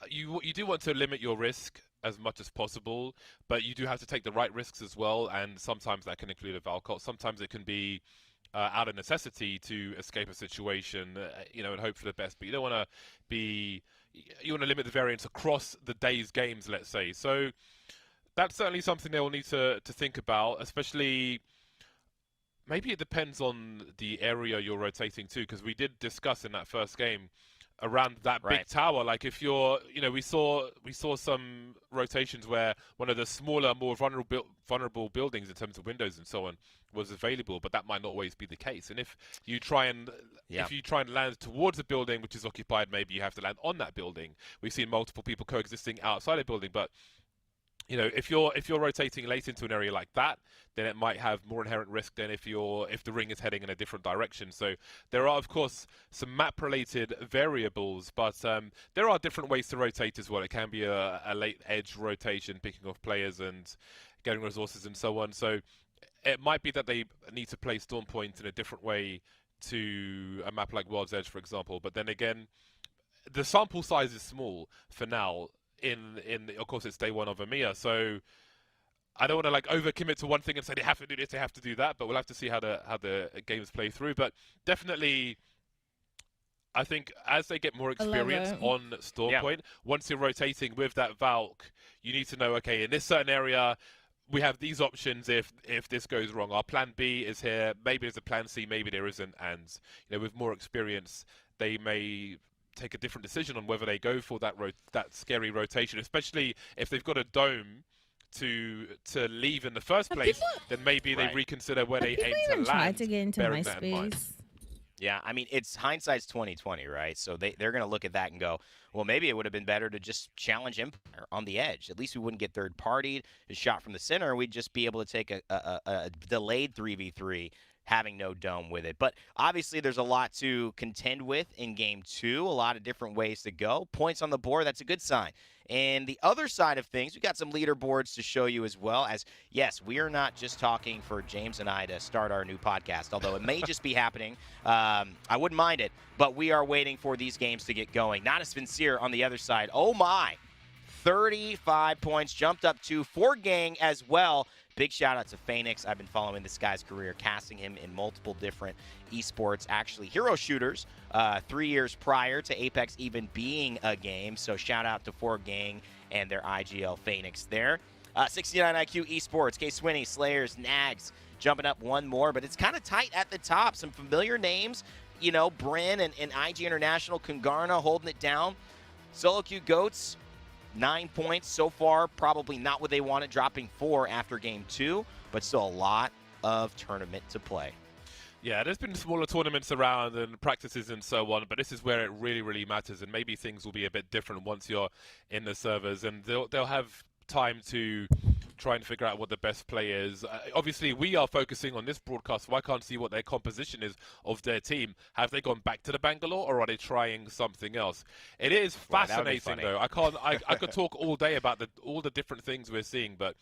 you do want to limit your risk as much as possible, but you do have to take the right risks as well, and sometimes that can include a Valcult. Sometimes it can be out of necessity to escape a situation, you know, and hope for the best, but you don't want to be, you want to limit the variance across the day's games, let's say. So that's certainly something they'll need to think about, especially maybe it depends on the area you're rotating to, because we did discuss in that first game around that big tower. Like if you're, you know, we saw some rotations where one of the smaller, more vulnerable buildings in terms of windows and so on was available, but that might not always be the case. And if you try and land towards a building which is occupied, maybe you have to land on that building. We've seen multiple people coexisting outside a building, but you know, if you're rotating late into an area like that, then it might have more inherent risk than if the ring is heading in a different direction. So there are, of course, some map-related variables, but there are different ways to rotate as well. It can be a late edge rotation, picking off players and getting resources and so on. So it might be that they need to play Storm Point in a different way to a map like World's Edge, for example. But then again, the sample size is small for now. Of course, it's day one of EMEA, so I don't want to like overcommit to one thing and say they have to do this, they have to do that, but we'll have to see how the games play through. But definitely, I think as they get more experience on Storm Point, once you're rotating with that Valk, you need to know, okay, in this certain area, we have these options if this goes wrong. Our plan B is here. Maybe there's a plan C, maybe there isn't. And with more experience, they may take a different decision on whether they go for that scary rotation, especially if they've got a dome to leave in the first place. Then maybe they reconsider where they aim to land. Try to get into my space. Yeah, I mean, it's hindsight's 20/20, right? So they're going to look at that and go, well, maybe it would have been better to just challenge Empire on the edge. At least we wouldn't get third-partied. A shot from the center, we'd just be able to take a delayed 3v3, having no dome with it. But obviously there's a lot to contend with in Game 2, a lot of different ways to go. Points on the board, that's a good sign. And the other side of things, we've got some leaderboards to show you as well. As, yes, we are not just talking for James and I to start our new podcast, although it may just be happening. I wouldn't mind it, but we are waiting for these games to get going. Not a Sincere on the other side. Oh, my. 35 points, jumped up to 4 gang as well. Big shout out to Phoenix. I've been following this guy's career, casting him in multiple different esports, actually hero shooters, 3 years prior to Apex even being a game. So shout out to 4Gang and their IGL Phoenix there. 69 IQ esports, K-Swinney, Slayers, Nags, jumping up one more, but it's kind of tight at the top. Some familiar names, Bryn and IG International, Kungarna holding it down. Solo Q Goats, 9 points so far, probably not what they wanted, dropping 4 after Game 2, but still a lot of tournament to play. Yeah, there's been smaller tournaments around and practices and so on, but this is where it really, really matters, and maybe things will be a bit different once you're in the servers, and they'll have time to try and figure out what the best play is. Obviously, we are focusing on this broadcast, so I can't see what their composition is of their team. Have they gone back to the Bangalore, or are they trying something else? It is fascinating, though. I could talk all day about all the different things we're seeing, but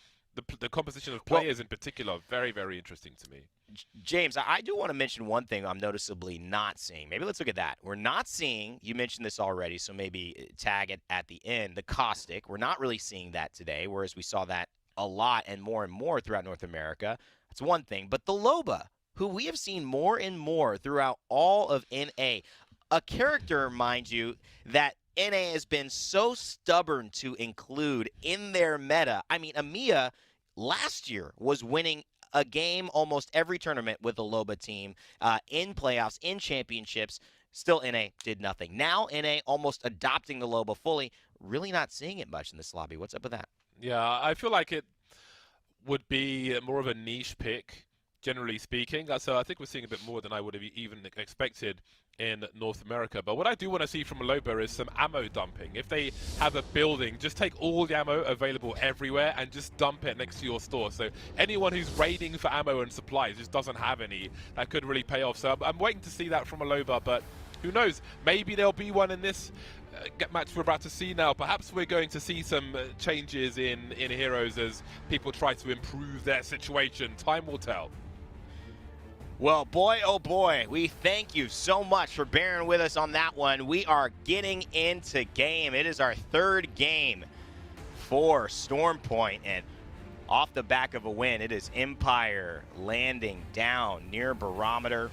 the composition of players in particular, very, very interesting to me. James, I do want to mention one thing I'm noticeably not seeing. Maybe let's look at that. We're not seeing, you mentioned this already, so maybe tag it at the end, the caustic. We're not really seeing that today, whereas we saw that a lot and more throughout North America. That's one thing. But the Loba, who we have seen more and more throughout all of NA, a character, mind you, that NA has been so stubborn to include in their meta. I mean, EMEA last year was winning a game almost every tournament with the Loba team in playoffs, in championships. Still, NA did nothing. Now, NA almost adopting the Loba fully. Really not seeing it much in this lobby. What's up with that? Yeah, I feel like it would be more of a niche pick, generally speaking. So I think we're seeing a bit more than I would have even expected in North America. But what I do want to see from a Loba is some ammo dumping. If they have a building, just take all the ammo available everywhere and just dump it next to your store. So anyone who's raiding for ammo and supplies just doesn't have any. That could really pay off. So I'm waiting to see that from a Loba, but who knows? Maybe there'll be one in this match we're about to see now. Perhaps we're going to see some changes in heroes as people try to improve their situation. Time will tell. Well, boy, oh boy, we thank you so much for bearing with us on that one. We are getting into game. It is our third game for Storm Point, and off the back of a win, it is Empire landing down near Barometer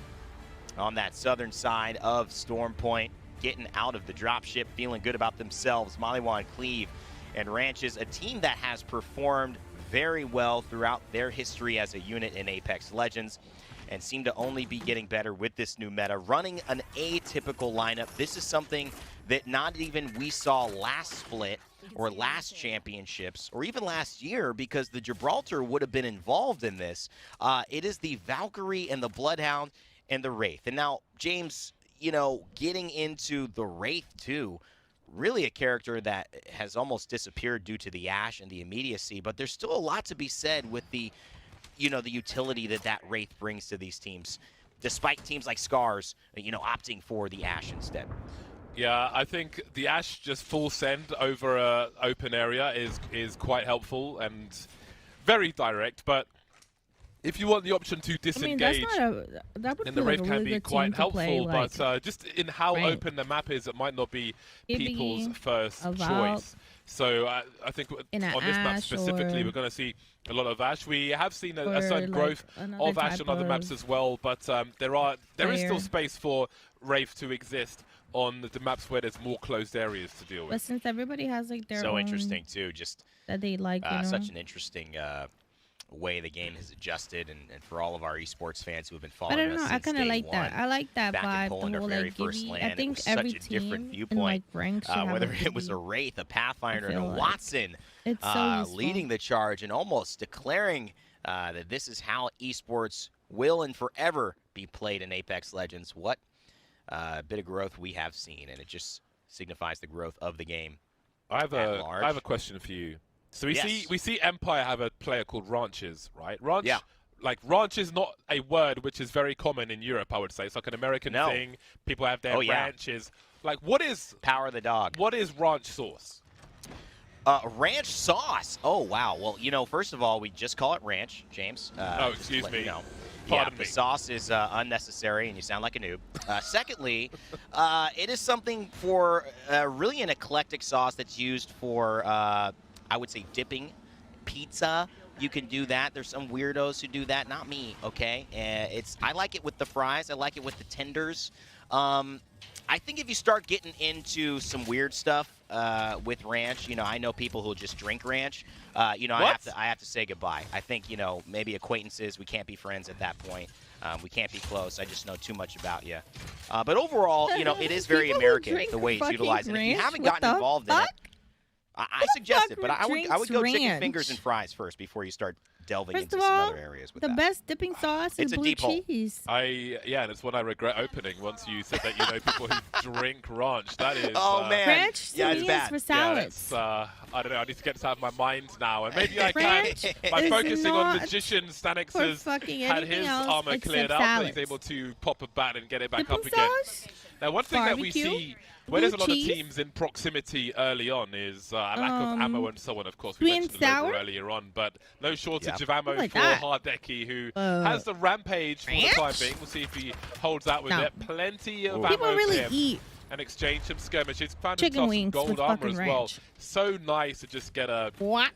on that southern side of Storm Point, getting out of the dropship, feeling good about themselves. Maliwan, Cleve, and Ranches, a team that has performed very well throughout their history as a unit in Apex Legends, and seem to only be getting better with this new meta, running an atypical lineup. This is something that not even we saw last split or last championships or even last year, because the Gibraltar would have been involved in this. It is the Valkyrie and the Bloodhound and the Wraith. And now, James, getting into the Wraith too, really a character that has almost disappeared due to the Ash and the immediacy, but there's still a lot to be said with the the utility that Wraith brings to these teams, despite teams like Scars, opting for the Ash instead. Yeah, I think the Ash just full send over a open area is quite helpful and very direct, but if you want the option to disengage, then the Wraith can be quite helpful, but just in how open the map is, it might not be people's first choice. So I think on this map specifically, we're going to see a lot of Ash. We have seen a certain growth of Ash on other maps as well, but there is still space for Wraith to exist on the maps where there's more closed areas to deal with. But since everybody has like their own... So interesting too, just that they like, you know? Such an interesting way the game has adjusted, and for all of our esports fans who have been following us since day one. I kind of like that. I like that back vibe. in Poland, our very first LAN, I think every such a different viewpoint. Whether it was a Wraith, a Pathfinder, and a Watson leading the charge and almost declaring that this is how esports will and forever be played in Apex Legends. What a bit of growth we have seen, and it just signifies the growth of the game. I have a question for you. So we see Empire have a player called Ranches, right? Ranch, like Ranch is not a word which is very common in Europe, I would say. It's like an American thing. People have their ranches. Like, what is Power of the Dog? What is ranch sauce? Ranch sauce. Oh wow. Well, you know, first of all, we just call it ranch, James. Oh, excuse me. The sauce is unnecessary, and you sound like a noob. Secondly, it is something for really an eclectic sauce that's used for, I would say, dipping pizza. You can do that. There's some weirdos who do that. Not me, okay? I like it with the fries. I like it with the tenders. I think if you start getting into some weird stuff with ranch, you know, I know people who just drink ranch. You know, I have to say goodbye. I think, you know, maybe acquaintances. We can't be friends at that point. We can't be close. I just know too much about you. But overall, you know, it is very American the way it's utilized. And if you haven't gotten involved in it, I suggest it. But I would go chicken fingers and fries first before you start delving into some other areas with the best dipping sauce is blue cheese. And it's one I regret opening once you said that, you know, people who drink ranch. That is... Oh, man. Ranch to me is for salads. I don't know. I need to get this out of my mind now. And maybe I can, by focusing on Magician, Stanix has had his armor cleared up, but he's able to pop a bat and get it back up again. Now, one thing that we see... Where there's a lot of teams in proximity early on is a lack of ammo and so on, of course. We mentioned the logo earlier on, but no shortage of ammo for Hardeki, who has the Rampage for the time being. We'll see if he holds out with it. Plenty of ammo for him. And exchange some skirmishes. Found himself some gold armor as well. So nice to just get a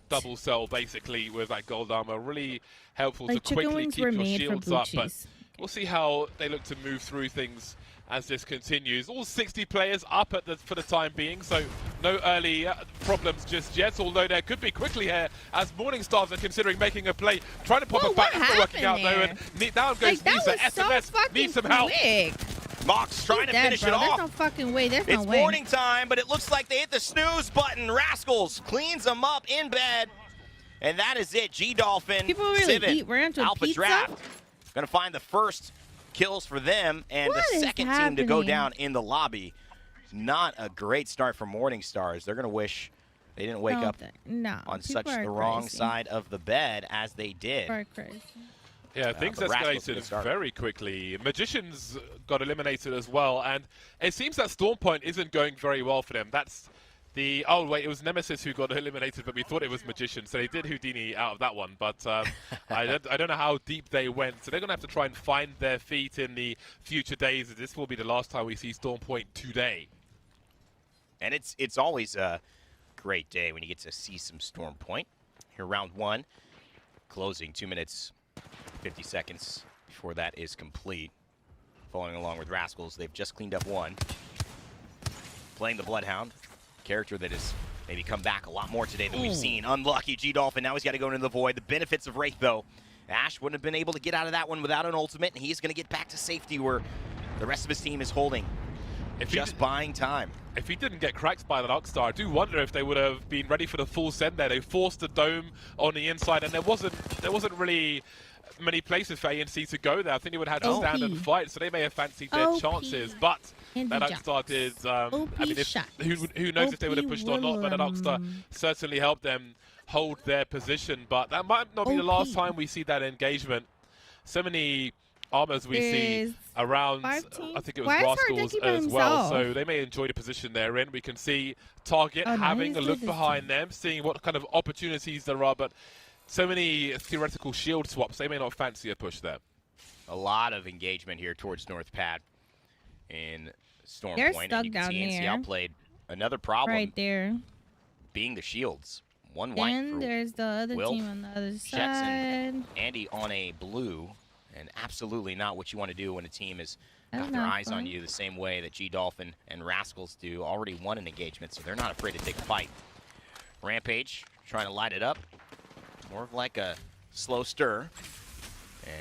double cell, basically, with that gold armor. Really helpful to quickly keep your shields up. But we'll see how they look to move through things as this continues. All 60 players up for the time being, so no early problems just yet, although there could be quickly here as Morning Stars are considering making a play, trying to pop a back. It's not working out though, and down goes Nisa. SMS needs some help. Mox trying to finish it off. There's no fucking way. There's no way. It's morning time, but it looks like they hit the snooze button. Rascals cleans them up in bed, and that is it. G-Dolphin, people really eat ranch with Alpha pizza? Draft, gonna find the first kills for them, and the second team to go down in the lobby. Not a great start for Morning Stars. They're going to wish they didn't wake up on such the wrong side of the bed as they did. Yeah, things escalated very quickly. Magicians got eliminated as well, and it seems that Storm Point isn't going very well for them. That's the... Oh, wait, it was Nemesis who got eliminated, but we thought it was Magician, so they did Houdini out of that one. But I don't know how deep they went, so they're going to have to try and find their feet in the future days. This will be the last time we see Storm Point today. And it's always a great day when you get to see some Storm Point. Here, round one, closing 2 minutes, 50 seconds before that is complete. Following along with Rascals, they've just cleaned up one. Playing the Bloodhound. Character that has maybe come back a lot more today than we've seen. Unlucky G-Dolphin, now he's got to go into the void. The benefits of Wraith, though. Ash wouldn't have been able to get out of that one without an ultimate, and he's going to get back to safety where the rest of his team is holding. Just buying time. If he didn't get cracked by the Darkstar, I do wonder if they would have been ready for the full send there. They forced the dome on the inside, and there wasn't really many places for ANC to go there. I think they would have had to stand and fight, so they may have fancied their chances, but that Darkstar did, I mean, who knows if they would have pushed or not, but that Darkstar certainly helped them hold their position, but that might not be the last time we see that engagement. So many armors we see around, I think it was Rascals as well, so they may enjoy the position they're in. We can see Target having a look behind them, seeing what kind of opportunities there are, but so many theoretical shield swaps, they may not fancy a push there. A lot of engagement here towards North Pad in Storm Point. Stuck And you can down see NC there. outplayed another problem. Right there. being the shields. One white And for there's the other Will. team on the other Shex side. and Andy on a blue, and absolutely not what you want to do when a team has got their eyes on you the same way that G-Dolphin and Rascals do. Already won an engagement, so they're not afraid to take a fight. Rampage trying to light it up. More of like a slow stir.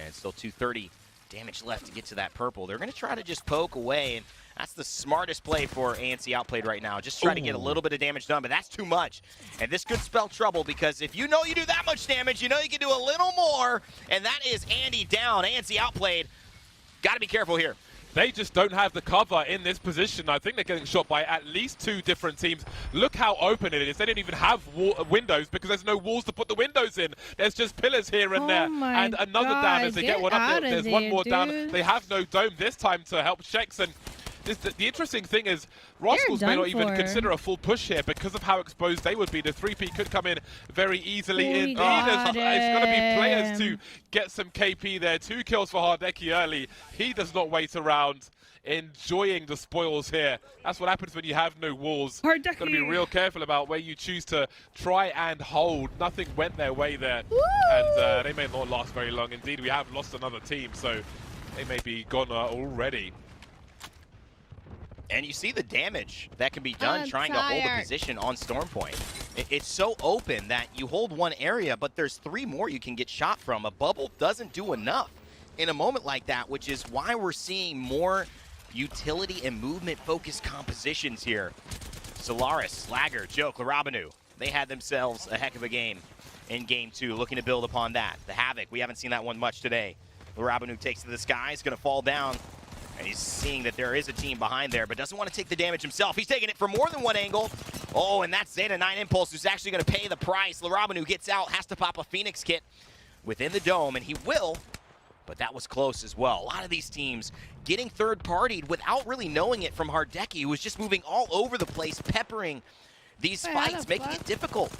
And still 230 damage left to get to that purple. They're going to try to just poke away, and that's the smartest play for ANC Outplayed right now. Just try to get a little bit of damage done, but that's too much. And this could spell trouble because if you know you do that much damage, you know you can do a little more, and that is Andy down. ANC Outplayed. Got to be careful here. They just don't have the cover in this position. I think they're getting shot by at least 2 different teams. Look how open it is. They don't even have windows because there's no walls to put the windows in. There's just pillars here and there. And another down as they get one up. There's one more down. They have no dome this time to help Shex. And the interesting thing is Rascals may not even consider a full push here because of how exposed they would be. The 3P could come in very easily indeed. It's going to be players to get some KP there. 2 kills for Hardeki early. He does not wait around, enjoying the spoils here. That's what happens when you have no walls. Got to be real careful about where you choose to try and hold. Nothing went their way there. Woo! And they may not last very long. Indeed, we have lost another team, so they may be gone already. And you see the damage that can be done trying to hold a position on Storm Point. It's so open that you hold one area, but there's 3 more you can get shot from. A bubble doesn't do enough in a moment like that, which is why we're seeing more utility and movement-focused compositions here. Solaris, Slagger, Joke, Larabanu, they had themselves a heck of a game in Game 2, looking to build upon that. The Havoc, we haven't seen that one much today. Larabanu takes to the sky, is going to fall down. And he's seeing that there is a team behind there, but doesn't want to take the damage himself. He's taking it from more than one angle. Oh, and that's Zeta 9 Impulse, who's actually going to pay the price. Larabanu gets out, has to pop a Phoenix kit within the dome, and he will, but that was close as well. A lot of these teams getting third-partied without really knowing it from Hardeki, who was just moving all over the place, peppering these fights, making it difficult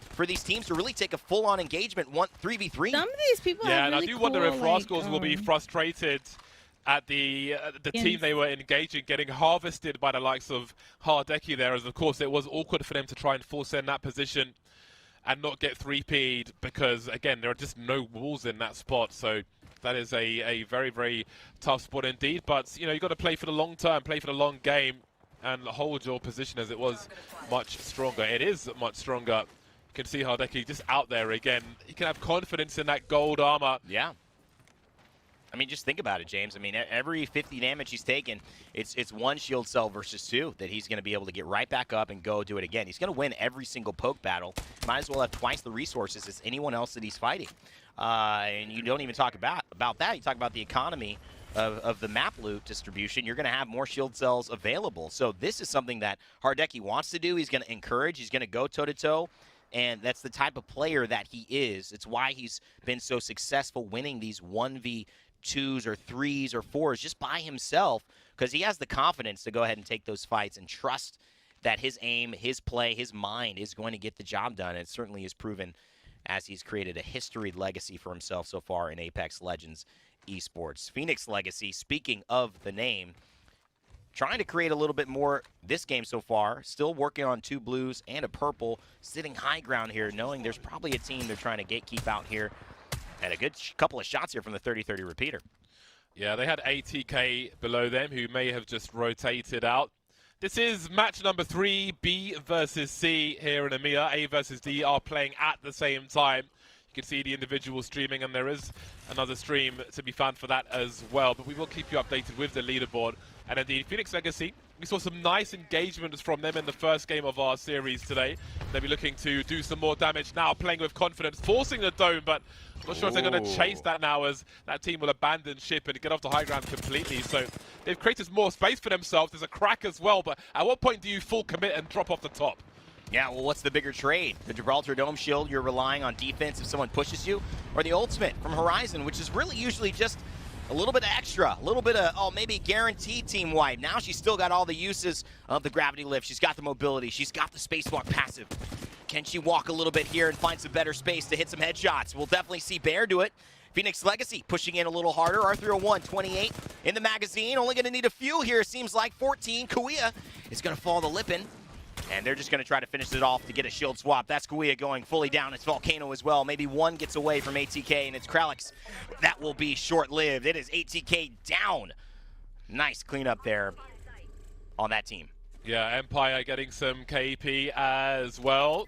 for these teams to really take a full-on engagement, 3v3. Some of these people yeah, are and really I do wonder if Rascals like, will be frustrated at the team they were engaging, getting harvested by the likes of Hardeki there, as of course it was awkward for them to try and force in that position and not get 3P'd because, again, there are just no walls in that spot. So that is a very, very tough spot indeed. But, you know, you've got to play for the long term, play for the long game, and hold your position as it was much stronger. It is much stronger. You can see Hardeki just out there again. He can have confidence in that gold armor. Yeah. I mean, just think about it, James. I mean, every 50 damage he's taken, it's 1 shield cell versus 2 that he's going to be able to get right back up and go do it again. He's going to win every single poke battle. Might as well have twice the resources as anyone else that he's fighting. And you don't even talk about that. You talk about the economy of the map loot distribution. You're going to have more shield cells available. So this is something that Hardeki wants to do. He's going to encourage. He's going to go toe-to-toe. And that's the type of player that he is. It's why he's been so successful winning these 1v2s or 3s or 4s just by himself, because he has the confidence to go ahead and take those fights and trust that his aim, his play, his mind is going to get the job done. It certainly is proven as he's created a historied legacy for himself so far in Apex Legends esports. Phoenix Legacy, speaking of the name, trying to create a little bit more this game so far, still working on 2 blues and a purple, sitting high ground here, knowing there's probably a team they're trying to gatekeep out here. And a good couple of shots here from the 30-30 repeater. Yeah, they had ATK below them, who may have just rotated out. This is match number 3, B versus C here in EMEA. A versus D are playing at the same time. You can see the individual streaming, and there is another stream to be found for that as well. But we will keep you updated with the leaderboard. And indeed, Phoenix Legacy, we saw some nice engagements from them in the first game of our series today. They'll be looking to do some more damage now, playing with confidence, forcing the dome, but I'm not sure if they're going to chase that now, as that team will abandon ship and get off the high ground completely. So they've created more space for themselves. There's a crack as well, but at what point do you full commit and drop off the top? Yeah, well, what's the bigger trade? The Gibraltar Dome Shield, you're relying on defense if someone pushes you, or the ultimate from Horizon, which is really usually just a little bit of extra, a little bit of, oh, maybe guaranteed team wipe. Now she's still got all the uses of the gravity lift. She's got the mobility. She's got the spacewalk passive. Can she walk a little bit here and find some better space to hit some headshots? We'll definitely see Bear do it. Phoenix Legacy pushing in a little harder. R301, 28 in the magazine. Only going to need a few here, seems like. 14. Kuia is going to fall the lippin'. And they're just going to try to finish it off to get a shield swap. That's Kuya going fully down. It's Volcano as well. Maybe one gets away from ATK, and it's Kralix. That will be short-lived. It is ATK down. Nice cleanup there on that team. Yeah, Empire getting some KP as well.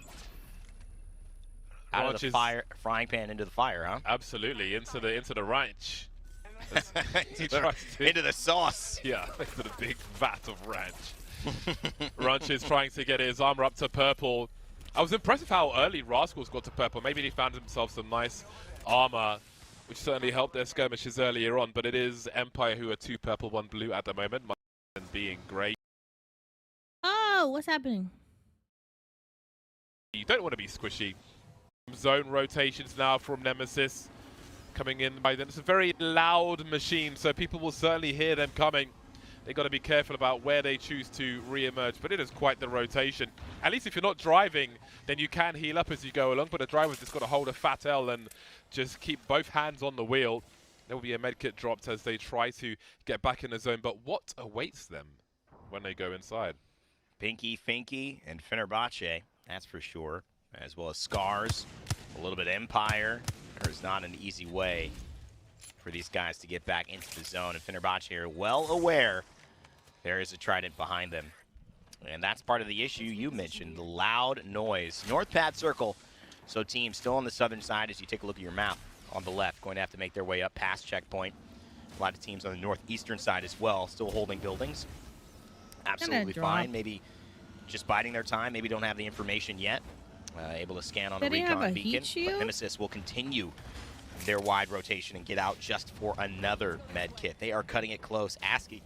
Out of the fire, frying pan into the fire, huh? Absolutely, into the ranch. Into the sauce. Yeah, into the big vat of ranch. Runch is trying to get his armor up to purple. I was impressed with how early Rascals got to purple. Maybe they found themselves some nice armor, which certainly helped their skirmishes earlier on. But it is Empire who are 2 purple, 1 blue at the moment, and being great. Oh, what's happening? You don't want to be squishy. Zone rotations now from Nemesis coming in by them. It's a very loud machine, so people will certainly hear them coming. They've got to be careful about where they choose to re-emerge, but it is quite the rotation. At least if you're not driving, then you can heal up as you go along, but a driver's just got to hold a fat L and just keep both hands on the wheel. There will be a medkit dropped as they try to get back in the zone, but what awaits them when they go inside? Pinky, Finky, and Fenerbahce, that's for sure, as well as Scars, a little bit of Empire. There's not an easy way for these guys to get back into the zone, and Fenerbahce are well aware there is a Trident behind them. And that's part of the issue you mentioned, the loud noise. North pad circle, so teams still on the southern side as you take a look at your map on the left, going to have to make their way up past checkpoint. A lot of teams on the northeastern side as well, still holding buildings. Absolutely fine, maybe just biding their time, maybe don't have the information yet. Able to scan on the recon beacon, but Nemesis will continue their wide rotation and get out just for another med kit. They are cutting it close. Askey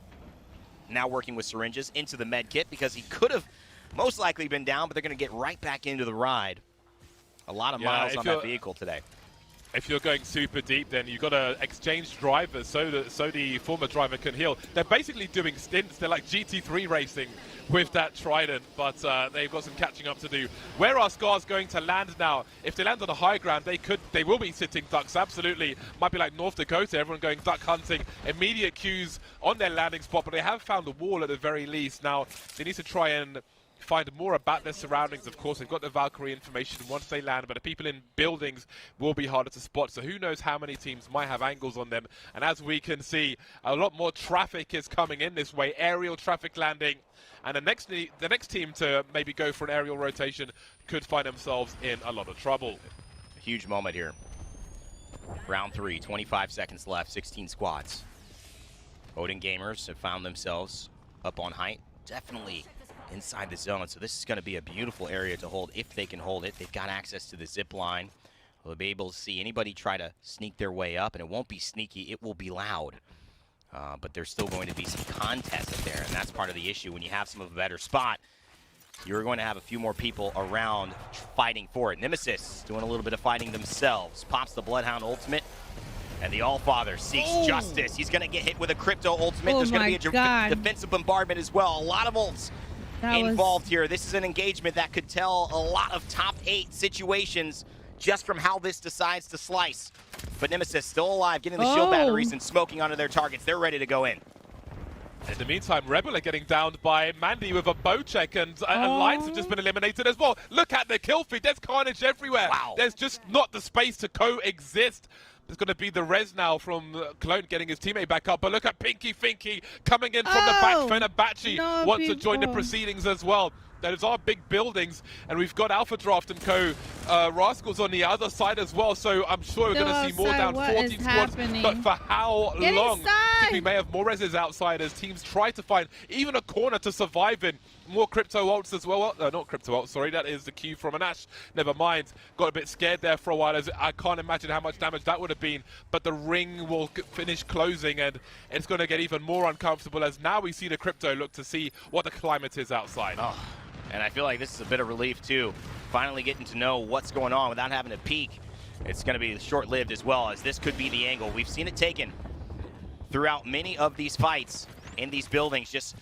now working with syringes into the med kit because he could have most likely been down, but they're going to get right back into the ride. A lot of miles on that vehicle today. If you're going super deep, then you've got to exchange drivers so the former driver can heal. They're basically doing stints. They're like GT3 racing with that Trident, but they've got some catching up to do. Where are Scars going to land now? If they land on the high ground, they will be sitting ducks, absolutely. Might be like North Dakota, everyone going duck hunting. Immediate cues on their landing spot, but they have found the wall at the very least. Now, they need to try and find more about their surroundings. Of course, they've got the Valkyrie information once they land, but the people in buildings will be harder to spot, so who knows how many teams might have angles on them. And as we can see, a lot more traffic is coming in this way, aerial traffic landing, and the next team to maybe go for an aerial rotation could find themselves in a lot of trouble. A huge moment here. Round 3, 25 seconds left, 16 squads. Odin Gamers have found themselves up on height, definitely inside the zone, so this is going to be a beautiful area to hold if they can hold it. They've got access to the zip line. They'll be able to see anybody try to sneak their way up, and it won't be sneaky, it will be loud. But there's still going to be some contest up there, and that's part of the issue. When you have some of a better spot, you're going to have a few more people around fighting for it. Nemesis doing a little bit of fighting themselves. Pops the Bloodhound ultimate, and the Allfather seeks justice. He's going to get hit with a crypto ultimate. There's going to be a defensive bombardment as well. A lot of ults involved here. This is an engagement that could tell a lot of top 8 situations just from how this decides to slice. But Nemesis still alive, getting the shield batteries and smoking onto their targets. They're ready to go in. In the meantime, Rebel are getting downed by Mandy with a bow check, and Lions have just been eliminated as well. Look at the kill feed. There's carnage everywhere. Wow. There's just not the space to coexist. There's going to be the res now from Clone getting his teammate back up. But look at Pinky Finky coming in from the back. Fenerbahce wants to join the proceedings as well. Those are big buildings, and we've got Alpha Draft and co. Rascals on the other side as well, so I'm sure we're going to see more down 14 squads. But for how long? I think we may have more reses outside as teams try to find even a corner to survive in. More crypto ults as well. Not crypto ults, sorry. That is the Q from an Ash. Never mind. Got a bit scared there for a while, as I can't imagine how much damage that would have been. But the ring will finish closing, and it's going to get even more uncomfortable as now we see the crypto look to see what the climate is outside. And I feel like this is a bit of relief, too. Finally getting to know what's going on without having to peek. It's going to be short-lived as well, as this could be the angle. We've seen it taken throughout many of these fights in these buildings. Just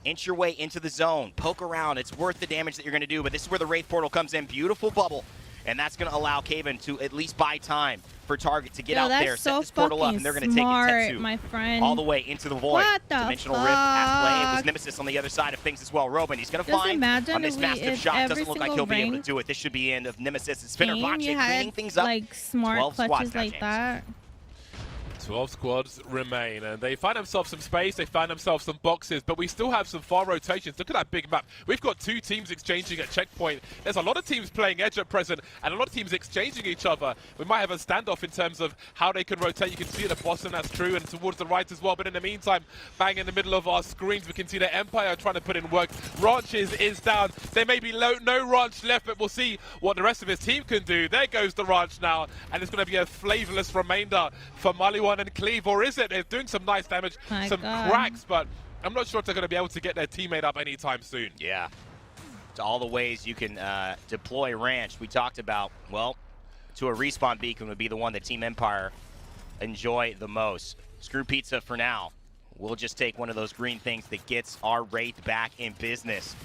inch your way into the zone. Poke around. It's worth the damage that you're going to do, but this is where the Wraith Portal comes in. Beautiful bubble. And that's going to allow Caven to at least buy time for Target to get out there, set this portal up, and they're going to take it my friend. all the way into the void. What the Dimensional Rift at play. It was Nemesis on the other side of things as well. Roman, he's going to find on this massive shot. Doesn't look like he'll be able to do it. This should be the end of Nemesis. Spinner blockchain cleaning things up. Like smart clutches like that. 12 squads remain, and they find themselves some space, they find themselves some boxes, but we still have some far rotations. Look at that big map. We've got 2 teams exchanging at checkpoint. There's a lot of teams playing edge at present, and a lot of teams exchanging each other. We might have a standoff in terms of how they can rotate. You can see at the bottom, that's true, and towards the right as well. But in the meantime, bang in the middle of our screens, we can see the Empire trying to put in work. Ranches is down. There may be no Ranch left, but we'll see what the rest of his team can do. There goes the Ranch now, and it's going to be a flavorless remainder for Maliwan and Cleve, or is it? They're doing some nice damage, cracks, but I'm not sure if they're going to be able to get their teammate up anytime soon. Yeah. To all the ways you can deploy Ranch, we talked about, well, to a respawn beacon would be the one that Team Empire enjoy the most. Screw Pizza for now. We'll just take one of those green things that gets our Wraith back in business.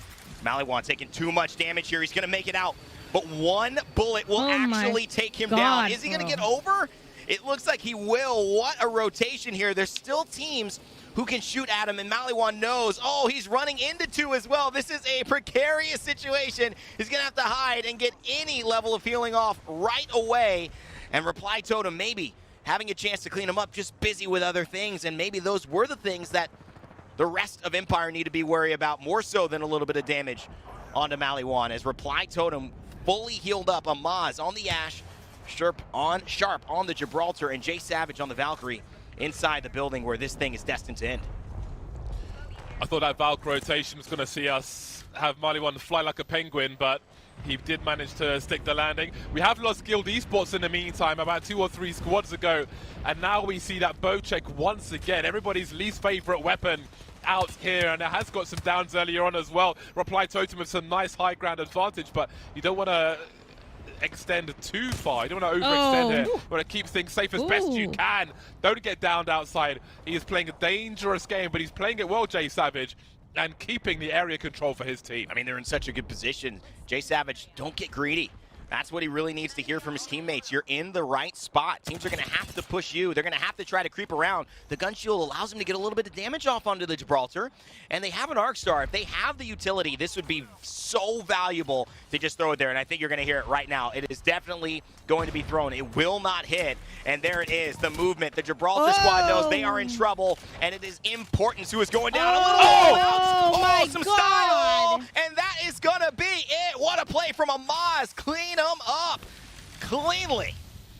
Maliwan taking too much damage here. He's going to make it out, but one bullet will actually take him down. Is he going to get over? It looks like he will. What a rotation here. There's still teams who can shoot at him, and Maliwan knows, oh, he's running into 2 as well. This is a precarious situation. He's going to have to hide and get any level of healing off right away. And Reply Totem maybe having a chance to clean him up, just busy with other things, and maybe those were the things that the rest of Empire need to be worried about, more so than a little bit of damage onto Maliwan, as Reply Totem fully healed up. Amaz on the Ash, Sharp on the Gibraltar, and Jay Savage on the Valkyrie inside the building where this thing is destined to end. I thought that Valk rotation was going to see us have Maliwan fly like a penguin, but he did manage to stick the landing. We have lost Guild Esports in the meantime, about 2 or 3 squads ago, and now we see that bow check once again. Everybody's least favorite weapon out here, and it has got some downs earlier on as well. Reply Totem with some nice high ground advantage, but you don't want to extend too far. You don't want to overextend here. You want to keep things safe as best you can. Don't get downed outside. He is playing a dangerous game, but he's playing it well, Jay Savage, and keeping the area control for his team. I mean, they're in such a good position. Jay Savage, don't get greedy. That's what he really needs to hear from his teammates. You're in the right spot. Teams are going to have to push you. They're going to have to try to creep around. The gun shield allows them to get a little bit of damage off onto the Gibraltar, and they have an Arc Star. If they have the utility, this would be so valuable to just throw it there, and I think you're going to hear it right now. It is definitely going to be thrown. It will not hit, and there it is, the movement. The Gibraltar squad knows they are in trouble, and it is Importance who is going down a little bit. Some style, and that is going to be it. What a play from Amaz. Clean them up cleanly.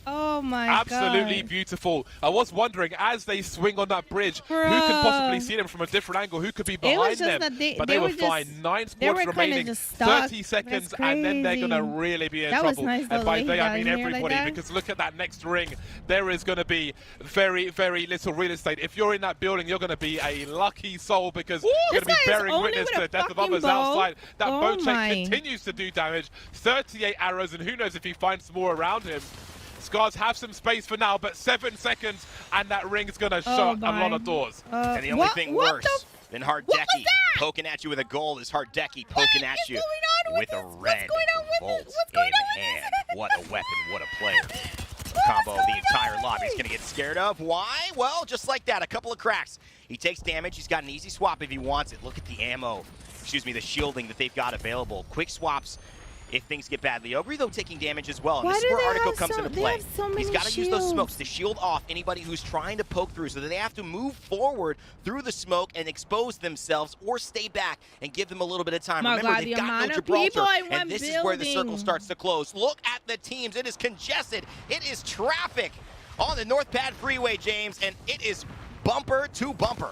Oh my God. Absolutely beautiful. I was wondering, as they swing on that bridge, who could possibly see them from a different angle? Who could be behind them? But they were fine. 9 squads remaining, 30 seconds, and then they're going to really be in trouble. Nice, and by they, I mean everybody, because look at that next ring. There is going to be very, very little real estate. If you're in that building, you're going to be a lucky soul, because you're going to be bearing witness to the death of others outside. That bow check continues to do damage. 38 arrows, and who knows if he finds more around him. Scars have some space for now, but 7 seconds, and that ring is going to shut a lot of doors. And the only thing worse than Hardeki poking at you with a gold is Hardeki poking at you with a red bolt in hand. What a weapon, what a player. A combo the entire lobby is going to get scared of. Why? Well, just like that, a couple of cracks. He takes damage. He's got an easy swap if he wants it. Look at the ammo, the shielding that they've got available. Quick swaps if things get badly. Ogre, though, taking damage as well. And this is where Article comes into play. He's got to use those smokes to shield off anybody who's trying to poke through, so that they have to move forward through the smoke and expose themselves, or stay back and give them a little bit of time. Remember, they've got no Gibraltar, and this is where the circle starts to close. Look at the teams. It is congested. It is traffic on the North Pad Freeway, James, and it is bumper to bumper.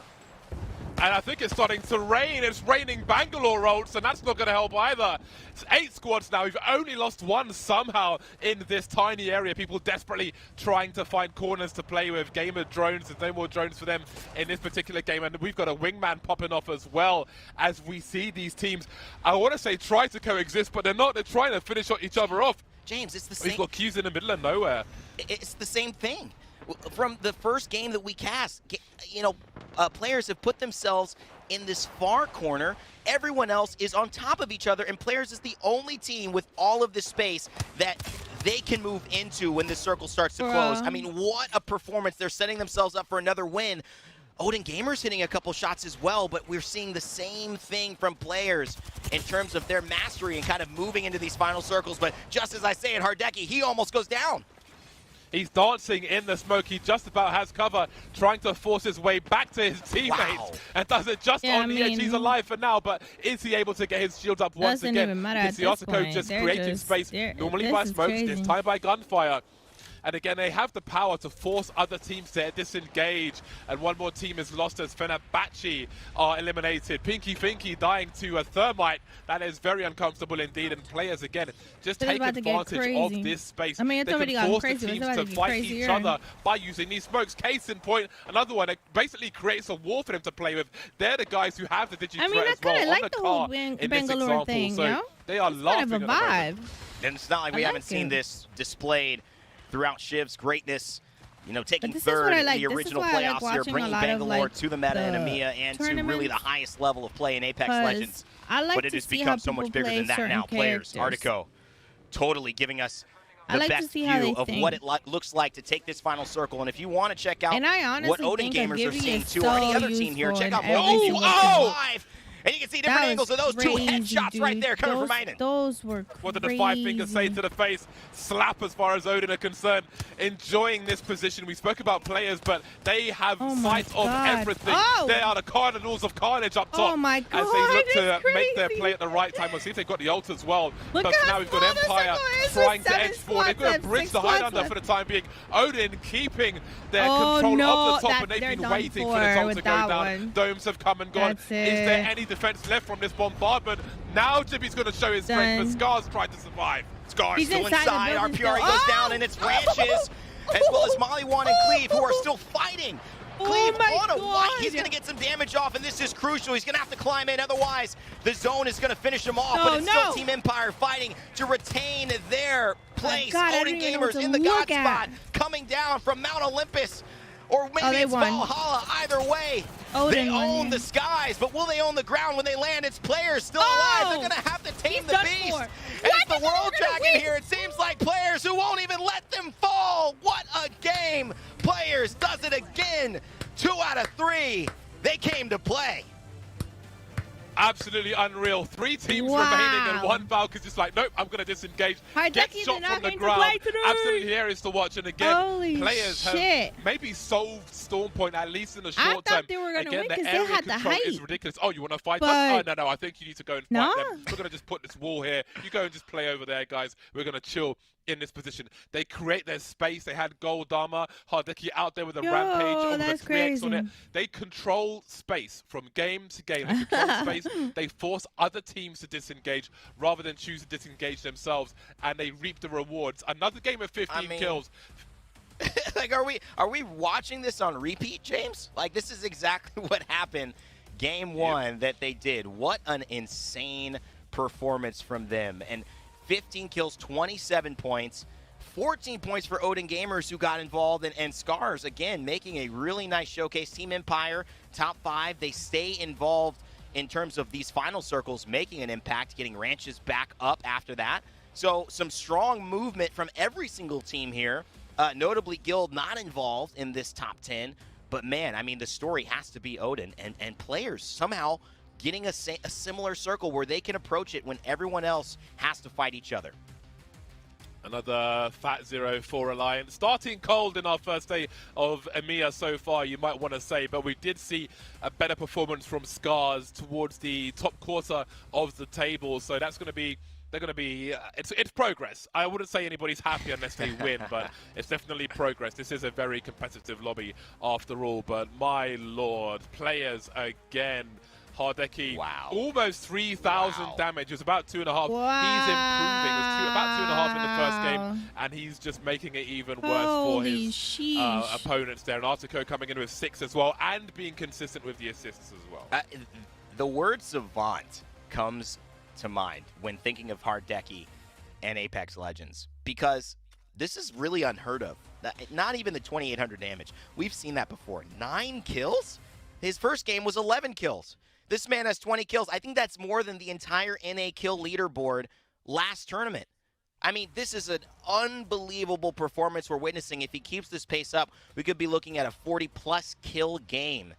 And I think it's starting to rain. It's raining Bangalore rolls, and that's not going to help either. It's 8 squads now. We've only lost 1 somehow in this tiny area. People desperately trying to find corners to play with. Gamer drones, there's no more drones for them in this particular game. And we've got a wingman popping off as well, as we see these teams, I want to say, try to coexist, but they're not. They're trying to finish each other off. James, it's the same. We've got queues in the middle of nowhere. It's the same thing. From the first game that we cast, players have put themselves in this far corner. Everyone else is on top of each other, and Players is the only team with all of this space that they can move into when the circle starts to close. I mean, what a performance. They're setting themselves up for another win. Odin Gamers hitting a couple shots as well, but we're seeing the same thing from players in terms of their mastery and kind of moving into these final circles. But just as I say it, Hardeki, he almost goes down. He's dancing in the smoke. He just about has cover, trying to force his way back to his teammates, and does it just on the edge. He's alive for now, but is he able to get his shield up once again? It's Yasuko just creating space, normally by smokes, this time by gunfire. And again, they have the power to force other teams to disengage. And one more team is lost as Fenerbahce are eliminated. Pinky Finky dying to a thermite. That is very uncomfortable indeed. And players, again, just take advantage of this space. I mean, it's already gotten crazy. They can force the teams to fight each other by using these smokes. Case in point, another one that basically creates a wall for them to play with. They're the guys who have the digi threat as well on the car in this example. Thing, so they are laughing at the moment. And it's not like we haven't seen this displayed throughout Shiv's greatness, you know, taking third in the original playoffs here, bringing Bangalore to the meta in EMEA and to really the highest level of play in Apex Legends. But it has become so much bigger than that now. Players, Artico, totally giving us the best view of what it looks like to take this final circle. And if you want to check out what Odin Gamers are seeing too, or any other team here, check out Multiview live. And you can see different angles of those two headshots right there coming from Aiden. Those were crazy. What did the 5 fingers say to the face? Slap as far as Odin are concerned. Enjoying this position. We spoke about players, but they have sight of everything. They are the Cardinals of Carnage up top. Oh my God, as they look to make their play at the right time. We'll see if they've got the ult as well. But now we've got Empire trying to edge forward. They've got to bridge the hide under for the time being. Odin keeping their control of the top, and they've been waiting for the ult to go down. Domes have come and gone. Is there any defense left from this bombardment? Now Jimmy's going to show his strength, but Scar's tried to survive. Scar's still inside. RPRE goes down, and it's Branches, as well as Molly1 and Cleve, who are still fighting. Cleve on a white. He's going to get some damage off, and this is crucial. He's going to have to climb in. Otherwise, the zone is going to finish him off. But it's still Team Empire fighting to retain their place. Odin Gamers in the God spot, coming down from Mount Olympus. Or maybe it's Valhalla. Either way, they own the skies. But will they own the ground when they land? It's players still alive. They're going to have to tame the beast. And it's the World Dragon here. It seems like players who won't even let them fall. What a game. Players does it again. 2 out of 3. They came to play. Absolutely unreal. 3 teams remaining, and one Valk is just like, nope, I'm going to disengage. Get shot from the ground. Absolutely hilarious to watch. And again, players have maybe solved Storm Point, at least in the short term. I thought they were going to win because they had the height. Is ridiculous. Oh, you want to fight us? Oh, no, I think you need to go and fight them. We're going to just put this wall here. You go and just play over there, guys. We're going to chill in this position. They create their space. They had gold armor. Hardeki out there with a rampage over the 3x on it. They control space from game to game. They control space. They force other teams to disengage rather than choose to disengage themselves, and they reap the rewards. Another game of 15 kills. Like, are we watching this on repeat, James? Like, this is exactly what happened game 1 that they did. What an insane performance from them. And 15 kills, 27 points, 14 points for Odin Gamers, who got involved, and Scars, again, making a really nice showcase. Team Empire, top 5. They stay involved in terms of these final circles, making an impact, getting Ranches back up after that. So some strong movement from every single team here. Notably, Guild not involved in this top 10. But, man, I mean, the story has to be Odin, and players somehow getting a similar circle where they can approach it when everyone else has to fight each other. Another Fat 0-4 Alliance. Starting cold in our first day of EMEA so far, you might want to say, but we did see a better performance from Scars towards the top quarter of the table, so that's going to be it's progress. I wouldn't say anybody's happy unless they win, but it's definitely progress. This is a very competitive lobby after all, but my lord, players again. Hardeki, almost 3,000 damage. It was about 2.5. He's improving. It was about 2.5 in the first game, and he's just making it even worse for his opponents there. And Artico coming in with 6 as well, and being consistent with the assists as well. The word savant comes to mind when thinking of Hardeki and Apex Legends, because this is really unheard of. Not even the 2,800 damage. We've seen that before. 9 kills? His first game was 11 kills. This man has 20 kills. I think that's more than the entire NA kill leaderboard last tournament. I mean, this is an unbelievable performance we're witnessing. If he keeps this pace up, we could be looking at a 40-plus kill game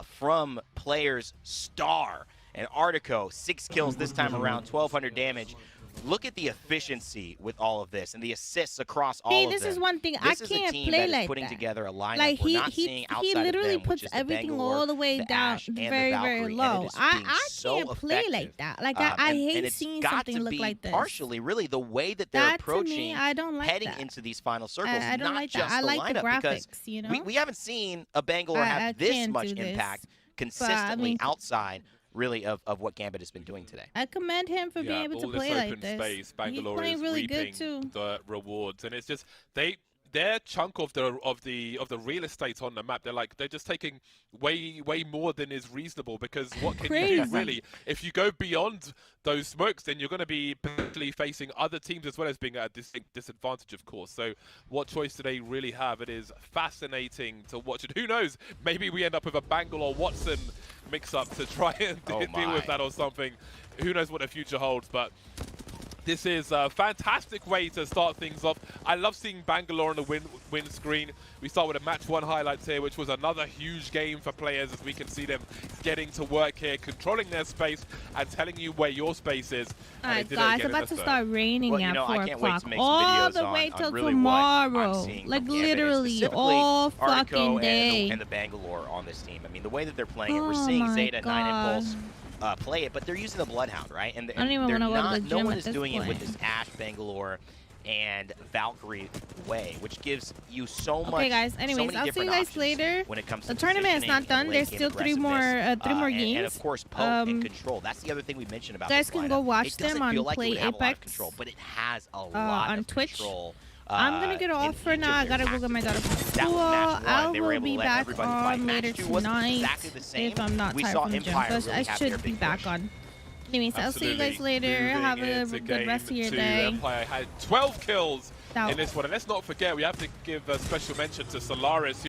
from players Star. And Artico, 6 kills this time around, 1,200 damage. Look at the efficiency with all of this and the assists across all of them. This is one thing this I can't is a team play that like is putting that. together a lineup Like we're not seeing outside he literally of them, puts which is the everything Bangalore, all the way the down, Ash, and very the Valkyrie, very low. and it is I being so can't play effective. like that. Like I hate and it's seeing got something to look be like this. partially, really, the way that they're That, to approaching me, I don't like heading that. into these final circles. I don't not like just that. I the like lineup, the because graphics, you know? we haven't seen a Bangalore I have this can't much do this. impact But, consistently outside. Really, of what Gambit has been doing today. I commend him for being able to play like this. Space, Bangalore He's playing is really reaping good too. the rewards, and it's just their chunk of the real estate on the map. They're just taking way more than is reasonable, because what can you do really? If you go beyond those smokes, then you're going to be potentially facing other teams as well as being at a distinct disadvantage, of course. So what choice do they really have? It is fascinating to watch it. Who knows? Maybe we end up with a Bangalore Watson mix-up to try and deal with that or something. Who knows what the future holds, but this is a fantastic way to start things off. I love seeing Bangalore on the win screen. We start with a match 1 highlights here, which was another huge game for players, as we can see them getting to work here, controlling their space and telling you where your space is. All right, guys, it's about to start raining at 4 o'clock. All All the way till tomorrow. Like literally all fucking day. And the Bangalore on this team. I mean, the way that they're playing it, we're seeing Zeta, 9 Impulse play it, but they're using the Bloodhound, right? And I don't even want to go to the gym no one at is this doing point. it with this Ash, Bangalore, and Valkyrie way, which gives you so much. Okay, guys. Anyways, I'll see you guys later. When it comes to the tournament is not done. There's still 3 more games. And of course, poke and control. That's the other thing we mentioned about. Guys this can go watch it them on feel like Play it would have a lot of Apex control, but it has a lot on of Twitch. Control. I'm gonna get off for now. I gotta go get my daughter from school. I will be back on later tonight if I'm not tired from the gym. But I should be back on. Anyways, I'll see you guys later. Have a good rest of your day. Empire had 12 kills in this one, and let's not forget we have to give a special mention to Solaris.